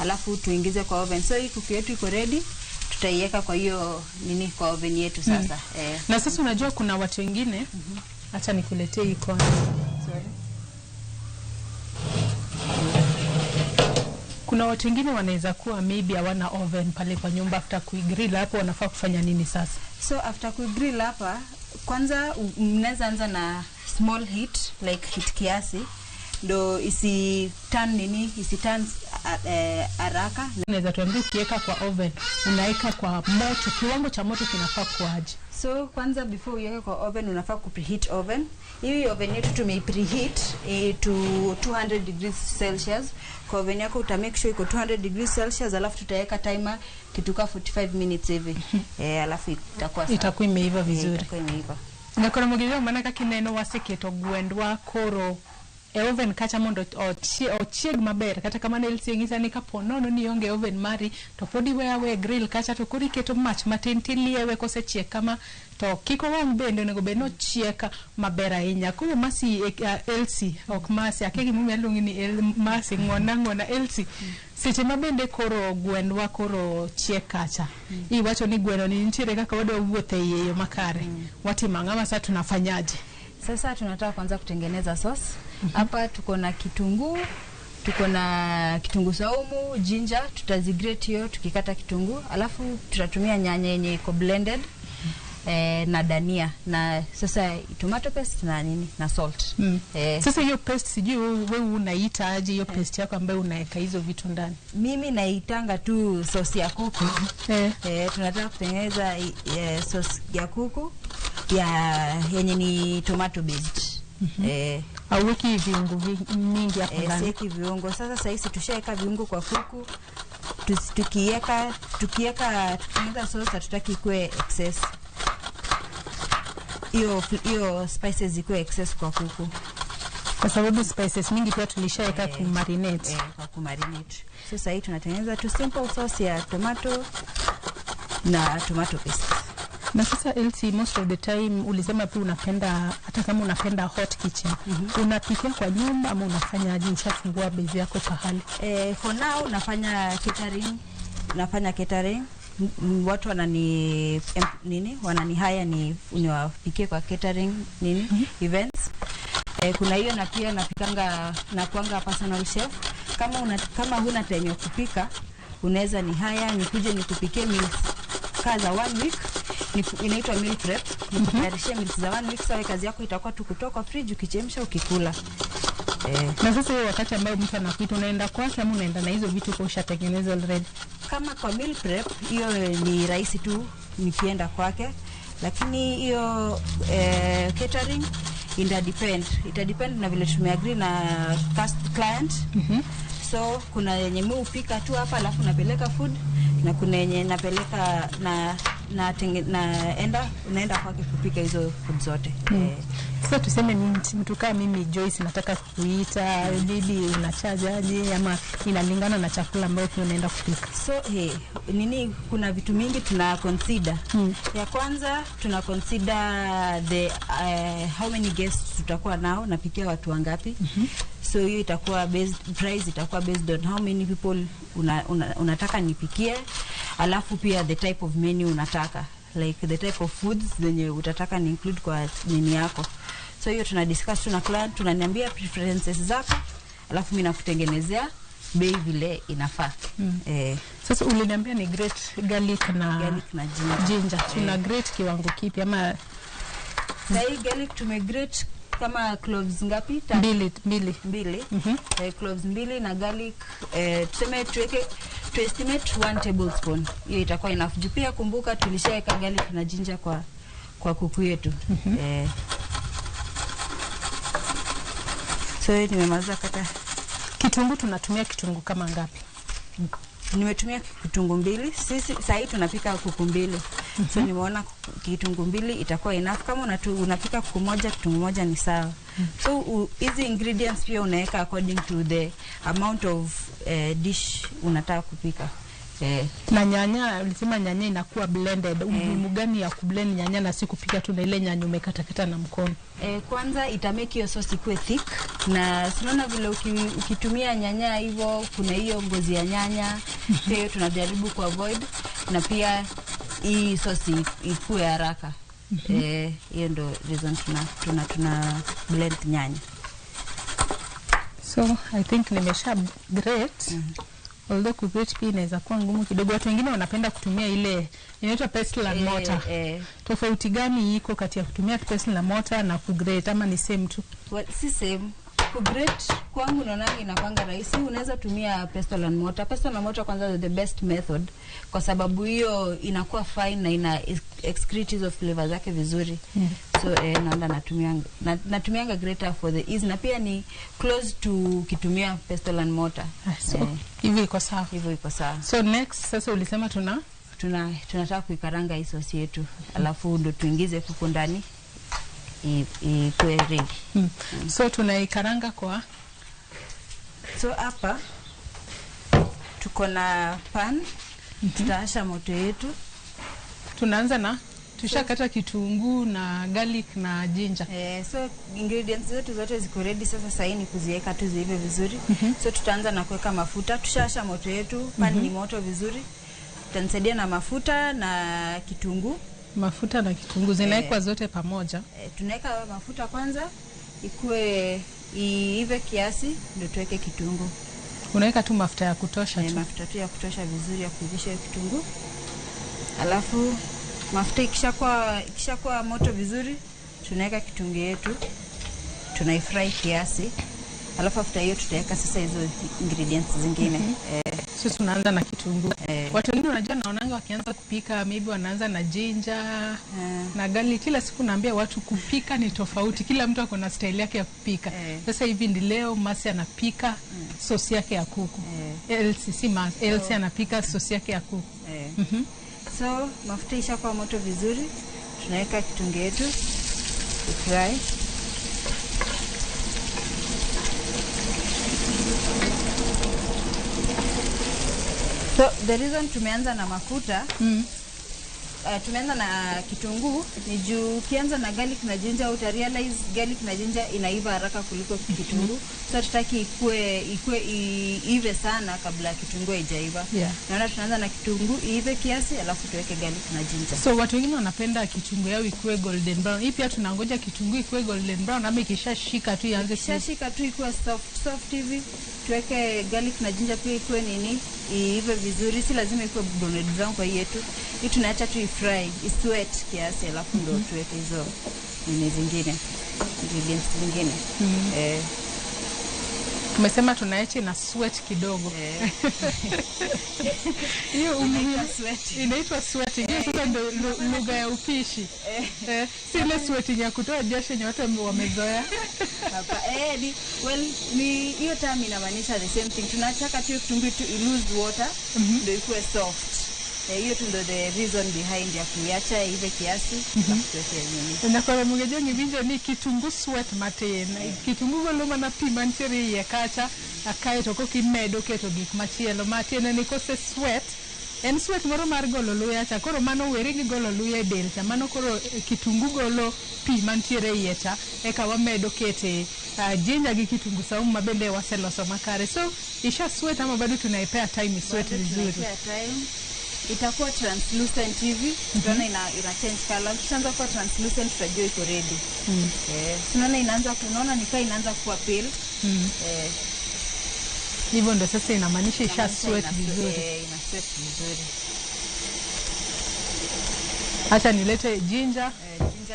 Alafu tuingize kwa oven. So hii kuku yetu iko ready. Tutaiweka kwa hiyo kwa oven yetu sasa. Na sasa unajua kuna watu wengine, acha nikuletee hii kona. Sorry. Kuna watu wengine wanaweza kuwa maybe hawana oven pale kwa nyumba, after kuigrill hapo wanafaa kufanya nini sasa? So after kuigrill hapa, kwanza mnaweza anza na small heat, like heat kiasi, ndo isi turn haraka. Unaweza tuambia ukiweka kwa oven, unaweka kwa moto, kiwango cha moto kinafaa kuaje? So kwanza before uweke kwa oven unafaa kupreheat oven. Hii oven yetu tumeipreheat to 200 degrees Celsius. Kwa oven yako utamake sure iko 200 degrees Celsius, alafu tutaweka timer kituka 45 minutes hivi. Alafu itakuwa imeiva vizuri. Itakuwa imeiva. Na kuna mugiro manaka kineno waseketo gwendwa koro oven kacha mondo ochieg maber kata kamano Elsie ng'isa ni kapo nono ni onge oven mari to podi we grill kacha to kodi keto mach matin tiliewe kosechiek kama to kiko wang bende onego bed no chieka maber ahinya. Koro masi Elsie ok masi akegi mumi aluongi ni masi ng'ona Elsie seche mabende koro gwendwa koro chiek kacha iwacho ni gweno ni nitiere kaka wadwa wuothe yeyo makare watimo ngama sasa tunafanyaje? Sasa tunataka kwanza kutengeneza sauce. Hapa tuko na kitunguu, tuko na kitunguu saumu, ginger, tutazigrate hiyo tukikata kitunguu, alafu tutatumia nyanya yenye iko blended na dania na sasa tomato paste na nini na salt. Sasa hiyo paste sijui wewe unaita aje hiyo paste yako ambayo unaweka hizo vitu ndani? Mimi naitanga tu sauce ya kuku. Tunataka kutengeneza sauce ya kuku yenye ni tomato based. Hauweki viungo mingi hapo ndani. Siweki viungo. Sasa hizi tushaweka viungo kwa kuku. Tukiweka sauce hatutaki kuwe excess. Hiyo spices zikuwe excess kwa kuku. Kwa sababu spices mingi pia tulishaweka kumarinate. Kwa kumarinate. Sasa hii tunatengeneza tu simple sauce ya tomato na tomato paste. Na sasa Elsie, most of the time ulisema pia unapenda hata kama unapenda hot kitchen. Unapikia kwa nyumba ama unafanyaje? Ushafungua base yako pahali? For now nafanya catering. Watu wanani hire ni niwapikie kwa catering events. Kuna hiyo na pia napikanga na kuanga personal chef. Kama huna time ya kupika unaweza ni hire nikuje nikupikie meals kaza 1 week. Inaitwa meal prep. Nikutayarishe meals za 1 week, sawa kazi yako itakuwa tu kutoka fridge ukichemsha ukikula. Na sasa hiyo wakati ambao mtu anakuita unaenda kwake ama unaenda na hizo vitu kwa ushatengeneza already? Kama kwa meal prep hiyo ni rahisi tu nikienda kwake, lakini hiyo catering ita depend na vile tumeagree na client. So kuna yenye mimi upika tu hapa alafu napeleka food na kuna yenye napeleka naenda kwake kupika hizo food zote. Sasa tuseme mtu kama mimi Joyce nataka kuita, bibi unachajaje ama inalingana na chakula ambayo unaenda kupika? So kuna vitu mingi tuna consider. Ya kwanza tuna consider the how many guests tutakuwa nao, napikia watu wangapi. So hiyo itakuwa price itakuwa based on how many people unataka nipikie, alafu pia the type of menu unataka, like the type of foods zenye utataka ni include kwa menu yako. So hiyo tuna discuss tuna client, tunaniambia preferences zako, alafu mimi nakutengenezea bei vile inafaa. Sasa uliniambia ni grate garlic na ginger. Tuna grate kiwango kipi ama sai garlic tumegrate kama cloves ngapi? Mbili. Cloves 2 na garlic tuseme to estimate 1 tablespoon. Hiyo itakuwa enough. Pia kumbuka tulishaweka garlic na ginger kwa kuku yetu. So nimemaliza kata kitunguu. Tunatumia kitunguu kama ngapi? Nimetumia kitunguu 2. Sisi sasa tunapika kuku 2. So nimeona kitunguu 2 itakuwa enough. Kama unapika kuku moja, kitunguu moja ni sawa. So hizi ingredients pia unaweka according to the amount of dish unataka kupika. Na nyanya, ulisema nyanya inakuwa blended. Umuhimu gani ya kublend nyanya na si kupika tu na ile nyanya umekatakata na mkono? Kwanza ita make hiyo sauce ikuwe thick, na unaona vile ukitumia nyanya hivyo kuna hiyo ngozi ya nyanya. Hiyo tunajaribu ku avoid, na pia hii sauce ikuwe haraka. Hiyo ndo reason tuna blend nyanya. So I think nimesha grate. Although kugrate pia inaweza kuwa ngumu kidogo. Watu wengine wanapenda kutumia ile inaitwa pestle and mortar. Tofauti gani iko kati ya kutumia pestle na mortar na kugrate, ama ni same tu? Si same. Kugrate kwangu naona inapanga rahisi. Unaweza tumia pestle and mortar. Pestle and mortar kwanza the best method kwa sababu hiyo inakuwa fine na ina excrete hizo flavor zake vizuri. So naenda natumianga grater for the ease, na pia ni close to kitumia pestle and mortar. So hivyo iko sawa. Hivyo iko sawa. So next sasa ulisema tunataka kuikaranga hii sauce yetu. Alafu ndo tuingize kuku ndani. ikuwe ready. So tunaikaranga kwa so hapa tuko na pan. Tutaasha moto yetu. Tunaanza na tushakata kitunguu na garlic na ginger. So ingredients zetu zote ziko ready sasa. Sasa ni kuziweka tu ziive vizuri. So tutaanza na kuweka mafuta. Tushasha moto yetu, pan ni moto vizuri. Tutanisaidia na mafuta na kitunguu. Mafuta na kitunguu zinawekwa zote pamoja. Tunaweka mafuta kwanza ikue iive kiasi ndio tuweke kitunguu. Unaweka tu mafuta ya kutosha tu. Mafuta tu ya kutosha vizuri ya kuivisha kitunguu. Alafu mafuta ikishakuwa moto vizuri, tunaweka kitunguu yetu. Tunaifry kiasi. Alafu after hiyo tutaweka sasa hizo ingredients zingine. Sisi tunaanza na kitunguu. Watu wengine unajua naonanga wakianza kupika maybe wanaanza na ginger na garlic. Kila siku naambia watu kupika ni tofauti. Kila mtu ako na style yake ya kupika. Sasa hivi ndi leo Masi anapika sauce yake ya kuku. Elsie anapika sauce yake ya kuku. So mafuta ishakuwa moto vizuri, tunaweka kitunguu yetu fry. So the reason tumeanza na mafuta tumeanza na kitunguu ni juu ukianza na garlic na ginger uta realize garlic na ginger inaiva haraka kuliko kitunguu. So tutaki iive sana kabla kitunguu haijaiva. Naona tunaanza na kitunguu iive kiasi alafu tuweke garlic na ginger. So watu wengine wanapenda kitunguu yao ikuwe golden brown. Hii pia tunangoja kitunguu ikuwe golden brown ama ikishashika tu ianze ikishashika tu ikuwe soft hivi. Tuweke garlic na ginger pia ikuwe iive vizuri. Si lazima ikuwe golden brown kwa hii yetu. Hii tunaacha tu fry, isweat kiasi alafu ndo tuweke hizo zingine ingredients zingine. Umesema tunaacha na sweat kidogo. Hiyo inaitwa sweating. Hiyo sasa ndo lugha ya upishi. Si ile sweating ya kutoa jasho yenye watu wamezoea. Hapa ni hiyo term inamaanisha the same thing. Tunataka tu kitunguu tu lose water ndio ikuwe soft. Hiyo tu ndo the reason behind ya kuiacha ive kiasi na kuweka nini. Na kwa mgejo ngibinjo ni kitunguu sweat matin. Kitunguu goloma na pi mantiere ye kacha akae to kokimedo keto gik machielo matin ni kose sweat. En sweat moro mar golo luya cha koro mano were gi golo luya del cha mano koro kitunguu golo pi mantiere ye cha eka wamedo kete ginger gi kitunguu saumu mabende waseloso makare. So isha sweat ama bado tunaipea time sweat vizuri. Itakuwa translucent hivi. Tunaona ina change color. Kishaanza kuwa translucent tutajua iko ready. Tunaona unaona nikaa inaanza kuwa pale. Hivyo ndo sasa inamaanisha isha sweat vizuri. Ina sweat vizuri. Acha nilete ginger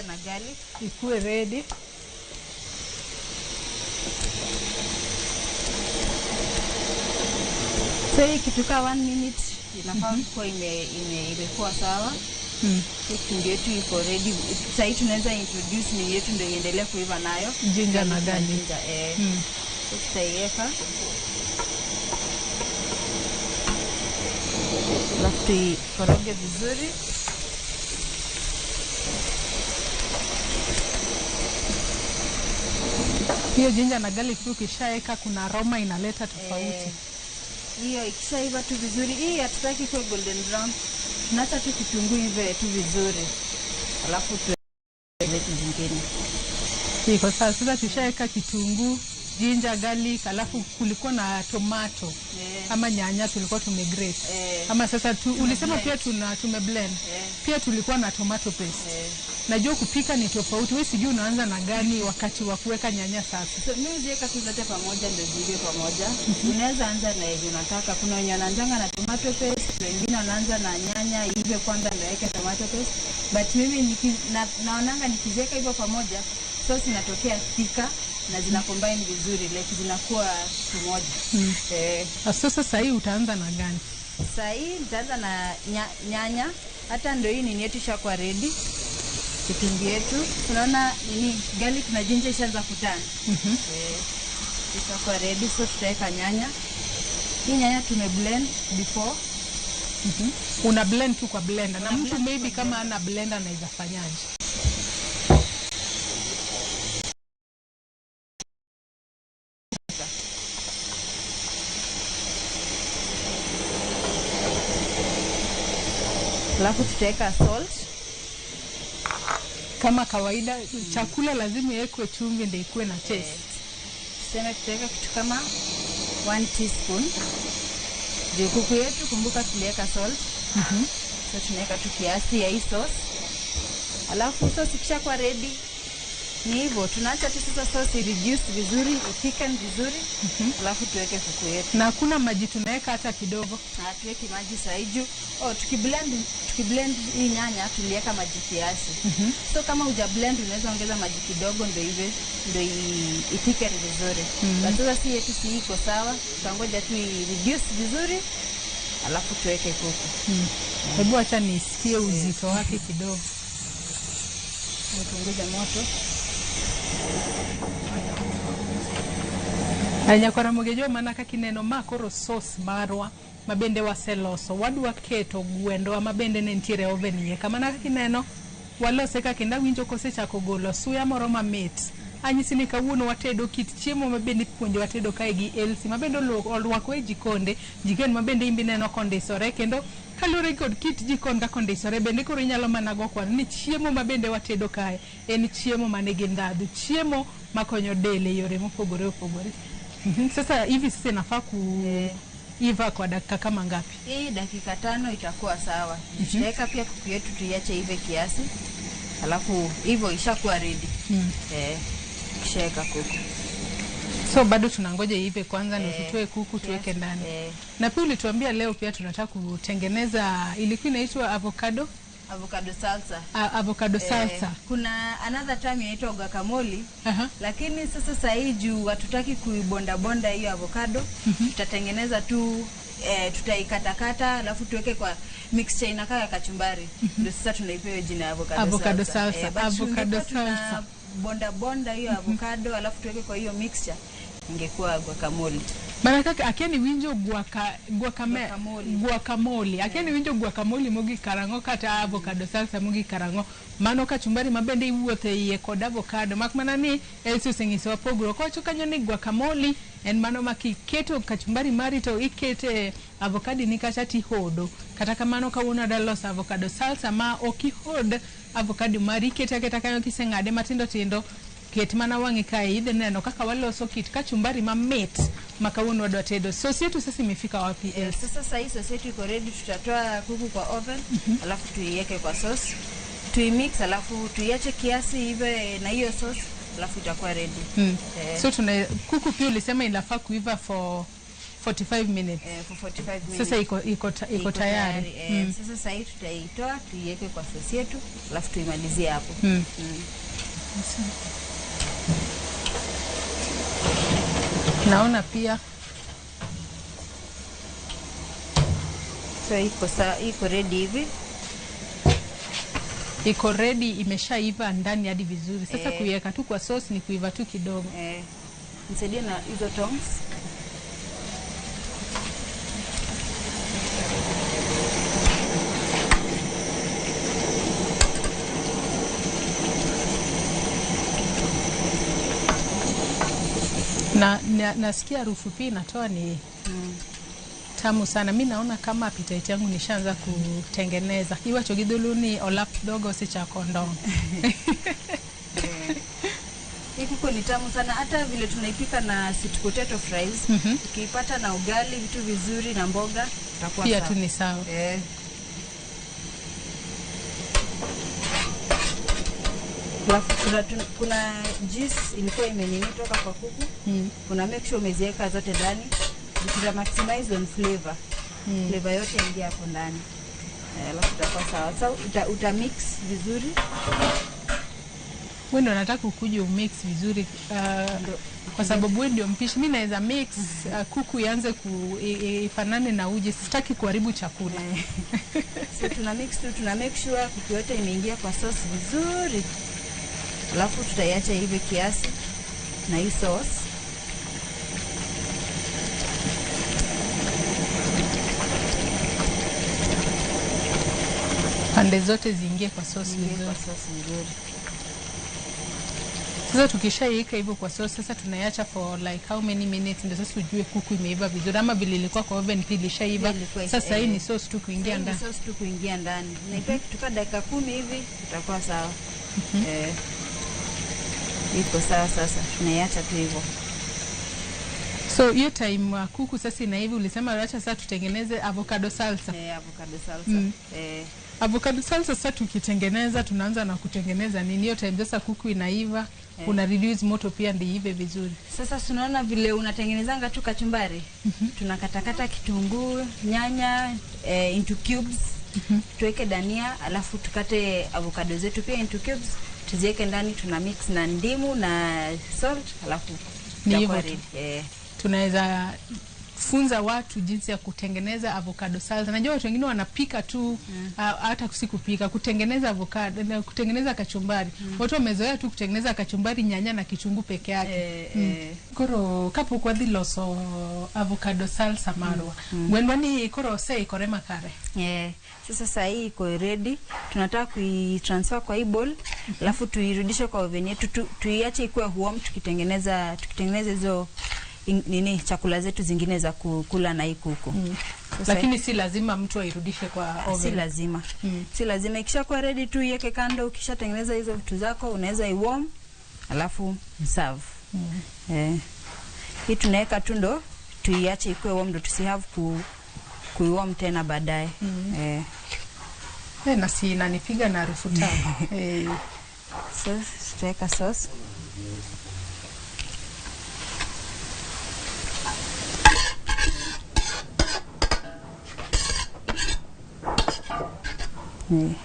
na garlic ikuwe ready. So hii kituka 1 minute inafaa kuwa imekuwa sawa. Kitunguu yetu iko ready. Sasa hii tunaweza introduce ni yetu ndio iendelee kuiva nayo. Ginger na garlic. Tutaiweka. Alafu tuikoroge vizuri. Hiyo ginger na garlic ukishaeka kuna aroma inaleta tofauti. Hiyo ikishaiva tu vizuri. Hii hatutaki kuwa golden brown. Tunaacha tu kitunguu ive tu vizuri. Alafu tuweke zingine. Iko sasa tushaweka kitunguu, ginger, garlic, alafu kulikuwa na tomato ama nyanya tulikuwa tumegrate. Ama sasa ulisema pia tumeblend. Pia tulikuwa na tomato paste. Najua kupika ni tofauti. Wewe sijui unaanza na gani wakati wa kuweka nyanya sasa. So mimi ziweka tu zote pamoja ndio ziwe pamoja. Unaweza anza na hiyo unataka. Kuna wenye wanaanza na tomato paste, wengine wanaanza na nyanya hivyo kwanza ndio weke tomato paste. But mimi naonanga nikiziweka hivyo pamoja, sauce inatokea thika na zina combine vizuri, like zinakuwa pamoja. Sasa hii utaanza na gani? Sasa hii nitaanza na nyanya. Hata ndio hii ni yetu ishakuwa ready. Kitunguu yetu. Tunaona garlic na ginger ishaanza kutana. Ishakuwa ready, so tutaweka nyanya. Hii nyanya tumeblend before. Una blend tu kwa blender. Na mtu maybe kama ana blender anaweza fanyaje? Alafu tutaweka salt. Kama kawaida chakula lazima iwekwe chumvi ndio ikuwe na taste. Tuseme tutaweka kitu kama 1 teaspoon. Ndio kuku yetu, kumbuka tuliweka salt. So tunaweka tu kiasi ya hii sauce. Alafu sauce ikishakuwa ready, ni hivyo tunaacha tu sasa sauce reduce vizuri, thicken vizuri. Alafu tuweke kuku yetu. Na kuna maji tunaweka hata kidogo. Tuweke maji saiju. Tukiblend hii nyanya tuliweka maji kiasi. So kama uja blend unaweza ongeza maji kidogo ndio ndio ithicken vizuri. Sasa si yetu si iko sawa, tutangoja tu reduce vizuri. Alafu tuweke kuku. Hebu acha nisikie uzito wake kidogo. Tuongeze moto. Anyakora jo mana kakineno makoro sauce marwa mabende waseloso wadwa keto gwendo mabende ne ntiere oven ye kamana kakineno walose ka kenda winjo kosechako golo suya moro mamit. Anyisi ni kawuono watedo kit chiemo mabende puonjo watedo kae gi Elsie mabende olwako e jikonde jiken mabende imbi neno kondisore kendo kalure kod kit jikon ka kondisore bende koro inyalo mana go kwan ni chiemo mabende watedo kae en chiemo manigi ndhadhu, chiemo makonyo del e yore mopogore opogore. Sasa hivi sasa nafaa iva kwa dakika kama ngapi? Dakika 5 itakuwa sawa. Tutaweka pia kuku yetu tuiache ive kiasi. Alafu hivyo ishakuwa ready. Kishaweka kuku. So bado tunangoja ive kwanza ndio tutoe kuku tuweke ndani. Na pia ulituambia leo pia tunataka kutengeneza ilikuwa inaitwa avocado salsa. Avocado salsa. Kuna another time inaitwa guacamole. Lakini sasa hii juu hatutaki kuibonda bonda hiyo avocado, tutatengeneza tu tutaikatakata alafu tuweke kwa mixture inakaa kachumbari. Ndio sasa tunaipewa jina avocado salsa. Avocado salsa. Bonda hiyo avocado alafu tuweke kwa hiyo mixture ingekuwa guacamole. Maana akeni winjo guacamole. Akeni winjo guacamole mogi karango kata avocado salsa mogi karango. Mano kachumbari mabende iwuothe iye kod avocado. Makmana ni Elsie osenyiso pogro kocho kanyo ni guacamole en mano makiketo kachumbari mari to ikete avocado ni kacha ti hodo. Kata kamano kawuono dalos avocado salsa ma okihod avocado mari ikete kanyo kiseng'ade matindo tindo. Ket mana wangi kai idhe neno kaka waloso kit kachumbari mamit makawuono wadwa tedo. Sauce yetu sasa imefika wapi? Sasa hii sauce yetu iko ready, tutatoa kuku kwa oven, alafu tuiweke kwa sauce. Tuimix alafu tuiache kiasi ive na hiyo sauce, alafu itakuwa ready. So kuku pia ulisema inafaa kuiva for 45 minutes. For 45 minutes. Sasa iko tayari. Sasa hii tutaitoa tuiweke kwa sauce yetu, alafu tuimalizie hapo. Naona pia so iko ready hivi. Iko ready, imeshaiva ndani hadi vizuri. Sasa kuiweka tu kwa sauce ni kuiva tu kidogo. Nisaidie na hizo tongs. Nasikia harufu pia inatoa ni tamu sana. Mimi naona kama appetite yangu nishaanza kutengeneza. Iwa chogidhuluni olap dogo si cha kondom. Hii kuku ni tamu sana, hata vile tunaipika na sweet potato fries. Ukiipata na ugali vitu vizuri na mboga itakuwa sawa. Pia tu ni sawa. Kuna juice ilikuwa imenitoka kwa kuku. Kuna make sure umeziweka zote ndani. Tuta maximize on flavor. Flavor yote ingia hapo ndani. Alafu itakuwa sawa. Sasa utamix vizuri. Wewe ndio nataka ukuje umix vizuri kwa sababu wewe ndio mpishi. Mimi naweza mix kuku ianze ifanane na uji, sitaki kuharibu chakula. So tuna make sure kuku yote imeingia kwa sauce vizuri. Alafu tutaiacha hivi kiasi na hii sauce. Pande zote ziingie kwa sauce vizuri. Sasa tukishaika hivyo kwa sauce, sasa tunaiacha for like how many minutes ndio sasa ujue kuku imeiva vizuri, ama vile ilikuwa kwa oven pili ishaiva. Sasa hii ni sauce tu kuingia ndani. Sauce tu kuingia ndani. Na ipeke tuka dakika 10 hivi itakuwa sawa. Iko sawa sasa. Tunaiacha tu hivyo. So hiyo time kuku sasa ina hivi, ulisema acha sasa tutengeneze avocado salsa. Avocado salsa. Avocado salsa sasa tukitengeneza tunaanza na kutengeneza nini? Hiyo time sasa kuku inaiva, una reduce moto pia ndio ive vizuri. Sasa tunaona vile unatengenezanga tu kachumbari. Tunakatakata kitunguu, nyanya into cubes. Tuweke dania, alafu tukate avocado zetu pia into cubes. Tuziweke ndani, tuna mix na ndimu na salt, alafu ni hivyo. Tunaweza funza watu jinsi ya kutengeneza avocado salsa. Najua watu wengine wanapika tu hata kusikupika, kutengeneza avocado na kutengeneza kachumbari. Watu wamezoea tu kutengeneza kachumbari, nyanya na kitunguu peke yake. Koro kapo kwa dhiloso avocado salsa marwa. Gwendwani koro sei korema kare. Sasa hii iko ready. Tunataka kuitransfer kwa hii bowl, alafu tuirudishe kwa oven yetu, tuiache ikuwe warm tukitengeneza hizo nini chakula zetu zingine za kukula na hii kuku. Lakini si lazima mtu airudishe kwa oven. Si lazima. Si lazima, ikishakuwa ready tu iweke kando, ukishatengeneza hizo vitu zako unaweza i-warm alafu serve. Hii tunaweka tu ndo tuiache ikuwe warm, ndo tusihave kuiwarm tena baadaye. Na si inanipiga na harufu tamu. So tutaweka sauce.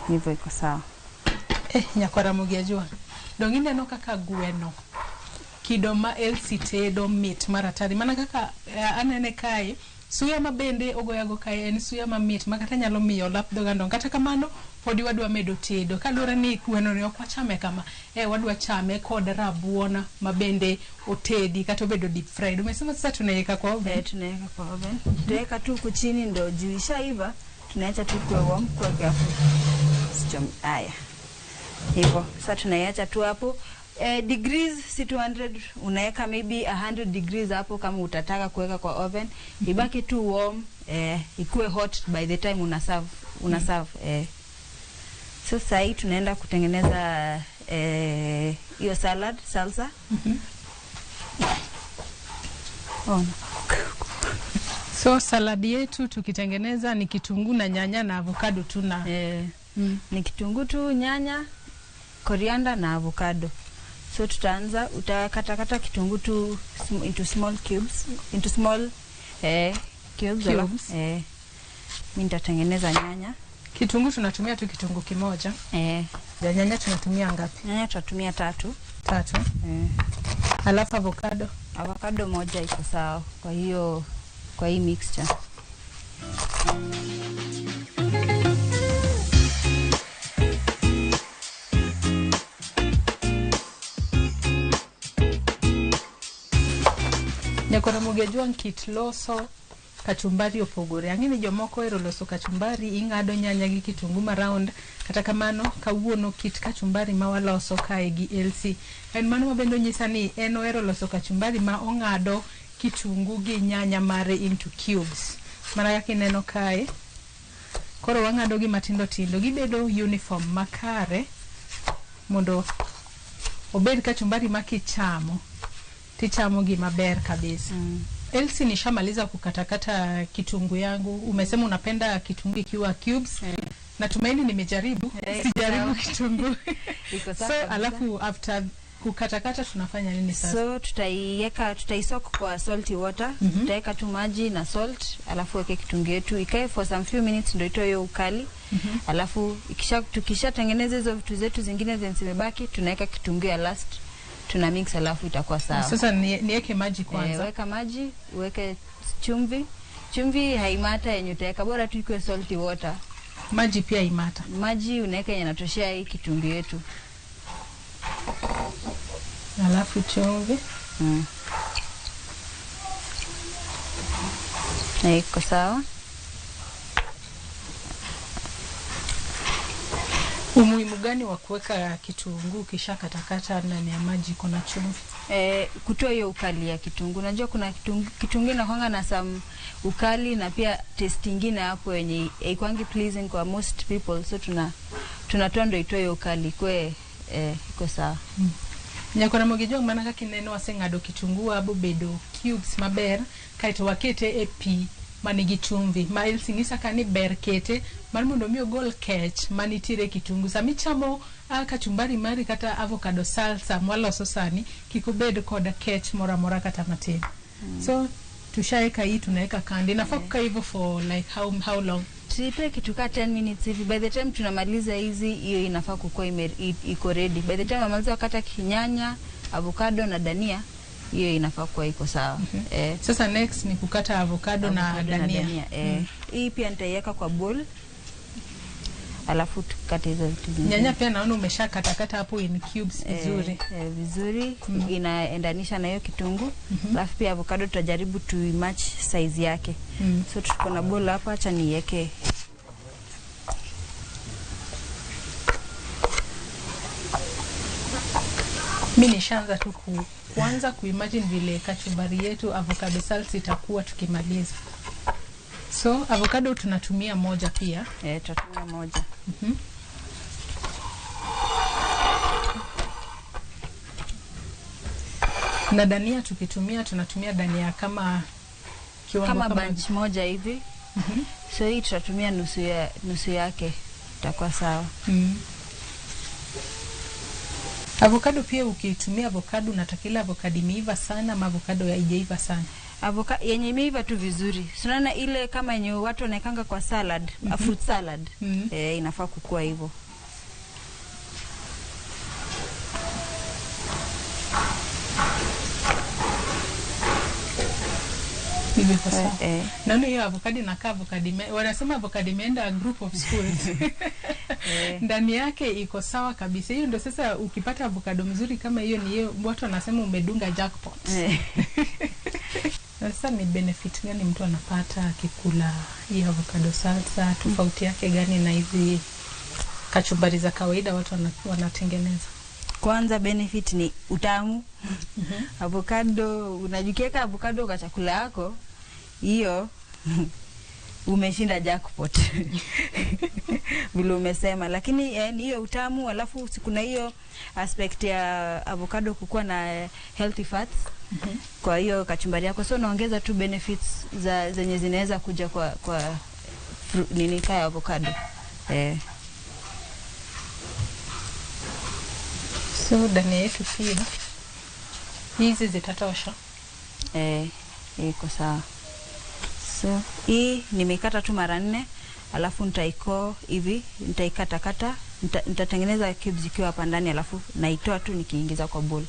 Hivyo iko sawa. Nyakwara mugiajua. Dongine no kaka gweno. Kidoma elsitedo meat maratari. Mana kaka anene kai suya mabende ogoyago kai en suya ma meat makata nyalo miyo lap dogando. Kata kamano podi wadwa medo tedo. Kalura ni gweno ni okwa chame kama wadwa chame kod rabuona mabende otedi kata obedo deep fried. Umesema sasa tunaweka kwa oven. Tunaweka kwa oven. Tuweka tu kuchini ndo juu ishaiva. Tunaacha tu kwa warm kwa gafu. Haya. Hivyo. Sasa tunaiacha tu hapo. Degrees si 200, unaweka maybe 100 degrees hapo kama utataka kuweka kwa oven. Ibaki tu warm, ikuwe hot by the time una serve. Sasa hii tunaenda kutengeneza hiyo salsa. So salad yetu tukitengeneza ni kitunguu na nyanya na avocado tu na ni kitunguu tu, nyanya, coriander na avocado. So utakata kitunguu tu into small cubes, cubes. Mimi nitatengeneza nyanya. Kitunguu tunatumia tu kitunguu kimoja. Ya nyanya tunatumia ngapi? Nyanya tunatumia 3. Alafu avocado moja iko sawa. Kwa hii mixture. Nyakora mugejua nkitloso kachumbari opogore. Angini jomoko ero loso kachumbari ingado nyanya gi kitungu ma round. Kata kamano kawuono kit kachumbari ma waloso kae gi LC. En mano mabendo nyisa ni eno ero loso kachumbari ma ongado kitungu gi nyanya mare into cubes. Mana yake neno kae. Koro wangado gi matindo tindo. Gibedo uniform makare. Mondo obed kachumbari makichamo. Tichamo gi maber kabisa. Elsi nishamaliza kukatakata kitunguu yangu. Umesema unapenda kitunguu ikiwa cubes. Natumaini nimejaribu. Sijaribu kitunguu. So alafu after kukatakata tunafanya nini sasa? So tutaisoak kwa salty water. Tutaweka tu maji na salt, alafu weke kitunguu yetu ikae for some few minutes ndio itoe hiyo ukali. Alafu tukishatengeneza hizo vitu zetu zingine zimebaki, tunaweka kitunguu ya last. Tuna mix alafu itakuwa sawa. Sasa niweke maji kwanza. Weka maji, uweke chumvi. Chumvi haimata yenye utaweka, bora tu ikuwe salty water. Maji pia imata. Maji unaweka yanatoshea hii kitunguu yetu. Alafu chumvi. Iko sawa. Umuhimu gani wa kuweka kitunguu kisha katakata ndani ya maji kuna chumvi? Kutoa hiyo ukali ya kitunguu. Unajua kuna kitunguu inakuanga na some ukali na pia taste nyingine hapo yenye haikwangi pleasing kwa most people, so tunatoa ndio itoe hiyo ukali kwe iko sawa. Nyako Ramogi jong manaka kineno wasengado kitunguu abo bedo cubes maber kaito wakete e pi manigi chumvi ma elsingisa kani ber kete mar mondo mi ogol kech manitire kitunguu. Sami chamo kachumbari mari kata avocado salsa mwaloso sani kikubed koda kech mora kata matin. So tushaeka hii tunaweka kande. Inafaa kukaa hivyo for like how long? Tuipe kitu ka 10 minutes hivi. By the time tunamaliza hizi hiyo inafaa kukua iko ready. By the time tunamaliza kata kinyanya, avocado na dania, hiyo inafaa kuwa iko sawa. Sasa next ni kukata avocado na dania. Hii pia nitaiweka kwa bowl. Alafu tukate hizo vitu. Nyanya pia naona umeshakata hapo in cubes vizuri. Vizuri inaendanisha na hiyo kitunguu. Alafu pia avocado tutajaribu tu match size yake. So tuko na bowl hapa, acha niweke. Mimi nishaanza tu kuanza kuimagine vile kachumbari yetu avocado salsa itakuwa tukimaliza. So avocado tunatumia moja pia. Tutatumia moja. Na dania tukitumia tunatumia dania kama kiwango kama bunch moja hivi. So hii tutatumia nusu yake itakuwa sawa. Avocado pia ukitumia avocado unatakila avocado imeiva sana ama avocado haijaiva sana? Avocado yenye imeiva tu vizuri. Unaona ile kama yenye watu wanaekanga kwa salad, fruit salad. Inafaa kukua hivyo. Hivi kwa sawa. Naona hiyo avocado inakaa avocado. Wanasema avocado imeenda a group of schools. Ndani yake iko sawa kabisa. Hiyo ndio sasa ukipata avocado mzuri kama hiyo ni hiyo watu wanasema umedunga jackpot. Sasa ni benefit gani mtu anapata akikula hii avocado salsa? Tofauti yake gani na hizi kachumbari za kawaida watu wanatengeneza? Kwanza benefit ni utamu. Avocado, unajikieka avocado kwa chakula yako, hiyo umeshinda jackpot. Vile umesema, lakini hiyo utamu, alafu kuna hiyo aspect ya avocado kukua na healthy fats. Kwa hiyo kachumbari yako, so unaongeza tu benefits zenye zinaweza kuja kwa nini kaya avocado. So dania yetu pia hizi zitatosha. Iko sawa. So hii nimekata tu mara 4, alafu nitaiko hivi, nitaikata, nitatengeneza cubes zikiwa hapa ndani, alafu naitoa tu nikiingiza kwa bowl.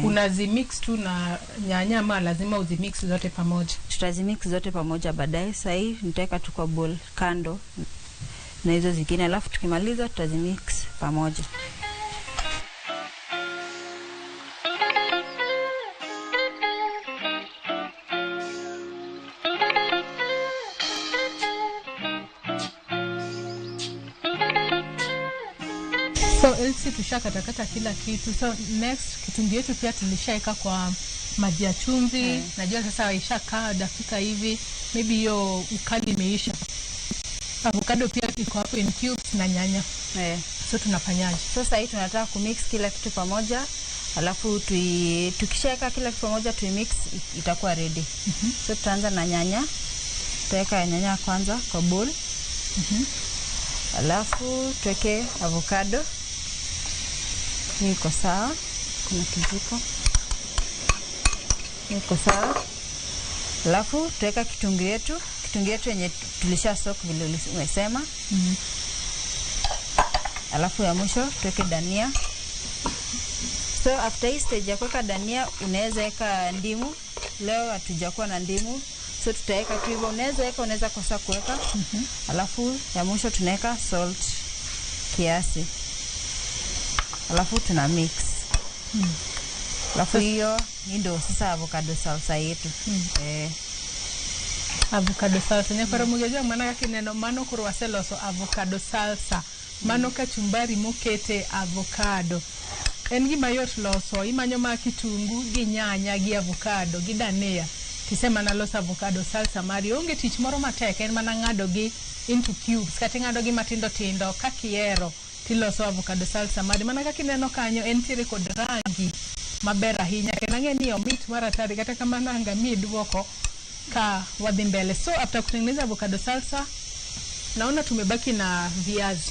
Unazimix tu na nyanya ama lazima uzimix zote pamoja? Tutazimix zote pamoja baadaye. Sasa hii nitaweka tu kwa bowl kando na hizo zingine, alafu tukimaliza tutazimix pamoja. So Elsie tushakatakata kila kitu. So next kitunguu yetu pia tulishaeka kwa maji ya chumvi. Najua sasa ishakaa dakika hivi, maybe hiyo ukali imeisha. Avocado pia iko hapo in cubes na nyanya. So tunafanyaje? Sasa hii tunataka kumix kila kitu pamoja. Alafu tukishaeka kila kitu pamoja tuimix itakuwa ready. So tutaanza na nyanya. Tutaweka nyanya kwanza kwa bowl. Alafu tuweke avocado. Iko sawa. Kuna kijiko. Iko sawa. Alafu tuweka kitunguu yetu yenye tulisha soak vile umesema. Alafu ya mwisho tuweke dania. So after hii stage ya kuweka dania unaweza weka ndimu. Leo hatujakuwa na ndimu, so tutaweka tu hivyo. Unaweza kosa kuweka. Alafu ya mwisho tunaweka salt kiasi. Alafu tuna mix. Alafu hiyo ndio sasa avocado salsa yetu. Avocado salsa. Nyakora mugeja maana yake neno mano kurwaselo so avocado salsa. mano kachumbari mokete avocado. En gima yot loso, imanyo ma kitungu gi nyanya gi avocado gi dania. Tisema na loso avocado salsa mari, onge tich moro matek, en mana ng'ado gi into cubes, kati ng'ado gi matindo tindo, kakiero tiloso avocado salsa mari. Mana kaka ineno kanyo en tiere kod rangi maber ahinya, kendo ang'e ni omit maratari, kata kamano angami duoko ka wadhi mbele. So after kutengeneza avocado salsa, naona tumebaki na viazi.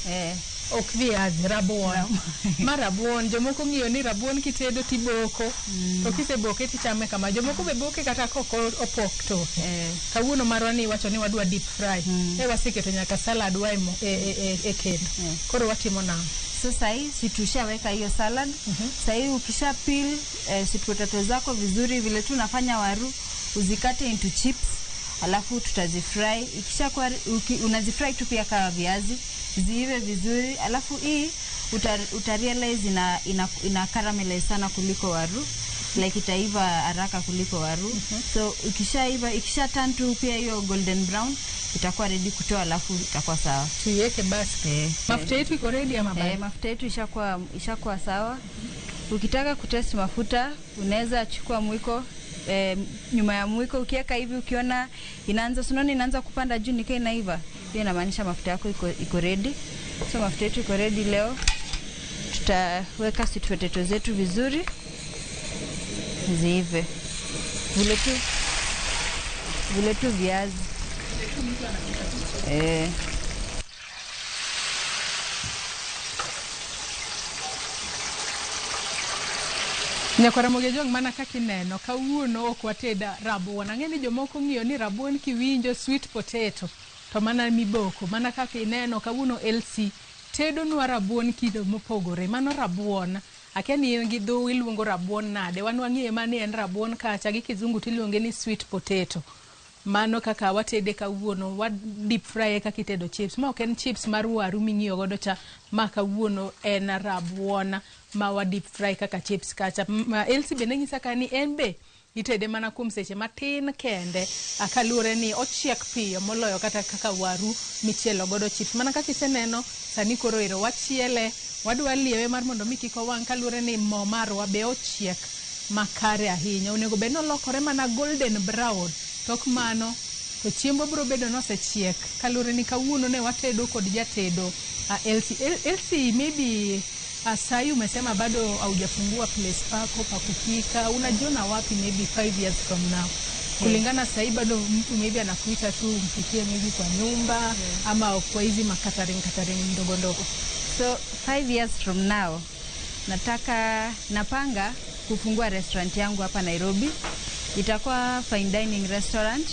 Ok viazi, rabuon. Marabuon, jomoko ng'iyo ni rabuon kitedo tiboko. To kiseboke tichame kama. Jomoko be boke kata koko opok to. Kawuono marwa ni wacho ni wadwa deep fry. Wasiketo nyaka salad waimo e kendo. Koro watimo nang. So sahi situshaweka hiyo salad. Sahi ukisha peel sweet potato zako vizuri vile tu nafanya waru, uzikate into chips. Alafu tutazifry. Ikishakuwa unazifry tu pia kama viazi. Ziive vizuri, alafu hii utarealize ina caramelize sana kuliko waru, like itaiva haraka kuliko waru. So ikishaiva, ikisha turn to pia hiyo golden brown, itakuwa ready kutoa, alafu itakuwa sawa. Tuiweke basi. Mafuta yetu iko ready ama bado? Mafuta yetu ishakuwa sawa. Ukitaka kutest mafuta, unaweza chukua mwiko, nyuma ya mwiko ukiweka hivi, ukiona inaanza kupanda juu nikaa inaiva, hiyo inamaanisha mafuta yako iko ready. So mafuta yetu iko ready leo. Tutaweka sweet potato zetu vizuri ziive. Vile tu viazi. Nyakora mogejong mana kaka ineno kawuono ok wateda rabuon. Ang'eni jomoko ng'iyo ni rabuon kiwinjo sweet potato to mana miboko. Mana kaka ineno kawuono LC tedo nwa rabuon kido mopogore. Mano rabuon. Akia ni en gi dho iluongo rabuon nade. Wan wang'iye mani en rabuon kacha, gi kizungu tiluonge ni sweet potato. Mano kaka watede kawuono, deep fry kaka itedo chips. Ma ok en chips mar waru ming'iyo godo cha, ma kawuono en rabuon ma wa deep fry kaka chips kacha. Elsi bende ng'isa ka ni en be itede mana kuom seche matin kende, akaluore ni ochiek piyo moloyo kata kaka waru michielo godo chips. Mana kaka iseneno sani koro ero wachiele, wadwa liewe mar mondo mi kik owang', kaluore ni mo marwa be ochiek makare ahinya. Onego bed nolokore mana golden brown. Tok mano to chiembo biro bedo nosechiek, kaluore ni kawuono ne watedo kod jatedo Elsie, maybe Sayu umesema bado haujafungua place pako pa kupika. Unajiona wapi maybe 5 years from now? Kulingana sahi bado mtu maybe anakuita tu mpikie maybe kwa nyumba ama kwa hizi makatering ndogo ndogo. So 5 years from now napanga kufungua restaurant yangu hapa Nairobi. Itakuwa fine dining restaurant.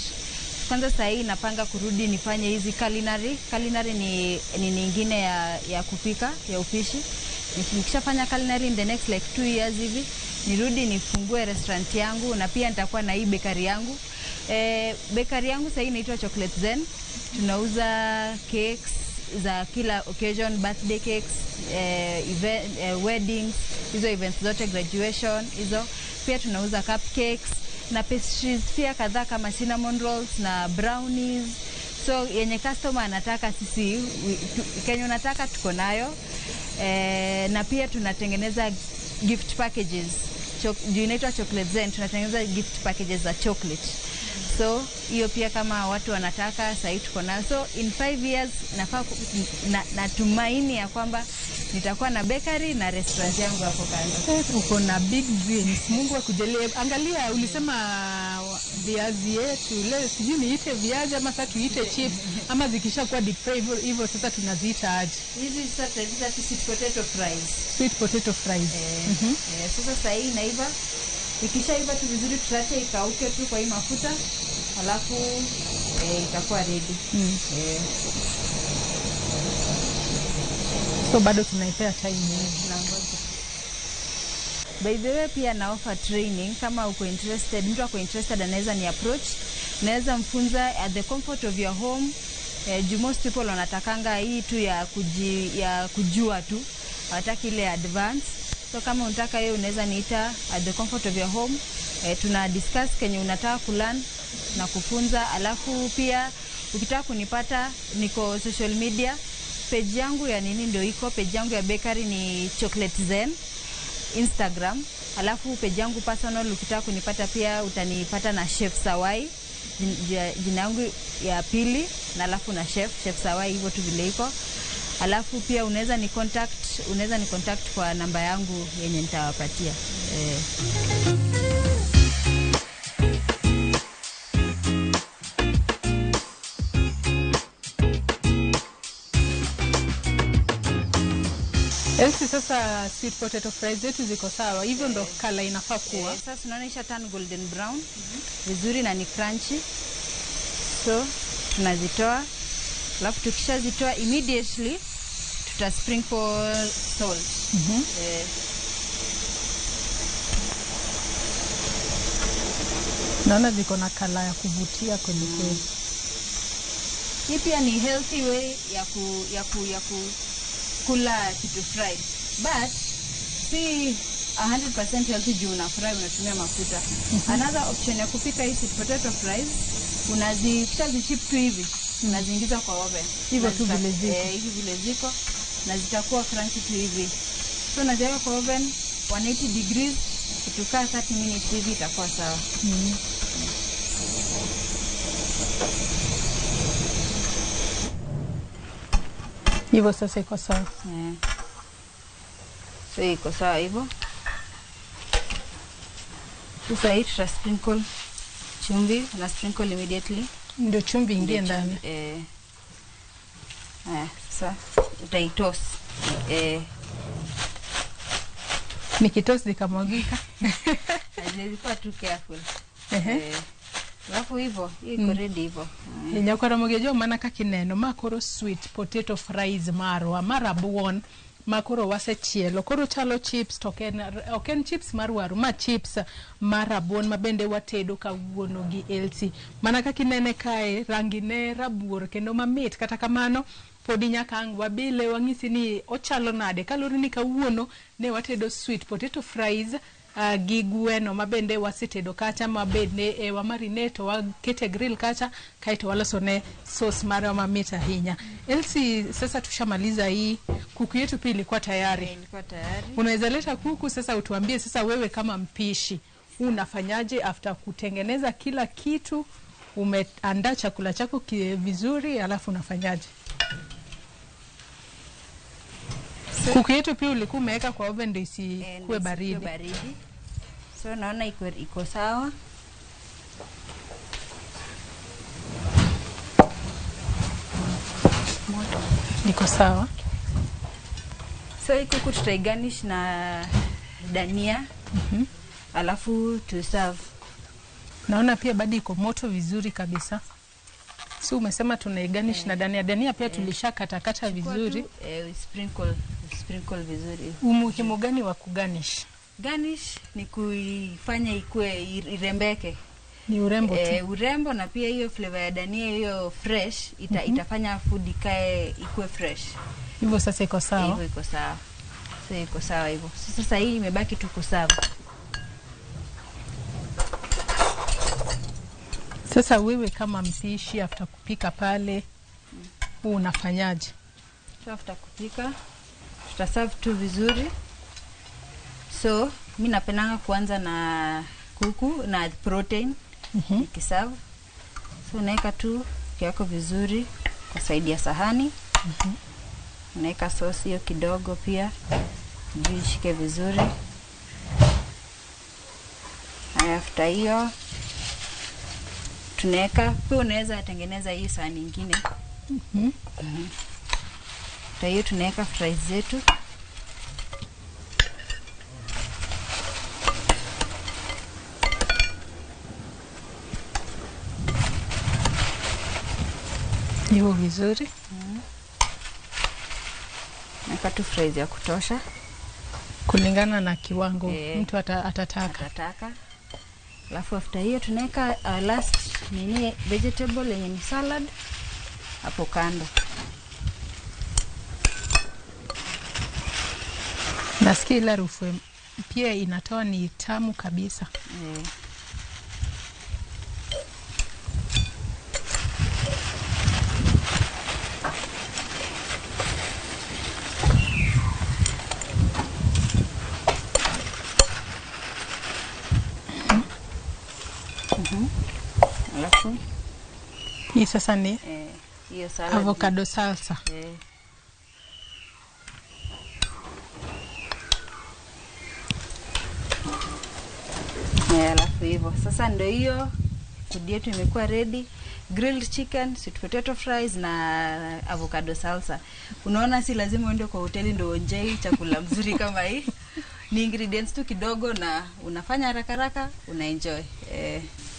Kwanza sahi napanga kurudi nifanye hizi culinary. Culinary ni nyingine ya kupika, ya upishi. Nikishafanya culinary in the next like 2 years hivi, nirudi nifungue restaurant yangu, na pia nitakuwa na hii bakery yangu. Bakery yangu sasa inaitwa Chocolate Zen. Tunauza cakes za kila occasion, birthday cakes, weddings, hizo events zote, graduation, hizo. Pia tunauza cupcakes na pastries pia kadhaa kama cinnamon rolls na brownies. So yenye customer anataka sisi, Kenya unataka tuko nayo. Na pia tunatengeneza gift packages. Inaitwa Chocolate Zen, tunatengeneza gift packages za chocolate. So hiyo pia kama watu wanataka sasa tuko nayo. So in 5 years natumaini ya kwamba nitakuwa na bakery na restaurant yangu hapo kando. Uko na big dreams. Mungu akujalie. Angalia ulisema viazi yetu leo sijui niite viazi ama sasa tuite chips ama zikishakuwa deep fry hivyo sasa tunaziita aje? Hizi sasa tunaziita sweet potato fries. Sweet potato fries. Sasa sasa hii inaiva. Ikishaiva tu vizuri tutaacha ikauke tu kwa hii mafuta. Alafu itakuwa ready. So bado tunaipea time nangoja. By the way pia na offer training kama uko interested, mtu ako interested anaweza ni approach. Naweza mfunza at the comfort of your home. Most people wanatakanga hii tu ya kujua tu. Hawataki ile advance. So kama unataka hiyo unaweza niita at the comfort of your home. Tuna discuss kenye unataka kulearn na kufunza. Alafu pia ukitaka kunipata niko social media. page yangu ya nini ndio iko, page yangu ya bakery ni Chocolate Zen Instagram. Alafu page yangu personal ukitaka kunipata pia utanipata na Chef Sawai, jina yangu ya pili, na alafu na Chef Sawai, hivyo tu vile iko. Alafu pia unaweza ni contact kwa namba yangu yenye nitawapatia. Elsie, sasa sweet potato fries zetu ziko sawa, hivyo ndo kala inafaa kuwa. Sasa tunaonyesha turn golden brown vizuri na ni crunchy. So tunazitoa, alafu tukishazitoa immediately tuta sprinkle salt. Naona ziko na kala ya kuvutia kweli kweli. Hii pia ni healthy way ya kula kitu fried, but si 100% healthy juu una fry unatumia mafuta. Another option ya kupika hii sweet potato fries, ukishazichip tu hivi unaziingiza kwa oven hivyo tu vile ziko. Hivi vile ziko na zitakuwa crunchy tu hivi. So unaziweka kwa oven 180 degrees, itukaa 30 minutes hivi itakuwa sawa. Hivyo sasa iko sawa. So iko sawa hivyo. Sasa hii tuta sprinkle chumvi, na sprinkle immediately. Ndio chumvi ingie ndani. Sasa utaitos. Nikitos zikamwagika. Zilikuwa tu careful. Alafu hivyo, iko ready hivyo. Nyakwa Ramogi jo mana kakineno makoro sweet potato fries marwa marabuon makoro wasechielo koro chalo chips to oken chips mar waru, ma chips marabuon mabende watedo kawuono gi Elsie. Mana kakinene kae rangi ne rabuor kendo mamit, kata kamano podi nyaka ang wabile wang'isi ni ochalo nade kalori ni kawuono ne watedo sweet potato fries gi gweno mabende wasetedo kacha, mabende wamarinate wakete grill kacha, kaito waloso ne sauce mara mamit ahinya. Elsie, sasa tushamaliza hii kuku yetu, pia ilikuwa tayari. Ilikuwa tayari. Unaweza leta kuku sasa, utuambie sasa wewe kama mpishi unafanyaje after kutengeneza kila kitu, umeandaa chakula chako vizuri, alafu unafanyaje? Kuku yetu pia ulikuwa umeweka kwa oven ndio isikuwe baridi. So naona iko sawa. Iko sawa. So hii kuku tutaigarnish na dania. Alafu tu serve. Naona pia bado iko moto vizuri kabisa. Si umesema tunaigarnish na dania. Dania pia tulishakatakata vizuri. Sprinkle vizuri. Umuhimu gani wa kugarnish? Garnish ni kuifanya ikue irembeke. Ni urembo tu. Urembo, na pia hiyo flavor ya dania hiyo fresh itafanya food ikue fresh. Hivyo sasa iko sawa. Hivyo iko sawa. So iko sawa hivyo. Sasa hii imebaki tu kuserve. Sasa wewe kama mpishi after kupika pale unafanyaje? So after kupika tutaserve tu vizuri. So mimi napendanga kuanza na kuku na protein nikiserve. So naeka tu kiako vizuri kwa saidi ya sahani. Naeka sauce hiyo kidogo pia ndio ishike vizuri. After hiyo tunaweka pia, unaweza tengeneza hii sahani nyingine. After hiyo tunaweka fries zetu. Hiyo vizuri. Naweka tu fries ya kutosha kulingana na kiwango mtu atataka. Alafu after hiyo tunaweka last vegetable yenye ni salad hapo kando. Nasikia ile harufu pia inatoa ni tamu kabisa. Hii sasa ni hiyo salad. Avocado salsa. Alafu hivyo. Sasa ndio hiyo food yetu imekuwa ready. Grilled chicken, sweet potato fries na avocado salsa. Unaona si lazima uende kwa hoteli ndio uonje chakula mzuri kama hii. Ni ingredients tu kidogo na unafanya haraka haraka, unaenjoy.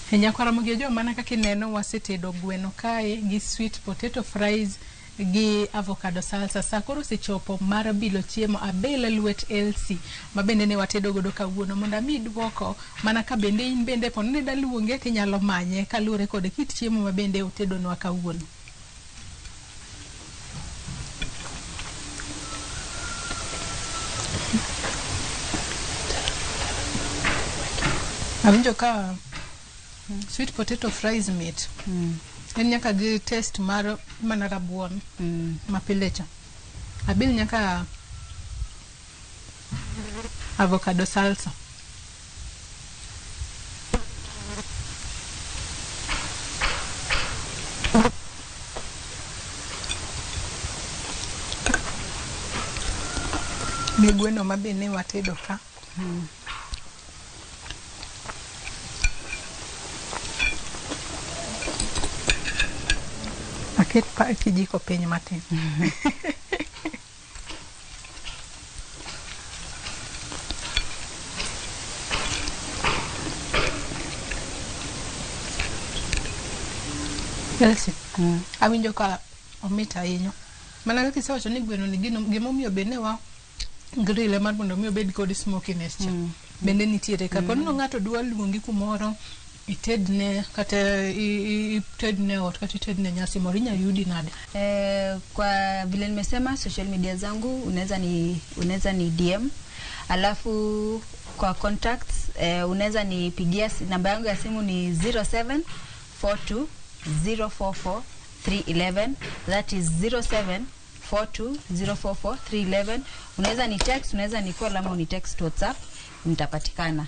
Henya kwa Ramogi jo maana kaka neno wasetedo gweno kae gi sweet potato fries gi avocado salsa. Sakoro se chopo mara bilo chiemo abela luet LC mabende ne watedo godo kawuono monda mi duoko mana ka bende in bende ponne daluonge tinyalo manye kalure kod kit chiemo mabende utedo nwa kawuono. Awinjo ka sweet potato fries meat. En nyaka gi taste mar mana rabuon mapilecha. Abil nyaka avocado salsa. Ni gweno mabene watedo ka. Aket pa kijiko piny matin. Elsie, awinjo ka omit ahinya. Mana kaka isewacho ni gweno ni gimomiyo bende wa grille mar mondo miyo bed kod smokiness cha. Bende nitiere ka kono ng'ato dwa luongi kumoro itedne kata itedne ot kata itedne nyasi morinya yudi nade. Kwa vile nimesema social media zangu unaweza ni DM, alafu kwa contacts unaweza nipigia, namba yangu ya simu ni 0742044311. That is 0742044311. Unaweza ni text, unaweza ni call ama ni text WhatsApp, nitapatikana.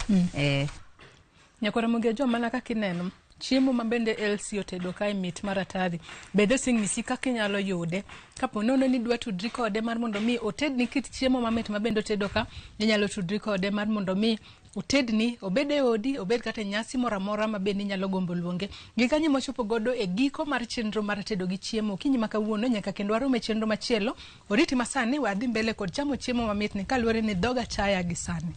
Nyakora mugejo mana kaka ineno chiemo mabende LC otedo kae mit maratari bede sing misi kaka inyalo yude kapo nono ni dwa tudri kode mar mondo mi otedni kit chiemo mamit mabende otedo ka inyalo tudri kode mar mondo mi otedni obede odi obed kata nyasi moramora mabende inyalo gombo luonge gikanyi mochopo godo e giko mar chenro mar tedo gi chiemo kinyi makawuono nyaka kendo arome chenro machielo oriti masani wadhi mbele kod chamo chiemo mamit ni kaluore ni doga chaya gi sani.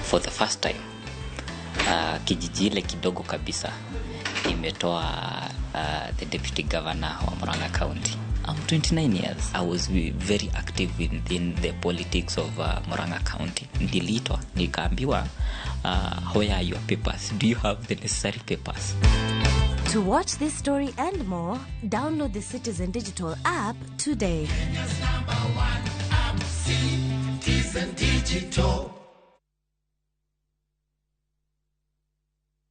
For the first time kijiji ile kidogo kabisa imetoa the deputy governor wa Murang'a County. I'm 29 years. I was very active within the politics of Murang'a County. Nilitwa nikaambiwa where are your papers? Do you have the necessary papers? To watch this story and more, download the Citizen Digital app today. Kenya's #1 app, Citizen Digital.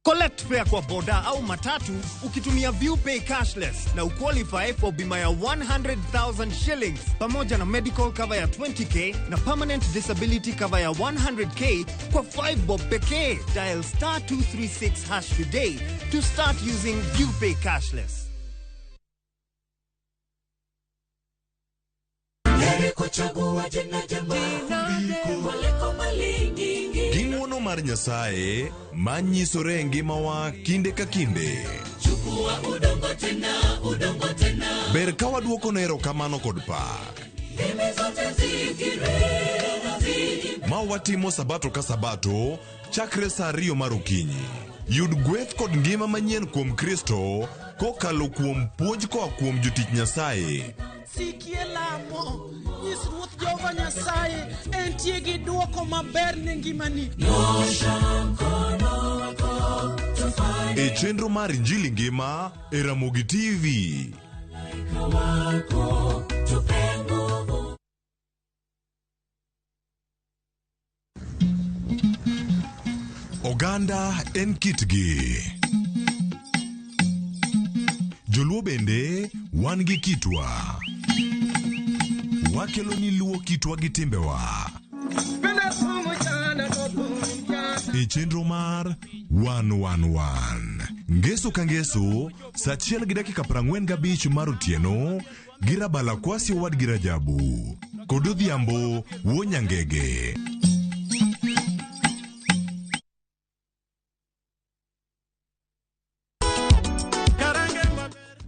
Collect fare kwa boda au matatu ukitumia ViewPay cashless na uqualify for bima ya 100,000 shillings pamoja na medical cover ya 20k na permanent disability cover ya 100k kwa 5 bob pekee. Dial *236# today to start using ViewPay cashless. Kuchagua jina jema kuliko mali nyingi. ng'uono mar Nyasaye manyisore e ngimawa kinde ka kinde. Ber ka waduoko ne erokamano kod pak. Ma watimo sabato ka sabato chakre saa 2 mar okinyi. Yud gweth kod ngima manyien kuom Kristo kokalo kuom puonj koa kuom jotich Nyasaye. Sikie lamo, nyis Ruoth Jehova Nyasaye entie gi duoko maber ne ngimani. E chenro mar Injili Ngima e Ramogi TV. Oganda en kitgi. Joluo bende wan gi kitwa. Wakelo ni luo kitwa gi timbewa. E chenro mar 111. Ngeso ka ngeso, saa 1:45 mar otieno, girabala kwasi owad girajabu. Kodo dhiambo, wonyangege.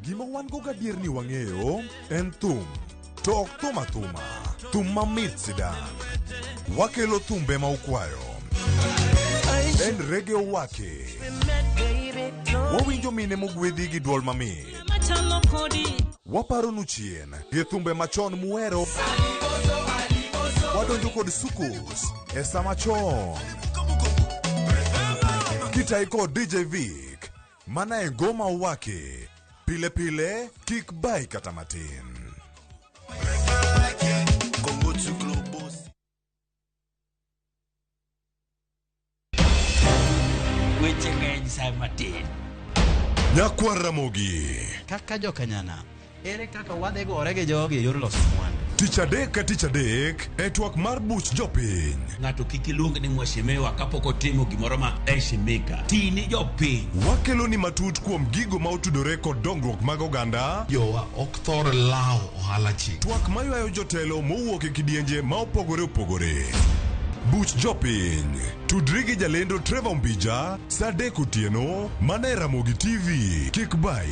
Gima wan go gadier ni wang'eyo en thum. To ok thum athuma, thum mamit sidan. Wakelo thumbe ma ukwayo. En rege owake. Wawinjo mine mogwedhi gi duol mamit. Waparo nu chien gi thumbe machon muero. Wadonjo kod sukus e sama chon. Kitai kod DJ Vic, mana e ngoma owake. Pile pile, kik bai kata matin. Weche ng'eny sa matin. Nyakwa Ramogi. Kaka jokanyana, ere kaka wadhi gore gi jogi e yor loso mwandu. Tich adek ka tich adek e twak mar buch jopiny. Ng'ato kik iluong ni mwashemewa kapok otimo gimoro ma eshimika. Tini jopiny. Wakelo ni matut kuom gigo ma otudore kod dongruok mag oganda. Jowa ok thor lao ohala chi. Twak maywayo jotelo mowuok e kidienje ma opogore opogore. Buch jopiny. Tudri gi jalendo Trevor Mbija saa 3 otieno mana e Ramogi TV. Kik bai.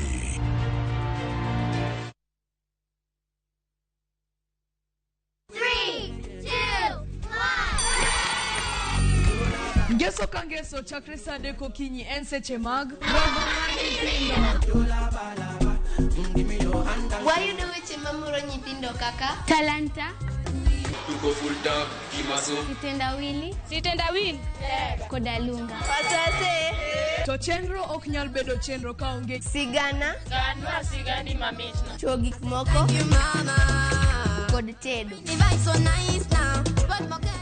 Ngeso ka ngeso chakre saa 3 okinyi en seche mag Wayudo weche mamoro nyithindo kaka talanta, tuko full top kimaso, sitendawili koda lunga. to chenro ok nyal bedo chenro ka onge Sigana sigani mamitna. chuo gik moko kod tedo.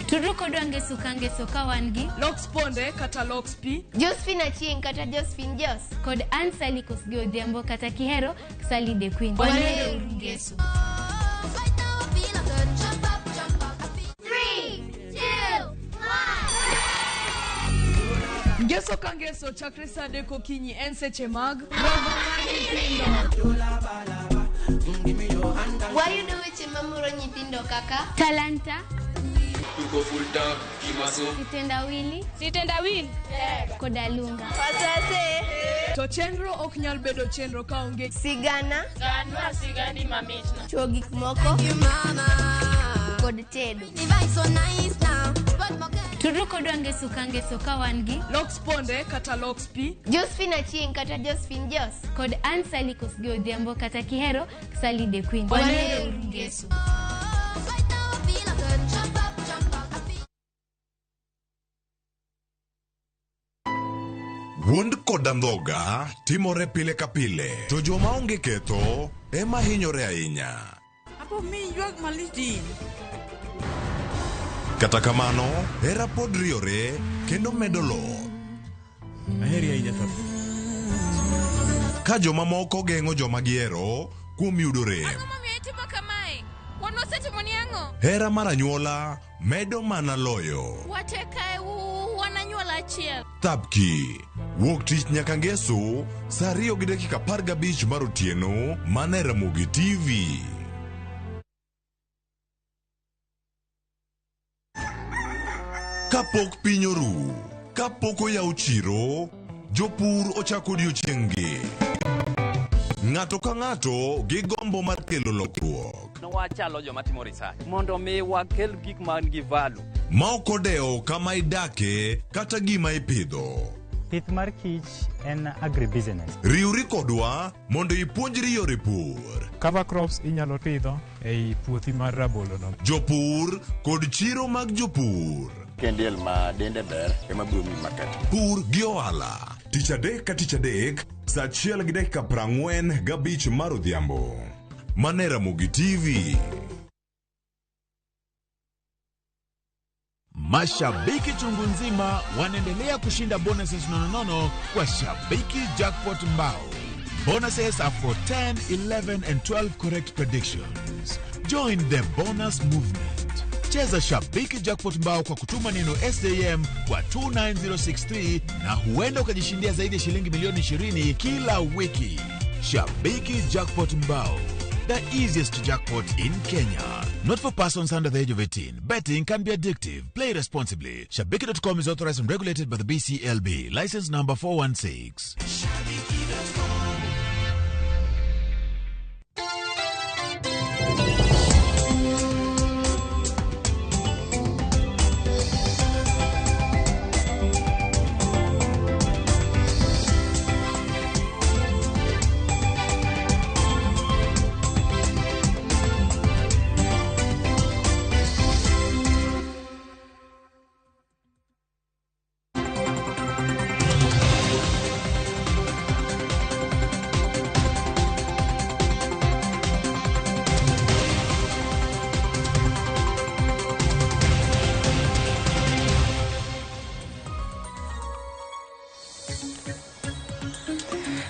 Turu kodwa ngeso ka ngeso ka wan gi Lox Ponde kata Lox P, Josephine Achieng kata Josephine Jos kod Ansali Kosgeo Odhiambo kata Kihero Sally the Queen. Wanero ngeso. 3, 2, 1. Ngeso ka ngeso chakre saa 3 okinyi en seche mag Wayudo weche mamoro nyithindo kaka talanta, tuko full top kimaso, sitendawili koda lunga. to chenro ok nyal bedo chenro ka onge Sigana sigani mamitna. chuo gik moko kod tedo. Turu kodwa ngeso ka ngeso ka wan gi Lox Ponde kata Lox P, Josephine Achieng kata Josephine Jos kod Ansali Kosgeo Odhiambo kata Kihero Sally the Queen. Wanero ngeso. Wuond koda ndhoga timore pile ka pile. To joma onge ketho ema hinyore ahinya. Apo mi ywak malitin. Kata kamano, hera pod riore kendo medo lo. Aheri ahinya to. Ka joma moko geng'o joma gihero kuom yudo rem. Hera mar anyuola medo mana loyo. Thapki, wuok tich nyaka ngeso saa 2:15 mar otieno mana e Ramogi TV. Kapok piny oru, kapok oyaw chiro, jopur ochako odiochieng'gi. Ng'ato ka ng'ato gi gombo mar kelo lokruok. Wachalo joma timo research mondo mi wakel gik man gi value. Ma ok odewo kama idake kata gima ipidho. Pith mar kich en agribusiness. Riwri kodwa mondo ipuonjri yore pur. Cover crops inyalo pidho ei puothi mar rabolo no. Jopur kod chiro mag jopur. Kendiel ma dende ber ema biro mi market. Pur gi ohala. Tich adek ka tich adek, saa 1:45 mar odhiambo. Mane Ramogi TV. Mashabiki chungu nzima wanaendelea kushinda bonuses nonono kwa Shabiki Jackpot Mbao. Bonuses are for 10, 11 and 12 correct predictions. Join the bonus movement. Cheza Shabiki Jackpot Mbao kwa kutuma neno SAM kwa 29063 na huenda ukajishindia zaidi ya shilingi milioni 20 kila wiki. Shabiki Jackpot Mbao, the easiest jackpot in Kenya. Not for persons under the age of 18. Betting can be addictive. Play responsibly. Shabiki.com is authorized and regulated by the BCLB. License number 416.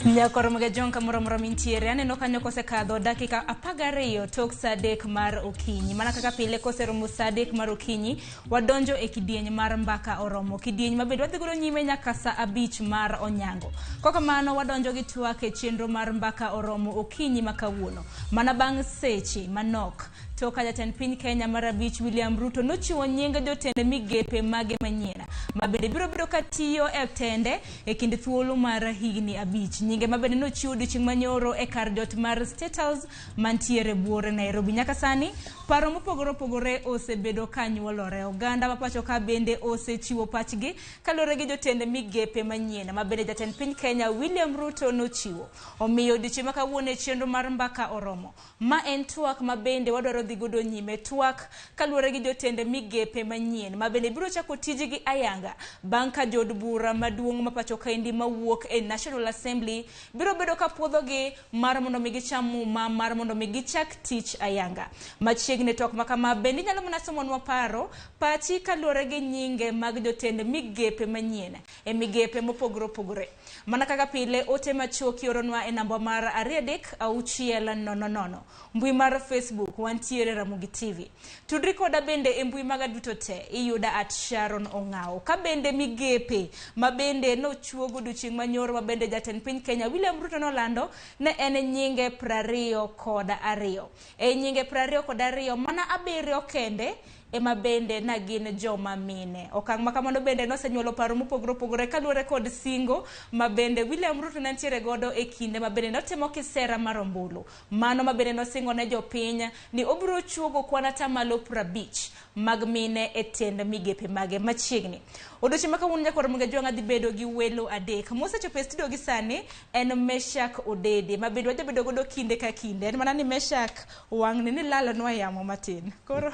Nyakoro mga jonka moro mintiere aneno kanyo kosekadho dakika 12 tok saa 3 mar okinyi. Mana kaka pile koseromo saa 3 mar okinyi wadonjo e kidieny mar mbaka oromo. Kidieny mabedo wadhi godo nyime nyaka saa 5 mar onyango. Koka mano wadonjo gi twak e chenro mar mbaka oromo okinyi makawuono. Mana bang' seche manok toka jatend piny Kenya mar 5 William Ruto nochiwo nyinga jotende migepe mage manyien mabende biro katiyo e tende e kind thuolo mar higni 5. Nyinge mabende nochiwo odiochieng' manyoro e kar jot mar State House mantiere buore Nairobi. Nyaka sani paro mopogore opogore osebedo kanyuolore. Oganda mapacho ka bende osechiwo pachgi kalore gi jotende migepe manyien mabende jatend piny Kenya William Ruto nochiwo. Omiyo odiochieng' makawuono e chenro mar mbaka oromo ma en twak mabende wadwaro dhi godo nyime twak kalure gi jotende migepe manyien mabende biro chako tijigi ayanga bang' ka jod bura maduong' mapacho kaendi mawuok e National Assembly biro bedo ka puodhogi mar mondo mi gicham muma mar mondo mi gichak tich ayanga. Machiegni twak makama bende nyalo mana somonwa paro pachi kalure gi nyinge mag jotende migepe manyien e migepe mopogore opogore. Mana kaka pile ote machoki oronwa e namba mar 3600. Mbui mar Facebook wantiere Ramogi TV. Tudri koda bende e mbui maga duto te iyuda @Sharon Ongao. Ka bende migepe mabende no chuogo odiochieng' manyoro mabende jatend piny Kenya William Ruto nolando ne en nyinge 22. E nyinge 22 mana 7 kende ema bende na gin joma mine. Okang' makamano bende nosenyuolo paro mopogore opogore kaluwore kod singo mabende William Ruto nantiere godo e kinde mabende notimo kisera mar ombulu. Mano mabende nosingo ne jopiny ni obiro chuogo kwana tamalo 50 mag mine e tend migepe mage machiegni. Odiochieng' makawuono nyakoro mga jwang'a dhi bedo gi welo adek. Mosechopo e studio gi sani en Meshak Odede mabende wajabedo godo kinde ka kinde. En mana ni Meshak wang'ni ni lalonwa yamo matin. Koro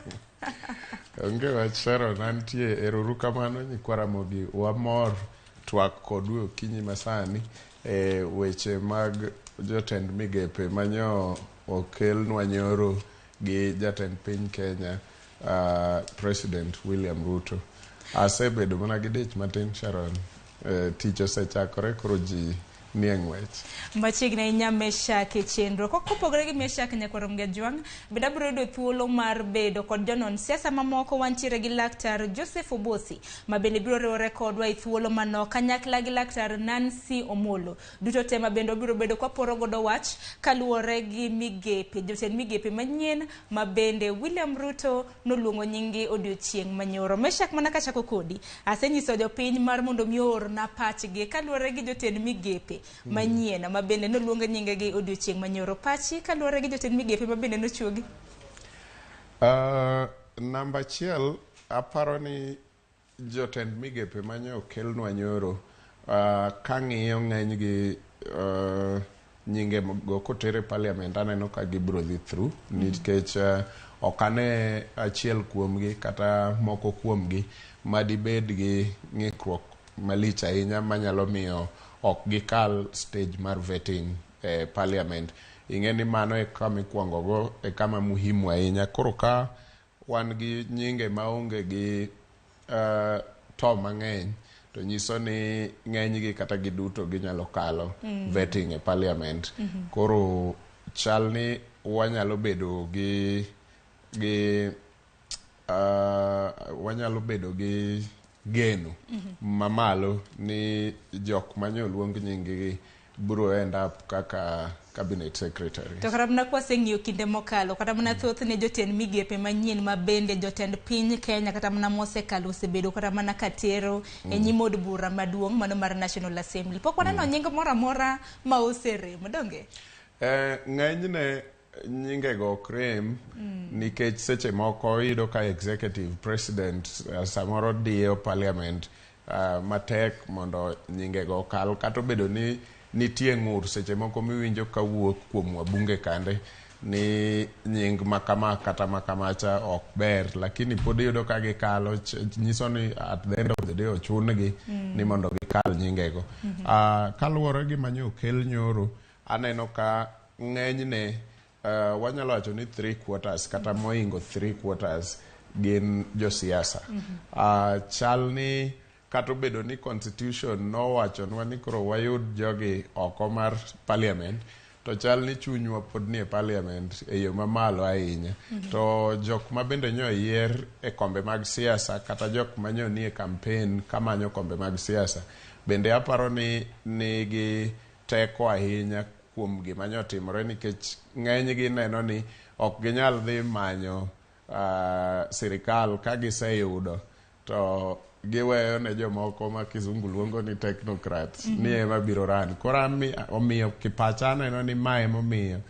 onge wach Sharon, antie eroru kamano nyikwa Ramogi, wamor twak kodwe okinyi masani weche mag jotend migepe manyo okelnwa nyoro gi jatend piny Kenya President William Ruto. Asebedo mana gi dich matin Sharon, tich osechakore koro ji nie ng'wech. Machiegni ahinya Meshak e chenro. Kopogore gi Meshak Nyakwarom Gajwang, bende abiro yudo thuolo mar bedo kod jonon siasa mamoko. Wantiere gi Laktar Joseph Obosi, ma bende biro riwore kodwa e thuolo manok, kanyakla gi Laktar Nancy Omolo. Duto te ma bende biro bedo kwaporo godo wach kaluwore gi migepe, jotend migepe manyien ma bende William Ruto noluongo nyingi odiochieng' manyoro. Meshak, mana kachako kodi, asenyiso jopiny mar mondo mior na pachgi kaluwore gi jotend migepe manyien ma bende noluongo nyingegi odiochieng' manyoro. Pachi kaluwore gi jotend migepe ma bende nochuogi? Namba achiel, aparo ni jotend migepe manye okelnwa nyoro, kang'iyo ng'eny gi nyinge go kotere parliament, aneno ka gibro dhi through, nikech okane achiel kuomgi kata moko kuomgi madibed gi ng'ikruok malich ahinya manyalo miyo ok gikal stage mar vetting parliament. Ing'e ni mano e kama ikuongo go, e kama muhimu ahinya. Koro ka wan gi nyinge maonge gi to mang'eny, to nyiso ni ng'eny gi kata giduto ginyalo kalo vetting e parliament. Koro chal ni wanyalo bedo gi geno mamalo ni jok manyo luong nyingi biro end up kaka cabinet secretary. To kata mana kwaseng'iyo kinde mokalo, kata mana thoth ne jotend migepe manyien ma bende jotend piny Kenya kata mana mosekalo osebedo kata mana katero e nyim od bura maduong' mano mar National Assembly. Pok waneno nying moro amora ma oserem, donge? Ng'enyne nyingego ok rem, nikech seche moko iyudo ka executive president samoro diyo parliament matek mondo nyingego kal, kata obedo ni nitie ng'ur seche moko miwinjo kawuok kuom wabunge kande ni nying makama kata makamacha ok ber, lakini pod iyudo ka gikalo, nyiso ni at the end of the day ochungi ni mondo gikal nyingego. Kaluwore gi manyo okel nyoro, aneno ka ng'enyne wanyalo wacho ni 3/4 kata moingo 3/4 gin josiasa. Chal ni kata obedo ni constitution nowachonwa ni koro wayud jogi oko mar parliament, to chal ni chunywa pod nie parliament e yo mamalo ahinya. To jok ma bende nyo yier e kombe mag siasa kata jok ma nyo nie campaign kamanyo kombe mag siasa, bende aparo ni nigi teko ahinya kuom gima nyo timore, nikech ng'eny gi neno ni ok ginyal dhi manyo sirikal ka giseyudo to giweyo ne jomoko ma kizungu luongo ni technocrats ni ema biro ran. Koro omiyo kipacha neno ni mae momiyo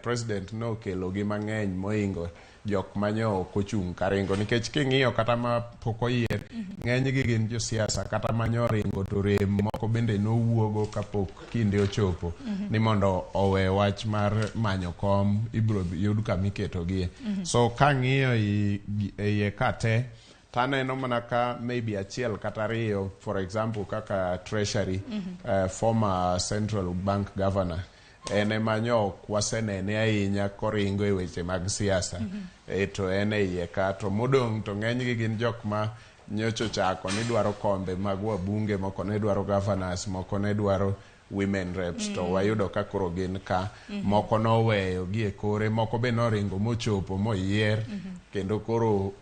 president no kelo gi mang'eny moingo jok manyo kochung' karingo, nikech king'iyo kata ma pok oyier, ng'eny gi gin josiasa kata manyo ringo to rem moko bende nowuogo kapok kinde ochopo ni mondo owe wach mar manyo kom ibro yud kamiketo gie. So kang'iyo iye kate, taneno mana ka maybe achiel kata ariyo, for example kaka treasury, former central bank governor, ene manyo kwasenene ahinya koringo e weche mag siasa, to ene iye ka, to modong' to ng'eny gi gin jok ma nyocho chako ni dwaro kombe mag wabunge, moko ne dwaro governors, moko ne dwaro women reps, to wayudo ka koro gin ka, moko noweyo gie kore, moko be noringo mochopo moyier, kendo koro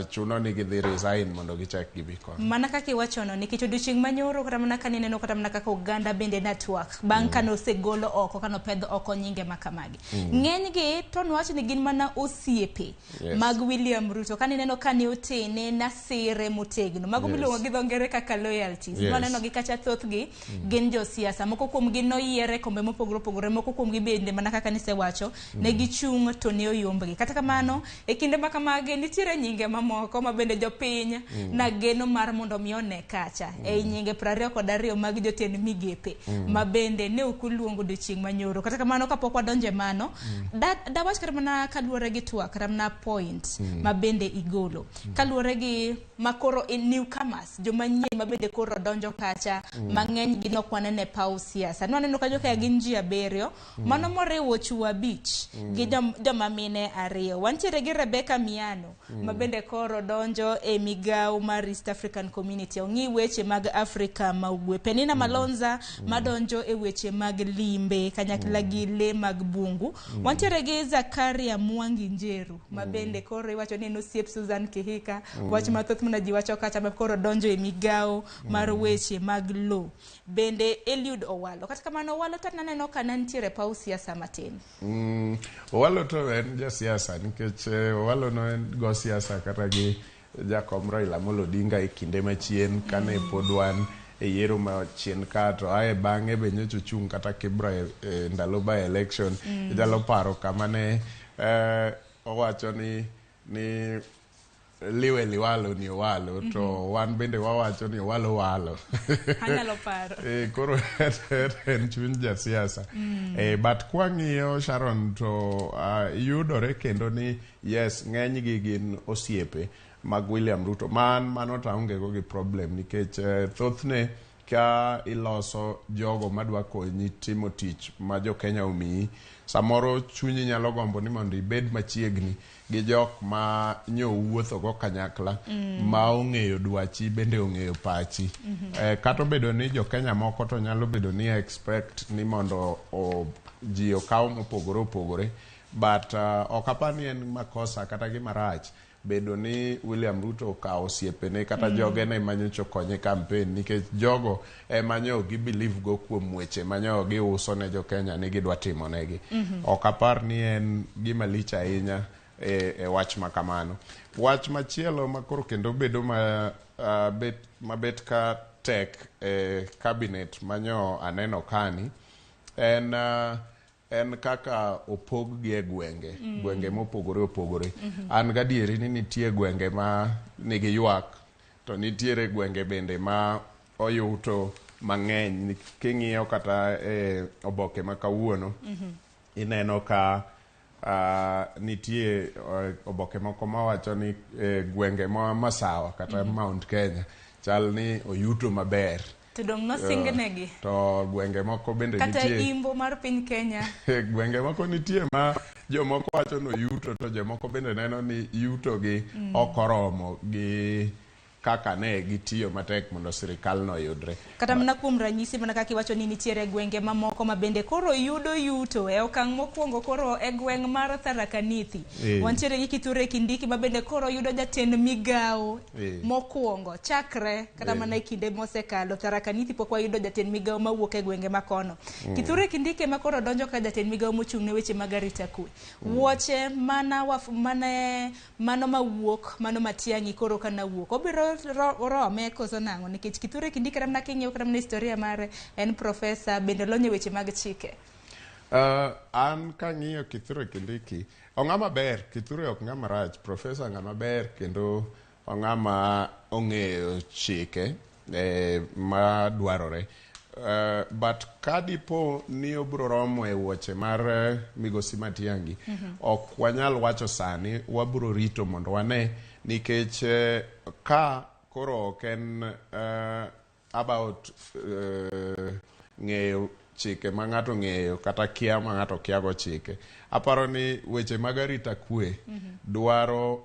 chuno ni gidhi resign mondo gichak gibikon. Mana kaka iwachono, nikech odiochieng' manyoro kata mana kanineno kata mana kaka oganda bende network bang' kano segolo oko, kano pedho oko nyinge makamagi. Ng'eny gi to nwacho ni gin mana osiepe mag William Ruto, kanineno kane otene nasire motegno, mago miluongo gi dho ngere kaka loyalties. Maneno gi kacha thoth gi gin josiasa, moko kuom gi noyiere kombe mopogore opogore, moko kuom gi bende mana kaka nisewacho ne gichung' to ne oyombgi. Kata kamano e kinde makamagi nitiere nyinge mamoko ma bende jopiny na geno mar mondo mi one kacha e nyinge 22 mag jotend migepe ma bende ne okuluongo odiochieng' manyoro. Kata kamano kapok wadonje mano, da wach kata mana kaluwore gi twak kata mana point ma bende igolo kaluwore gi makoro in newcomers, joma nyien ma bende koro donjo kacha, mang'eny gi nokwanene pau siasa. Nwaneno ka joka gin ji 7, mano moriwo chuo 5 gi joma mine 2. Wantiere gi Rebecca Miano ma mabende koro donjo e migao mar East African Community. Ong'i weche mag Afrika ma ugwe. Penina Malonza madonjo e weche mag limbe kanyakla gi le mag bungu. Wantiere gi Zakaria Mwangi Njeru mabende koro iwacho ni nosiep Susan Kihika. Wach mathoth mna ji wacho kacha koro donjo e migao mar weche mag lo. Bende Eliud Owalo. Kata kamano Owalo tananeno kana ntiere pau siasa matin. Owalo to en ja siasa nikech Owalo no en go siasa kata gi Jakom Raila Amolo Odinga e kinde machien kane podwan e yiero machien ka to ae bang'e be nyocho chung kata Kibra e ndalo by election jalo paro kama ne owacho ni liwe liwalo ni Owalo to wan bende wawacho ni Owalo walo. Anyalo paro. Koro en chuny ja siasa. But kwang'iyo Sharon to yudore kendo ni yes ng'eny gi gin osiepe mag William Ruto. Mano taonge go gi problem nikech thothne ka iloso jogo madwa konyi timo tich ma jo Kenya omiyi. Samoro chunyi nyalo gombo ni mondo ibed machiegni gi jok ma wuotho go kanyakla ma ong'eyo dwachi bende ong'eyo pachi. Kato bedo ni jo Kenya moko to nyalo bedo ni expect ni mondo ji okaw mopogore opogore. But okapani en makosa kata gimarach bedo ni William Ruto okawo osiepene kata jogene manyocho konye campaign nikech jogo manyo gi believe go kuom weche manyo gi uso ne jo Kenya ni gidwa timo negi. Okapar ni en gima lich ahinya e wach makamano. Wach machielo makoro kendo bedo mabet ka tek cabinet manyo aneno kani en kaka opog gi e gwenge mopogore opogore. An gadieri ni nitie gwenge ma nigi ywak to nitiere gwenge bende ma oyuto mang'eny. King'iyo kata oboke ma kawuono ineno ka nitie oboke moko mawacho ni gwenge ma masawa kata Mount Kenya chal ni oyuto maber. To dong nosingnegi. To gwenge moko bende nitie. Kata imbo mar piny Kenya. Gwenge moko nitie ma jomoko wacho no yuto to jomoko bende neno ni yuto gi okoromo gi kaka ne gitiyo matek mondo sirikal no yudre. Kata mna kuom ranyisi mana kaka iwacho ni nitiere gwenge mamoko ma bende koro yudo yuto e okang' mokwongo koro e gweng' mar Tharaka Nithi. Wantiere gi Kithure Kindiki ma bende koro yudo jatend migao mokwongo chakre kata mana e kinde mosekalo Tharaka Nithi pok wayudo jatend migao mawuok e gwenge makono. Kithure Kindiki ma koro donjo ka jatend migao mochung' ne weche mag arita kwe. Wuoche mano mawuok mano Matiang'i koro kana wuok obiro rome koso nango nikech Kithure Kindiki ramna king'eyo kramna historia mare en profesa bende lonye weche mag chike. An kang'iyo Kithure Kindiki ong'ama ber. Kithure ok ng'ama rach, profesa ng'ama ber kendo ong'ama ong'eyo chike ma dwarore. But kadipo ni obro romo e wuoche mar Migosi Matiang'i ok wanyal wacho sani, wabro rito mondo wane nikech ka koro ok en about ng'eyo chike ma ng'ato ng'eyo kata kia ma ng'ato kiago chike. Aparo ni weche mag arita kwe dwaro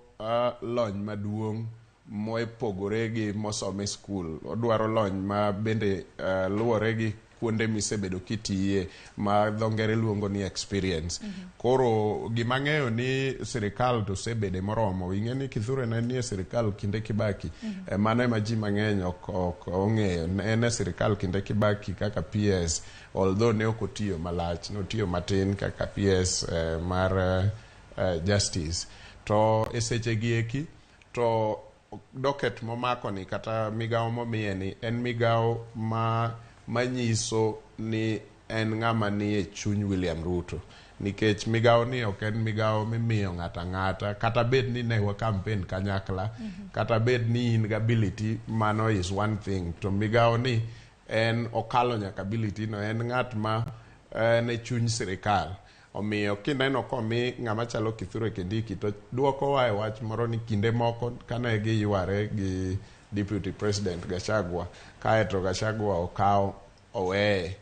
lony maduong' moepogore gi mosome skul. Odwaro lony ma bende luwore gi kuonde misebedo kitiye ma dho ngere luongo ni experience. Koro gimang'eyo ni sirikal to sebede moromo. Ing'e ni Kithure ne nie sirikal kinde Kibaki. Mano ema ji mang'eny ok ong'eyo. En sirikal kinde Kibaki kaka PS, although ne ok otiyo malach, notiyo matin kaka PS mar Justice. To e seche gieki to docket momako ni kata migao momiye ni en migao manyiso ni en ng'ama ni e chuny William Ruto. Nikech migao ni ok en migao mimiyo ng'ata ng'ata kata bed ni ne wa campaign kanyakla kata bed ni in ability mano is one thing. To migao ni en okalo nyaka ability no, en ng'at ma ne chuny sirikal. Omiyo kineno komi ng'ama chalo Kithure Kindiki to duoko wa e wach moro ni kinde moko kane gi yware gi Deputy President Gachagua kaeto Gachagua okaw oweye.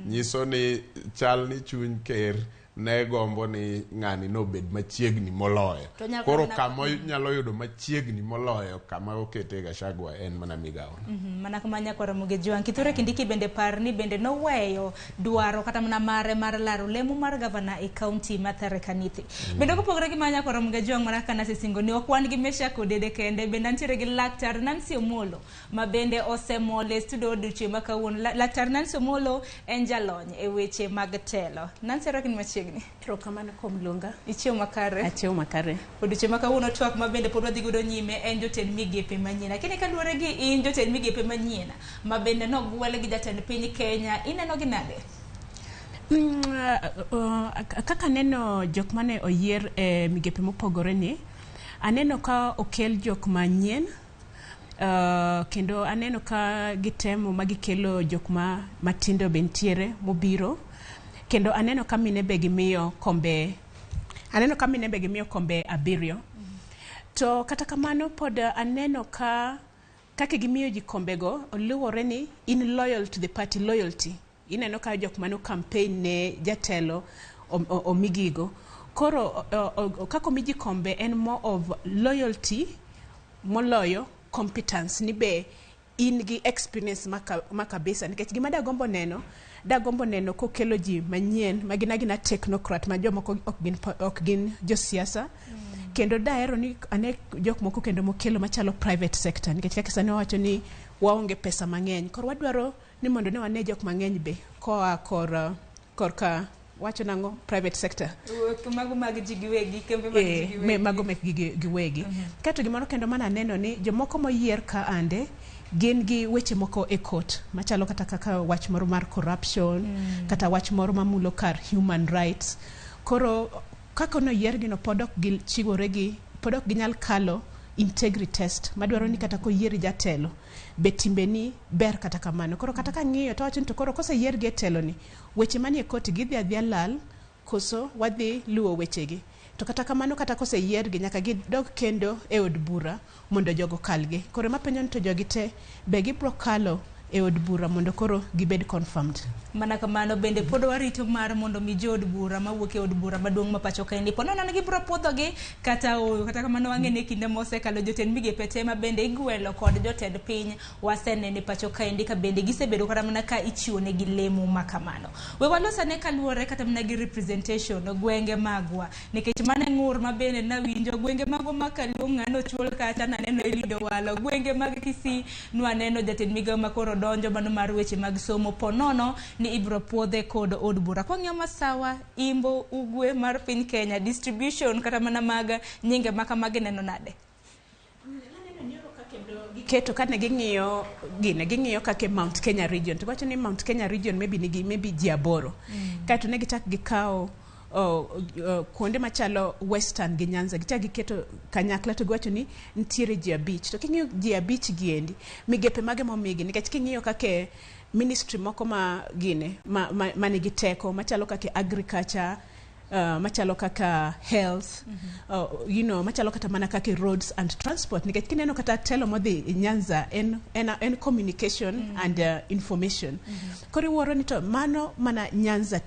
Nyiso ni chal ni chuny ker ne gombo ni ng'ani nobed machiegni moloyo. Koro kama nyalo yudo machiegni moloyo kama okete Gachagua en mana migawo. Mana kama nyakwara Ramogi Juang Kithure Kindiki bende par ni bende noweyo dwaro kata mana mare mar laro lemo mar gavana e kaunti ma Tharaka Nithi. Bende kopogore gi nyakwara Ramogi Juang mana kana sesingo ni okwan gi Mesha Kodede kende bende ntiere gi Laktar Nancy Omolo ma bende osemole studio odiochieng' ma kawuono. Laktar Nancy Omolo en jalony e weche mag telo. Nancy rokin machiegni. Erokamano kuom luonga. Ichiew makare. Achiew makare. Odiochieng' ma kawuono twak ma bende pod wadhi godo nyime en jotend migepe manyien. Lakini kaluwore gi in jotend migepe manyien ma bende nogwel gi jatend piny Kenya, ineno gi nade? Kaka neno jok mane oyier e migepe mopogore ni, aneno ka okel jok manyien, kendo aneno ka gitemo magikelo jok matindo bentiere mobiro, kendo aneno ka mine be gimiyo kombe, abiriyo. To kata kamano pod aneno ka kaka gimiyo ji kombego oluwore ni in loyal to the party loyalty. Ineno ka jok mano campaign ne jatelo omigigo. Koro kako miji kombe en more of loyalty moloyo competence, ni be in gi experience makabisa. Nikech gima dagombo neno kokelo ji manyien magina technocrat ma jomoko ok gin josiasa. Kendo daero ni ane jok moko kendo mokelo machalo private sector, nikech kaka sani wacho ni waonge pesa mang'eny. Koro wadwaro ni mondo ne wane jok mang'eny be koa korka wacho nango private sector. Mago mag ji giwegi, kembe mag ji giwegi. Mago mek giwegi. Kato gimoro kendo mana neno ni jomoko moyier ka ande gin gi weche moko e court machalo kata wach moro mar corruption, kata wach moro mamulo kar human rights. Koro kako no yier gino podok gi chiwore gi podok ginyal kalo integrity test madwaro ni kata ko yieri jatelo betimbe ni ber kata kamano. Koro kata ka ng'iyo to wacho to koro kose yier gi telo ni weche manie koti gidhi adhia lal koso wadhi luwo wechegi. To kata kamano kata kose yier gi nyaka gidog kendo e od bura mondo jogo kalgi. Koro mapenjo ni to jogi te be gibro kalo e od bura mondo koro gibed confirmed. Mana kamano bende pod warito mar mondo mi jod bura mawuok e od bura maduong' ma pacho kae ndipo nono gibro puodhogi kata kamano wang'ene kinde mosekalo jotend migepe te ma bende igwelo kod jotend piny wasenene pacho kae ndika bende gisebedo kata mana ka ichiwo ne gi lemo makamano. We walosane kaluwore kata mana gi representation gwenge magwa nikech mane ng'ur ma bende na winjo gwenge mago makalunga no chwol kata naneno Elido Walo gwenge mag Kisii nwaneno jatend migawo makoro donjo mano mar weche mag somo ponono ni ibro puodhe kod od bura. Kwa ng'iyo masawa imbo ugwe mar piny Kenya distribution kata mana mag nyinge makamage neno nade? Keto kane ging'iyo kake Mount Kenya region. To wacho ni Mount Kenya region maybe ji aboro. Kato ne gichak gikawo kuonde machalo Western gi Nyanza gichak giketo kanyakla to gwacho ni ntiere ji abich. To king'iyo ji abich giendi migepe mage momigi nikech king'iyo kake ministry moko manigi teko machalo kake agriculture, machalo kaka health, machalo kata mana kake roads and transport. Nikech kineno kata telo modhi Nyanza en communication and information. Kori woro ni to mano mana Nyanza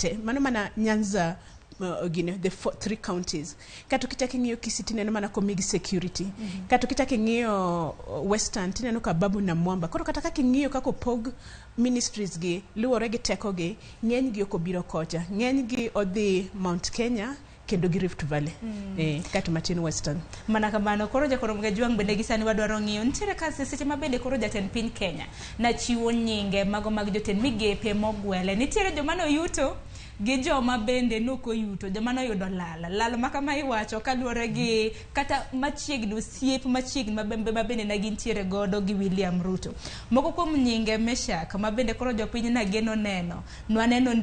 Nyanza the 3 counties. Kato kitaki ng'iyo Kisii tineno mana komigi security. Kato kitaki ng'iyo Western tineno ka Babu na Mwamba. Koro kata kaki ng'iyo kako pog ministries gi luwore gi teko gi ng'eny gi okobiro kocha. Ng'eny gi odhi Mount Kenya kendo gi Rift Valley. Kato matin Western. Mana kamano koro jakoro Ramogi Juang bende gisani wadwaro ng'iyo ntiere kasi seche ma bende koro jatend piny Kenya na chiwo nyinge mago mag jotend migepe mogwele. Nitiere joma no yuto gi joma bende noko yuto, joma noyudo lal makama iwacho kaluwore gi kata machiegni osiep machiegni mabende na gintiere godo gi William Ruto. Moko kuom nyinge Meshak ma bende koro jopiny na geno neno nwaneno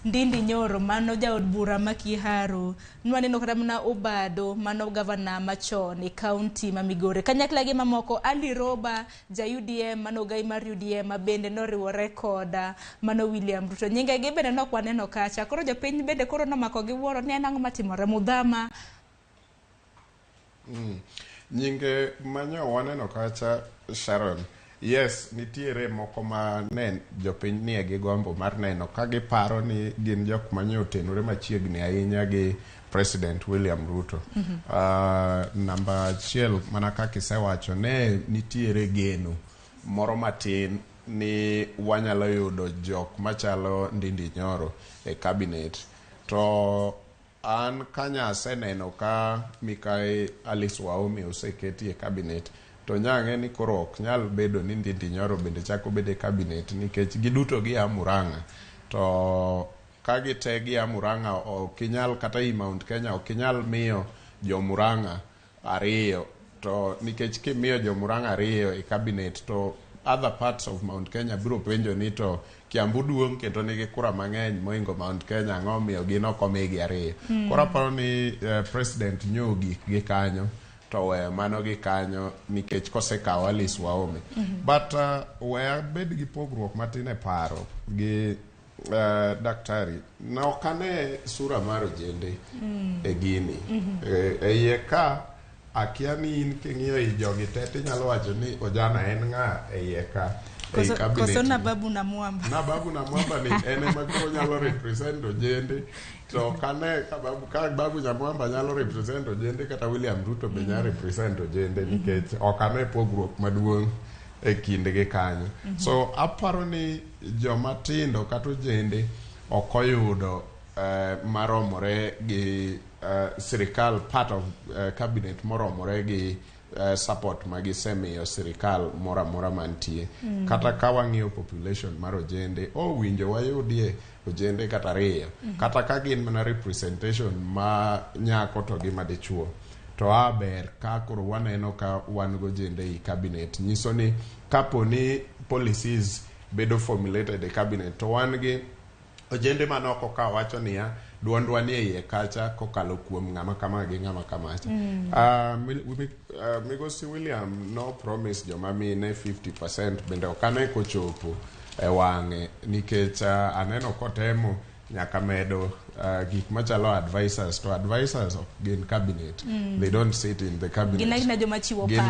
Ndindi Nyoro mano jaod bura ma Kiharu, nwaneno kata mana Obado mano gavana machon e kaunti ma Migori, kanyakla gi mamoko Ali Roba ja UDM mano gai mar UDM ma bende noriwore koda mano William Ruto. Nyinge gi bende nokwaneno kacha. Koro jopiny bende koro nomako gi wuoro ni en ang'o matimore Mudhama. Nyinge manyo waneno kacha Sharon Yes, nitiere moko ma ne jopiny nie gi gombo mar neno ka giparo ni gin jok manye otenore machiegni ahinya gi President William Ruto. Namba achiel mana kaka isewacho ne nitiere geno moro matin ni wanyalo yudo jok machalo Ndindi Nyoro e cabinet. To an kanya aseneno ka Mikai Alice Wahome oseketi e cabinet, to nyange ni koro ok nyal bedo ni Ndindi Nyoro bende chako bedo e cabinet nikech giduto gi Murang'a. To ka gitegi Murang'a ok inyal kata i Mount Kenya ok inyal miyo jo Murang'a ariyo, to nikech kimiyo jo Murang'a ariyo e cabinet to other parts of Mount Kenya biro penjo ni to Kiambu duong' kendo nigi kura mang'eny moingo Mount Kenya, ang'o miyo gin ok omigi ariyo. Koro aparo ni president nyo gi kanyo to we mano gi kanyo nikech kosekawo Alice Wahome. But we abed gi pogruok matin e paro gi daktari na okane sura mar ojende e gini e iye ka akia ni in king'iyo i jogi te tinyalo wacho ni Ojana en ng'a e iye ka koso na Babu na Mwamba ni ene makoro nyalo represent ojende. To kane ka Babu Nyamwamba nyalo represent ojende, kata William Ruto be nyalo represent ojende nikech okane pogruok maduong' e kindgi kanyo. So aparo ni joma tindo kata ojende ok oyudo maromore gi sirikal, part of cabinet moromore gi support magisemiyo sirikal moramora mantie. Kata ka wang'iyo population mar ojende, winjo wayudie ojende kata ariyo, kata ka gin mana representation ma nyako to gi madichuo. To ber ka koro waneno ka wan gojende i cabinet, nyiso ni kapo ni policies bedo formulated e cabinet to wan gi ojende manoko ka wacho niya duondwa ni e iye kacha kokalo kuom ng'ama kama gi ng'ama kamacha. Migosi William no promise joma mine 50%, bende okane kochopo e wang'e nikech aneno kotemo nyaka medo gik machalo advisors, to advisors of gin cabinet. They don't sit in the cabinet. Gin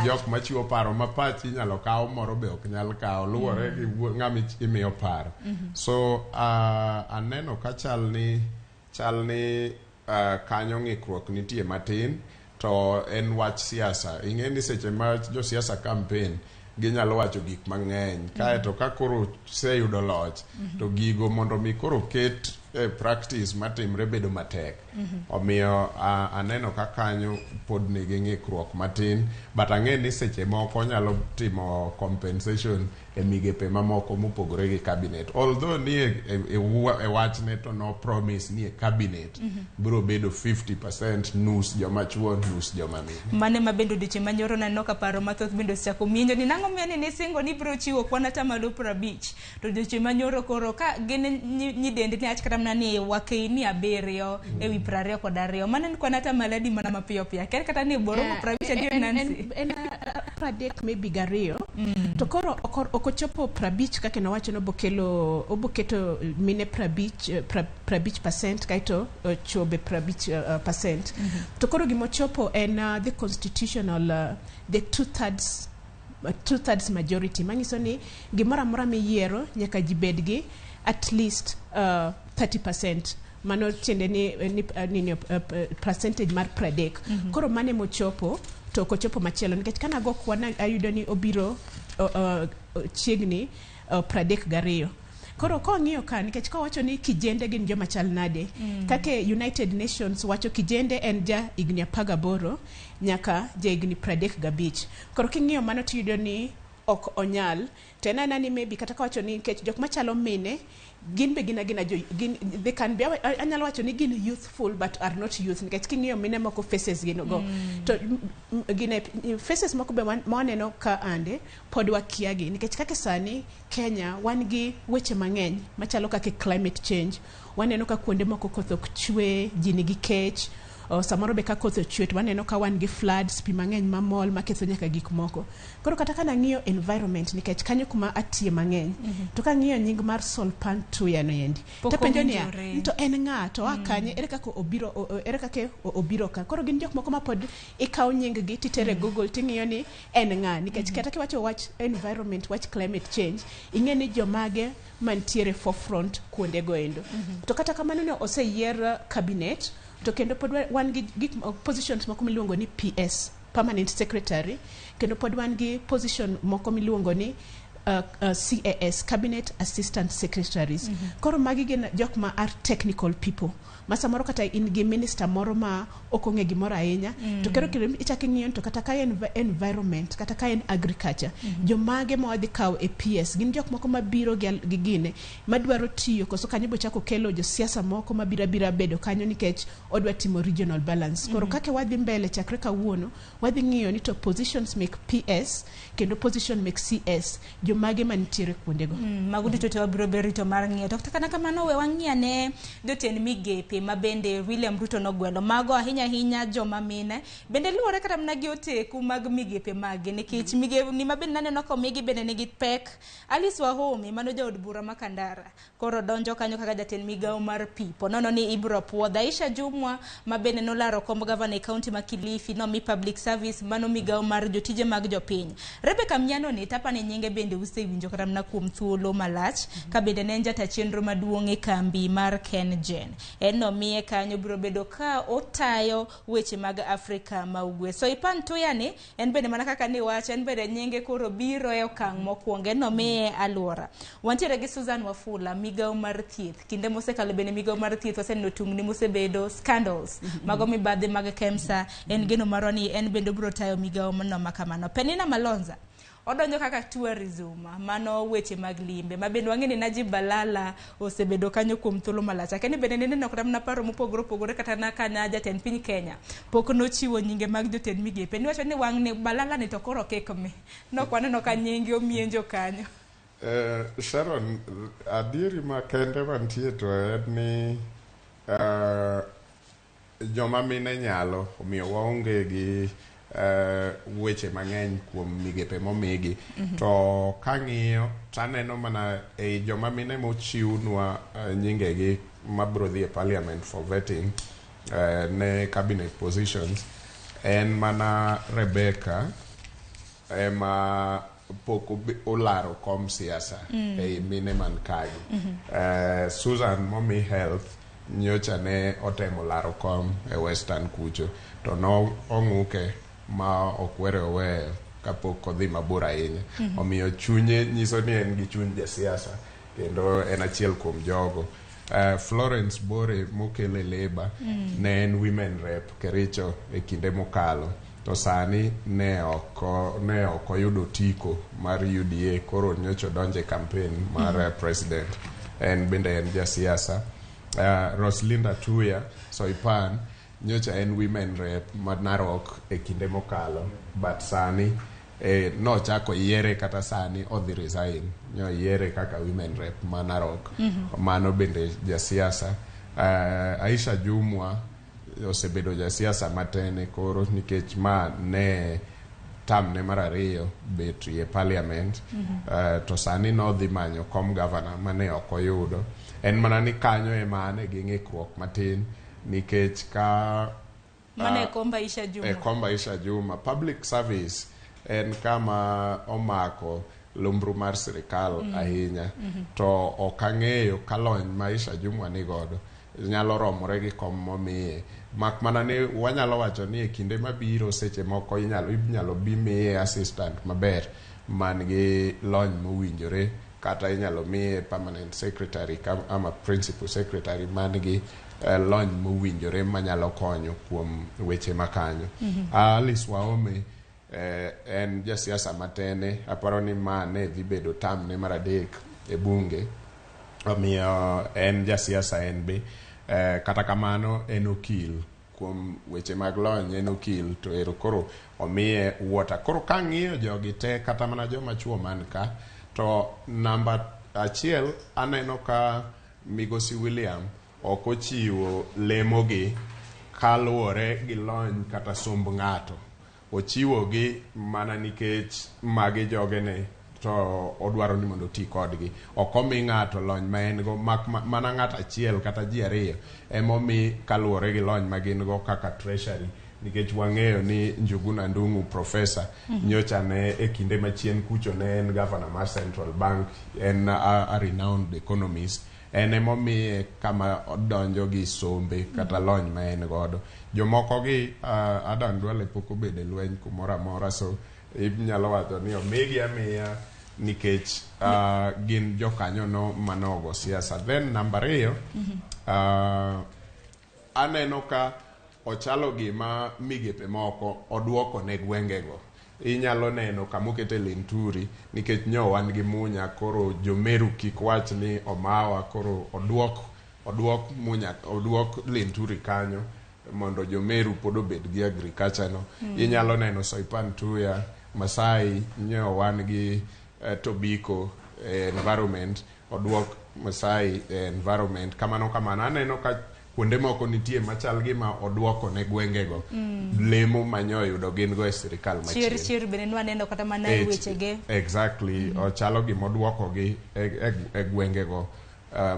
jok machiwo paro ma pachi inyalo kawo, moro be ok nyal kawo, luwore gi ng'ami imiyo paro. So aneno ka chalni kanyo ng'ikruok nitie matin, to en wach siasa. Ing'eni seche ma jo siasa campaign ginyalo wacho gik mang'eny kaeto ka koro seyudo loch to gigo mondo mi koro ket practice matimre bedo matek. Omiyo aneno ka kanyo pod nigi ng'ikruok matin, but ang'e ni seche moko nyalo timo compensation e migepe mamoko mopogore gi cabinet. Although ni e wachne to no promise ni e cabinet biro bedo 50% nus joma chuo nus joma mine. Mane mabendo diche manyoro naneno ka paro mathoth bendo chako mienjo ni nang'o miani ni singo ni biro chiwo kwana tamalo 50, to diche manyoro koro ka gin nyidendi ni achkata ni wakei ni 7 ewi 22. Mane ni kwana tamalo adi mana mapiyo piyo kata ni boro 50 ndio Nancy en 30 maybe gariyo. To koro okochopo 50 kaka nawacho no oboketo mine 50% kaito chobe 50%. To koro gimochopo en the constitutional the two-thirds majority. Mangiso ni gimora mora miyiero nyaka jibedgi at least 30%. Mano tiende ni percentage mar 30. Koro mane mochopo to kochopo machielo nikech kana go kwana ayudo ni obiro chiegni 32. Koro ko ng'iyo ka nikech ko wacho ni kijende gin joma chal nade, kake United Nations wacho kijende en ja igni 18 nyaka ja igni 35. Koro king'iyo mano tiyudo ni ok onyal tena nani maybe kata ka wacho ni nikech jok machalo mine gin be gin they can be anyalo wacho ni gin youthful but are not youth nikech king'iyo mine moko faces gin go to gin faces moko be waneno ka ande pod wakiagi nikech kaka sani Kenya wan gi weche mang'eny machalo kaka climate change. Waneno ka kuonde moko koth ok chwe, ji nigi kech, samoro be ka koth ochwe to waneno ka wan gi floods, pi mang'eny mamol maketho nyaka gik moko. Koro kata kana ng'iyo environment nikech kanyo kuma atie mang'eny to ka ng'iyo nying mar Solpan Tuya no yendi to penjo ni to en ng'a to akanye ere kaka obiro ka. Koro gin jok moko ma pod ikaw nying gi titere Google ting'iyo ni en ng'a nikech kata kiwacho wach environment, wach climate change, ing'e ni jomage mantiere forefront kuonde goendo. To kata kamano ne oseyier cabinet to kendo pod wan gi positions moko miluongo ni PS, permanent secretary, kendo pod wan gi position moko miluongo ni CAS, cabinet assistant secretaries. Koro magi gin jok ma are technical people. Masa moro kata in gi minister moro ma okong'e gimoro ahinya to kero ichaki ng'iyo to kata ka environment kata ka agriculture jomage ma wadhi kaw e PS gin jok moko mabiro gi gine madwaro tiyo koso kanyo bo chako kelo jo siasa moko mabira bedo kanyo nikech odwa timo regional balance. Koro kake wadhi mbele chakre kawuono wadhi ng'iyo ni to positions make PS kendo position make CS jomage mantiere kuonde go. Magudi to wabiro berito mar ng'iyo to kata kamano we wang'iya ne jotend migepe mabende William Ruto nogwelo mago ahinya joma mine bende luore kata mna gi oteku mag migepe mage nikech migepe ni mabende naneno ko migi bende nigi pek. Alice Wahome mano jaod bura makandara koro donjo kanyo kaka jatend migao mar pipo nono ni ibro puodha. Aisha Jumwa mabende nolaro kombo governor county ma Kilifi no mi public service mano migao mar jotije mag jopiny. Rebecca Miano ni tapane nyinge bende usewinjo kata mna kuom thuolo malach ka bende ne jata chenro maduong' e kambi mar KenGen eno miye kanyo biro bedo ka otayo weche mag Afrika ma ugwe. So Ipan Tuya ni en bende mana kaka ni wacha en bende nyinge koro biro e okang' mokwongo eno miye aluora. Wantiere gi Susan Wafula migao mar thieth kinde mosekalo bende migao mar thieth waseneno tungni mosebedo scandals mago mibadhi mag KEMSA en geno maro ni en bende biro tayo migao mano makamano. Penina Malonza odonjo kaka tourism mano weche mag limbe mabende wang'eni Najib Balala osebedo kanyo kuom thuolo malach kendo bende neno kata na paro mopogore kata na kanya jatend piny Kenya pok nochiwo nyinge mag jotend migepe ni wacho ni wang'ne Balala ni to koro kekme no kwaneno ka nyinge omienjo kanyo. Sharon, adieri makende mantie to en ni joma mine nyalo omiyo waonge gi weche mang'eny kuom migepe momigi to kang'iyo taneno mana e joma mine mochiwnwa nyingegi mabro dhi e parliament for vetting ne cabinet positions en mana Rebecca ema pok olaro kom siasa e mine man kae. Susan momi health nyocha ne otemo laro kom e Western kucho to no ong'uke ma okwere owe kapok odhi mabor ahinya. Omiyo chunye nyiso ni en gi chuny jasiasa kendo en achiel kuom jogo. Florence Bore mokele Labour ne en women rep Kericho e kinde mokalo to sani ne ok oyudo tiko mar UDA koro nyocha donje campaign mar president. En bende en jasiasa. Roslinda Tuya Soipan nyocha en women rep ma Narok e kinde mokalo but sani no chako yiere kata sani odhi resign nyo yiere kaka women rep ma Narok mano bende jasiasa. Aisha Jumwa osebedo jasiasa matene koro nikech ma ne tam ne mar ariyo bet e parliament to sani no dhi manyo kom governor mane ok oyudo. En mana ni kanyo emane gi ng'ikruok matin nikech ka mane komba Aisha Juma komba Aisha Juma public service en kama omako lumbru mar sirikal ahinya to okang'eyo kalony ma Aisha Juma ni godo nyalo romore gi kom momiye mak mana ni wanyalo wacho ni e kinde mabiro seche moko inyalo bimiye assistant maber man gi lony mowinjore kata inyalo miye permanent secretary ama principal secretary man gi lony mowinjore manyalo konyo kuom weche makanyo. Alice Wahome en jasiasa matene aparo ni mane dhi bedo tam ne mar adek e bunge omiyo en jasiasa en be kata kamano en okil kuom weche mag lony en okil to ero koro omiye wuota koro kang'iyo jogi te kata mana joma chuo man ka to namba achiel aneno ka Migosi William ok ochiwo lemogi kaluwore gi lony kata somb ng'ato. Ochiwogi mana nikech magi jogene to odwaro ni mondo oti kodgi. Ok omi ng'ato lony ma en go, mana ng'ato achiel kata ji ariyo emomi kaluwore gi lony ma gin go kaka treasury, nikech wang'eyo ni Njuguna Ndung'u profesa nyocha ne e kinde machien kucho ne en governor mar Central Bank, en a renowned economist. En emomiye kama odonjo gi sombe kata lony ma en godo. Jomoko gi Adan Duale pok obedo e lweny kumoro amora, so inyalo wacho ni omigi amiya nikech gin jokanyo no manogo siasa. Then namba 2, aneno ka ochalo gima migepe moko odwoko ne gwengego. Inyalo neno kamokete Linturi nikech nyo wan gi munya, koro Jomeru kik wach ni omawa, koro odwok munya, odwok Linturi kanyo mondo Jomeru pod obed gi agriculture no. Inyalo neno Soipan Tuya, Masai nyo wan gi Tobiko environment, odwok Masai environment. Kamano aneno ka kuonde moko nitie machal gima odwoko ne gwengego lemo manyo yudo gin go e sirikal machielo. Chir bende nwaneno kata mana e wechege. Exactly. Ochalo gima odwoko gi e gwengego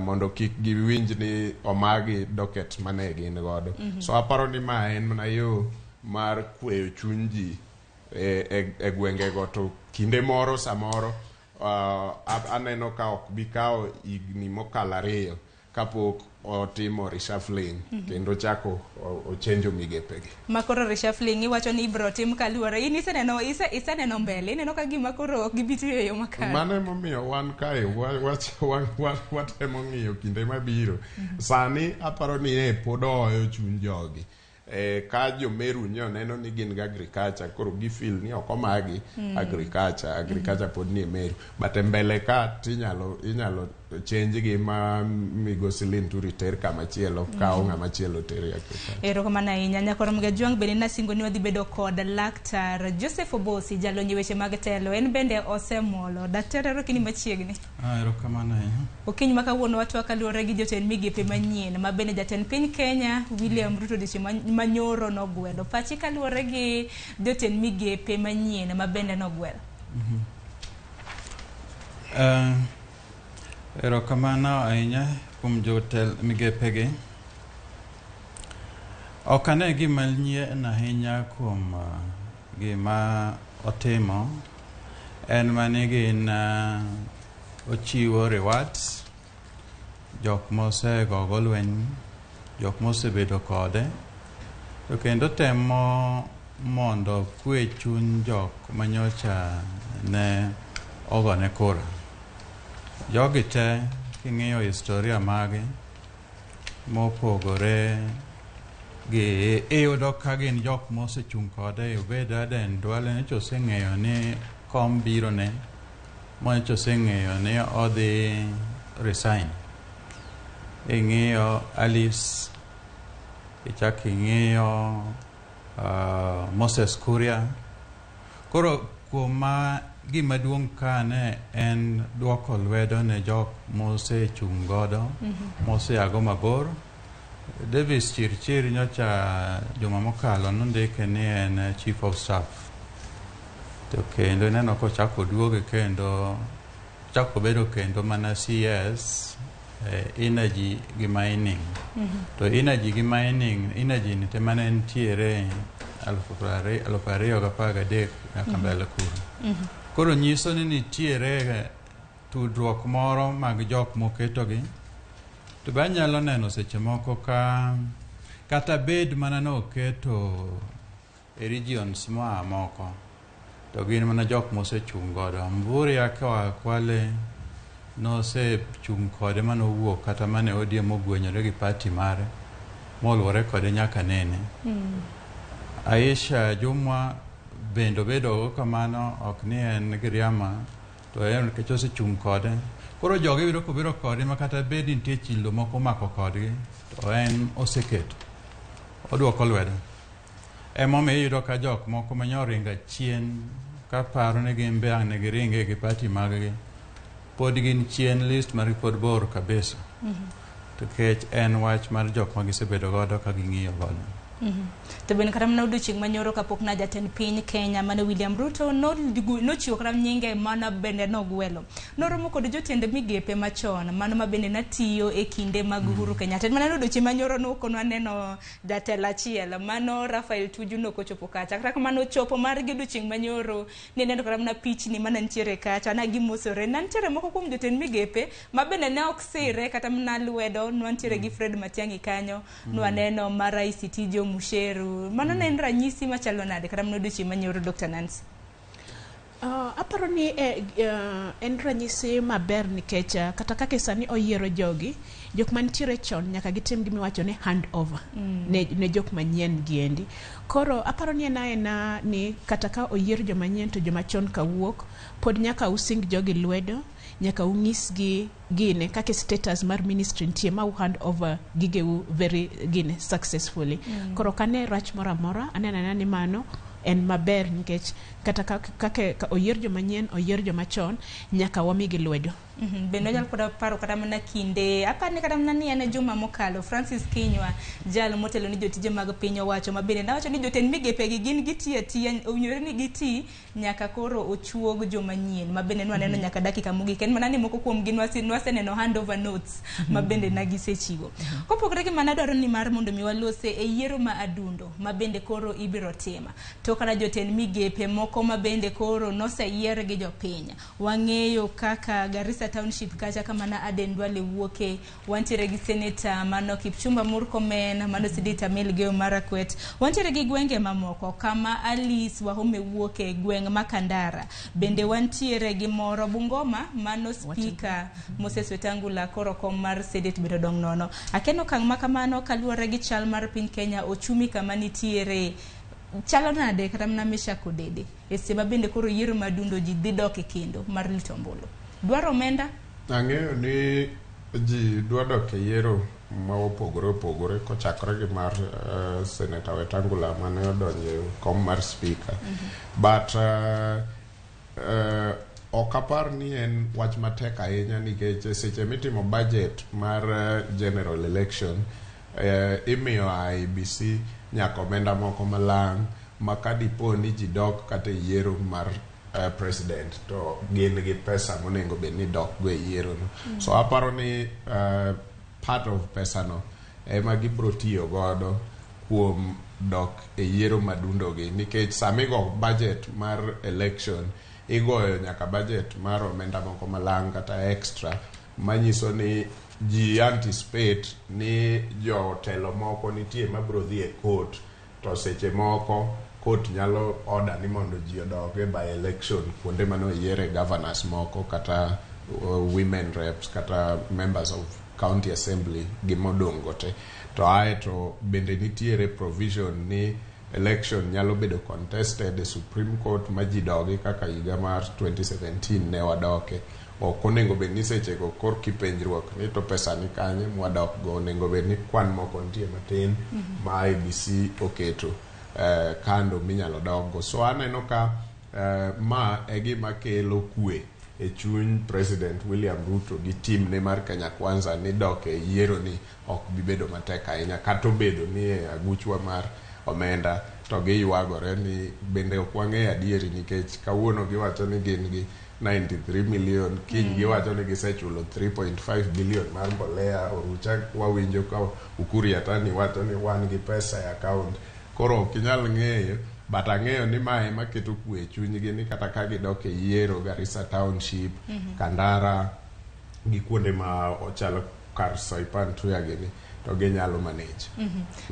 mondo kik giwinj ni omagi docket mane gin godo. So aparo ni ma en mana yo mar kweyo chuny ji e gwengego, to kinde moro samoro aneno ka ok bi kawo higni mokalo 2 kapok otimo reshuffling kendo chako ochenjo migepegi. Makoro reshuffling iwacho ni ibro tim kaluwore. In iseneno mbele, ineno ka gima koro ok gibitiyo e yo makare. Mane momiyo wan kae watemo ng'iyo kinde mabiro. Sani aparo ni pod oyo chuny jogi. Ka Jomeru nyo neno ni gin agriculture, koro gifil ni ok omagi agriculture pod ni Meru. But mbele ka inyalo change gi ma migosi Linturi ter kamachielo ka ng'a machielo ter agriculture. Erokamano ahinya. Nyakoro mga jwang bende nasingo ni wadhi bedo kod Laktar Joseph Obosi, jalony weche mag telo. En bende osemolo. Daktari rokini machiegni. Erokamano ahinya. Okiny ma kawuono watwa kaluwore gi jotend migepe manyien ma bende jatend piny Kenya William Ruto diche manyoro nogwedo. Pachi kaluwore gi jotend migepe manyien ma bende nogwedo. Erokamano ahinya kuom jotel migepegi. Ok ane gima nyien ahinya kuom gima otimo. En mani gin ochiwo rewards, jok mose gogo lweny, jok mose bedo kode, to kendo temo mondo kwe chuny jok manyocha ne ogone kura. Jogi te king'iyo historia magi mopogore gi iyudo ka gin jok mosechung' kode. Obed Aden Duale nyocha oseng'eyo ni kom biro ne, nyocha oseng'eyo ni odhi resign. Ing'iyo Alice, ichak ing'iyo Moses Kuria. Koro kuoma gima duong' ka ne en duoko lwedo ne jok mose chung' godo, mose ago mabor. Davis Chirchir nyocha juma mokalo nondike ni en chief of staff. To kendo neno ko chako duoge kendo chako bedo kendo mana CS energy gi mining. To energy gi mining, energy ni tema ne ntiere 2013 nyaka mbele kuro. Koro nyiso ni nitiere tudruok moro mag jok moketogi. To be anyalo neno seche moko kata bed mana no keto e regions moa moko, to gin mana jok mose chung' godo. Mburi akawa Kwale no se chung' kode mano wuok kata mane ODM ogwenyore gi party mare moluwore kode nyaka nene. Aisha Jumwa bendo bedo kamano, ok ni en Giriama, to en nikech osechung' kode. Koro jogi biro kobiro kode ma kata bed nitie chilo moko mako kodgi, to en oseketo, odwoko lwedo. Emomiyo iyudo ka jok moko manyoringa chien ka paro ni gin be ang' ne giringe gi party maggi, pod gin chien list mar pod bor kabisa. To kech en wach mar jok ma gisebedo godo ka ging'iyo godo. To ben karam na odiochieng' manyoro kapok na jatend piny Kenya mane William Ruto nochiwo karam nyinge mana bende nogwelo. Noromo kod jotend migepe machon mano ma bende natiyo e kinde mag Uhuru Kenyatta. Mana odiochieng' manyoro nokonwa neno jatelo achiel mano Rafael Tuju nokochopo kacha. Kata kamano chopo mar odiochieng' manyoro ne neno karam na pichni mana ntiere kacha na gimosore. Nantiere moko kuom jotend migepe ma bende ne ok sire kata mana lwedo nwantiere gi Fred Matiang'i kanyo nwaneno mara ICT Musheru. Mano ne en ranyisi machalo nade kata mano odiochieng' manyoro Dr. Nancy? Aparo ni en ranyisi maber nikech kata kaka sani oyiero jogi, jok mantiere chon nyaka gitim gimiwacho ni hand over ne jok manyien giendi. Koro aparo ni ena ni kata ka oyier joma nyien to joma chon kawuok, pod nyaka using jogi lwedo, nyaka ung'isgi gine kaka status mar ministry ntie ma hand over gigeu very gine successfully. Koro kane rach mora mora anena ni mano en maber nikech kata kaka oyier joma nyien oyier joma chon nyaka wamigi lwedo. Bende nyalo koda paro kata mana kinde apani kata mana ni en juma mokalo Francis Kinywa jalo motelo ni jotije mag piny owacho ma bende nawacho ni jotend migepe gi gin gitiyo owinjore ni giti nyaka koro ochuog joma nyien ma bende nwaneno nyaka dakika mogik en mana ni moko kuom gin waseneno handover notes ma bende nagisechiwo. Kopogore gi mana dwaro ni mar mondo mi walose e yiero ma adundo ma bende koro ibiro tima to kana jotend migepe moko ma bende koro noseyier gi jopiny. Wang'eyo kaka Garissa Township kacha kama na Aden Duale wuoke, wantiere gi Senator mano Kipchumba Murkomen, mano Sidita Melgeo Marakwet, wantiere gi gwenge mamoko kama Alice Wahome wuoke gweng Makandara, bende wantiere gi Moro Bungoma mano Speaker Moses Wetangula koro kom mar Senate biro dong nono. Akeno kang makamano kaluwore gi chal mar piny Kenya ochumi kama nitiere chalo nade kata mna mesha kodede e seba bende koro yiero madundo ji dhi dok e kendo mar litombolo. Dwaro omenda? Ang'eyo ni ji dwa dok e yiero ma opogore kochakore gi mar Senator Wetangula mane odonjo kom mar speaker. But ok apar ni en wach matek ahinya nikech seche mitimo budget mar general election imiyo IEBC nyaka omenda moko malang' ma kadipo ni ji dok kata yiero mar president to gin gi pesa monengo bed ni dok go e yiero no. So aparo ni part of pesa no ema gibro tiyo godo kuom dok e yiero madundo gi nikech samigo budget mar election igoyo nyaka budget mar omenda moko malang' kata extra manyiso ni ji anticipate ni jotelo moko nitie mabro dhi e court to seche moko court nyalo order ni mondo ji odoge by election kuonde mano yiere governors moko kata women reps kata members of county assembly gimodongo te to ae to bende nitiere provision ni election nyalo bedo contested e Supreme Court ma ji dogi kaka higa mar 2017 ne wadoke ok onego bed ni sechego kor kipenjruok ni to pesa ni kanye mwadok go onego bed ni kwan moko nitie matin ma IEBC oketo kando minyalo doggo. So aneno ka ma e gima kelo kwe e chuny President William Ruto gi team ne mar Kenya Kwanza ni dok e yiero ni ok bibedo matek ahinya kata obedo ni e aguchwa mar omenda to giywagore ni bende ok wang'eyo adieri nikech kawuono giwacho ni gin gi 93 million kiny giwacho ni gisechulo 3.5 billion mar mbolea orucha wawinjo ka Ukuru Yatani wacho ni wan gi pesa e account koro ok inyal ng'eyo but ang'eyo ni mae ema keto kwe e chunygi ni kata ka gidok e yiero Garissa Township Kandara gi kuonde ma ochalo kar Soipan Tuya gini to ginyalo manage.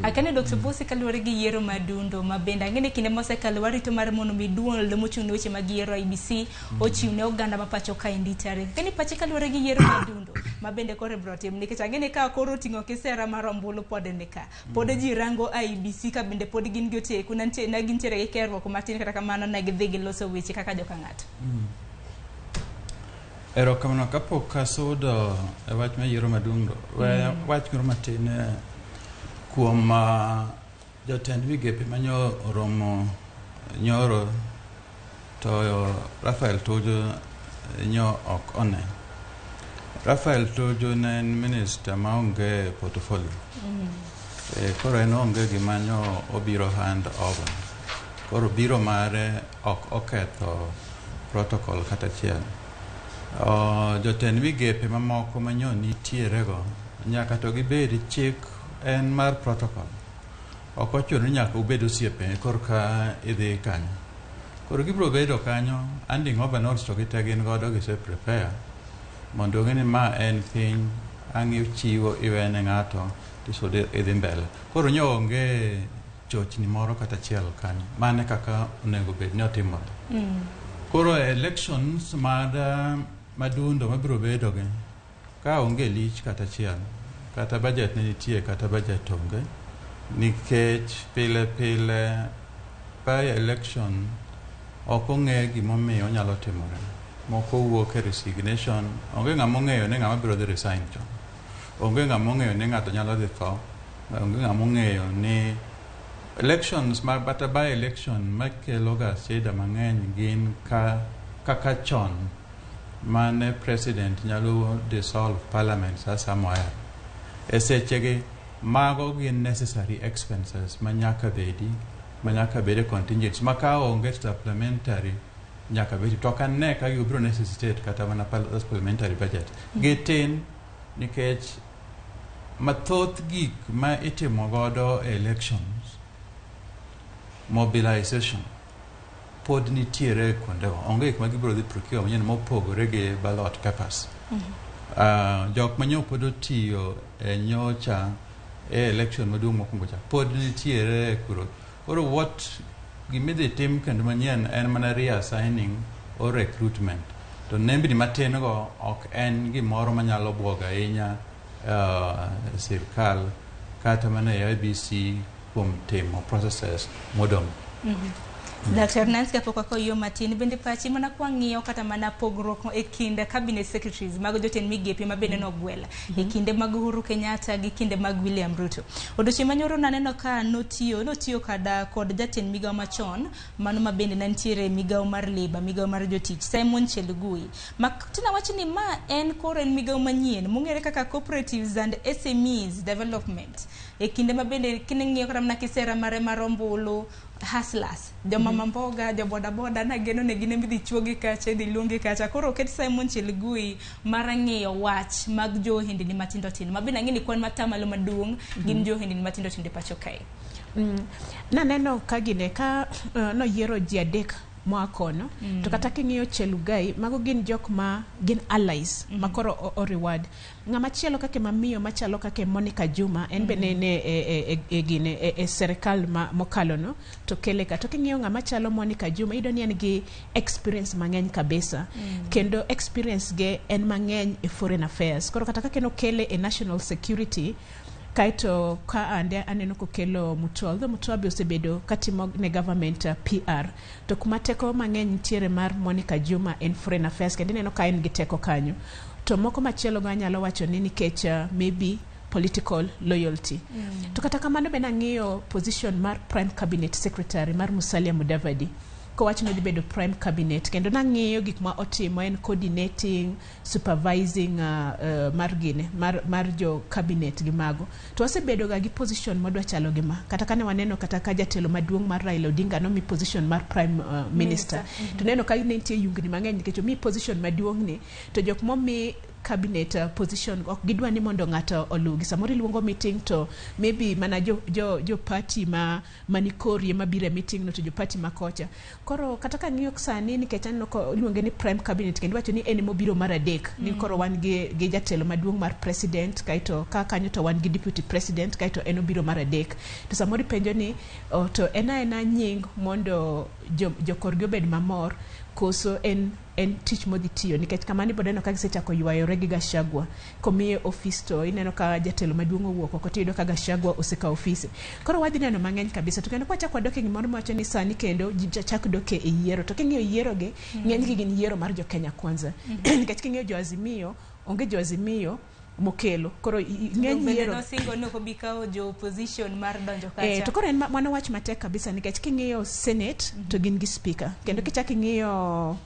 Akane Dr. Busi kaluwore gi yiero madundo ma bende ang'ene kinde mosekalo warito mar mondo miduol mochung' ne weche mag yiero IEBC ochiwne oganda ma pacho ka inditare. Kani pache kaluwore gi yiero madundo ma bende kore bro tim nikech ang'ene ka koro ting'o kisera mar ombulu pod ndika. Pod ji rango IEBC ka bende pod gin goteku nantie na gintiere gi kerruok matin kata kamano na gidhi giloso weche kaka joka ng'ato. Erokamano kapok kasudo e wach ma yiero madundo wach moro matin kuom jotend migepe manyo oromo nyoro to Rafael Tuju nyo ok one. Rafael Tuju ne en minister maonge portfolio Koro en onge gimanyo obiro hand over. Koro biro mare ok oketho protocol kata chiel. Jotend migepe mamoko manyo nitierego nyaka to gibed chik en mar protocol. Ok ochuno nyaka ubed osiepe korka idhi kanyo. Koro gibiro bedo kanyo handing over notes to gite gin godo gise prepare mondo ng'e ni ma en piny ang'io chiwo iwene ng'ato tisudi idhi mbele. Koro nyo onge chochni moro kata chiel kanyo. Mane kaka onego bed ni otimore. Koro elections madundo mabiro bedo gi ka onge lich kata chiel kata budget ne nitie kata budget onge nikech pile by election ok ong'e gimomiyo nyalo timore. Moko wuok e resignation, onge ng'ama ong'eyo ni ng'ama biro dhi resign chon. Onge ng'ama ong'eyo ni ng'ato nyalo dhi tho. Onge ng'ama ong'eyo ni elections bata by election makelo ga shida mang'eny gin kaka chon mane president nyalo dissolve parliament sasa moya. Esechegi mago gin necessary expenses manyaka bedi contingents maka onge supplementary nyaka bedi to kan ne ka gibiro necessitate kata mana supplementary budget gitin nikech mathoth gik ma itimo godo elections mobilization pod nitiere kuondego. Onge gik ma gibiro dhi procure manyien mopogore gi ballot papers. Jok manyo pod otiyo nyocha election maduong' mokwongo cha pod nitiere kuro. Koro what gimidhi tim kendo manyien en mana reassigning or recruitment. To nembni matin go ok en gimoro manyalo buogo ahinya sirkal kata mana IBC kuom timo processes modong'. Dr. Nancy kapoko yo matin bende pachi mana kwang'iyo kata mana pogruok e kinde cabinet secretaries mag jotend migepe mabende nogwela e kinde mag Uhuru Kenyatta gi kinde mag William Ruto. Odiochieng' manyoro naneno ka notiyo kada kod jatend migawo machon mano mabende nantiere migawo mar Labour, migawo mar jotich Simon Chelugui. Tina wacho ni ma en koro en migawo manyien mong'ere kaka cooperatives and SMEs development. E kinde mabende kineng'iyo kata mana kisera mare marombulu hustlers, joma mamboga, jo boda na geno ne gine midhi chuogi kacha, dhi luongi kacha. Koro oket Simon Chelugui mara ng'iyo wach mag jo hindini matindo tindo. Mabende ang'e ni kwan matamalo maduong' gin jo hindini matindo tindo pacho kae. Naneno ka gine ka noyiero ji adek moa kono to kata king'iyo Chelugui mago gin jok ma gin allies makoro o reward. Ng'ama chielo kake mamiyo machalo kake Monica Juma en bene e serikal mokalo no to kele ka to king'iyo ng'ama chalo Monica Juma ido ni en gi experience mang'eny kabisa kendo experience ge en mang'eny e foreign affairs. Koro kata kake no kele e national security kaito ka aneno kokelo Mutua be osebedo katimo ne government PR to kuma teko mang'eny nitiere mar Monica Juma en foreign affairs kendo neno ka en gi teko kanyo. To moko machielo ga nyalo wacho ni nikech maybe political loyalty. To kata kamano be nang'iyo position mar prime cabinet secretary mar Musalia Mudavadi ko wacho ni bedo prime cabinet kendo nang'iyo gik ma otimo en coordinating, supervising mar jo cabinet gi mago. To osebedo ga gi position modwa chalo gi ma kata kane waneno kata ka jatelo maduong' mar Raila Odinga no mi position mar prime minister. To neno ka nitie yungni mang'eny nikech mi position maduong' ni to jok mo mi cabinet position ok gidwa ni mondo ng'ato olugi. Samoro iluongo meeting to maybe mana jo party manikori mabire meeting no to jo party makocha. Koro kata ka ng'iyo sani nikech aneno ko iluonge ni prime cabinet kendo wacho ni en mobiro mar adek ni koro wan gi jatelo maduong' mar president kaito ka kanyo to wan gi deputy president kaito en obiro mar adek. To samoro penjo ni to ena nying mondo jokorgi obed mamor koso en tich modhi tiyo nikech kamani bodeno ka gisechako ywayore gi Gachagua komiye office to ineno ka jatelo maduong' owuok oko tiyo ka Gachagua oseka office. Koro wadhi neno mang'eny kabisa to kendo kwachak wadoke gimoro mawacho ni sani kendo ji chak doke e yiero to king'iyo yiero ge ng'eny gi gin yiero mar jo Kenya Kwanza nikech king'iyo jo Azimio onge jo Azimio mokelo koro ng'eny yiero no singo no kobikao jo opposition mar donjo kacha to koro en mano wach matek kabisa nikech king'iyo Senate to gin gi speaker kendo kichak ing'iyo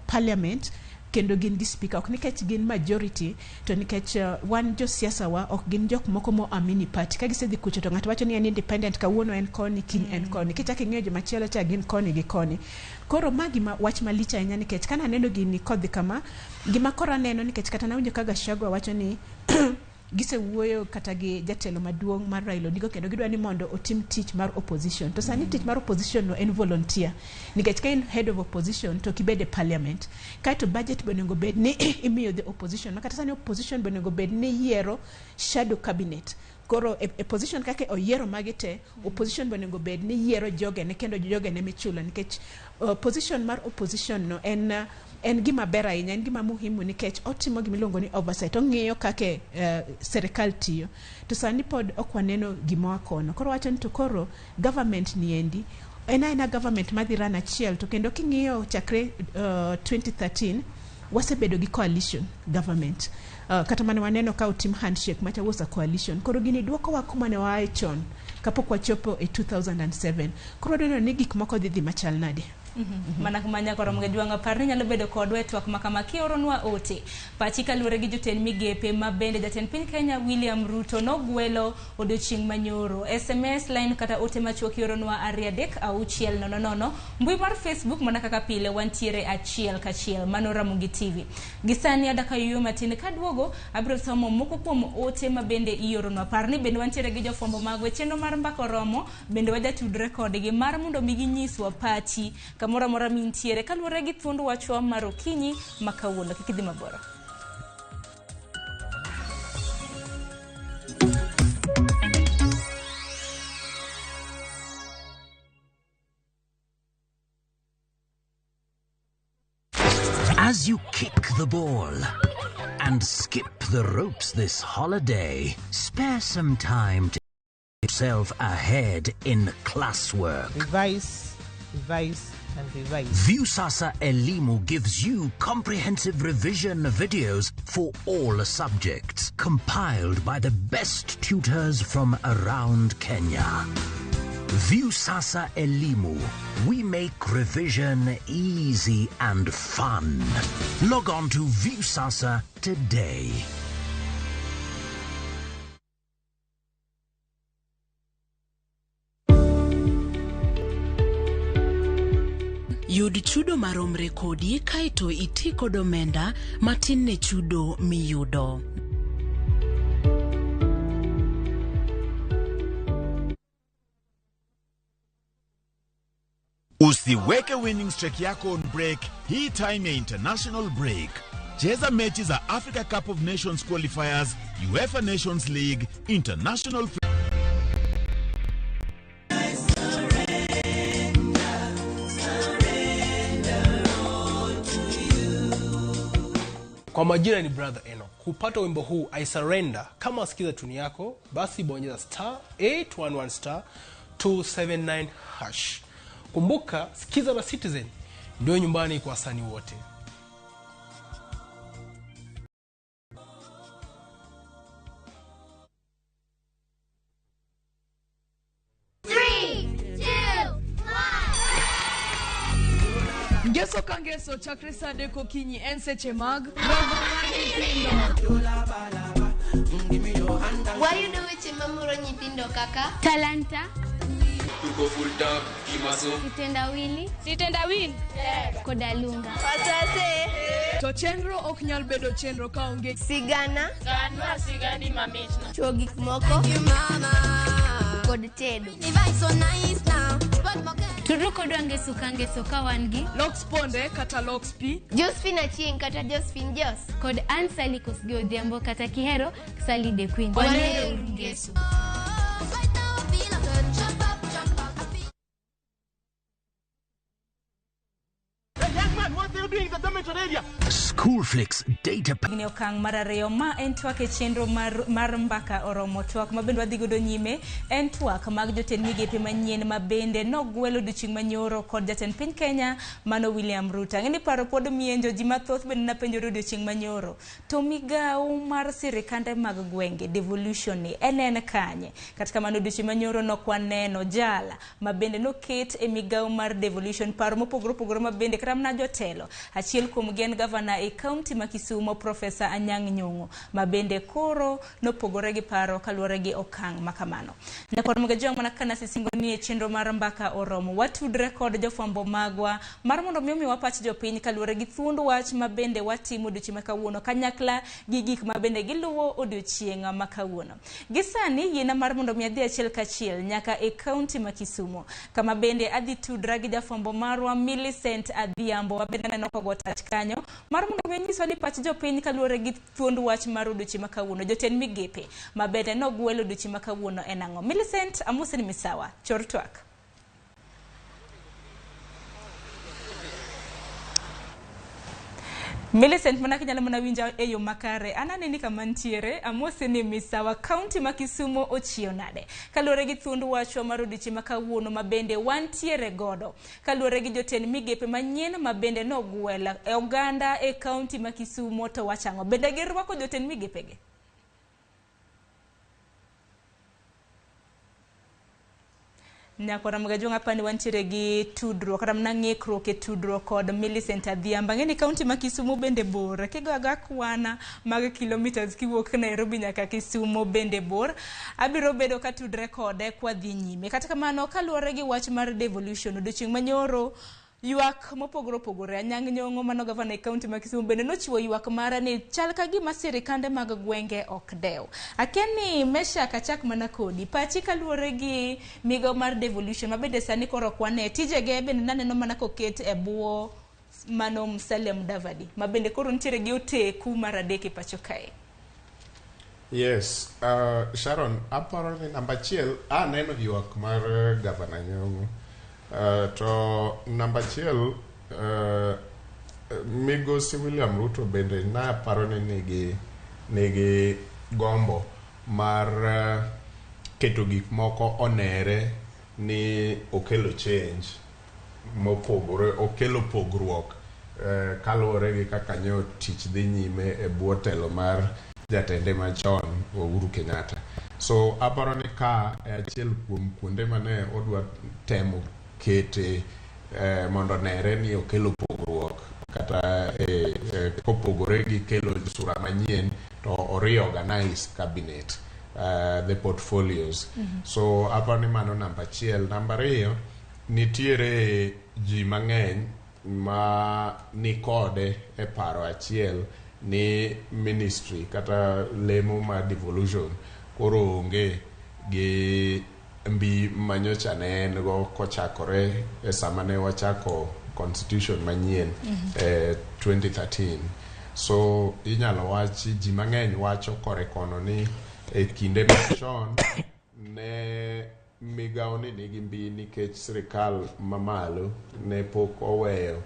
parliament kendo gin gi speaker ok nikech gin majority to nikech wan jo siasa wa ok gin jok moko mo amini party ka gisedhi kucho to ng'ato wacho ni en independent kawuono en koni kiny en koni kichak ing'eyo joma chielo cha gin koni gi koni. Koro magi wach malich ahinya nikech kana neno gini kodhi kama gima kora neno nikech kata nawinjo ka Gachagua wacho ni gisewuoyo kata gi jatelo maduong' mar Raila Odinga kendo gidwa ni mondo otim tich mar opposition. To sani tich mar opposition no en volunteer. Nikech ka in head of opposition to kibede parliament. Kaito budget bonego bed ni imiyo the opposition. Makata sani opposition bonego bed ni yiero shadow cabinet. Koro e position kake oyiero magite opposition bonego bed ni yiero jogene kendo jogene michulo nikech position mar opposition no en gima ber ahinya, en gima muhimu nikech otimo gimiluongo ni oversight, ong'iyo kake serikal tiyo. To sani pod ok waneno gima kono. Koro wacho ni to koro government ni endi ena government madhi ran achiel to kendo king'iyo chakre 2013 wasebedo gi coalition government. Kata mane waneno ka utim handshake macha was a coalition. Koro gini duoko wa kuma ne wae chon kapok wachopo e 2007. Koro neno ni gik moko dhi machal nade. Mana kumanya koro mga juanga parni nyalo bedo kodwe twak makama kioronwa ote pachika lure gi joten migepe mabende jaten piny Kenya William Ruto nogwelo odiochieng' manyoro SMS line kata ote machuo kioronwa ariadek auchiel nono mbui mar Facebook mana kaka pile wantiere achiel kachiel mano Ramogi TV gisani adaka yuyo matin kadwogo abiro somo moko kuom ote mabende ioronwa parni bende wantiere gi jofombo magwe chenro mar mbako romo bende wajatudre kodgi mar mondo migi nyiswa pachi kamora mora mintiere kaluwore gi thuond wachwa mar okinyi makawuono kikidhi maboro. As you kick the ball and skip the ropes this holiday, spare some time to get yourself ahead in classwork. Revise and revise. Viusasa Elimu gives you comprehensive revision videos for all subjects, compiled by the best tutors from around Kenya. Viusasa Elimu, we make revision easy and fun. Log on to Viusasa today. Yud chudo maromre kodi kaito iti kod omenda matin ne chudo miyudo. Usiweke winning streak yako on break. Hii time ya international break. Cheza mechi za Africa Cup of Nations qualifiers, UEFA Nations League, international. Kwa majina ni Brother Eno. Kupata wimbo huu I Surrender, kama wasikiza tuni yako, basi bonyeza *811 *279 hash. Kumbuka, sikiza na Citizen, ndio nyumbani kwa wasanii wote. Ngeso kangeso chakrisa deko kinyi enseche mag Wayudo weche mamuro nyithindo kaka talanta, tuko full tap kimaso, sitendawili koda lunga. Pasase to chenro ok nyal bedo chenro ka onge sigana sigani mamichna chuo gik moko kod tedo. Tudru kodwa ngeso ka wangi Lox Ponde kata Lox P, Josephine Achieng kata Josephine Jos kod Ansali Kosgeo Odhiambo kata Kihero Sally the Queen. Wanero ngeso. School Coolflix data pack. Ng'eyo okang' mar ariyo ma en twak e chenro mar mbaka oromo. Twak ma bende wadhi godo nyime en twak mag jotend migepe manyien ma bende nogwelo odiochieng' manyoro kod jatend piny Kenya mano William Ruto. Ng'eni paro pod mienjo ji mathoth bende napenjore odiochieng' manyoro. To migawo mar sirikande mag gwenge devolution ni en kanye? Katika mano odiochieng' manyoro nokwaneno jala ma bende noket e migawo mar devolution. Paro mopogore ma bende kata mana jotelo. Achiel kuom gen gavana e kaunti ma Kisumo Profesa Anyang' Nyong'o ma bende koro nopogore gi paro kaluwore gi okang' makamano. Nyakor mga jong mana kana sisingo ni e chenro mar mbaka oromo. Watudre kod jofwambo magwa mar mondo mi wapach jopiny kaluwore gi thuond wach ma bende watimo odiochieng' makawuono kanyakla gi gik ma bende giluwo odiochieng' makawuono. Gisani yiena mar mondo mi adhi achiel kachiel nyaka e kaunti ma Kisumo kama bende adhi tudra gi jafwambo marwa Millicent Adhiambo ma bende neno kogo tach kanyo mar mondo mi nyiswa ni pach jopiny kaluwore gi thuond wach mar odiochieng' makawuono. Jotend migepe ma bende nogwelo odiochieng' makawuono en ang'o? Millicent, amose ni misawa, chor twak. Millicent mana kinyalo mana winja e yo makare. Anane ni kama ntiere, amose ni misawa. Kaunti ma Kisumo ochio nade kaluwore gi thuond wach mar odiochieng' makawuono ma bende wantiere godo kaluwore gi jotend migepe manyien ma bende nogwelo e oganda e kaunti ma Kisumo. To wachang'o bende girwako jotend migepe gi? Nyakora mga jonga pani wantiere gi tudro kata mna ng'ikruok e tudro kod Millicent Adhiambo. Ng'eni kaunti ma Kisumo bende bor. Kigoga kwana mag kilometers kiwuok Nairobi nyaka Kisumo bende bor. Abiro bedo ka tudre kode kwa dhi nyime. Kata kamano kaluwore gi wach mar devolution odiochieng' manyoro ywak mopogore. Anyang' Nyong'o mano gavana e kaunti ma Kisumo bende nochiwo ywak mara ni chal ka gima sirikande mag gwenge ok dew. Akeni mesha kachak mana kodi pachi kaluwore gi migawo mar devolution ma bende sani koro kwane tijege bende naneno mana koket e bwo mano Musalia Mudavadi ma bende koro ntiere gi oteku mar adek e pacho kae. Yes, Sharon, aparo ni namba achiel aneno ywak mar gavana Nyong'o. To namba achiel migosi William Ruto bende na paro ni nigi gombo mar keto gik moko onere ni okelo change mopogore, okelo pogruok kaluwore gi kaka nyo tich dhi nyime e bwo telo mar jatende machon Uhuru Kenyatta. So aparo ni ka e achiel kuom kuonde mane odwa temo kete mondo nere ni okelo pogruok kata kopogore gi kelo sura manyien to reorganize cabinet the portfolios. So aparo ni mano namba achiel. Namba ariyo, nitiere ji mang'eny ma nikode e paro achiel ni ministry kata lemo ma devolution koro onge gi mbi manyocha ne en go kochakore e sama ne wachako constitution manyien 2013. So inyalo wachi ji mang'eny wacho kore kono ni e kinde machon ne migawo ni nigi mbi nikech sirikal mamalo ne pok oweyo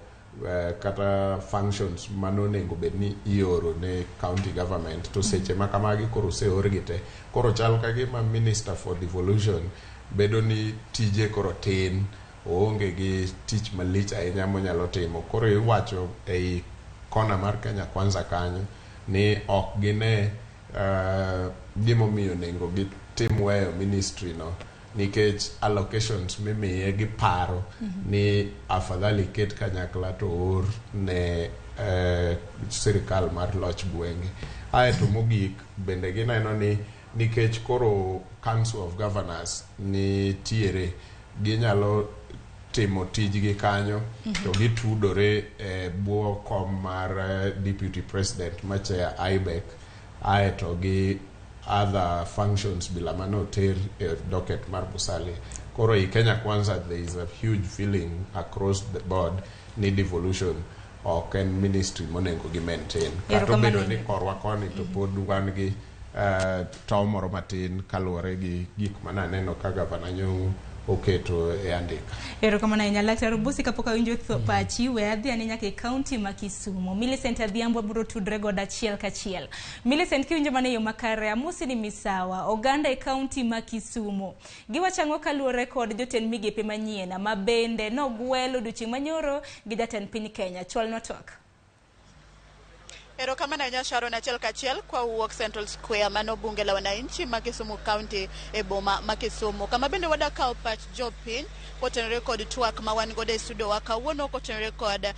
kata functions manonego bed ni ioro ne county government to seche makamagi koro seorgi te. Koro chal ka gima minister for devolution bedo ni tije koro tin, oonge gi tich malich ahinya monyalo timo. Koro iwacho ei kona mar Kenya Kwanza kanyo ni ok gine gimomiyo nengo gitim weyo ministry no nikech allocations mimiye gi paro ni afadhali ket kanyakla to or ne sirikal mar loch gwenge. Aeto mogik bende gineno ni nikech koro Council of Governors ni tiere ginyalo timo tijgi kanyo to gitudore e bwo kom mar Deputy President machair IBEC aeto gi other functions bila mano ter docket mar Musalia. Koro i Kenya Kwanza there is a huge feeling across the board ni devolution ok en ministry monengo gi maintain. Kato bedo ni korwa koni to pod wan gi to moro matin kaluwore gi gik mananeno ka gavana Nyong'o oketo e andika. Erokamano ahinya Laktar Busi, kapok awinjo pachi we adhi ane nyaka e kaunti ma Kisumu. Millicent Adhiambo biro tudre godo achiel kachiel. Millicent, kiwinjo mane yo makare, amosi ni misawa oganda e kaunti ma Kisumu giwacho ang'o kaluwore kod jotend migepe manyien ma bende nogwelo odiochieng' manyoro gi jatend piny Kenya. Chwalnwa twak. Erokamano ahinya Sharon, achiel kachiel kwa wuok Central Square mano bunge la wananchi ma Kisumu County e boma ma Kisumu, kama bende wada kao pach jopiny kotenore kod twak ma wan godo e studio wa kawuono kotenore kod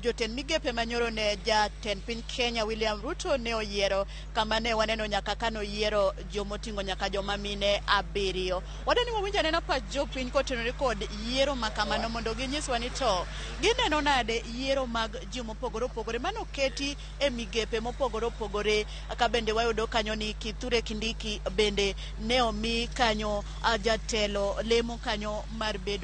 jotend migepe manyoro ne jatend piny Kenya William Ruto ne oyiero, kama ne waneno nyaka kano yiero jomotingo nyaka joma mine 7. Wadani wawinja nena pach jopiny kotenore kod yiero makamano mondo ginyiswa ni to gineno nade yiero mag jomopogore opogore mano keti e migepe mopogore opogore. Ka bende wayudo kanyo ni Kithure Kindiki bende ne omi kanyo jatelo lemo kanyo mar bedo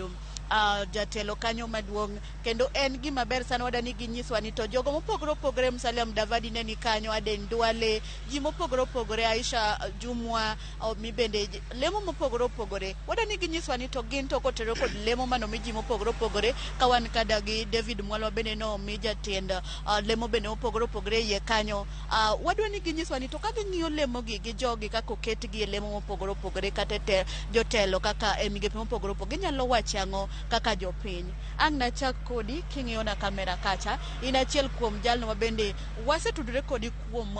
jatelo kanyo maduong', kendo en gima ber sana wadani ginyiswa ni to jogo mopogore opogore, Musalia Mudavadi ne ni kanyo, Aden Duale, ji mopogore opogore, Aisha Jumwa mi bende lemo mopogore opogore. Wadani ginyiswa ni to gin to kotenore kod lemo mano mi ji mopogore opogore, kawan kada gi David Mwalwa bende no mi jatend lemo bende mopogore opogore ye kanyo. Wadani ginyiswa ni to ka ging'iyo lemo gi jogi kako oketgi e lemo mopogore opogore kata jotelo kaka e migepe mopogore opogore, ginyalo wacho ang'o kaka jopiny. Ang' nachak kodi king'iyo na kamera kacha, in achiel kuom jalno mabende wasetudore kodi kuom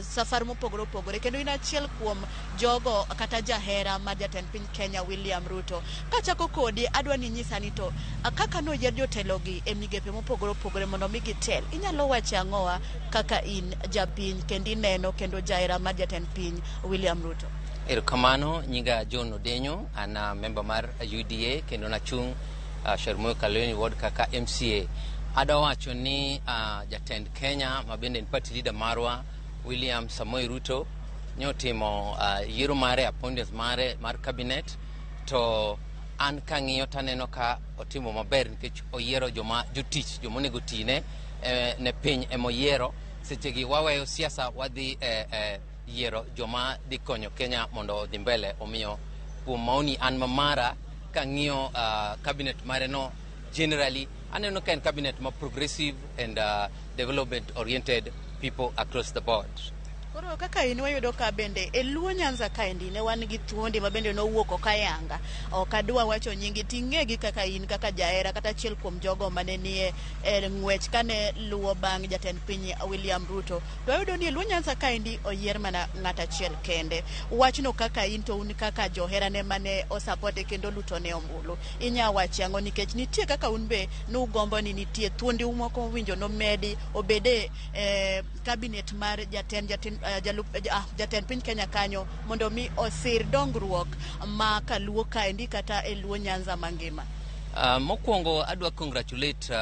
safar mopogore opogore, kendo in achiel kuom jogo kata jahera ma jatend piny Kenya William Ruto. Kachako kodi adwa ni nyisa ni to kaka no yier jotelo gi e migepe mopogore opogore mondo mi gitel, inyalo wacho ang'owa kaka in japiny kendo ineno kendo jahera ma jatend piny William Ruto? Erokamano, nyinga John Odenyo, ana member mar UDA kendo nachung' Shermoyo Kalweni Ward kaka MCA. Adawacho ni jatend Kenya mabende ni party leader marwa William Samoei Ruto nyotimo yiero mare, appointments mare mar cabinet, to an kang'iyo taneno ka otimo maber nikech oyiero jotich jomonego tine ne piny emoyiero. Sechegi waweyo siasa wadhi yiero joma dhi konyo Kenya mondo odhi mbele. Omiyo kuom maoni an mamara kang'iyo cabinet mare no, generally aneno ka en cabinet ma progressive and development oriented people across the board. Koro kaka in wayudo ka bende e Luo Nyanza kaendi ne wan gi thuondi ma bende nowuok okayanga, ok adwa wacho nyingi, ting'egi kaka in kaka jahera kata achiel kuom jogo mane nie ng'wech kane luwo bang' jatend piny William Ruto. To wayudo ni e Luo Nyanza kaendi oyier mana ng'at achiel kende. Wachno kaka in to un kaka johera ne mane osapote kendo luto ne ombulu, inya wacho ang'o nikech nitie kaka un be nugombo ni nitie thuondi moko winjo nomedi obede cabinet mar jatend piny Kenya kanyo mondo mi osir dongruok ma kaluo kaendi kata e Luo Nyanza mangima? Mokwongo adwa congratulate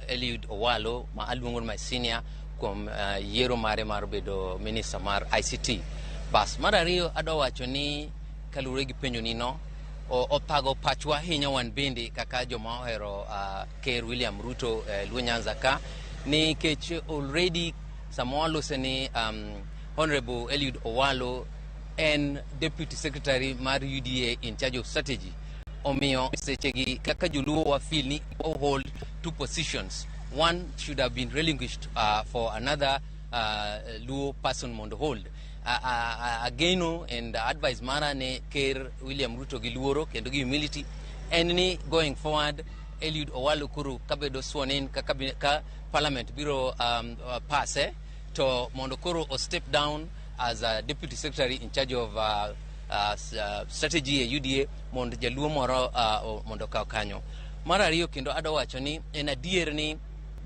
Eliud Owalo ma aluongo my senior kuom yiero mare mar bedo minister mar ICT. Bas mar ariyo adwa wacho ni kaluwore gi penjo nino othago pachwa ahinya wan bende kaka joma ohero Ker William Ruto Luo Nyanza ka, nikech already Samuel Seni Honorable Eliud Owalo and Deputy Secretary mar UDA in charge of strategy. Omiyo sechegi kaka joluo wa feel ni hold 2 positions. One should have been relinquished for another Luo person mondo hold. Again, and advice mara ne Ker William Ruto gi luoro kendo gi humility, and ni going forward Eliud Owalo kuru kabedo sworn in ka Parliament biro passe to mondo koro o step down as a Deputy Secretary in charge of strategy e UDA mondo jaluo moro mondo kaw kanyo. Mar ariyo kendo adwa wacho ni en adier ni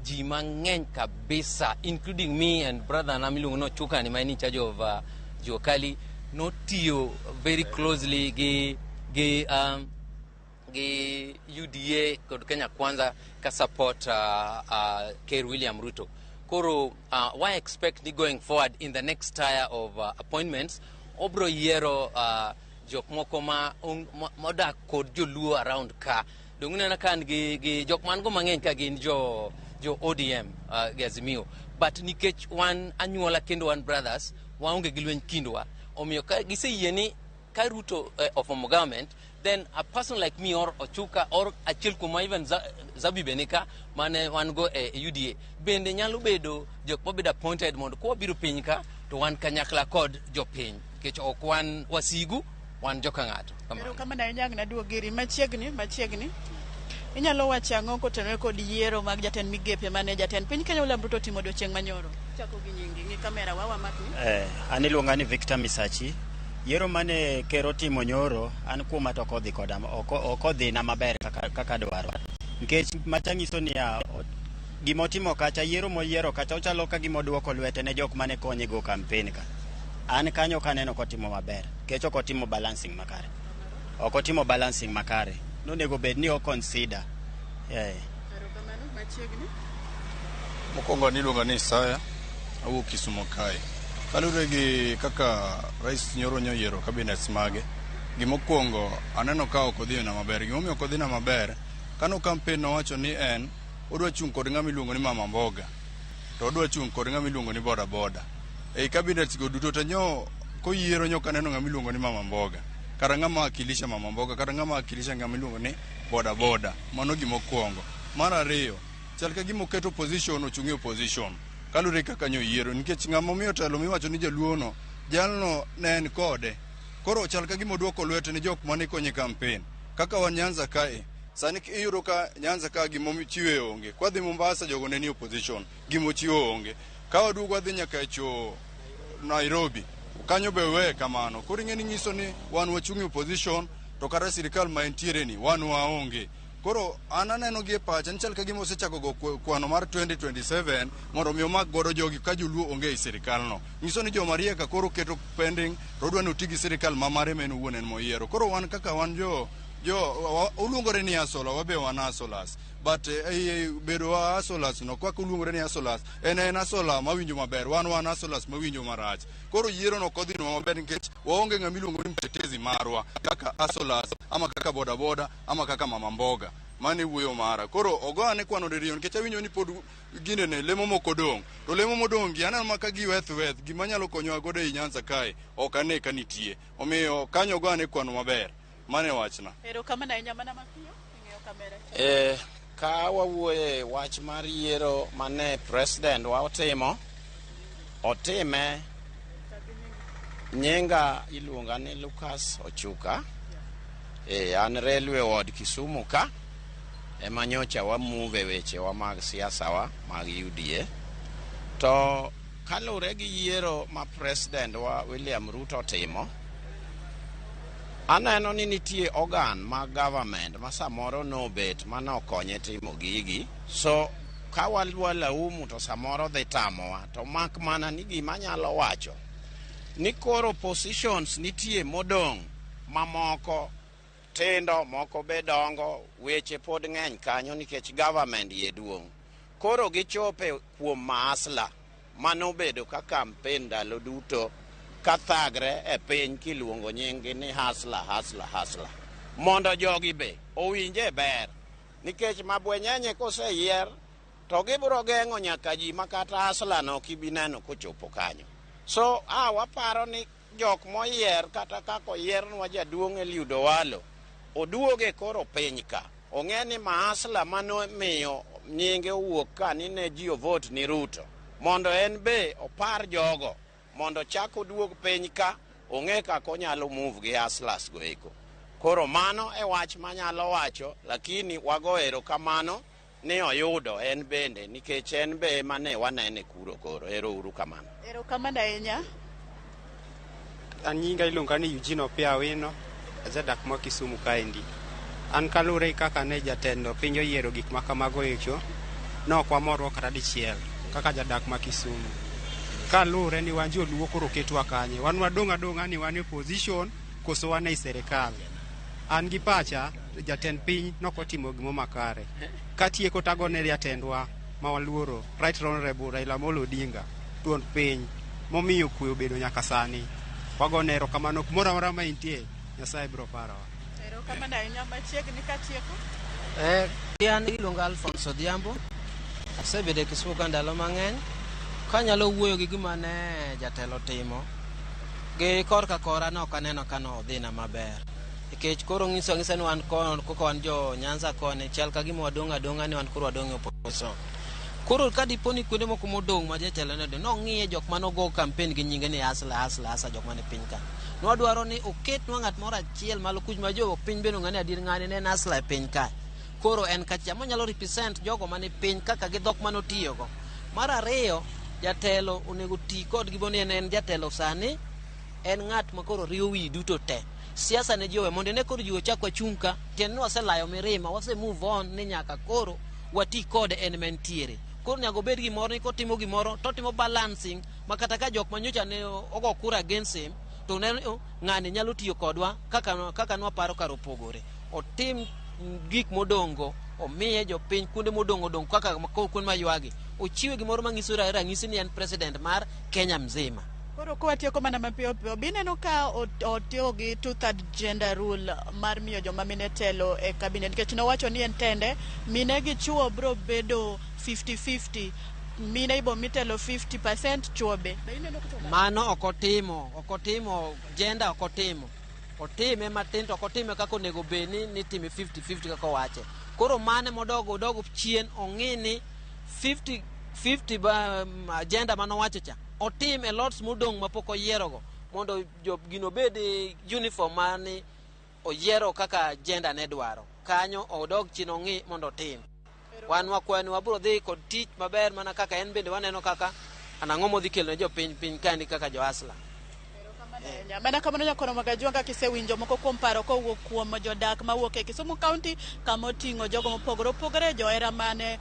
ji mang'eny kabisa including me and brother na miluongo no Chuka ni ma in charge of Jokali notiyo very closely gi UDA kod Kenya Kwanza ka support Ker William Ruto. Koro why expect ni going forward in the next tier of appointments obro yiero jok moko ma modak kod joluo around ka. Dongune na kan gi jok man go mang'eny ka gin jo ODM gi Azimio, but nikech wan anyuola kendo wan brothers waonge gi lweny kindwa, omiyo ka giseyie ni ka Ruto of a government, then a person like me or Ochuka or Achil Kuma even Zabi Benika mane wan go UDA bende nyalo bedo jok mobed appointed mondo ko biro piny ka to wan kanyakla kod jopiny kech ok wan wasigu wan joka ng'ato. Pero kama na nyang na duogiri machiegni inyalo wacho ang'o kotenore kod yiero mag jatend migepe mane jatend piny Kenya William Ruto timo odiochieng' manyoro. Chako gi nyingi ngi kamera wawa makni. An iluonga ni Victor Misachi. Yiero mane kero timo nyoro an kuma to kodhi koda okodhi na maber kaka dwaro. Nikech machanyiso ni gimo timo kacha yiero moyiero kacha ochalo ka gimo duoko lwete ne jok mane konye go campaign ka. An kanyo kaneno kotimo maber. Kech ok otimo balancing makare. Ok otimo balancing makare. Nonego bed ni o consider. Mokwongo niluonga ni Isaya awuok Kisumo kae. Kalure gi kaka rais nyoro nyoyiero cabinets mage, gimokwongo aneno ka ok odhi na maber. Gimomiyo ok odhi na maber, kano campaign nowacho ni en odwa chung' kod ng'ama iluongo ni Mama Mboga, to odwa chung' kod ng'ama iluongo ni Boda Boda. Ei cabinets go duto to nyo koyiero nyo kaneno ng'ama iluongo ni Mama Mboga, kata ng'ama wakilisha Mama Mboga, kata ng'ama wakilisha ng'ama iluongo ni Boda Boda. Mano gimokwongo. Mar ariyo, chal ka gimo keto opposition ochung'e opposition. Kalure kaka nyoyiero nikech ng'ama omiyo telo miwacho ni jaluono jalno ne en kode. Koro chal ka gimo duoko lwete ni jok mane konye campaign. Kaka wan Nyanza kae, sani iyudo ka Nyanza ka gimo chiwe onge. Kwa dhi Mombasa jogo ne ni opposition, gimo chiwo onge. Ka waduogo wadhi nyaka cho Nairobi, kanyo be we kamano. Koro ing'eni nyiso ni wan wachung'e opposition to kata sirikal ma entiere ni wan waonge. Koro ananeno gi pacha nichal ka gimo osechako go kwano mar 2027 mondo mi omak godo jogi ka joluo onge e sirikal no. Nyiso ni joma rieka koro keto pending to odwa ni otigi sirikal ma mare men owuon en moyiero. Koro wan kaka wan uluongore ni asola, wabe wan asolas. But bedo wa asolas no kwa uluongore ni asolas en asola mawinjo maber, wan asolas mawinjo marach. Koro yiero no kodhi no maber nikech waonge ng'ama iluongo ni mtetezi marwa kaka asolas ama kaka Boda Boda ama kaka Mama Mboga. Mani wuoyo mara. Koro ogoane kwano diriyo nikech awinjo ni pod ginde ne lemo moko dong. To lemo modong gi aneno maka gi weth gima nyalo konyo godo e Nyanza kae ok ane ka nitie. Omiyo kanyo ogoane kwano maber. Mane wachna. Ero kama na nyamana mapiyo ing'eyo kamera. Ka wawuoye wach mar yiero mane president wa otime nyinga iluonga ni Lucas Ochuka. An Railway Ward Kisumu ka ema nyocha wamuve weche wa mag siasa wa mag UDA. To kalure gi yiero ma president wa William Ruto timo, aneno ni nitie organ mag government ma samoro nobet mana okonye timo gigi. So ka walaumu to samoro dhi tamowa, to mak mana ni gima nyalo wacho ni koro positions nitie modong' mamoko tindo, moko be dongo, weche pod ng'eny kanyo nikech government ye duong'. Koro gichope kuom maasla manobedo ka campaign ndalo duto kathagre e piny kiluongo nyingi ni hasla. Mondo jogi be owinje ber nikech mabwenyenye koseyier to gibiro geng'o nyaka ji makata hasla no kibineno kochopo kanyo. So waparo ni jok moyier kata kako yiernwa jaduong' Eliud Owalo oduoge koro piny ka. Ong'e ni maasla mano miyo nyinge owuok ka ni ne ji vote ni Ruto. Mondo en be opar jogo mondo chak oduog piny ka ong'e kako nyalo move gi aslas go eko. Koro mano e wach manyalo wacho, lakini wago erokamano ni oyudo en bende nikech en be mane wanene kuro. Ero uru kamano. Erokamano ahinya. An nyinga iluonga ni Eugene Opia Wino, ajadak ma Kisumu kaendi. An kalure kaka ne jatendo piny oyiero gik ma kamago echo, nok wamorwa kata dichiel kaka jadak ma Kisumu. Kalure ni wan joluo koro ketwa kanye, wan wadong' adong'a ni wan e position koso wan e serikal. An gi pacha jatend piny nokotimo gimo makare. Katieko tagone jatendwa ma waluoro Right Honorable Raila Amolo Odinga, tuon piny momiyo kwe obedo nyaka sani. Wagone erokamano kumoro amora ma intie, Nyasaye biro parowa. Erokamano ahinya machiegni katieko. An iluonga Alphonse Odhiambo. Asebedo e Kisumu ka ndalo mang'eny. Kanyalo wuoyo gi gima ne jatelo timo, Gi korka kora no kaneno kano dhina maber. Nikech koro ng'iso ni wan koko wan jo Nyanza koni chal ka gima wadong' ni wan koro wadong' e opposition. Koro ka diponi kuonde moko modong' ma jatelo ne no ng'iye jok manogo campaign gi nyinge ni asla jok mane piny ka. Nwadwaro ni oketnwa ng'at moro achiel malo kuj ma jo piny beno ng'ani adier ng'ani ne asla e piny ka. Koro en kacha monyalo represent jogo mane piny kaka gi dhok manotiyogo. Mar ariyo, jatelo onego ti kod giboni en jatelo sani en ng'at ma koro riyo wi duto te. Siasa ne jowe mondo ne koro jiwo chakwa chunka tiend ni waselayo mirima wase move on ni nyaka koro wati kode en mentiere. Koro nyago bed gimoro ni kotimo gimoro to timo balancing makata ka jok manyocha ne ogo kura against him to ng'ani nyalo tiyo kodwa kaka nwa paro kar opogore. Otim gik modongo omiye jopiny kuonde modong' kaka kuonde maywagi ochiwe gimoro manyiso ranyisi ni en president mar Kenya mzima. Koro kwa tieko mana mapiyo piyo bineno ka otiyo gi 2/3 gender rule mar miyo joma mine telo e cabinet nikech nowacho ni en tende mine gi chuo bro bedo 50-50 mine ibo mitelo 50% chuo be. Mano okotimo gender okotimo. Otime matin to okotime kako nego beni ni time 50-50 kako wache. Koro mane modogo chien ong'ini 50 ba agenda mano wacho cha otim e lots modong' mapok oyierogo mondo gino bed uniform mani oyiero kaka agenda ne dwaro kanyo odog chien ong'i mondo otim. Wan wakwani wabro dhi kod tich maber mana kaka en bende waneno kaka anang'o modhi kelo ne jopiny kandi kaka jo asla. Mana kamano nyakono Magajwanga kisewinjo moko kuom paro kowuok kuom jodak mawuok e Kisumu County kama oting'o jogo mopogore opogore johera mane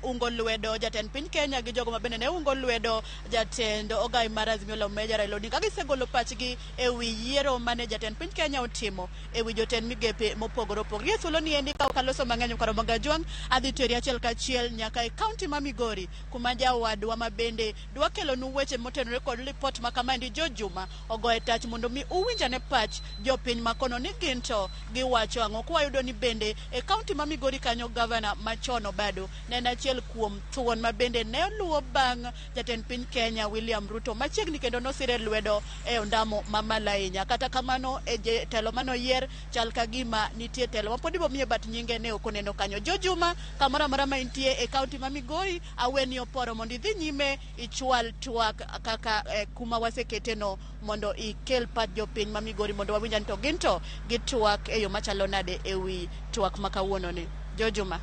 ungo lwedo jatend piny Kenya gi jogo mabende ne ungo lwedo jatend ogai mar Azimio la Umoja Raila Odinga gisegolo pachgi e wi yiero mane jatend piny Kenya otimo e wi jotend migepe mopogore opogore. Thuolo ni endi ka kaloso mang'eny karo Magajwang adhi teri achiel kachiel nyaka e kaunti ma Migori kuma jawadwa mabende dwa kelo nu weche motenore kod report ma kama ndi Jojuma ogoe tach mondo mi uwinjane pach jopiny makono ni ginto giwacho ang'o. Kwayudo ni bende e kaunti ma Migori kanyo gavana machono bado ne en achiel kuom thuon ma bende ne luwo bang' jatend piny Kenya William Ruto machiegni kendo nosire lwedo e ondamo mamalo ahinya. Kata kamano e telo manoyier chal ka gima nitie telo ma pod ibo miye bat nyinge ne ok oneno kanyo. Jojuma kamoro amora ma intie e kaunti ma Migori aweni oporo mondo idhi nyime ichwal twak kaka kuma wasekete no mondo ikel pat jopiny ma Migori mondo wawinjan to ginto gitwak e yo machalo nade e wi twak ma kawuono ni. Jojuma.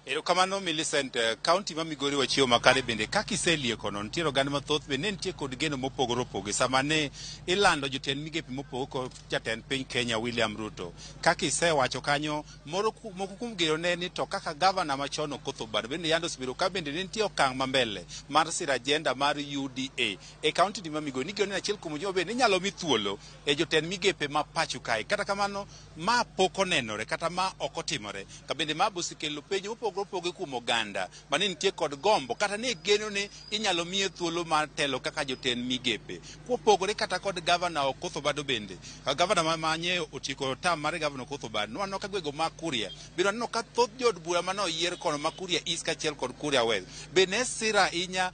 Erokamano Millicent, kaunti ma Migori wachiwo makare bende kakiselieko no ntiere oganda mathoth be ne nitie kod geno mopogore opoge sama ne ilando jotend migepe mopogore kod jatend piny Kenya William Ruto. Kakisewacho kanyo moko kuom geno ne ni to kaka gavana machon Okoth Obado bende yando osebedo ka bende ne nitie okang' ma mbele mar siro agenda mar UDA e kaunti ma Migori. Nigeno ni achiel kuom jogo bende inyalo mi thuolo e jotend migepe ma pacho kae. Kata kamano ma pok onenore kata ma ok otimore ka bende ma bosekelo penjo mopogore kuom oganda mane nitie kod gombo kata ne geno ni inyalo miye thuolo mar telo kaka jotend migepe kopogore kata kod gavana Okoth Obado bende. Gavana manye otiko tam mar gavana Okoth Obado nwano ka gwego ma Kuria biro neno ka thoth jod bura mane oyier kono ma Kuria East kachiel kod Kuria West be ne sira inya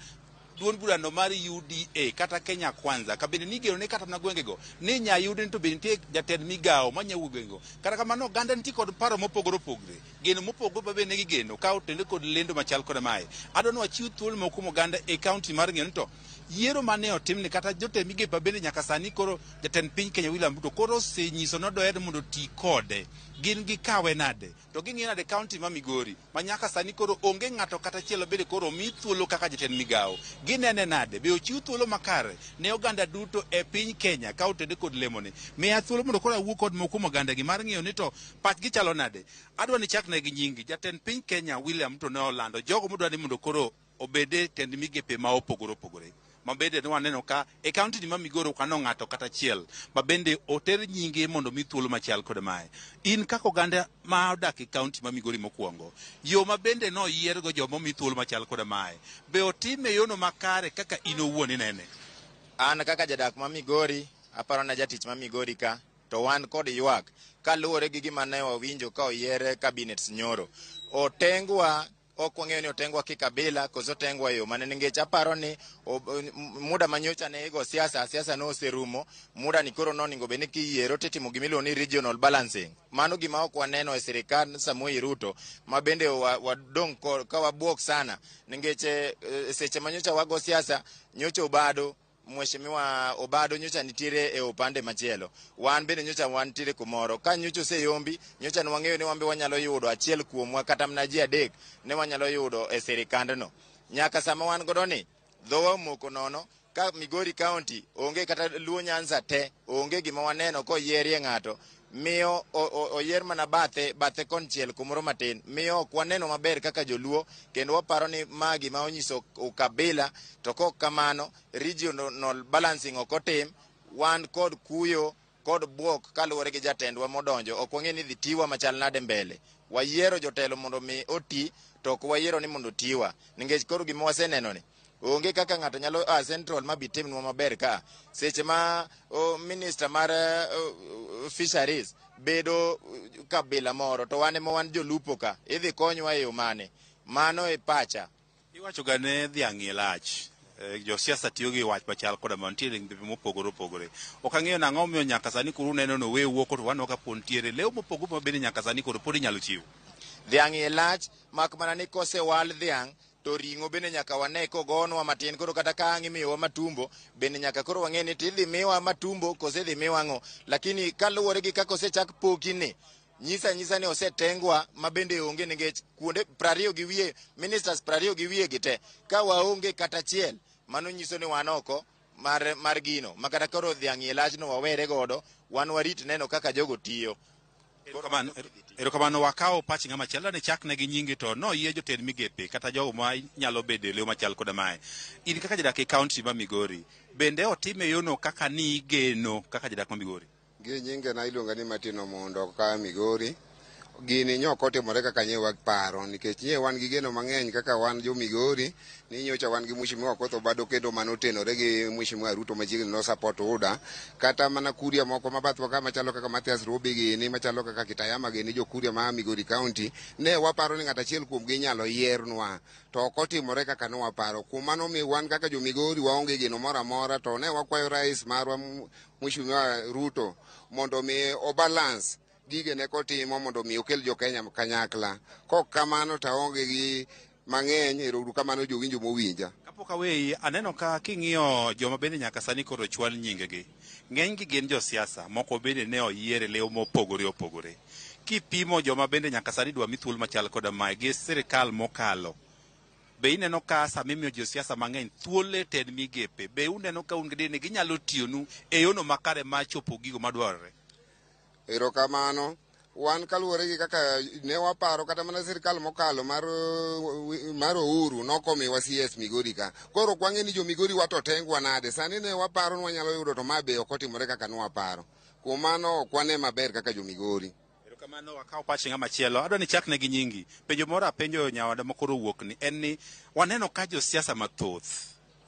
duond burano mar UDA kata Kenya Kwanza kabende nigero ne kata na gwengego ni nya yude to bende nitie jatend migao manya wugengo. Kata kamano oganda nitie kod paro mopogore opogore geno mopogore bende gigeno ka otende kod lendo machal kod mae. Adwano wachiw thuolo moko moganda e kaunti mar ng'eno to yiero mane otimni kata jotend migepe bende nyaka sani koro jatend piny Kenya William Ruto koro osenyiso nodoer mondo ti kode gin gikawe nade to ging'iyo nade kaunti ma Migori ma nyaka sani koro onge ng'ato kata chielo bende koro mi thuolo kaka jatend migao ginene nade be ochiw thuolo makare ne oganda duto e piny Kenya ka otende kod lemone miya thuolo mondo koro awuo kod moko moganda gi mar ng'iyo ni to pachgi chalo nade. Adwa ni chakne gi nyingi jatend piny Kenya William Ruto ne olando jogo modwa ni mondo koro obede tend migepe ma opogore opogore mabende waneno ka e kaunti ma Migori kano ng'ato kata chiel mabende oter nyinge mondo mi thuolo machal kod mae. In kako oganda ma odak e kaunti ma Migori mokwongo yo mabende no yiergo jomo mi thuolo machal kod mae be otime yono makare kaka in owuon inene. An kaka jadak ma Migori aparo na jatich ma Migori ka to wan kod ywak kaluwore gi gima ne wawinjo ka oyiere cabinet nyoro. ok wang'eyo ni otengwa kikabila koso otengwa yo mane, nikech aparo ni muda manyocha ne igo siasa no oserumo. Muda ni koro noningo bed ni kiyiero titimo gimiluongo ni regional balancing. Mano gima ok waneno e sirikal Samoei Ruto, ma bende wadong' ka wabuok sana, nikech seche manyocha wago siasa, nyocha Obado, Mheshimiwa Obado nyocha nitiere e opande machielo, wan bende nyocha wantiere kumoro. Ka nyocha oseyombi, nyocha ne wang'eyo ni wambe wanyalo yudo achiel kuomwa kata mana ji adek ne wanyalo yudo e sirikandno. Nyaka sama wan godo ni dhowa omoko nono, ka Migori County onge kata Luo Nyanza te onge gima waneno koyierie ng'ato, miyo oyier mana bathe konchiel kumoro matin, miyo ok waneno maber kaka joluo, kendo waparo ni ma gima onyiso ukabila. To kok kamano, regional balancing ok otim, wan kod kuyo kod buok kaluwore gi jatendwa modonjo, ok wang'e ni dhi tiwa machal nade mbele. Wayiero jotelo mondo mi oti, to ok wayiero ni mondo tiwa, nikech koro gima waseneno ni onge kaka ng'ato nyalo central ma bitimnwa maber ka seche ma minister mar fisheries bedo kabila moro, to wan ema wan jolupo ka, idhi konywa e yo mane? Mano e pacha. Iwacho ga ne dhiang' lach, josiasa tiyo gi wach machal koda mantiere gi mopogore opogore. Ok ang'eyo nang'o miyo nyaka sani koro uneno no we wuok to waneno ka pon ntiere leo mopogore ma bende nyaka sani koro pod inyalo chiwo. Dhiang' lach, mak mana ni kosewal dhiang' to ring'o bende nyaka wane kogonwa matin. Koro kata ka ang' imiyowa matumbo, bende nyaka koro wang'e ni tidhi miwa matumbo kose dhi miwa ang'o. Lakini kaluwore gi kaka osechak poki ni, nyisa ni osetengwa ma bende onge, nikech kuonde 20 gi wiye, ministers 20 gi wiye gi te, ka waonge kata achiel, mano nyiso ni wan oko mar gino. Ma kata koro dhiang' lachno wawere godo, wan warit neno kaka jogo tiyo. Erokamano, wakawo pach ng'ama chielo ne chak ne gi nyingi to noyie jotend migepe kata jogo ma nyalo bedo e leo machal koda mae. In kaka jadak e kaunti ma Migori, bende otime yono kaka ni igeno kaka jadak ma Migori? Gi nyinge na iluonga ni Matino Mondo ka Migori. Gini nyok otimore kaka nye waparo, nikech nye wan gi geno mang'eny kaka wan jo Migori, ni nyocha wan gi Mheshimiwa Obado kendo manotenore gi Mheshimiwa Ruto machiegni no support UDA, kata mana kuria moko mabathwa ka machalo kaka Mathias Robi gini, machalo kaka Kitayama gini, jo kuria ma Migori County, ne waparo ni ng'ata achiel kuom gi nyalo yiernwa, to ok otimore kaka ne waparo. Kuom mano mi wan kaka jo Migori waonge geno moro amora, to ne wakwayo rais marwa Mheshimiwa Ruto mondo mi obalance gige ne kotimo mondo mi okel jo Kenya kanyakla. Kok kamano to onge gi mang'eny, ero kamano jowinjo mowinja. Kapok aweyi, aneno ka king'iyo joma bende nyaka sani koro chwal nyingegi, ng'eny gi gin josiasa, moko bende ne oyiere leo mopogore opogore. Kipimo joma bende nyaka sani dwa mi thuolo machal koda mae gi sirikal mokalo, be ineno ka sama imiyo josiasa mang'eny thuolo e tend migepe, be uneno ka un gi ni ginyalo tiyonu e yono makare ma chopo gigo madwarore? Erokamano, wan kaluwore gi kaka ne waparo kata mana sirikal mokalo mar Uhuru nokomiwa CS Migori ka. Koro kwang'e ni jo Migori wato tengwa nade, sani ne waparo ni wanyalo yudo to ma be ok otimore kaka ne waparo. Kuom mano ok wane maber kaka jo Migori. Erokamano, wakawo pach ng'ama chielo. Adwa ni chakne gi nyingi. Penjo moro apenjo nyawada mokoro wuok ni en ni waneno ka josiasa mathoth,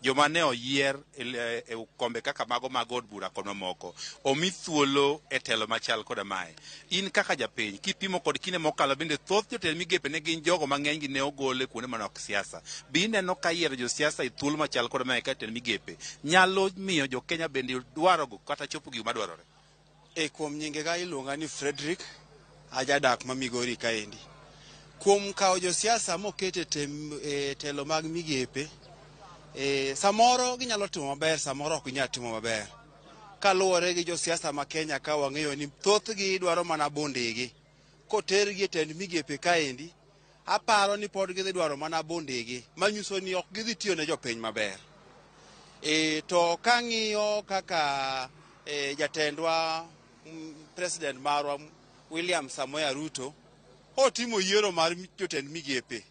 joma ne oyier e kombe kaka mago mag od bura kod mamoko, omi thuolo e telo machal koda mae. In kaka japiny, kipimo kod kinde mokalo, bende thoth jotend migepe ne gin jogo mang'eny gi ne ogole kuonde manok siasa. Bi ineno ka yiero josiasa e thuolo machal koda mae ka jotend migepe nyalo miyo jo Kenya bende dwarogo kata chopo gigo madwarore? Kuom nyinge ga iluonga ni Frederick, ajadak ma Migori kaendi. Kuom kawo josiasa mokete telo mag migepe, samoro ginyalo timo maber, samoro ok ginyal timo maber. Kaluwore gi josiasa ma Kenya ka wang'eyo ni thothgi dwaro mana bondegi. Kotergi e tend migepe kaendi, aparo ni pod gidhi dwaro mana bondegi, manyiso ni ok gidhi tiyo ne jopiny maber. To kang'iyo kaka jatendwa president marwa William Samoei Ruto otimo yiero mar jotend migepe,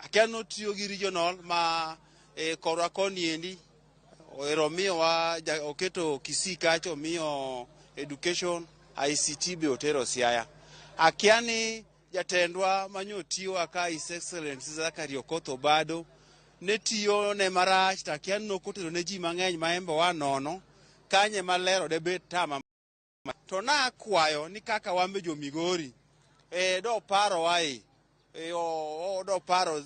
akia notiyo gi regional ma korwa koni endi, miyowa oketo Kisii kacho, miyo education ICT be otero Siaya. Akia ni jatendwa manyotiyo aka His Excellency Zachary Okoth Obado ne tiyo ne marach, to akia nokotero ne ji mang'eny ma embe wa nono kanye malero de bet tama. To na akwayo ni kaka wambe jo Migori do paro wae odo paro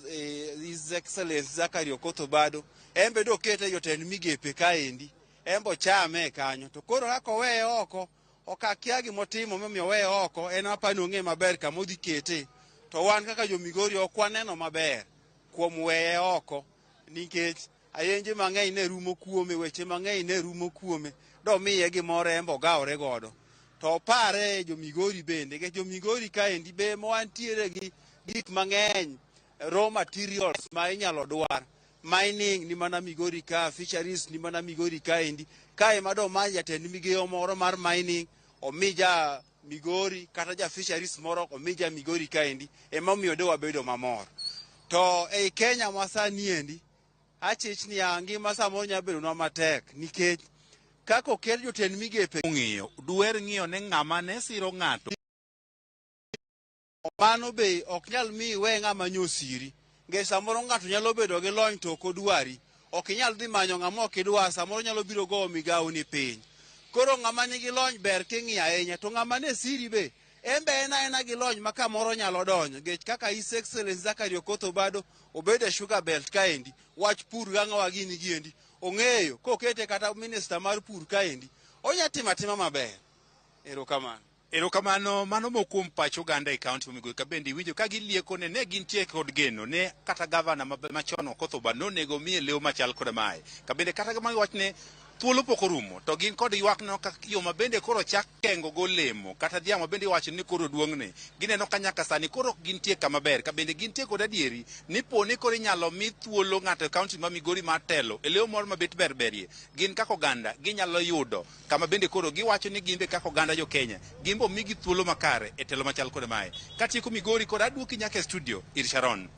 His Excellency Zachary Okoth Obado embe do kete jotend migepe kaendi embo chame kanyo to koro kaka weye oko okakia gimotimo momiyo weye oko en apani ong'e maber kama odhi kete to wan kaka jo-Migori ok waneno maber kuom weye oko nikech ayenje mang'eny ne rumo kuome weche mang'eny ne rumo kuome do miye gimoro embo ogawore godo to pare jo-Migori bende nikech jo-Migori kaendi be wantiere gi gik mang'eny raw materials ma inyalo dwar mining ni mana Migori ka fisheries ni mana Migori kaendi kae mado ma jatend migewo moro mar mining omija Migori kata ja fisheries moro omija Migori kaendi emomiyo de wabedo mamor to ei Kenya masani endi achich ni ngima samoro nyalo bedo nwa matek nikech kako okel jotend migepe ng'iyo duer ng'iyo ne ng'ama ne siro ng'ato mano be ok nyal mi we ng'ama nyosiri nge samoro ng'ato nyalo bedo gi lony to kodwari ok inyal dhi manyo ng'ama ok idwa samoro nyalo biro go migawo ni piny koro ng'ama nigi lony ber king'iyo ahinya to ng'ama ne siri be embe ena gi lony ma kamoro nyalo donjo nikech kaka His Excellency Zachary Okoth Obado obedo e sugar belt kaendi wach pur gang'owa gini giendi ong'eyo kokete kata minister mar pur kaendi onya timo maber erokamano mano mokuom pach oganda e kaunti ma Migori ka bende iwinjo ka gilieko ne gintie kod geno ne kata gavana machon Okoth Obado nonego miye lew machal kod mae ka bende kata gama wachne thuolo pok orumo to gin kod ywakno ka yo ma bende koro chak kengo golemo kata dhiang' ma bende iwacho ni koro duong'ne gineno ka nyaka sani koro ok gintie kama ber ka bende gintie kod adieri ni po ni koro inyalo mi thuolo ng'ato e kaunti ma Migori mar telo e lew moro mabet berberie gin kaka oganda ginyalo yudo kama bende koro giwacho ni gin be kaka oganda jo Kenya gin bo migi thuolo makare e telo machal kod mae katieko Migori kod aduoki nyaka e studio ir Sharon.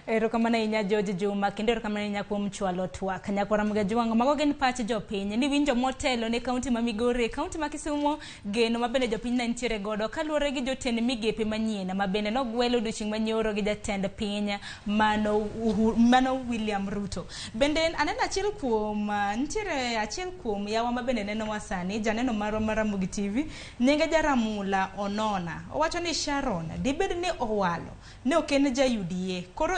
Erokamano ahinya George Juma kendo erokamano ahinya kuom chwalo twak nyakwara mga jwang'o mago gin pach jopiny ni winjo motelo ne kaunti ma Migori kaunti ma Kisumu geno mabende jopiny ne nitiere godo kaluwore gi jotend migepe manyien mabende nogwelo odiochieng' manyoro gi jatend piny mano William Ruto bende aneno achiel kuom nitiere achiel kuom yawa mabende neno wasani janeno marwa mar Ramogi TV nyinge Jaramula Onona owacho ni Sharon dibed ni Owalo ne oken ja UDA koro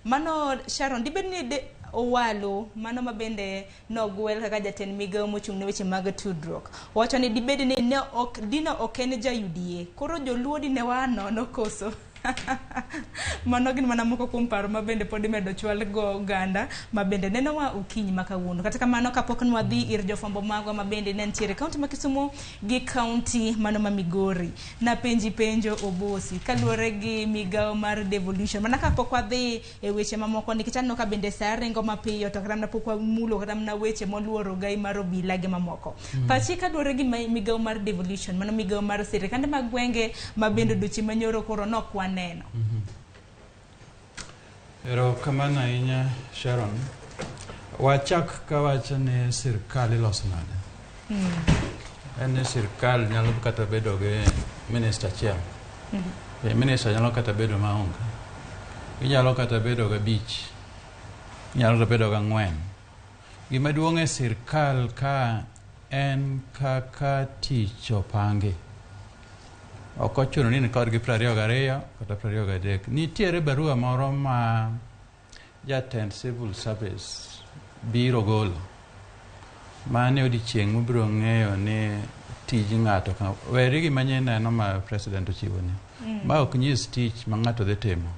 mano Sharon dibed ni Owalo mano mabende nogwel kaka jatend migawo mochung' ne weche mag tudruok wacho ni dibed ni ne ok dino oken ja UDA koro joluo dine wanono koso mano gin mana moko kuom paro mabende pod imedo chwal go oganda mabende neno wa ukinyi makawuono kata kamano kapok nwadhi ir jofwambo magwa mabende ne ntiere kaunti ma Kisumu gi kaunti mano ma Migori na penjo Obosi kaluwore gi migawo mar devolution mana kapok wadhi e weche mamoko nikech aneno ka bende saa ringo mapiyo to kata mana pok wamulo kata mana weche moluoro gai mar obila gi mamoko pachi kaluwore gi migawo mar devolution mano migawo mar sirikande mag gwenge mabende dochi manyoro koro nokwa neno. Erokamano ahinya Sharon. Wachak ka wacho ni sirkal iloso nade. En sirkal nyalo kata bedo gi minister achiel. Minister nyalo kata bedo maonge. Inyalo kata bedo gi bich. Inyalo bedo gi 4. Gima duong' e sirkal ka en kaka tich opangi. Ok ochuno ni kodgi 22 kata 23. Nitiere barua moro ma jatend civil service biro golo mane odiochieng' mobiro ng'eyo ni tij ng'ato weri gi manyien neno ma president ochiwo ni ma ok nyis tich ma ng'ato dhi timo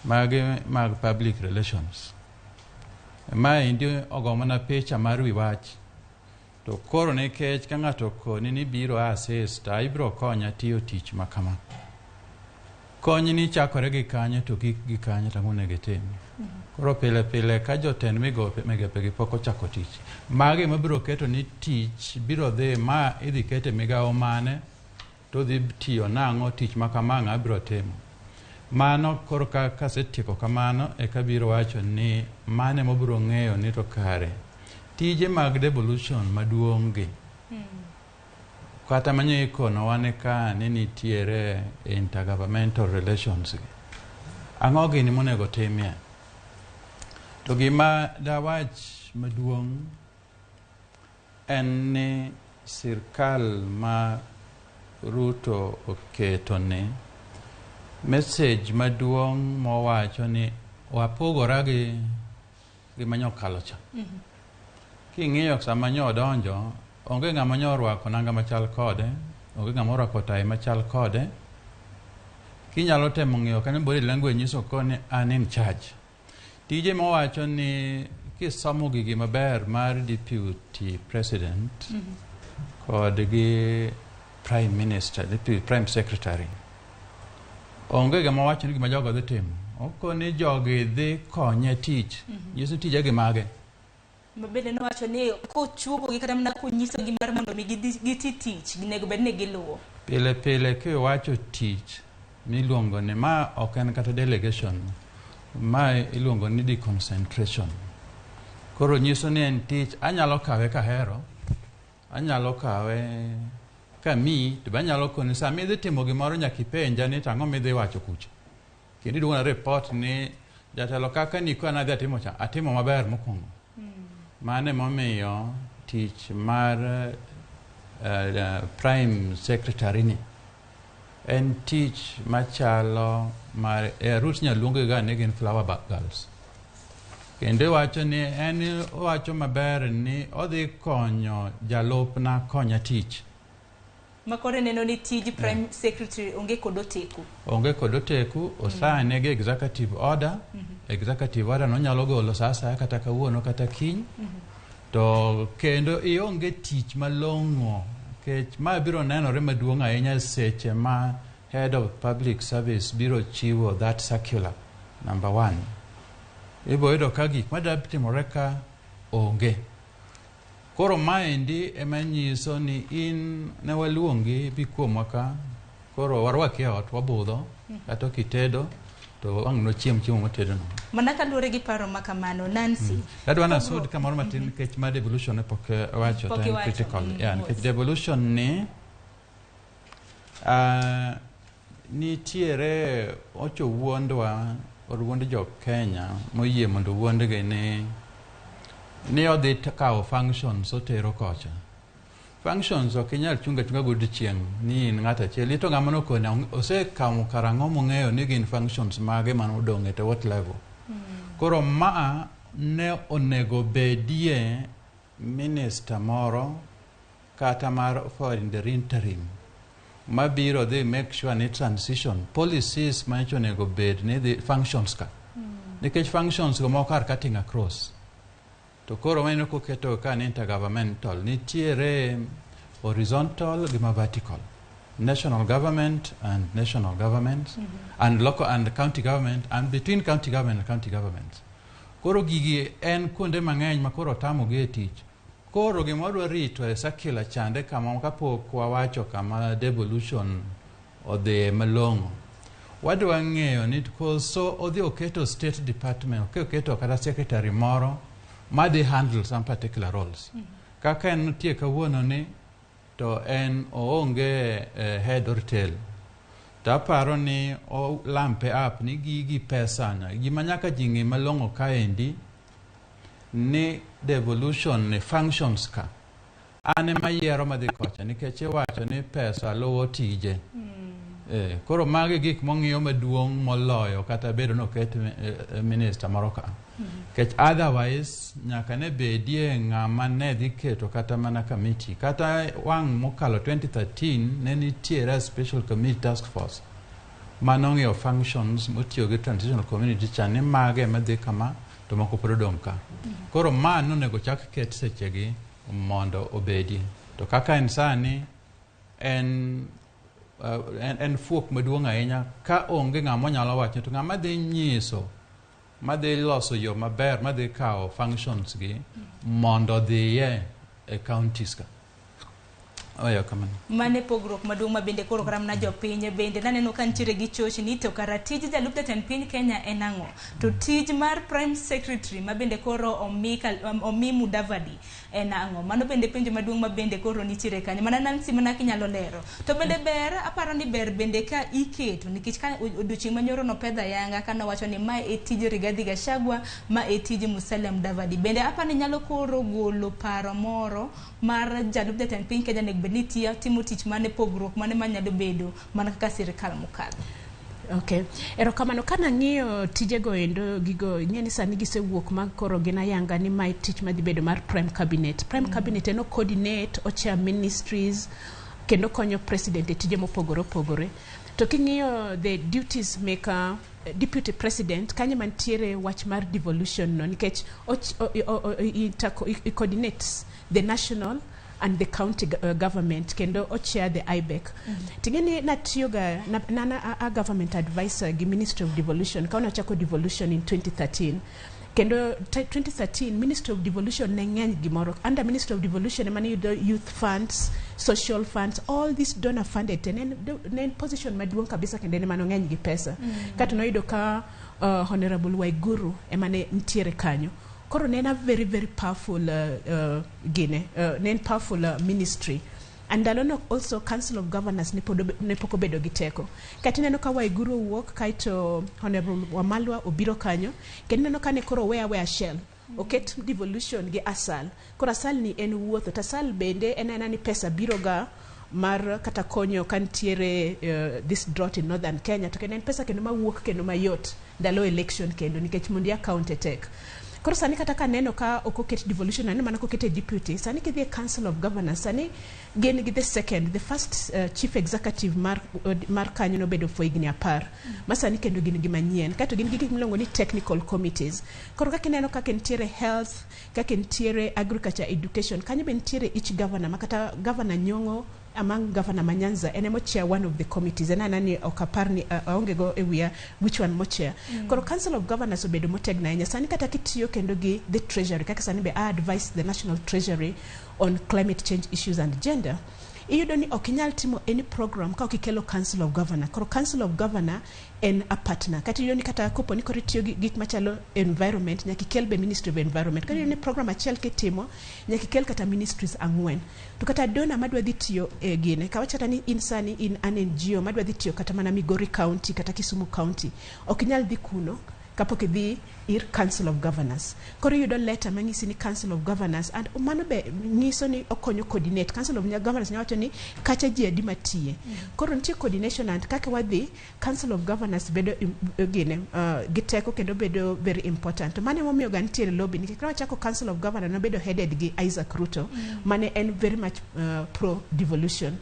mag public relations ma indi ogomona picha mar wi wach to koro nikech ka ng'ato koni ni biro assist to ibiro konya tiyo tich ma kama kony ni chakore gi kanyo to gi kanyo tang'one gi tim koro pile ka jotend migepe gi pok ochako tich magi mabiro keto ni tich biro dhi ma idhi kete migawo mane to dhi tiyo nang'o tich ma kama ng'a biro timo mano koro ka setieko kamano e kabiro wacho ni mane mobiro ng'eyo ni to kare tije mag devolution maduong' gi kata manyo ikono wane ka ni nitiere intergovernmental relations gi ang'o gini monego timie to gima dawach maduong' en ni sirkal ma Ruto oketo ni message maduong' mowacho ni wapogora gi manyo kalo cha. King'iyo sama nyo donjo, onge ng'ama nyo orwako nanga machal kode, onge ng'ama orwako tai machal kode. Kinyalo temo ng'iyo kanyo body language nyiso koni an in charge. Tije mowacho ni kisomo gigi maber mar deputy president kod gi prime minister, deputy prime secretary. Onge gama wacho ni gima jogo dhi timo. Okoni jogi dhi konye tich. Nyiso tije gi mage. Mabende nowacho ni kochuogo gi kata mana kunyiso gi mar mondo mi giti tich, ginego bed ni giluwo. Pile pile kiwacho tich miluongo ni ma ok en kata delegation, ma iluongo ni deconcentration. Koro nyiso ni en tich, anyalo kawe kahero, anyalo kawe kami, to banyalo koni sami idhi timo gimoro nyaka ipenja ni tang'o midhi wacho kucha. Kendo iduogona report ni jatelo kaka ni kwa nadhi atimo cha, atimo maber mokwongo. Mane momiyo tich mar prime secretary ni en tich machalo mar root nyaluongo ga ni gin flower girls. Kendo wacho ni en wacho maber ni odhi konyo jalupna konya tich. Makore neno ni tij prime secretary onge kod oteku. Onge kod oteku, osane gi executive order. Executive order no nyalo golo sasa kata kawuono kata kiny. To kendo ionge tich malong'o, kech ma biro nenore maduong' ahinya seche ma head of public service biro chiwo that circular number 1. Ibo yudo ka gik madaptimore ka onge. Koro maendi ema nyiso ni in ne waluongi bi kuomwa ka, koro warwaki e ot wabudho, kata kitedo to wang' no chiemo motedo no. Mana kaluwore gi paro makamano, Nancy. Adwana sud kamoro matin kech ma devolution e pok wacho, ten critical. Kech devolution ni nitiere ocho wuondwa, wuond jo Kenya moyie mondo wuondgi ni odhi kawo functions otero kocha. Functions ok inyal chunga godiechieng' ni in ng'at achiel. Ito ng'ama nokone osekawo karang'o mong'eyo ni gin functions mage man odong' at what level. Koro ma ne onego bedie minister moro kata mar for in the interim mabiro dhi make sure ni transition policies ma onego bed ni the functions ka. Nikech functions go moko are cutting across. To koro weno koketo ka ni intergovernmental, nitiere horizontal gima vertical. National government and national governments, and local and county government, and between county government and county governments. Koro gigi en kuonde mang'eny ma koro tamo gi tich. Koro gimodwa rito e circular chande kama kapok wawacho kama devolution odhi malong'o. Wadwa ng'eyo ni koso odhi oketo state department, oketo kata secretary moro ma they handle some particular roles. Kaka en nitie kawuono ni to en oonge head or tail. Taparo ni o lampe up ni gigi pesa na. Gima nyaka jingi malong'o kaendi ni devolution ni functions ka. Ane mayiero madhi kocha nikech wacho ni pesa luwo tije. Koro magi gik mong'iyo maduong' moloyo kata bedo noket minister moro ka. Kech otherwise nyaka ne bedie ng'ama ne dhi keto kata mana committee. Kata wang' mokalo 2013 ne nitiere special committee task force manong'iyo functions motiyo gi transitional community chane mage madhi kama to moko pod odong' ka. Koro ma nonego chak ket sechegi mondo obedie. To kaka en sani en fuok maduong' ahinya ka onge ng'ama nyalo wacho to ng'ama dhi nyiso madhi loso yo maber madhi kawo functions gi mondo dhiye e counties ka. Oya kamano. Mane pogruok maduong' ma bende koro karamna jopiny bende naneno ka nitiere gi chochni to kara tij jalup jatend piny Kenya en ang'o. To tij mar prime secretary ma bende koro omi Mudavadi en ang'o. Mano bende penjo maduong' ma bende koro nitiere kanyo. Mana Nancy mana kinyalo lero. To bende ber, aparo ni ber bende ka iketo nikech ka odiochieng' manyoro no pedha yanga kana wacho ni ma e tij Rigathi Gachagua, ma e tij Musalia Mudavadi. Bende aparo ni nyalo koro golo paro moro mar jalup jatend piny Kenya ne benitia timo tich mane pogruok mane manyalo bedo mana kaka sirikal mokalo. Okay. Erokamano kana ng'iyo tijego endo gigo ing'eni sani gisewuok mag koro gin ayanga ni mae tich madhi bedo mar prime cabinet. Prime cabinet eno coordinate ochair ministries kendo konyo president e tije mopogore opogore. To king'iyo the duties maker deputy president kanyo mantiere wach mar devolution no nikech it coordinates the national and the county government kendo chair the IBEC. Tingeni natiyoga nana a government advisor gi Ministry of Devolution kauna chako devolution in 2013. Kendo 2013 Ministry of Devolution ne ng'eny gimoro. Under Ministry of Devolution emane yudo youth funds, social funds, all these donor funded nen position maduong' kabisa kendo ene mano ng'eny gi pesa. Kata noyudo ka Honorable Waiguru emane ntiere kanyo. Koro nena very very powerful powerful ministry. And ndalono also Council of Governors ne poko bedo gi teko. Kati neno ka Waiguru wuok kaito Honorable Wamalwa obiro kanyo. Kendo neno ka ne koro where shell. Oket devolution gi asal. Koro asal ni en wuotho. Tasal bende ena ni pesa biroga mar kata konyo kantiere this drought in northern Kenya. To kendo en pesa kendo mawuok kendo mayot. Ndalo election kendo nikech mundi account tek. Koro sani kata ka neno ka okoket devolution ane mana kokete deputy sani kidhi council of governors sani gen gi the first chief executive mar kanyo no bedo for igni 10 masani kendo gin gimanyien kato gin gik milongo ni technical committees. Koro kaka neno kaka ntiere health kaka ntiere agriculture education kanyo be ntiere each governor makata governor Nyong'o among Governor Manyanza enemo chair one of the committees ena nani okaparni aonge go ewia which one mo chair. Koro Council of Governors obedo motegna enya sani kata kitiyo kendo gi the treasury kaka sani be advise the national treasury on climate change issues and gender. Iyudo ni okinyal timo any program ka okikelo Council of Governor. Koro Council of Governor en a partner. Kati iyudo ni kata kopo ni koro tiyo gik machalo environment nyakikel be Ministry of Environment. Kati iyudo ni program achiel kitimo nyakikel kata ministries ang'wen. To kata dona madwa dhi tiyo gine kawachata ni insani in an NGO madwa dhi tiyo kata mana Migori County kata Kisumu County okinyal dhi kuno kapok idhi ir Council of Governors. Koro yudo letter mang'isi ni Council of Governors and mano be ngiso ni okonyo coordinate. Council of Governors nyawacho ni kacha ji adi matie. Koro nitie coordination and kaka wadhi Council of Governors bedo gine giteko kendo bedo very important. Mane momiyo ga nitiere lobby nikech kama chako Council of Governors no bedo headed gi Isaac Ruto mane en very much pro devolution.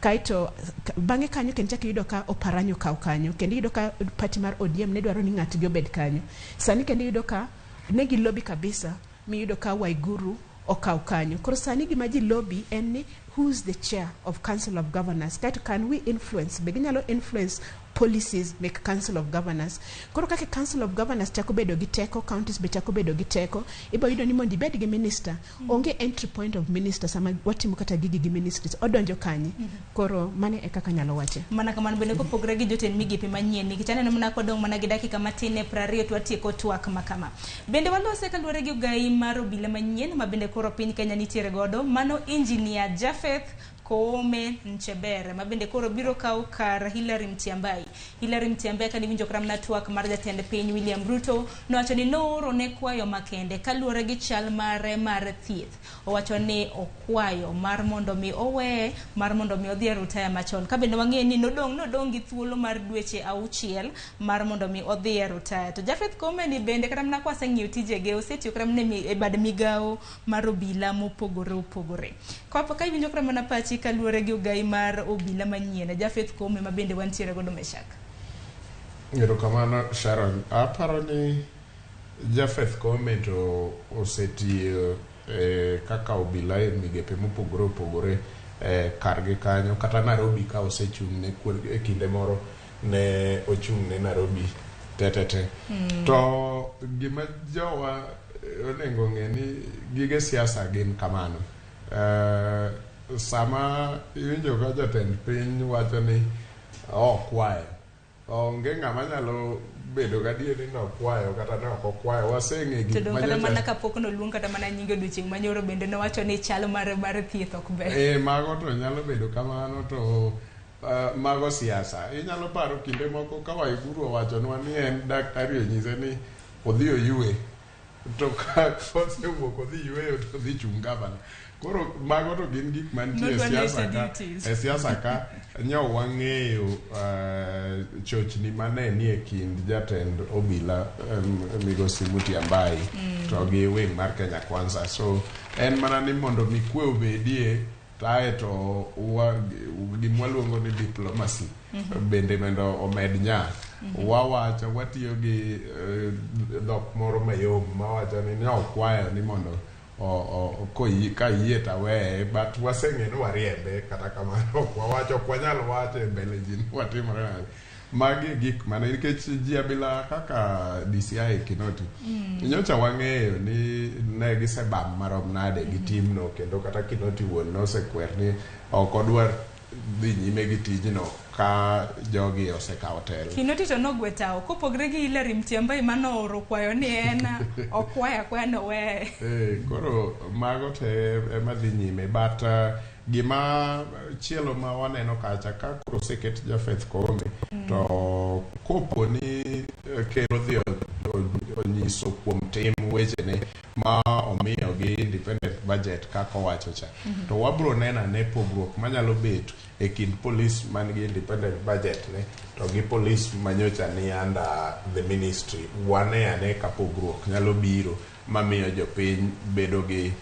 Kaito bange kanyo kendo chaki yudo ka Oparanyo kaw kanyo kendo yudo ka party mar ODM ne dwaro ni ng'at gi obed kanyo. Sani kendo yudo ka negi lobby kabisa mi yudo ka Waiguru okaw kanyo. Koro sani gima ji lobby en ni who's the chair of Council of Governors. Kaito can we influence beginyalo influence policies make Council of Governors. Koro kake Council of Governors chako bedo gi teko, counties be chako bedo gi teko, ibo yudo ni mondi bed gi minister, onge entry point of minister sama watimo kata gigi gi ministries, odonjo kanyi. Koro mane e kaka nyalo wache. Mana kamano bende kopogre gi jotend migepe manyien nikech aneno mana kodong' mana gi dakika matine 20 to atieko twak makama. Bende walose kaluwore gi ugai mar obila manyien ma bende koro piny Kenya nitiere godo, mano engineer Japheth Koome Nchebere mabende koro biro kaw kar Hilary Mutyambai. Hilary Mutyambai kani winjo kram na twak mar jatend piny William Ruto nowacho ni nooro ne kwayo makende kaluwore gi chal mare mar thieth. Owacho ni okwayo mar mondo mi owe mar mondo mi odhi retire machon. Kabende wang'e ni nodong' gi thuolo mar dweche 6 mar mondo mi odhi retire. To Japheth Koome ni bende kram na kwase ng'iyo tijege osetiyo kram ne e bad migawo mar obila mopogore. Kopo ka winjo kram na pachi kaluwore gi ugai mar obila manyien Japheth Koome ma bende wantiere godo Meshak. Erokamano Sharon, aparo ni Japheth Koome to osetiyo kaka obila e migepe mopogore opogore kargi kanyo kata Nairobi ka osechung' ne e kinde moro ne ochung' ne Nairobi tetete. To gima jowa onego ng'e ni gige siasa gin kamano. Sama iwinjo ka jatend piny wacho ni okwayo, onge ng'ama nyalo bedo gadier ni nokwayo kata ne ok okwayo. Waseng'e gik ma kata mana kapok noluong kata mana nyinge odiochieng' manyoro bende nowacho ni chalo mar thieth ok ber. Mago to nyalo bedo kamano to mago siasa. Inyalo paro kinde moko ka Waiguru owachonwa ni en daktari onyise ni odhi oyue to ka kosewuok odhi yweyo to dhi chung' gavana. Koro mago to gin gik mantie e siasa ka nyawo wang'eyo chochni mane nie kind jatend obila Migosi Muti Ambai to gi wing mar Kenya Kwanza. So en mana ni mondo mi kwe obedie tae to gimwa luongo ni diplomacy bende mondo omed nyak. Wawacho watiyo gi dhok moro mayom mawacho ni okwayo ni mondo ka yie tawe but waseng'e ni wariembe kata kamano ok wawacho ok wanyal wacho e mbele ji ni watimore nade. Magi gik mane nikech ji abila kaka DCI Kinoti nyocha wang'eyo ni ne gisebam marom nade gi timno kendo kata Kinoti wuon nosekwer ni ok odwar dhi nyime gi tijno ka jogi osekawo telo. Kinoti to nogwetao kopogre gi Hilary Mutyambai mano oro kwayo ni en okwaya kwano we. Koro mago te ema dhi nyime but gima chielo ma waneno kacha ka koro oseket Japheth Koome to kopo ni kero dhi onyiso kuom tim wechene ma omiyo gi independent budget kaka owacho cha to wabro nena ne pogruok manyalo bet e kind police man gi independent budget ne to gi police manyocha ni under the ministry. Wane ane ka pogruok nyalo biro mamiyo jopiny bedo gi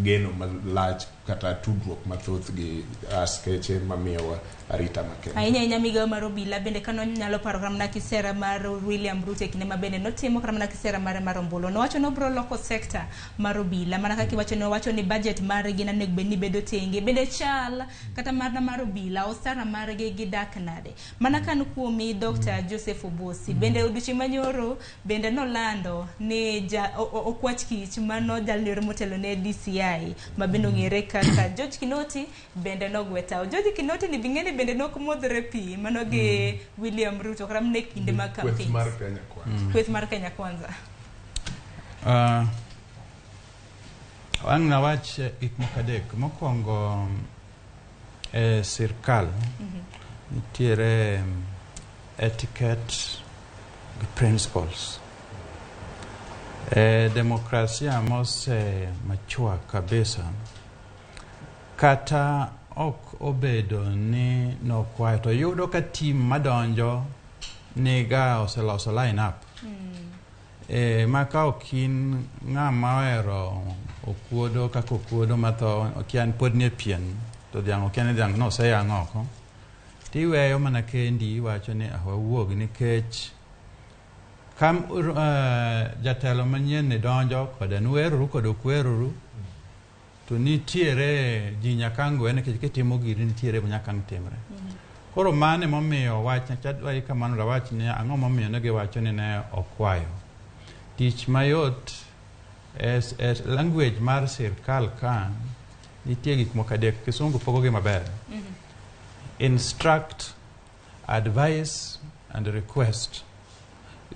geno malach kata tudruok mathoth gi askeche mamiyo arita makende. Ahinya migawo mar obila bende kano nyalo paro kramna kisera mar William Ruto kinde mabende notimo kramna kisera mar ombulu nowacho no bro loko sector mar obila mana kaka wacho ni budget mar gi na nego ni bedo tenge bende chal kata mar obila osara mar gi dak nade mana kan kuomi Dr. Joseph Obosi bende odiochieng' manyoro bende nolando ni okwach kich mano jalnyor motelo ne DCI mabende ng'ere kaka George Kinoti bende nogwetao. George Kinoti ni bing'ene bende nokmodhre pi mano gi William Ruto kramne kinde mag campaign. Kweth mar Kenya Kwanza. Wang na wach gik mokadek mokwongo sirkal nitiere etiquette gi principles. Demokrasia mose machua kabisa kata ok obedo ni nokwayo to yudo ka team madonjo niga oseloso line up maka okin ng'ama ohero okuodo kaka okuodo matho okian pod nie pien to dhiang' okian dhiang' no oseyang' oko tiweyo mana kendi wacho ni wawuog nikech kam jatelo manyien ni donjo kod enweruru kod okweruru to nitiere ji nyakangwe nikech kitimo giri nitiere nyakang' timre. Koro mane momiyo wach chadwai kamano la wach ni ang'o momiyo ne giwacho ni ne okwayo. Tich mayot es language mar sirkal kan nitie gik moko adek kisungu pogogi maber. Instruct, advise and request.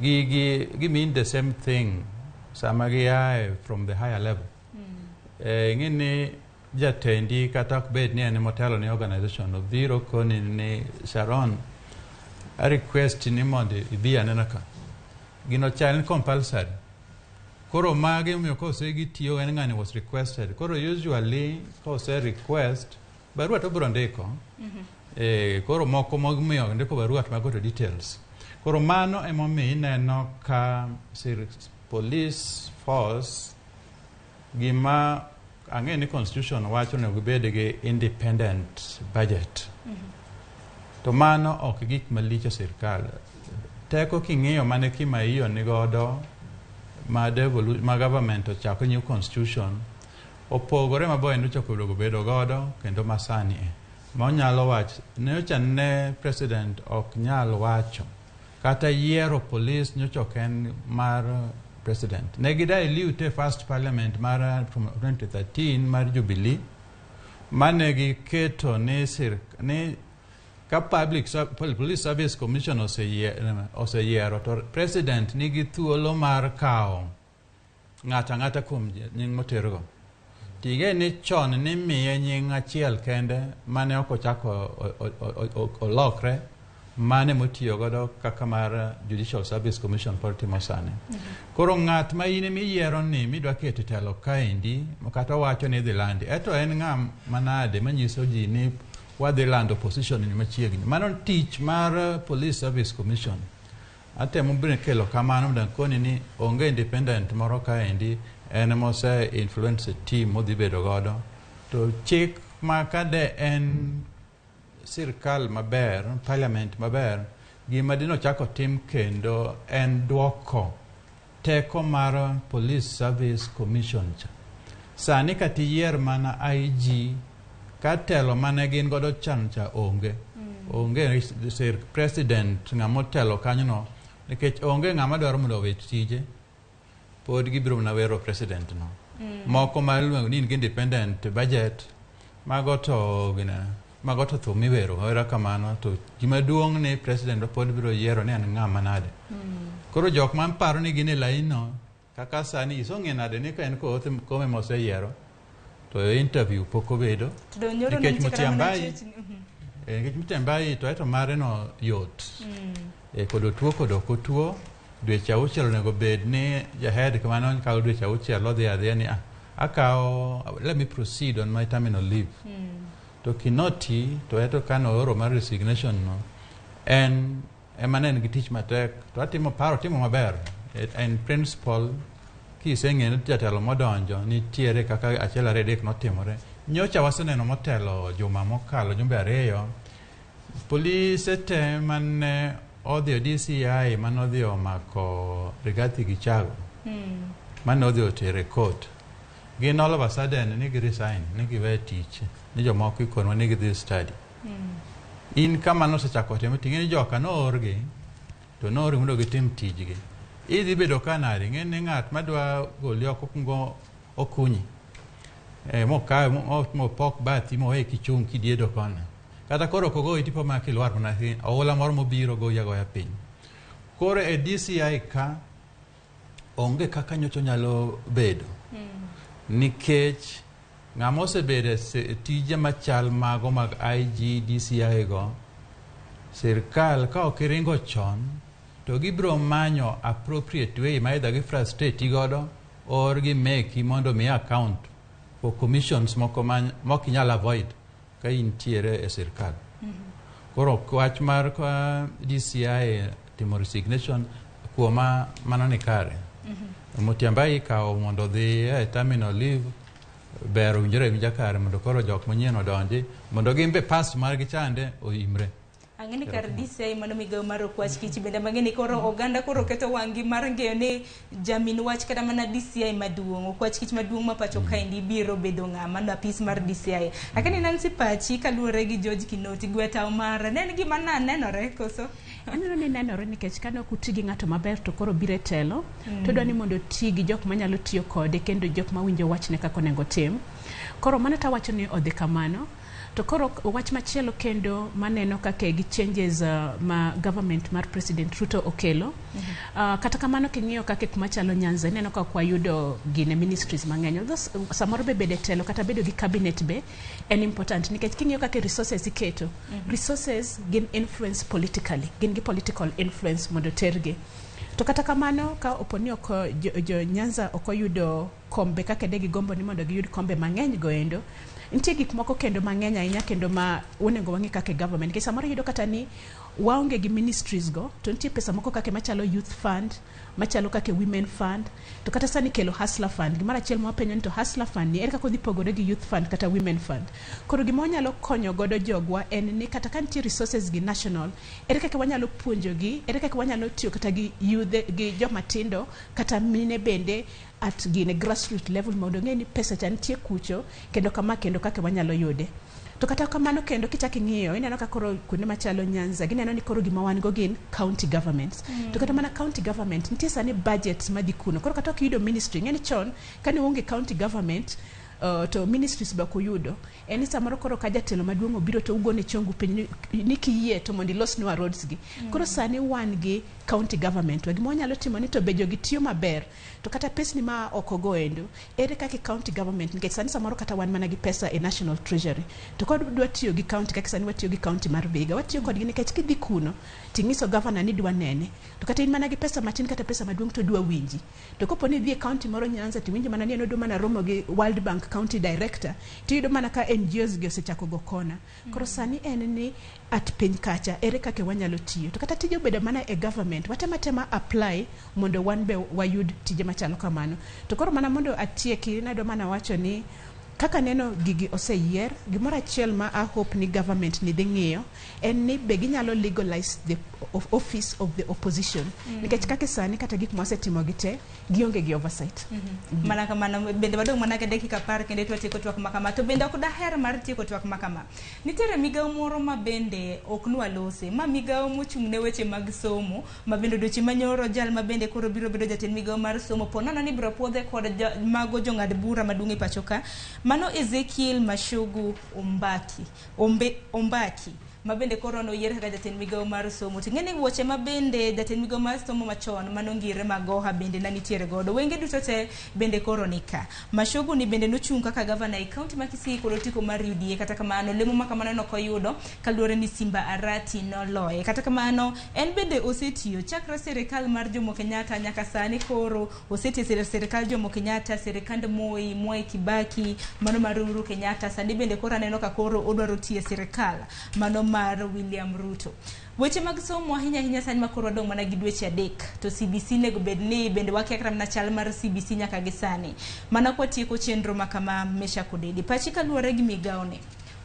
Gi mean the same thing sama gi from the higher level. Ngini jatendi kata kubed ni ene motelo ni organization of dhiro koni ni Sharon a request ni mondi idhi anenaka gino chal compulsory koro mage umiyo kose gitiyo en ng'ani was requested koro usually kose request barua to bro ndiko koro moko momiyo ndiko barua to mago to details koro mano emomiyo ineno ka police force gima ang'e ni constitution wacho ne gibed gi independent budget to mano ok gik malich sirkal teko king'iyo mane kima hiyo ni godo ma government ochako new constitution opogore maboyo nducho kudogo bedo godo kendo masani ma onyalo wacho nyocha ne president ok nyal wacho kata yiero police nyocha ken mar president negidai liute first parliament mar from 2013 mar Jubilee mane giketo ni ka police service commission oseyiero to president nigi thuolo mar kawo ng'ata kuom nying motergo tige ni chon ni miye nying achiel kende mane ok ochako olokre mane motiyo godo kaka mar Judicial Service Commission pod timo sani. Koro ng'at ma in miyiero ni midwa keto telo kaendi kata wacho ni dhi landi, eto en ng'am manade manyiso ji ni wadhi lando position ni machiegni. Mano tich mar Police Service Commission. Atemo biro kelo kamano mondo koni ni onge independent moro kaendi en mose influence team modhi bedo godo. To chik ma kade en sirkal maber, parliament maber, gima dino chako tim kendo en duoko teko mar Police Service Commission cha. Sani kati yier mana IG ka telo mane gin godo chan cha onge. Onge sir president ng'amo telo kanyono nikech onge ng'ama dwaro mondo owet tije pod gibiro na wero president no. Moko maluongo ni independent budget mago to thumi wero ora kamano to gima duong' ni president pod biro yiero ni an ng'ama nade. Koro jok man paro ni gin e lain no kaka sani isong'e nade ni ka en kome mose yiero to interview pok obedo nikech Mutyambai to eto mare no yot kod otuo kod ok otuo dweche auchiel onego bed ni jahed kamano kawo dweche auchiel odhi adhiya ni akawo let me proceed on my terminal leave. To kinoti to eto kano oro mar resignation no en emane en gi tich matek to atimo maber en principal kiseng'e ni jatelo modonjo nitiere kaka achiel ariyo adek notimore. Nyocha waseneno motelo juma mokalo jumbe 2 polise te mane odhi DCI mane odhi omako Rigathi Gachagua mane odhi otere court gin all of a sudden ni gi resign ni giwe tich ni jomoko ikonwa ni gidhi study. In kama nosechako timo ting'e ni joka noorgi to noorgi mondo gitim tijgi. Idhi bedo kanari ng'e ni ng'at madwa goli oko kungo okunyi mokawe mopok bathi mowe kichung' kidiedo kona kata koro kogo tipo ma kilwar mana hin oula moro mobiro go yago ya piny. Koro e DCI ka onge kaka nyocho nyalo bedo nikech ng'ama osebedo tije machal mago mag IG DCI go sirkal ka ok iringo chon to gibiro manyo appropriate way ma either gi frustrate godo or gi make mondo mi account for commissions moko mok inyal avoid ka intiere e sirkal. Koro wach mar DCI timo resignation kuoma mano ni kare. Mutyambai kawo mondo dhi e terminal leave ber winja kare mondo koro jok manyien odonji mondo gimbe pas margi chande oimre. Ang'eni kar DCI mano migawo mar okwach kich bende mang'eni koro oganda koro keto wang'gi mar ng'eyo ni jamin wach kata mana DCI maduong' okwach kich maduong' ma pacho kaendi biro bedo ng'ama na apis mar DCI. Lakini Nancy pachi kaluwore gi George Kinoti gweta mara ne en gima nenore koso aneno ni nenore nikech kano kuti gi ng'ato maber to koro bire telo to dwani mondo ti gi jok manyalo tiyo kode kendo jok mawinjo wachne kako nego tim. Koro mana ta wacho ni odhi kamano. To koro wach machielo kendo maneno kake gi changes ma government mar President Ruto okelo. Kata kamano king'iyo kake kuma chalo Nyanza neno ka kwa yudo gine ministries mang'eny. Samoro be bede telo kata bedo gi cabinet be en important nikech king'iyo kake resources iketo. Resources gin influence politically, gin gi political influence mondo tergi. To kata kamano ka oponi oko jo Nyanza okoyudo kombe kake degi gombo ni mondo giyud kombe mang'eny goendo. Ntie gik moko kendo mang'eny ahinya kendo ma onego wang'i kake government. Kesa moro yudo kata ni waonge gi ministries go to ntie pesa moko kake machalo youth fund, machalo kake women fund, to kata sani kelo hustler fund. Gimara chiel mo penyo ni to hustler fund ni erika kodhi pogore gi youth fund kata women fund. Koro gima wanyalo konyo godo jogwa en ni kata ka ntie resources gi national, erika ke wanyalo puonjo gi, erika ke wanyalo tiyo kata gi youth gi joma tindo kata mine bende at gine grassroots level mondo ng'e ni pesa cha ntie kucho kendo kama kendo kake wanyalo yude. To kata kamano kendo kichaki ng'iyo ineno ka koro kuonde machalo Nyanza gineno ni koro gima wan go gin county governments. To kata mana county government ntie sani budgets madhi kuno. Koro kata okiyudo ministry ng'eni chon kani uonge county government to ministries ba kuyudo eni samoro koro ka jatelo maduong' obiro to ugone chongu piny ni kiyie to mondo ilos nwa roads gi. Koro sani wan gi county government gima wanyalo timo ni to be jogi tiyo maber to kata pesni ma okogo endo ere kaka county government nikech sani samoro kata wan mana gi pesa e national treasury to kod dwa tiyo gi county kaka sani watiyo gi county mar Vihiga watiyo kodgi nikech kidhi kuno tingiso governor ni dwa nene to kata in mana gi pesa matin kata pesa maduong' to dwa winji to kopo ni dhi e county moro Nyanza tiwinjo mana ni en odwa mana romo gi World Bank county director tiyudo mana ka NGOs gi osechako go kona koro sani en ni at piny kacha ere kaka wanyalo tiyo to kata tije obedo mana e government watema apply mondo wan be wayud tije machalo kamano to koro mana mondo atieki nado mana wacho ni kaka neno gigi oseyier gimoro achiel ma I hope ni government ni dhi ng'iyo en ni be ginyalo legalize the office of the opposition nikech kaka sani kata gik mosetimo gite gionge gi oversight mana kamano bende wadong' mana ka dakika par kende twatieko twak makama to bende ok daher mar tieko twak makama nitiere migawo moro ma bende ok nwalose ma migawo mochung' ne weche mag somo ma bende dochi manyoro jal ma bende koro biro bedo jatend migawo mar somo ponono ni biro puodhe kod mago jong'ad bura maduong' e pacho ka mano Ezekiel Mashogu Ombaki mabende koro noyier kaka jatend migawo mar somo ting'eni wuoche mabende jatend migawo mar somo machon manongire magoha bende nanitiere godo wenge duto te bende koro nika Mashogu ni bende nochung' kaka governor e county ma Kisii kod otiko mar UDA kata kamano lemo ma kamano nokoyudo kaluwore ni Simba Arati noloye kata kamano en bende osetiyo chakre sirikal mar Jomo Kenyatta nyaka sani koro osetiyo sirikal Jomo Kenyatta sirikand Mwai Kibaki mano mar Uhuru Kenyatta sani bende koro aneno ka koro odwaro tiyo sirikal mano mar William Ruto weche mag somo ahinya sani makoro dong' mana gi dweche 3 to CBC nego bed ni bende wakiakra na chal mar CBC nyaka gi sani mana kwa tieko chenro makama mesha kodedi pachi kaluwore gi migawo ne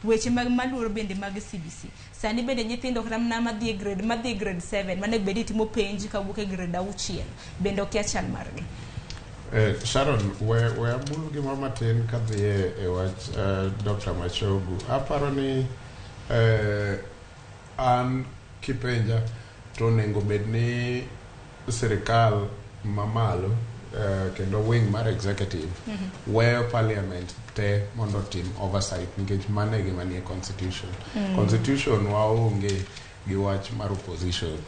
weche mag maluoro bende mag CBC sani bende nyithindo kramna madhi grade 7 mane bedi timo penj kawuok e grade 6 bende okia chal margi Sharon, we amul gima matin kadhi e wach Dr. Mashogu aparo ni an kipenja to nengo bed ni sirikal mamalo kendo wing mar executive weyo parliament te mondo tim oversight nikech mane gima nie constitution constitution waonge gi wach mar opposition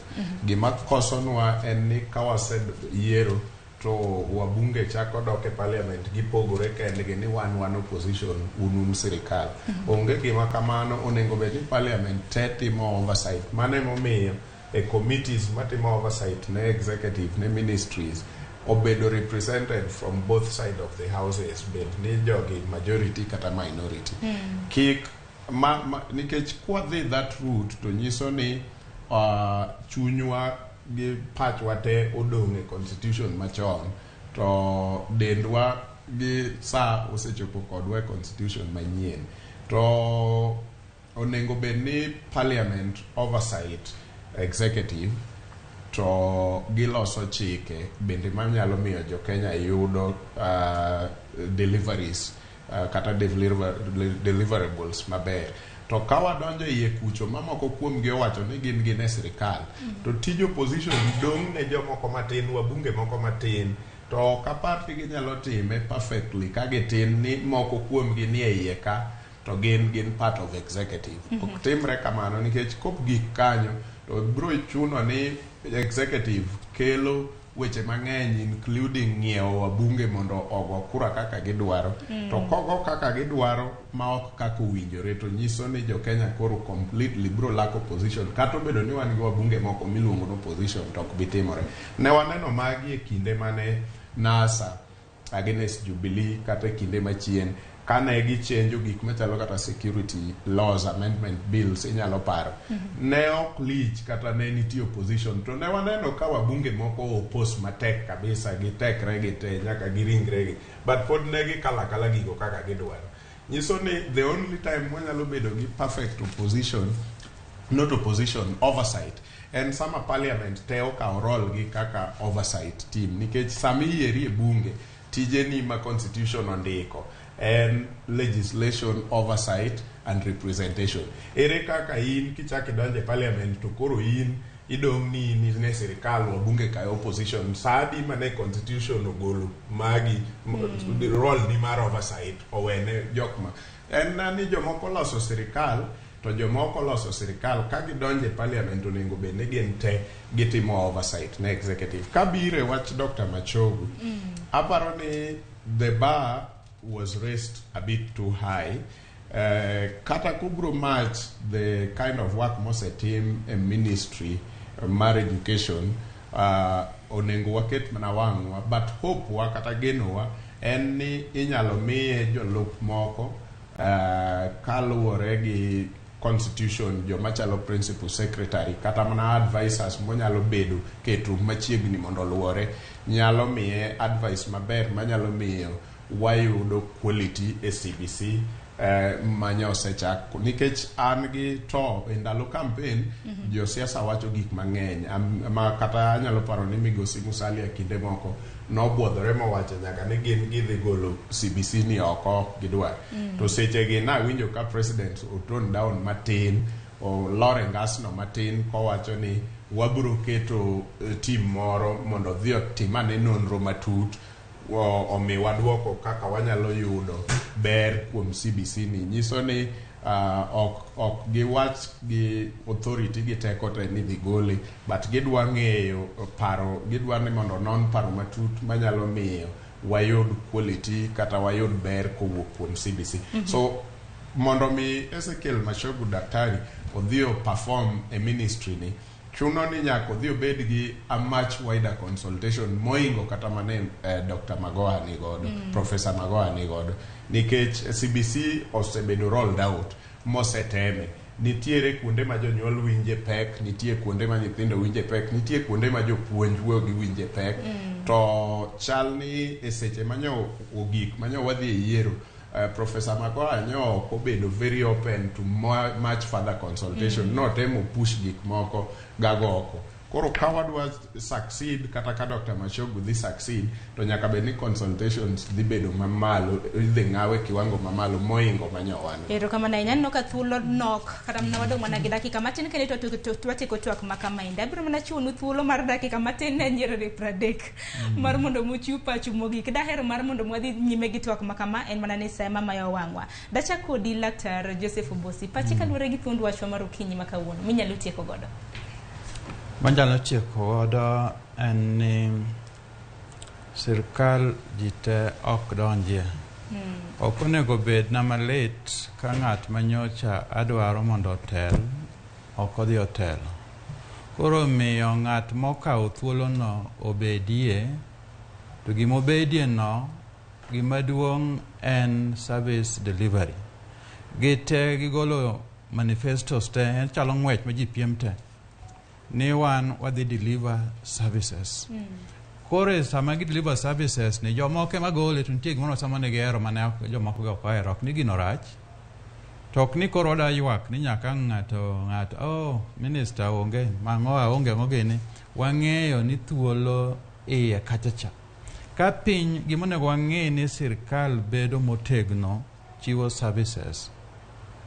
gima kosonwa en ni kawased yiero to wabunge chako doke parliament gipogore kendgi ni wan opposition unun sirikal onge gima kamano onengo bed ni parliament te timo oversight mane momiyo e committees matimo oversight ne executive ne ministries obedo represented from both side of the houses bed ni jogi majority kata minority kik nikech kwadhi that route to nyiso ni chunywa gi pachwa te odong' e constitution machon to dendwa gi saa osechopo kodwa e constitution manyien to onengo bed ni parliament oversight executive to giloso chike bende manyalo miyo jo Kenya yudo deliveries kata deliverables maber to kawa donjo iye kucho mamoko kuom gi owacho ni gin e sirikal to tij opposition dong' ne jomoko matin wabunge moko matin to ka party ginyalo time perfectly ka gitin ni moko kuom gi nie iye ka to gin part of executive ok timre kamano nikech kop gik kanyo to bro chuno ni executive kelo weche mang'eny including ng'iewo wabunge mondo ogo kura kaka gidwaro to kogo kaka gidwaro ma ok kaka owinjore to nyiso ni jo Kenya koro completely bro lack opposition kata obedo ni wan gi wabunge moko miluongo no opposition to ok bitimore ne waneno magi e kinde mane NASA against Jubilee kata kinde machien kane gichenjo gik machalo kata security laws amendment bills inyalo paro ne ok lich kata ne nitie opposition to ne waneno ka wabunge moko opos matek kabisa gitekre gite nyaka giringregi but pod ne gikala gigo kaka gidwaro nyiso ni the only time wanyalo bedo gi perfect opposition not opposition oversight and sama parliament te okawo role gi kaka oversight team nikech sami yieri e bunge tije ni ma constitution ondiko and legislation oversight and representation ere kaka in kichaki donje parliament to koro in idong' ni ne sirikal wabunge ka opposition sadi mane constitution ogolo magi role ni mar oversight owene jokma en ni jomoko loso sirikal to jomoko loso sirikal ka gidonje parliament onego bed ni gin te gitimo oversight na executive. Kabire wach Dr. Machogu, aparo ni the bar was raised a bit too high. Kata kubro match the kind of work mosetim a ministry mar education onengo waket mana wangwa, but hope wa kata genowa en ni inyalo miye jolup moko kaluwore gi constitution joma chalo principal secretary kata mana advisors monyalo bedo keto machiegni mondo luwore, nyalo miye advice maber manyalo miyo wayudo quality e CBC manyose chak nikech an gi to e ndalo campaign jo siasa wacho gik mang'eny ma kata anyalo paro ni Migosi Musalia kinde moko nobwodhore mowacho nyaka ni gin gidhi golo CBC ni oko gidwa to seche gi na winjo ka president otone down matin o lore ngasno matin kowacho ni wabro keto team moro mondo dhi otimane nonro matut omi wadwoko kaka wanyalo yudo ber kuom CBC ni. Nyiso ni ok giwach gi authority gi teko te ni dhi gole, but gidwa ng'eyo paro, gidwa ni mondo non paro matut manyalo miyo wayud quality kata wayud ber kowuok kuom CBC. So mondo mi Ezekiel Machogu daktari odhi perform a ministry ni, chuno ni nyaka odhi obed gi a much wider consultation moingo kata mane Dr. Magoha ni godo, Professor Magoha ni godo, nikech CBC osebedo rolled out moseteme. Nitiere kuonde ma jonyuol winje pek, nitie kuonde ma nyithindo winje pek, nitie kuonde ma jopuonj gi winje pek. To chalni e seche manyo ogik manyo wadhi e yiero, Professor Magoha nyo obedo very open to much further consultation, no temo push gik moko gagoko. Koro ka wadwa succeed kata ka Dr. Machogu dhi succeed, to nyaka bed ni consultations dhi bedo mamalo, dhi ng'awe kiwango mamalo moingo manyowan. Erokamano ahinya, aneno ka thuolo nok kata mana wadong' mana gi dakika matin kendo twatieko twak ma kamaendi. Abiro mana chiwonu thuolo mar dakika matin ne nyiriri 30 mar mondo muchiw pachu mogik. Dahero mar mondo mwadhi nyime gi twak ma kama en mana ni sema mayo wangwa. Dachako kodi Laktar Joseph Obosi, pachi kaluwore gi thuond wachwa mar okinyi ma kawuono minyalo tieko godo. Manjalo tieko godo en ni sirkal jite ok donjie. Ok onego bed na malit ka ng'at manyocha adwaro mondo otel ok odhi otel. Koro miyo ng'at mokawo thuolono obedie, to gimobedie no gimaduong' en service delivery. Gite gigolo manifestos te, en chalo ng'wech ma ji piem te ni wan wadhi deliver services. Kore sama gi deliver services ni jomoko ema gole, to nitie gimono sama ne gihero mane jomoko go ok ohero, ok ni gino rach. To ok ni koro oda ywak ni nyaka ng'ato minister onge, mang'oa onge ni wang'eyo ni thuolo iye kachacha. Ka piny gimonego wang'e ni sirkal bedo motegno chiwo services.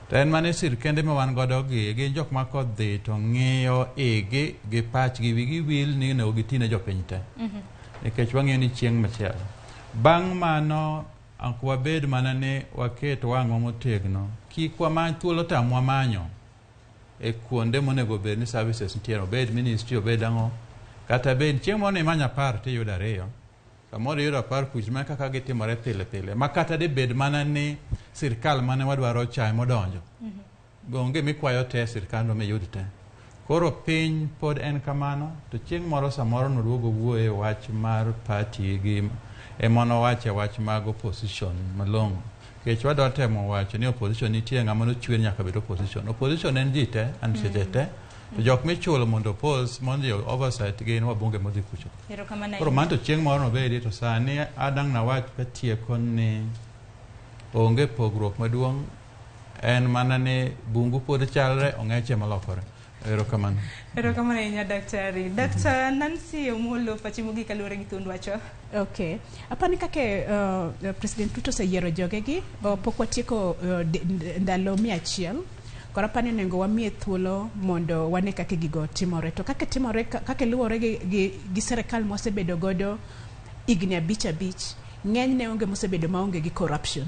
To en mane sirkende ma wan godo gi jok ma kodhi to ng'iyo igi gi pach gi wigi wil ni ne gitine jopiny te. Nikech wang'eyo ni chieng' machielo. Bang' mano ok wabed mana ni waket wang'wa motegno, kik wamany thuolo tamwa manyo e kuonde monego bed ni services nitiere, obed ministry obed ang'o, kata bed chieng' mono imanya par tiyudo ariyo. Samoro yudo par kuch ma kaka gitimore pile ma kata de bed mana ni sirkal mane wadwaro chae modonjo. Gonge mikwayo te sirkal no miyud te. Koro piny pod en kamano, to chieng' moro samoro noduogo wuoye wach mar party gi emono wache wach mag opposition malong'o. Kech wadwa temo wacho ni opposition nitie ng'ama nochwer nyaka bed opposition. Opposition en ji te, an seche te. To jok michulo mondo oppose mondo oversight gin wabunge modhi kucho. Koro manto chieng' moro nobedi, to sani adang' na wach katieko ni onge pogruok maduong', en mana ni bungu pod chalre, ong'eche malokore. Erokamano. Erokamano ahinya daktari. Dr. Nancy Omolo, pachi mogik kaluwore gi thuond wachwa. Okay. Apani kake President Ruto oseyiero jogegi, pok watieko ndalo 100. Koro apani onego wamiye thuolo mondo wane kake gigo timore. To kake luwore gi sirkal mosebedo godo higni abich, ng'eny ne onge mosebedo maonge gi corruption.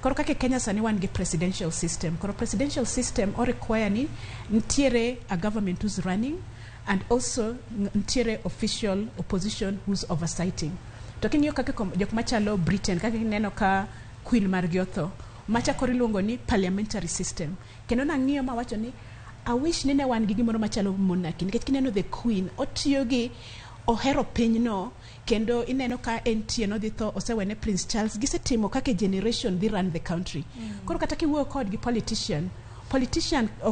Koro kake Kenya sani wan gi presidential system. Koro presidential system o require ni ntiere a government who's running and also ntiere official opposition who's oversighting. To king'iyo kake jok machalo Britain, kake neno ka Queen margi otho, macha koro iluongo ni parliamentary system. Kendo nang'iyo mawacho ni I wish nene wan gi gimoro machalo monarchy, nikech kineno the Queen otiyo gi ohero pinyno, kendo ineno ka entie no dhi tho osewene Prince Charles, gisetimo kake generation dhi run the country. Koro kata kiwuoyo kod gi politician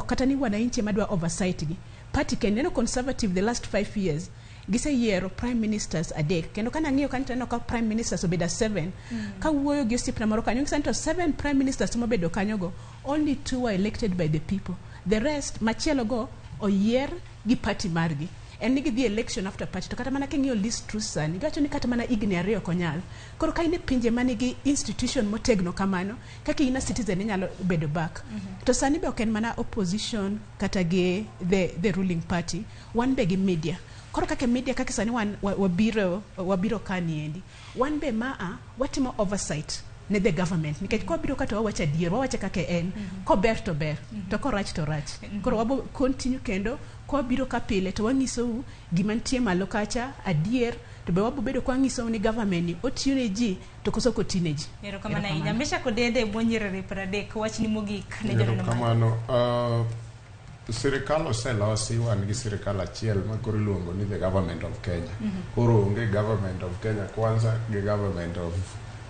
kata ni wananchi madwa oversight gi party ken neno conservative the last 5 years giseyiero prime ministers adek, kendo kana ng'iyo kanto ka prime ministers obeda 7 ka wuoyo gi osipna moro kanyo gisanto 7 prime ministers mobedo kanyo go only 2 were elected by the people, the rest machielo go oyier gi party margi. En nigi the election after party. To kata mana king'iyo list true sani giwacho ni kata mana igni 2 konyal. Koro ka ine pinje manigi institution motegno kamano kaka ina citizen inyalo bedo back. To sani be oken mana opposition kata gi the ruling party, wan be gi media. Koro kake media kake sani wan wabiro kaniendi, wan be watimo oversight ne the government, nikech ko biro kata wawacha dier wawacha kake en ko ber to ber to ko rach to rach. Koro wabo continue kendo ko biro ka pile to wangiso gima ntie malo kacha adier, to be wabo bedo kwa ngiso ni government ni otiyo ne ji to koso ko teenage. Ero kamana inyambesha ko dede bonjirere pradek wach ni mogik ne jalo na kamano. Sirikal oselosi, wan gi sirikal achiel ma koro iluongo ni the government of Kenya. Koro onge government of Kenya kwanza gi government of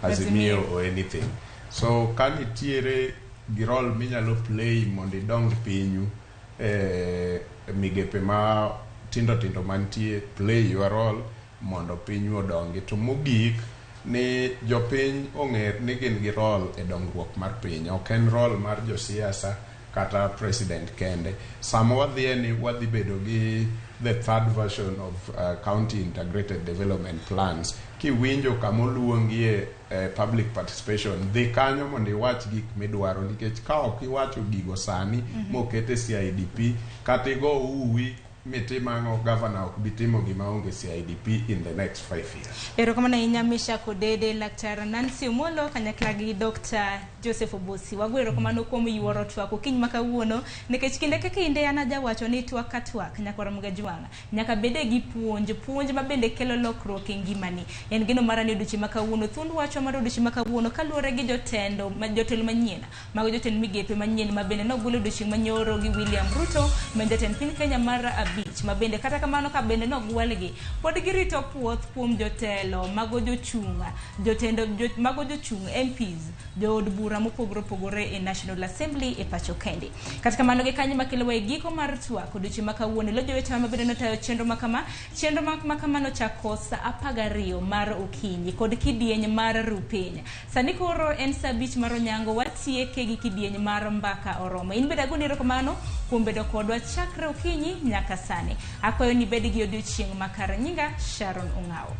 Azimio or anything. So kan itiere gi role minyalo play mondo idong pinyu migepe ma tindo mantie, play your role mondo pinyu odongi. To mogik ni jopiny ong'er ni gin gi role e dongruok mar piny, ok en role mar josiasa kata president kende. Sama wadhi ni wadhi bedo gi the third version of county integrated development plans, kiwinjo kamoluongie public participation, dhi kanyo mondo iwach gik midwaro, nikech ka ok iwacho gigo sani mokete CIDP kata igo uwi mitimango governor ok bitimo gima onge CIDP in the next 5 years. Ero kamana inyamisha kodede Laktar Nancy Omolo kanyakla gi Dr. Joseph Obosi. Wagwero kamano kuom yuoro twako kiny makawuono, nikech kinde ka kinde ana jawacho ni twak ka twak nyaka Ramogi Jwanga nyaka bede gi puonj ma bende kelo lokruok e ngimani. En gino marani odiochieng' makawuono thund wacho mar odiochieng' makawuono kaluwore gi jotelo manyien mago jotend migepe manyien ma bende nogolo odiochieng' manyoro gi William Ruto ma jatend piny Kenya mar abich, ma bende kata kamano ka bende nogwelgi pod girito puoth kuom jotelo mago jochunga mago jochung MPs jood bura mopogore e National Assembly e pacho kendi. Kata kamano gi kanyo makelo e giko mar twak odiochieng' makawuono lo jowetwa ma bende notayo chenro makamano chako sa 12 mar okinyi kod kidieny mar rupiny. Sani koro en sa 5 mar onyango watieke gi kidieny mar mbaka oromo. In beda goniro kamano kuom bedo kodwa chakre okinyi nyaka sani. Akwayo ni bedi gi odiochieng' makare. Nyinga Sharon Ong'ao.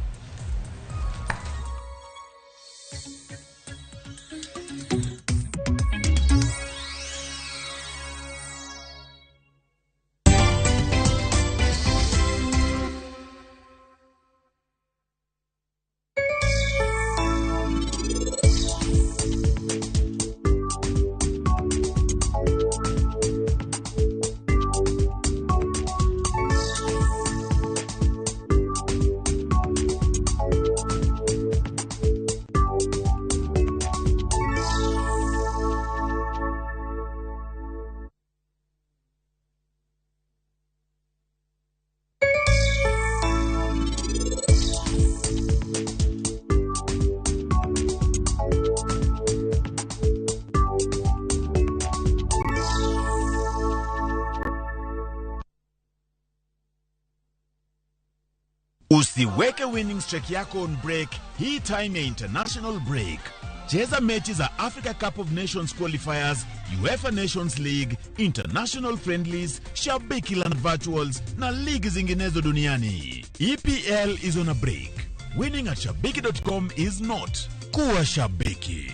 Usiweke winning streak yako on break. Hii time ya international break. Cheza mechi za Africa Cup of Nations qualifiers, UEFA Nations League, international friendlies, Shabiki Land virtuals na ligi zinginezo duniani. EPL is on a break. Winning at shabiki.com is not. Kuwa Shabiki.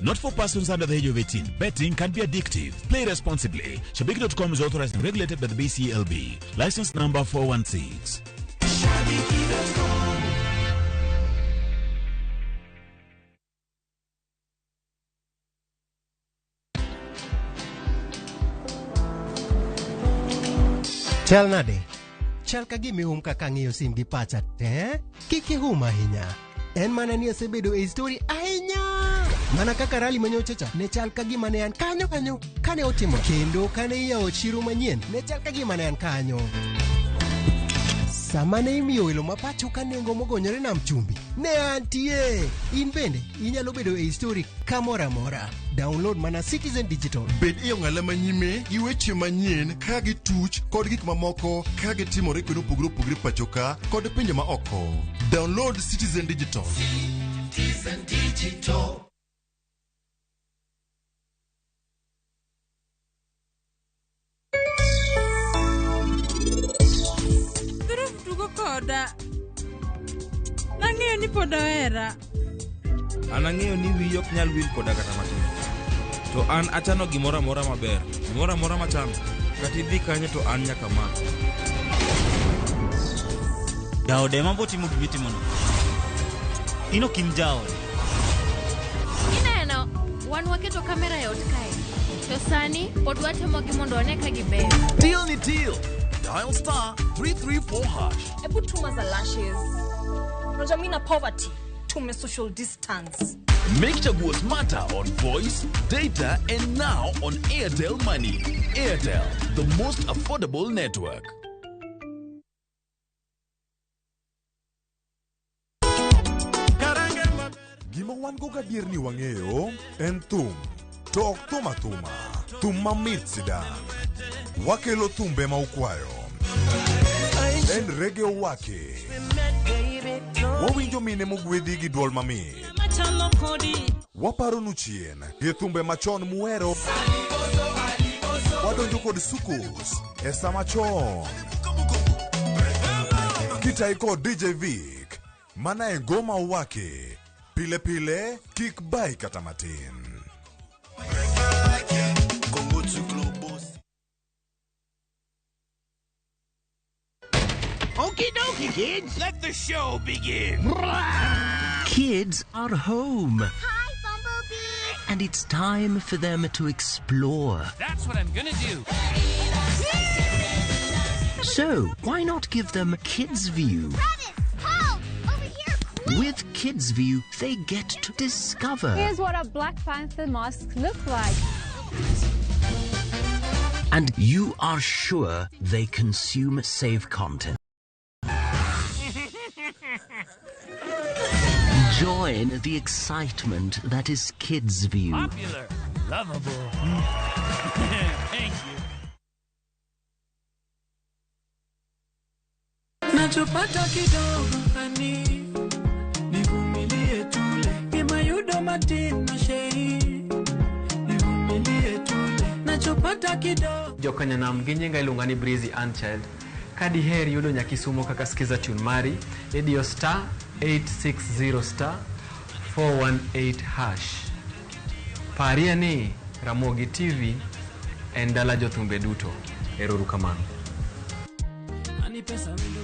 Not for persons under the age of 18. Betting can be addictive. Play responsibly. Shabiki.com is authorized and regulated by the BCLB. License number 416. Shabiki.com. Chal nade? Chal ka gimi kaka ng'iyo sim gi pacha te? Kiki ahinya. En mana ni asebedo e story ahinya. Mana kaka rally manyochacha ne chal ka gima ne an kanyo kane otimo. Kendo kane iyawo chiro manyien ne chal ka gima ne an kanyo. Sama ne imiyo welo mapacho ka nengo mogonyore nam chumbi ne antie. In bende inyalo bedo e story kamora mora. Download mana Citizen Digital. Bed iyo ng'ala manyime gi weche manyien ka gi tuch kod gik mamoko ka gi timore kuno pugre pacho ka kod pinje ma oko. Download Citizen Digital. Citizen Digital. Koda nang'eyo ni pod ohera. An ang'eyo ni wiyi ok nyal wil koda kata matin. To an achano gimoro amora maber, gimoro amora machano. Kata idhi kanyo to an nyaka ma. Jaode mambo timo gimiti mono. Ino kim jaode. Ineno, wan waketo kamera e ot kae. To sani pod watemo gimondo one ka giber. Deal ni deal. Dial star 334#. Ebu tuma za lashes. Rajamina poverty. Tume social distance. Make chaguo smarter on voice, data, and now on Airtel Money. Airtel, the most affordable network. Gima wan go gadier ni wang'eyo en thum. To ok thum athuma. Thum mamit sidan. Wakelo thumbe ma ukwayo. En reggae wake. Wawinjo mine mogwedhi gi duol mamit. Waparo nu chien gi thumbe machon muero. Wadonjo kod sukus e sama chon. Kitai kod DJ Vic. Mana e ngoma wake. Pile pile kik bai kata matin. Okie dokie, kids. Let the show begin. Kids are home. Hi, Bumblebee. And it's time for them to explore. That's what I'm gonna do. So, why not give them Kids View? Travis, Paul, over here. With Kids View, they get to discover. Here's what a Black Panther mask looks like. And you are sure they consume safe content. Join the excitement that is Kids View. Popular, lovable. Thank you. Nachopata kidogo ani nivumilie tule kimayudo matina shei nivumilie tule nachopata kidogo Jokanyanam ginyinga ilungani Breezy Unchild kadi heri yudo nyakisumo kaka skiza tune mari radio star 860 star 418#. Paria ni Ramogi TV en dala jothumbe duto. Erouru kamano. ani pesa wendo